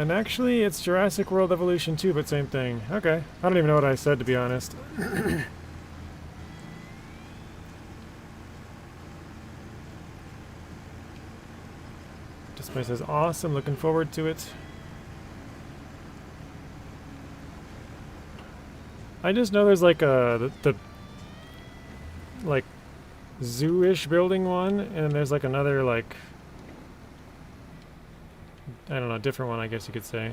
And actually, it's Jurassic World Evolution 2, but same thing. Okay. I don't even know what I said, to be honest. Display says, awesome, looking forward to it. I just know there's like the like zoo-ish building one, and there's like another like... I don't know, different one, I guess you could say.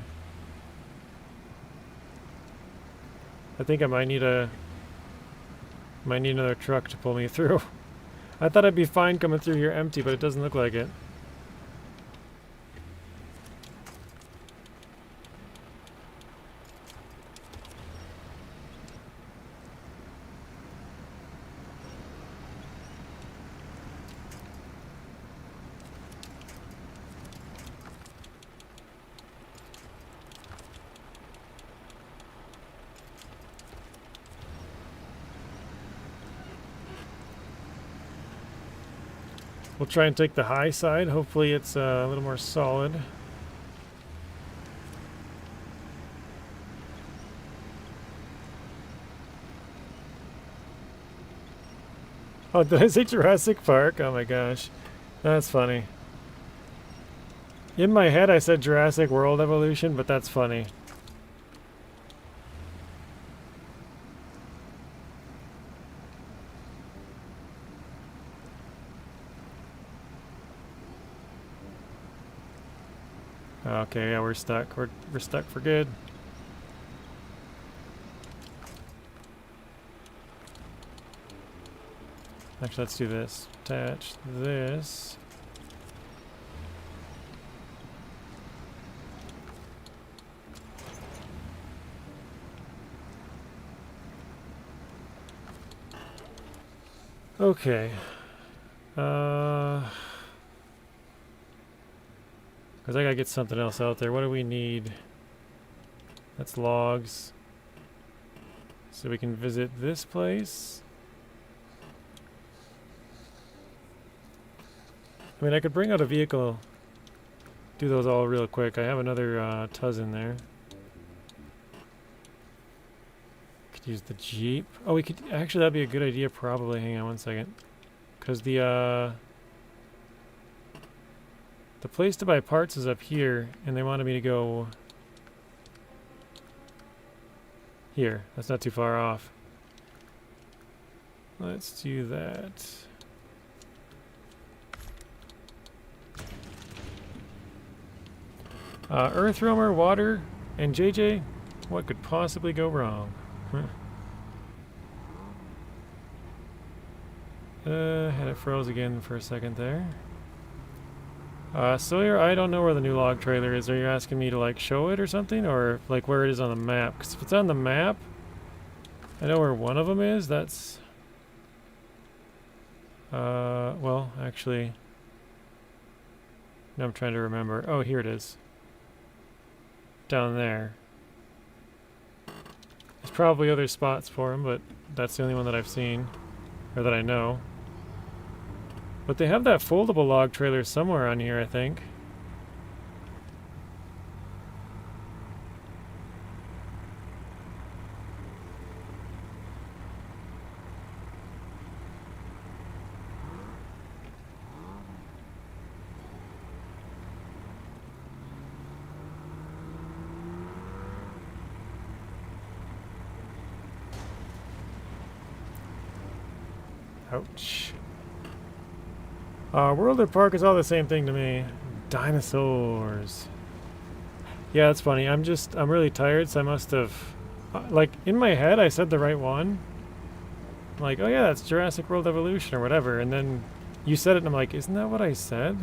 I think I might need another truck to pull me through. I thought I'd be fine coming through here empty, but it doesn't look like it. We'll try and take the high side. Hopefully it's a little more solid. Oh, did I say Jurassic Park? Oh my gosh. That's funny. In my head I said Jurassic World Evolution, but that's funny. Okay, yeah, we're stuck. We're stuck for good. Actually, let's do this. Attach this. Okay. Because I gotta get something else out there. What do we need? That's logs. So we can visit this place. I mean, I could bring out a vehicle. Do those all real quick. I have another Tuz in there. Could use the Jeep. Oh, we could... Actually, that'd be a good idea, probably. Hang on one second. Because the place to buy parts is up here, and they wanted me to go here. That's not too far off. Let's do that. Earth roamer, water, and JJ. What could possibly go wrong? Had it froze again for a second there. Sawyer, I don't know where the new log trailer is. Are you asking me to like show it or something, or like where it is on the map? Because if it's on the map, I know where one of them is. That's well, actually, no, I'm trying to remember. Oh, here it is. Down there. There's probably other spots for them, but that's the only one that I've seen, or that I know. But they have that foldable log trailer somewhere on here, I think. Ouch. World or Park is all the same thing to me. Dinosaurs. Yeah, it's funny. I'm really tired, so I must have... like, in my head, I said the right one. I'm like, oh yeah, that's Jurassic World Evolution or whatever. And then you said it, and I'm like, isn't that what I said?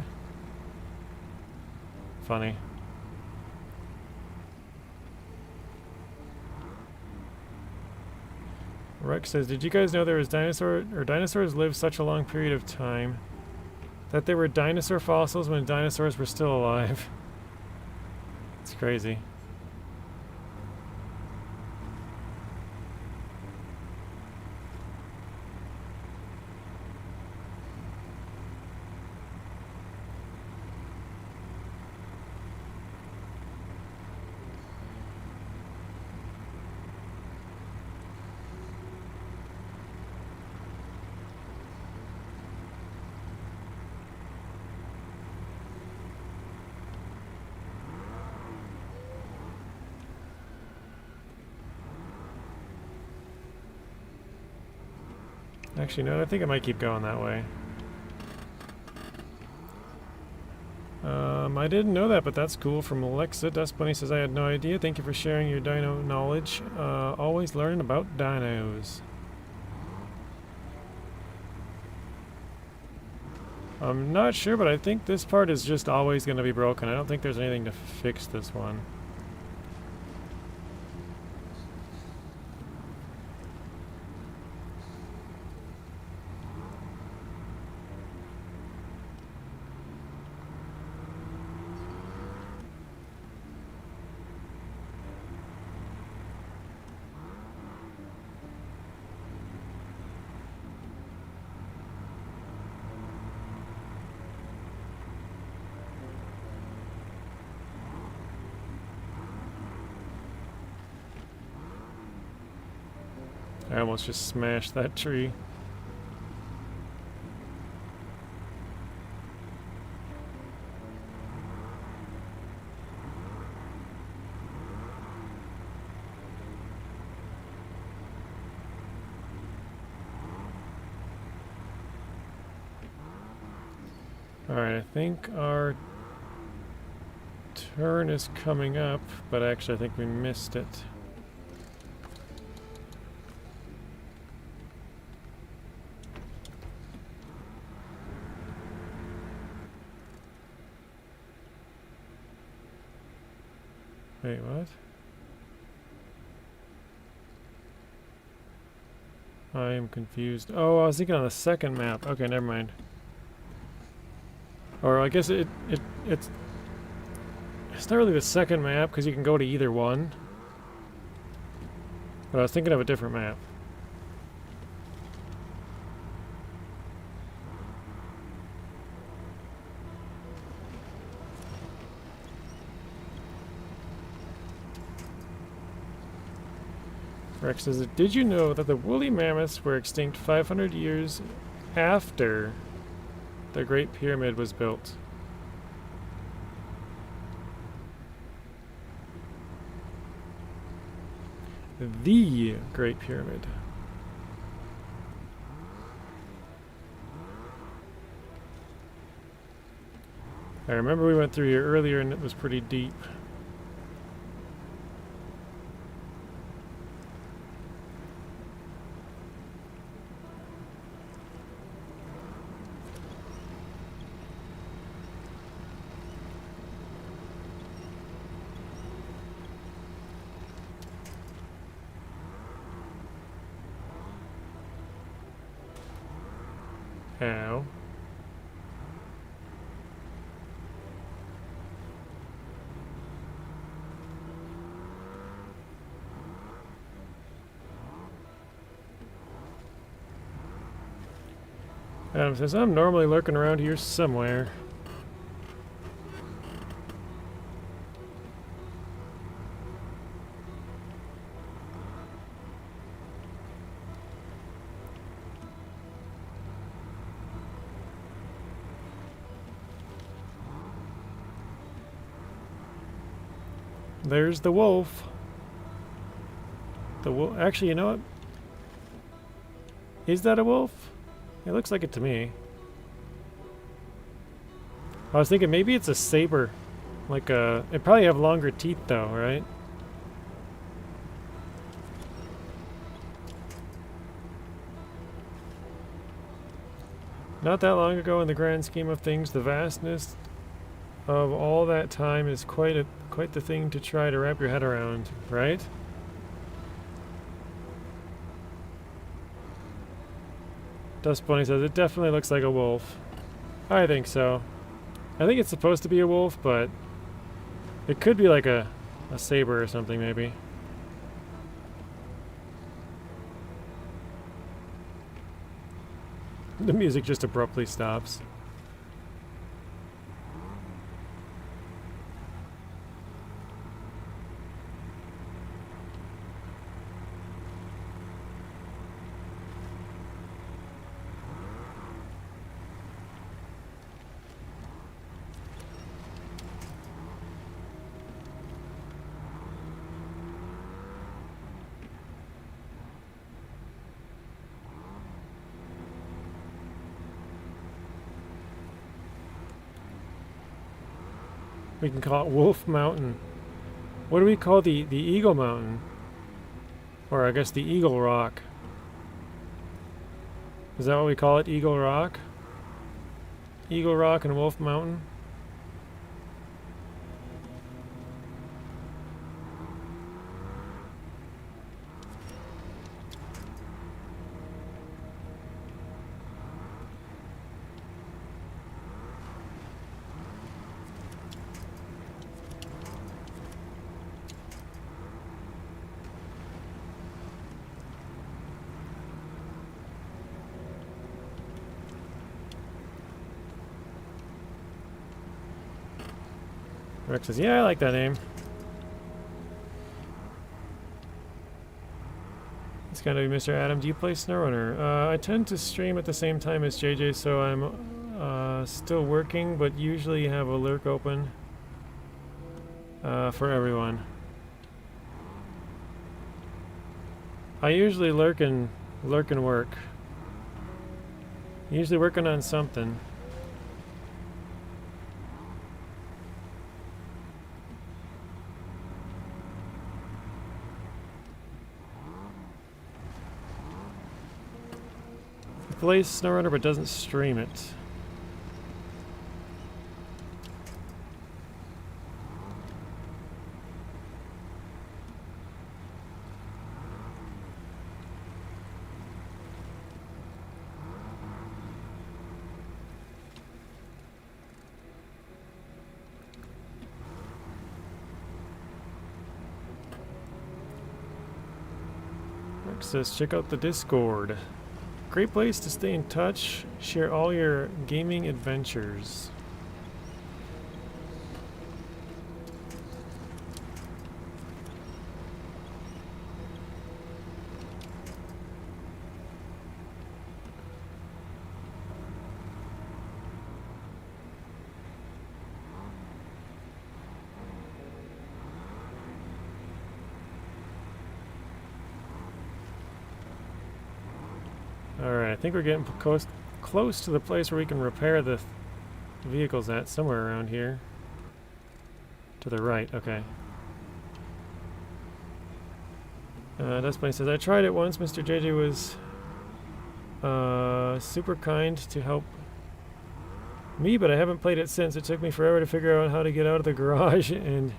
Funny. Rex says, did you guys know there was dinosaurs lived such a long period of time that there were dinosaur fossils when dinosaurs were still alive? It's crazy. Actually, no, I think I might keep going that way. I didn't know that, but that's cool. From Alexa, Dust Bunny says, I had no idea. Thank you for sharing your dino knowledge. Always learning about dinos. I'm not sure, but I think this part is just always going to be broken. I don't think there's anything to fix this one. I almost just smashed that tree. Alright, I think our turn is coming up, but actually I think we missed it. Wait, what? I am confused. Oh, I was thinking on the second map. Okay, never mind. Or I guess it's not really the second map because you can go to either one. But I was thinking of a different map. Rex says, did you know that the woolly mammoths were extinct 500 years after the Great Pyramid was built? The Great Pyramid. I remember we went through here earlier and it was pretty deep. Ow. Adam says, I'm normally lurking around here somewhere. There's the wolf. The wolf. Actually, you know what? Is that a wolf? It looks like it to me. I was thinking maybe it's a saber. Like a... It probably have longer teeth though, right? Not that long ago in the grand scheme of things, the vastness of all that time is quite the thing to try to wrap your head around, right? Dust Bunny says, it definitely looks like a wolf. I think so. I think it's supposed to be a wolf, but it could be like a saber or something, maybe. The music just abruptly stops. We can call it Wolf Mountain. What do we call the Eagle Mountain? Or I guess the Eagle Rock. Is that what we call it? Eagle Rock? Eagle Rock and Wolf Mountain? Rex says, yeah, I like that name. It's gotta be Mr. Adam. Do you play SnowRunner? I tend to stream at the same time as JJ, so I'm still working, but usually have a lurk open for everyone. I usually lurk and work. Usually working on something. plays SnowRunner but doesn't stream it. Says check out the Discord. Great place to stay in touch, share all your gaming adventures. Alright, I think we're getting close to the place where we can repair the vehicles at, somewhere around here. To the right, okay. Dustplane says, I tried it once. Mr. JJ was super kind to help me, but I haven't played it since. It took me forever to figure out how to get out of the garage and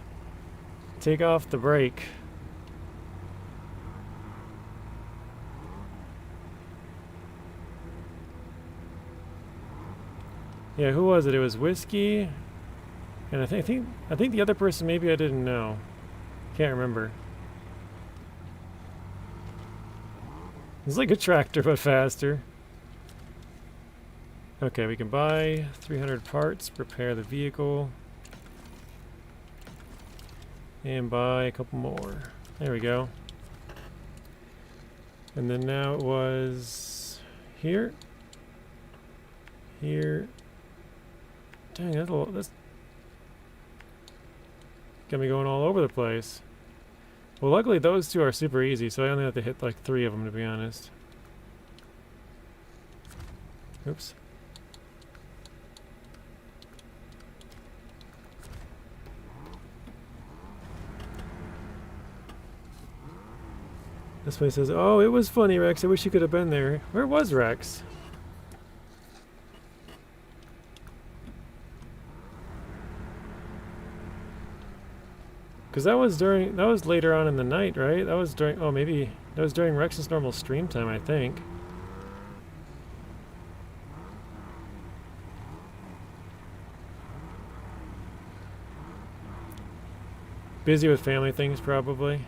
take off the brake. Yeah, who was it? It was Whiskey, and I think the other person maybe I didn't know. Can't remember. It's like a tractor but faster. Okay, we can buy 300 parts, repair the vehicle, and buy a couple more. There we go. And then now it was here, here. Dang, that's got me going all over the place. Well, luckily those two are super easy, so I only have to hit like 3 of them, to be honest. Oops. This place says, oh, it was funny, Rex. I wish you could have been there. Where was Rex? Because that was later on in the night, right? That was during, oh, maybe that was during Rex's normal stream time, I think. Busy with family things, probably.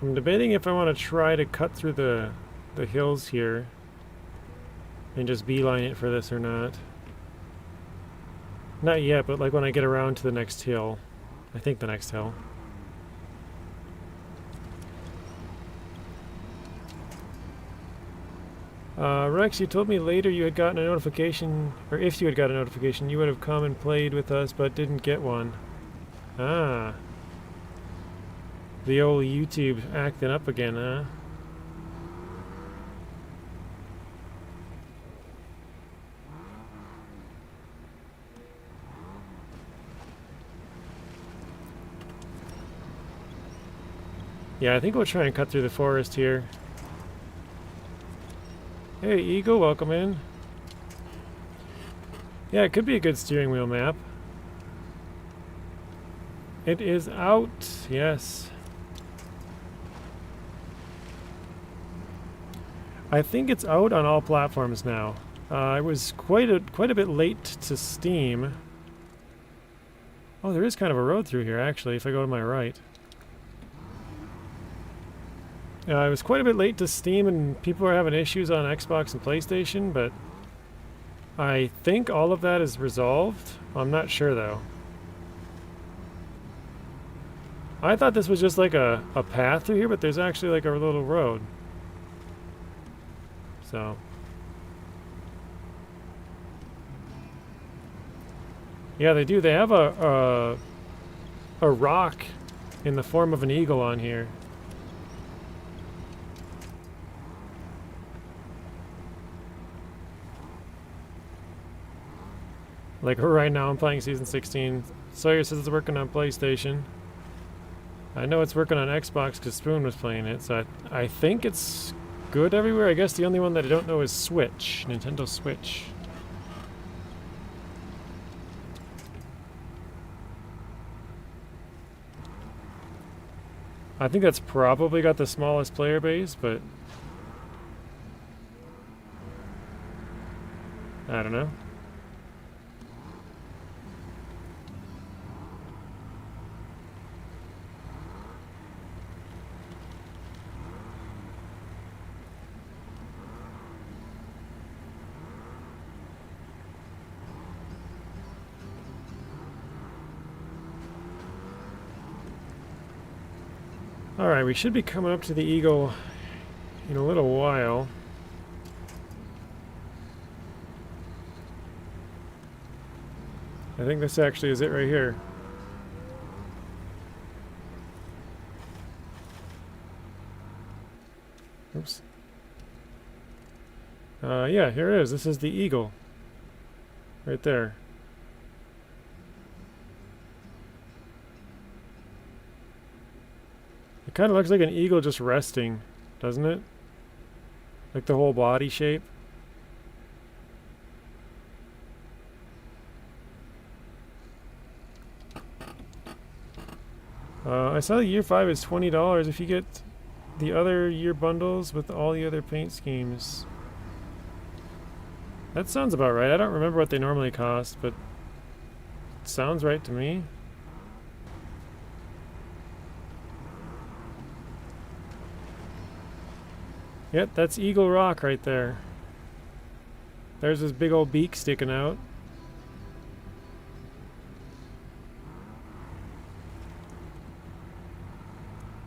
I'm debating if I want to try to cut through the hills here and just beeline it for this or not. Not yet, but like when I get around to the next hill. I think the next hill. Rex, you told me later you had gotten a notification, or if you had got a notification, you would have come and played with us, but didn't get one. Ah. The old YouTube acting up again, huh? Yeah, I think we'll try and cut through the forest here. Hey, Eagle, welcome in. Yeah, it could be a good steering wheel map. It is out, yes. I think it's out on all platforms now. It was quite a bit late to Steam. Oh, there is kind of a road through here, actually, if I go to my right. It was quite a bit late to Steam, and people are having issues on Xbox and PlayStation, but I think all of that is resolved. I'm not sure, though. I thought this was just like a path through here, but there's actually like a little road. So. Yeah, they do. They have a rock in the form of an eagle on here. Like right now I'm playing Season 16. Sawyer says it's working on PlayStation. I know it's working on Xbox because Spoon was playing it, so I think it's good everywhere. I guess the only one that I don't know is Switch. Nintendo Switch. I think that's probably got the smallest player base, but I don't know. Alright, we should be coming up to the Eagle in a little while. I think this actually is it right here. Oops. Yeah, here it is. This is the Eagle. Right there. It kind of looks like an eagle just resting, doesn't it? Like the whole body shape. I saw the year 5 is $20 if you get the other year bundles with all the other paint schemes. That sounds about right. I don't remember what they normally cost, but it sounds right to me. Yep, that's Eagle Rock right there. There's this big old beak sticking out.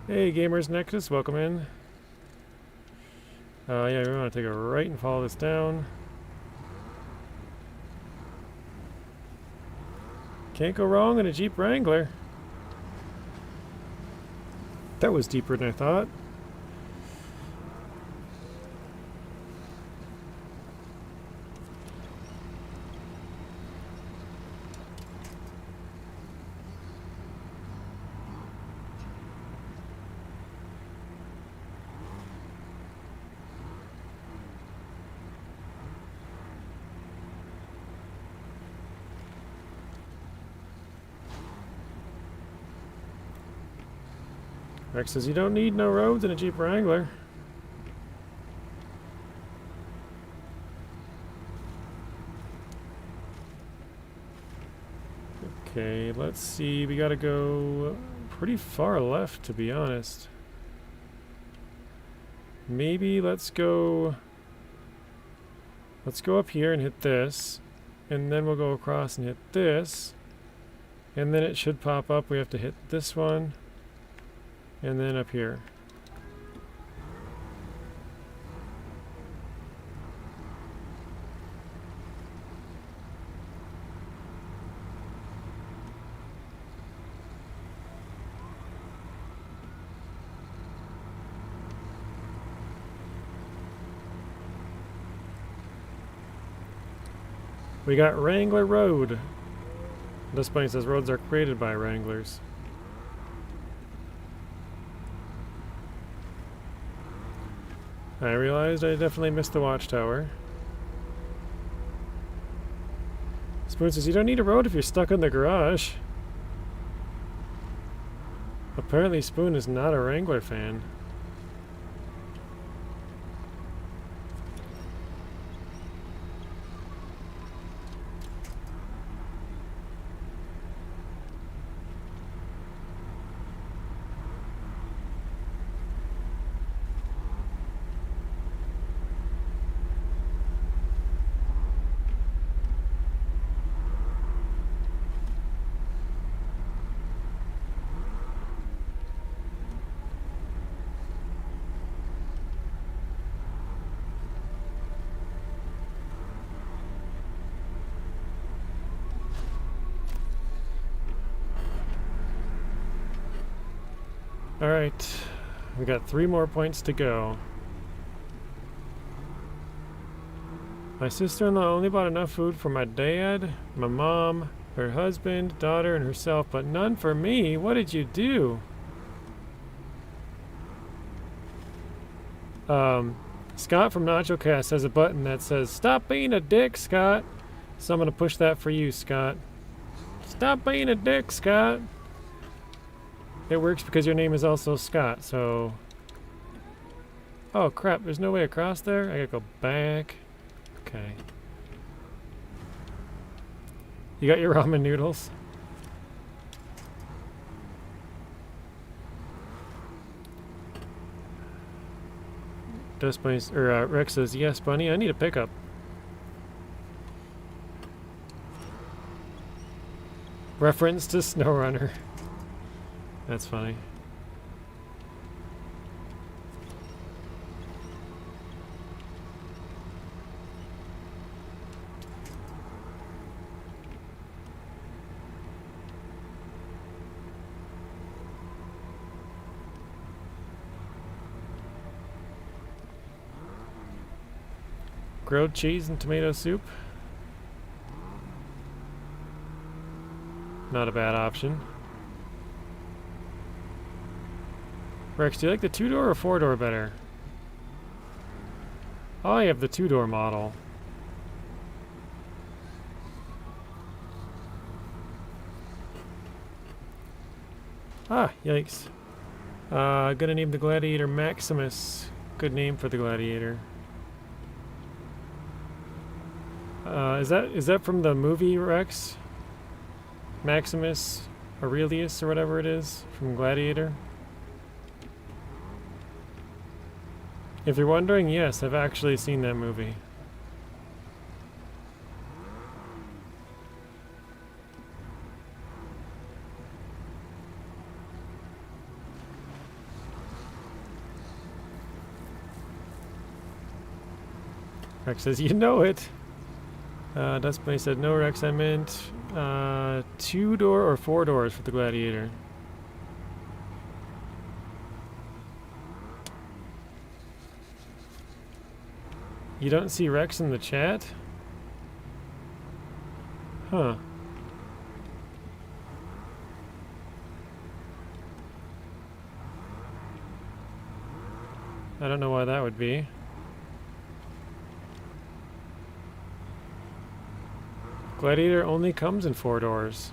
Hey, Gamers Nexus, welcome in. Yeah, we want to take a right and follow this down. Can't go wrong in a Jeep Wrangler. That was deeper than I thought. Rex says you don't need no roads in a Jeep Wrangler. Okay, let's see. We gotta go pretty far left, to be honest. Maybe let's go up here and hit this, and then we'll go across and hit this, and then it should pop up. We have to hit this one. And then up here. We got Wrangler Road. This point says roads are created by Wranglers. I realized I definitely missed the watchtower. Spoon says you don't need a road if you're stuck in the garage. Apparently Spoon is not a Wrangler fan. Alright. We got 3 more points to go. My sister-in-law only bought enough food for my dad, my mom, her husband, daughter, and herself, but none for me. What did you do? Scott from NachoCast has a button that says, "Stop being a dick, Scott." So I'm going to push that for you, Scott. Stop being a dick, Scott. It works because your name is also Scott, so... Oh, crap. There's no way across there? I gotta go back. Okay. You got your ramen noodles? Rex says, "Yes, Bunny, I need a pickup." Reference to SnowRunner. That's funny. Grilled cheese and tomato soup. Not a bad option. Rex, do you like the 2-door or 4-door better? I have the 2-door model. Ah, yikes. Gonna name the gladiator Maximus. Good name for the gladiator. Is that from the movie, Rex? Maximus Aurelius or whatever it is from Gladiator? If you're wondering, yes, I've actually seen that movie. Rex says, "You know it." Dustbunny said, "No, Rex, I meant 2-door or 4 doors for the Gladiator." You don't see Rex in the chat? Huh. I don't know why that would be. Gladiator only comes in 4 doors.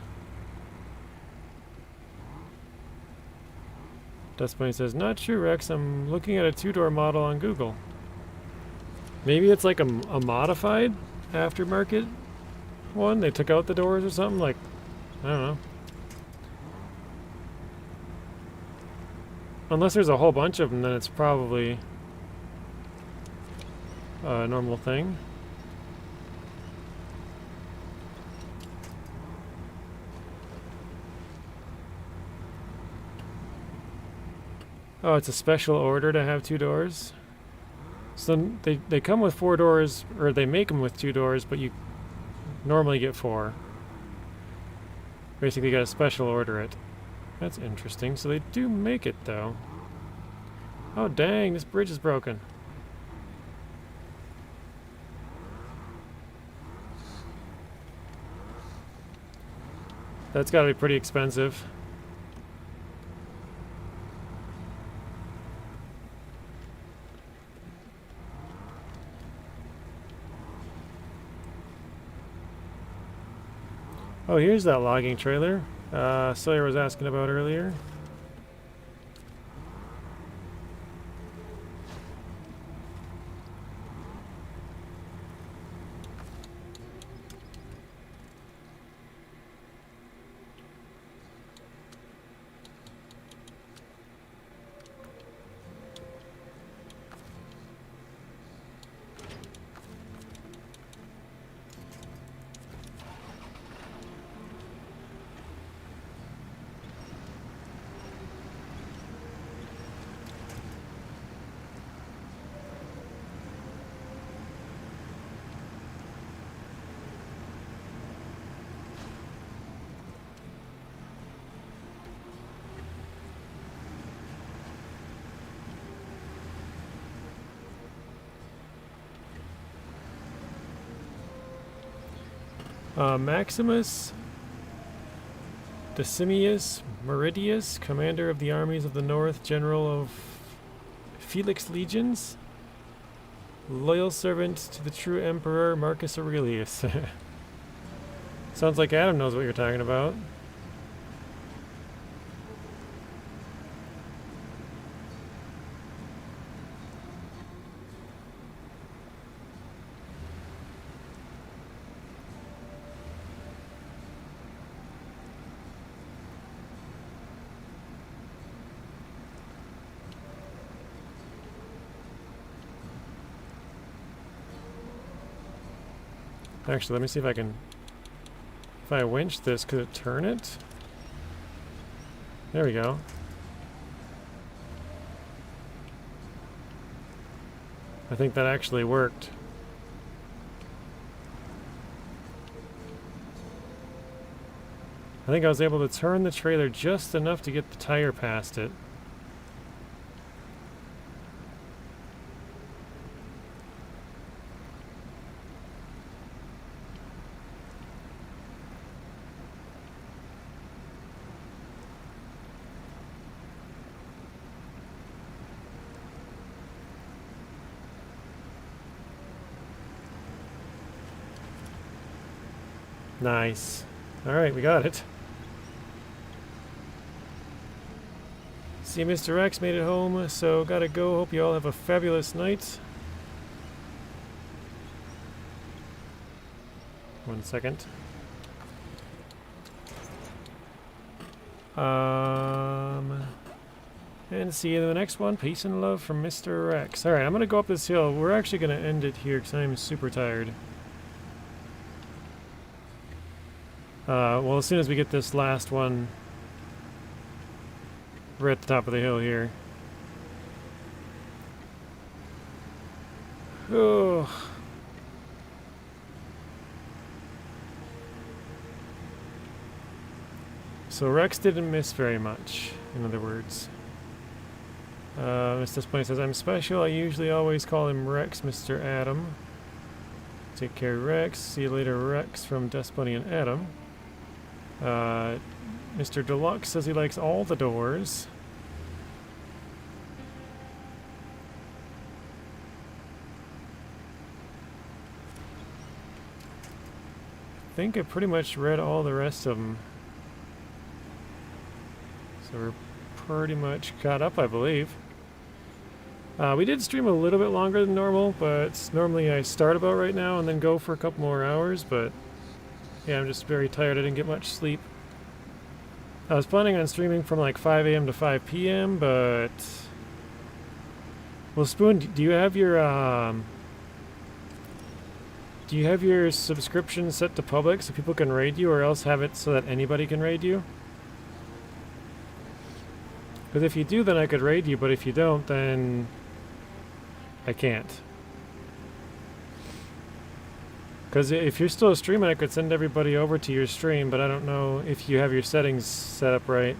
Dustbunny says, "Not true, Rex. I'm looking at a 2-door model on Google." Maybe it's like a modified aftermarket one. They took out the doors or something. Like, I don't know. Unless there's a whole bunch of them, then it's probably a normal thing. Oh, it's a special order to have 2 doors? So they come with 4 doors, or they make them with 2 doors, but you normally get 4. Basically, you gotta special order it. That's interesting. So they do make it, though. Oh, dang, this bridge is broken. That's gotta be pretty expensive. Oh, here's that logging trailer Sawyer was asking about earlier. Maximus Decimus Meridius, commander of the armies of the north, general of Felix legions, loyal servant to the true emperor Marcus Aurelius. Sounds like Adam knows what you're talking about. Actually, let me see if I can... If I winch this, could it turn it? There we go. I think that actually worked. I think I was able to turn the trailer just enough to get the tire past it. Nice. Alright, we got it. See, Mr. X made it home, so gotta go. Hope you all have a fabulous night. 1 second. And see you in the next one. Peace and love from Mr. X. Alright, I'm gonna go up this hill. We're actually gonna end it here because I'm super tired. Well, as soon as we get this last one, we're at the top of the hill here. Oh. So Rex didn't miss very much, in other words. Mr. Splay says, I'm special. I usually always call him Rex, Mr. Adam. Take care, Rex. See you later, Rex, from Despony and Adam. Mr. Deluxe says he likes all the doors. I think I pretty much read all the rest of them. So we're pretty much caught up, I believe. We did stream a little bit longer than normal, but normally I start about right now and then go for a couple more hours, but yeah, I'm just very tired. I didn't get much sleep. I was planning on streaming from like 5 a.m. to 5 p.m., but... Well, Spoon, do you have your, do you have your subscription set to public so people can raid you, or else have it so that anybody can raid you? Because if you do, then I could raid you, but if you don't, then I can't. Because if you're still streaming, I could send everybody over to your stream, but I don't know if you have your settings set up right.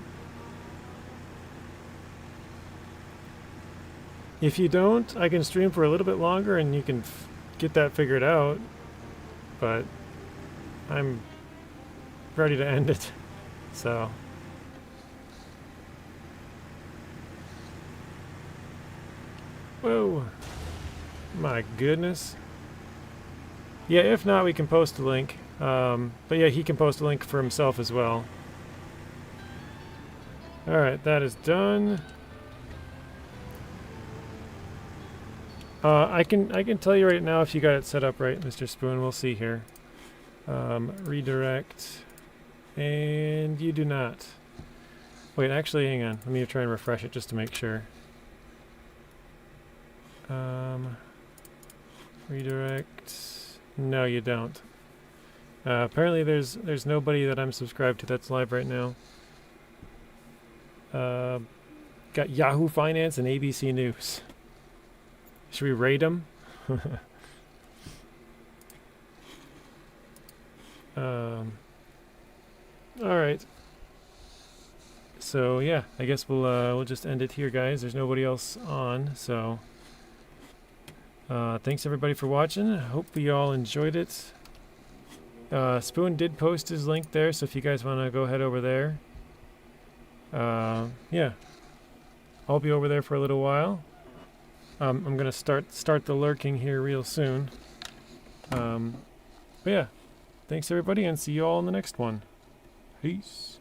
If you don't, I can stream for a little bit longer and you can get that figured out. But I'm ready to end it, so... Whoa. My goodness. Yeah, if not, we can post a link. But yeah, he can post a link for himself as well. Alright, that is done. I can tell you right now if you got it set up right, Mr. Spoon. We'll see here. Redirect. And you do not. Wait, actually, hang on. Let me try and refresh it just to make sure. Redirect. No, you don't. Apparently there's nobody that I'm subscribed to that's live right now. Got Yahoo Finance and ABC News. Should we raid them? Alright. So yeah, I guess we'll just end it here, guys. There's nobody else on, so thanks everybody for watching. I hope you all enjoyed it. Spoon did post his link there, so if you guys want to go head over there. Yeah. I'll be over there for a little while. I'm gonna start the lurking here real soon. But yeah, thanks everybody, and see you all in the next one. Peace.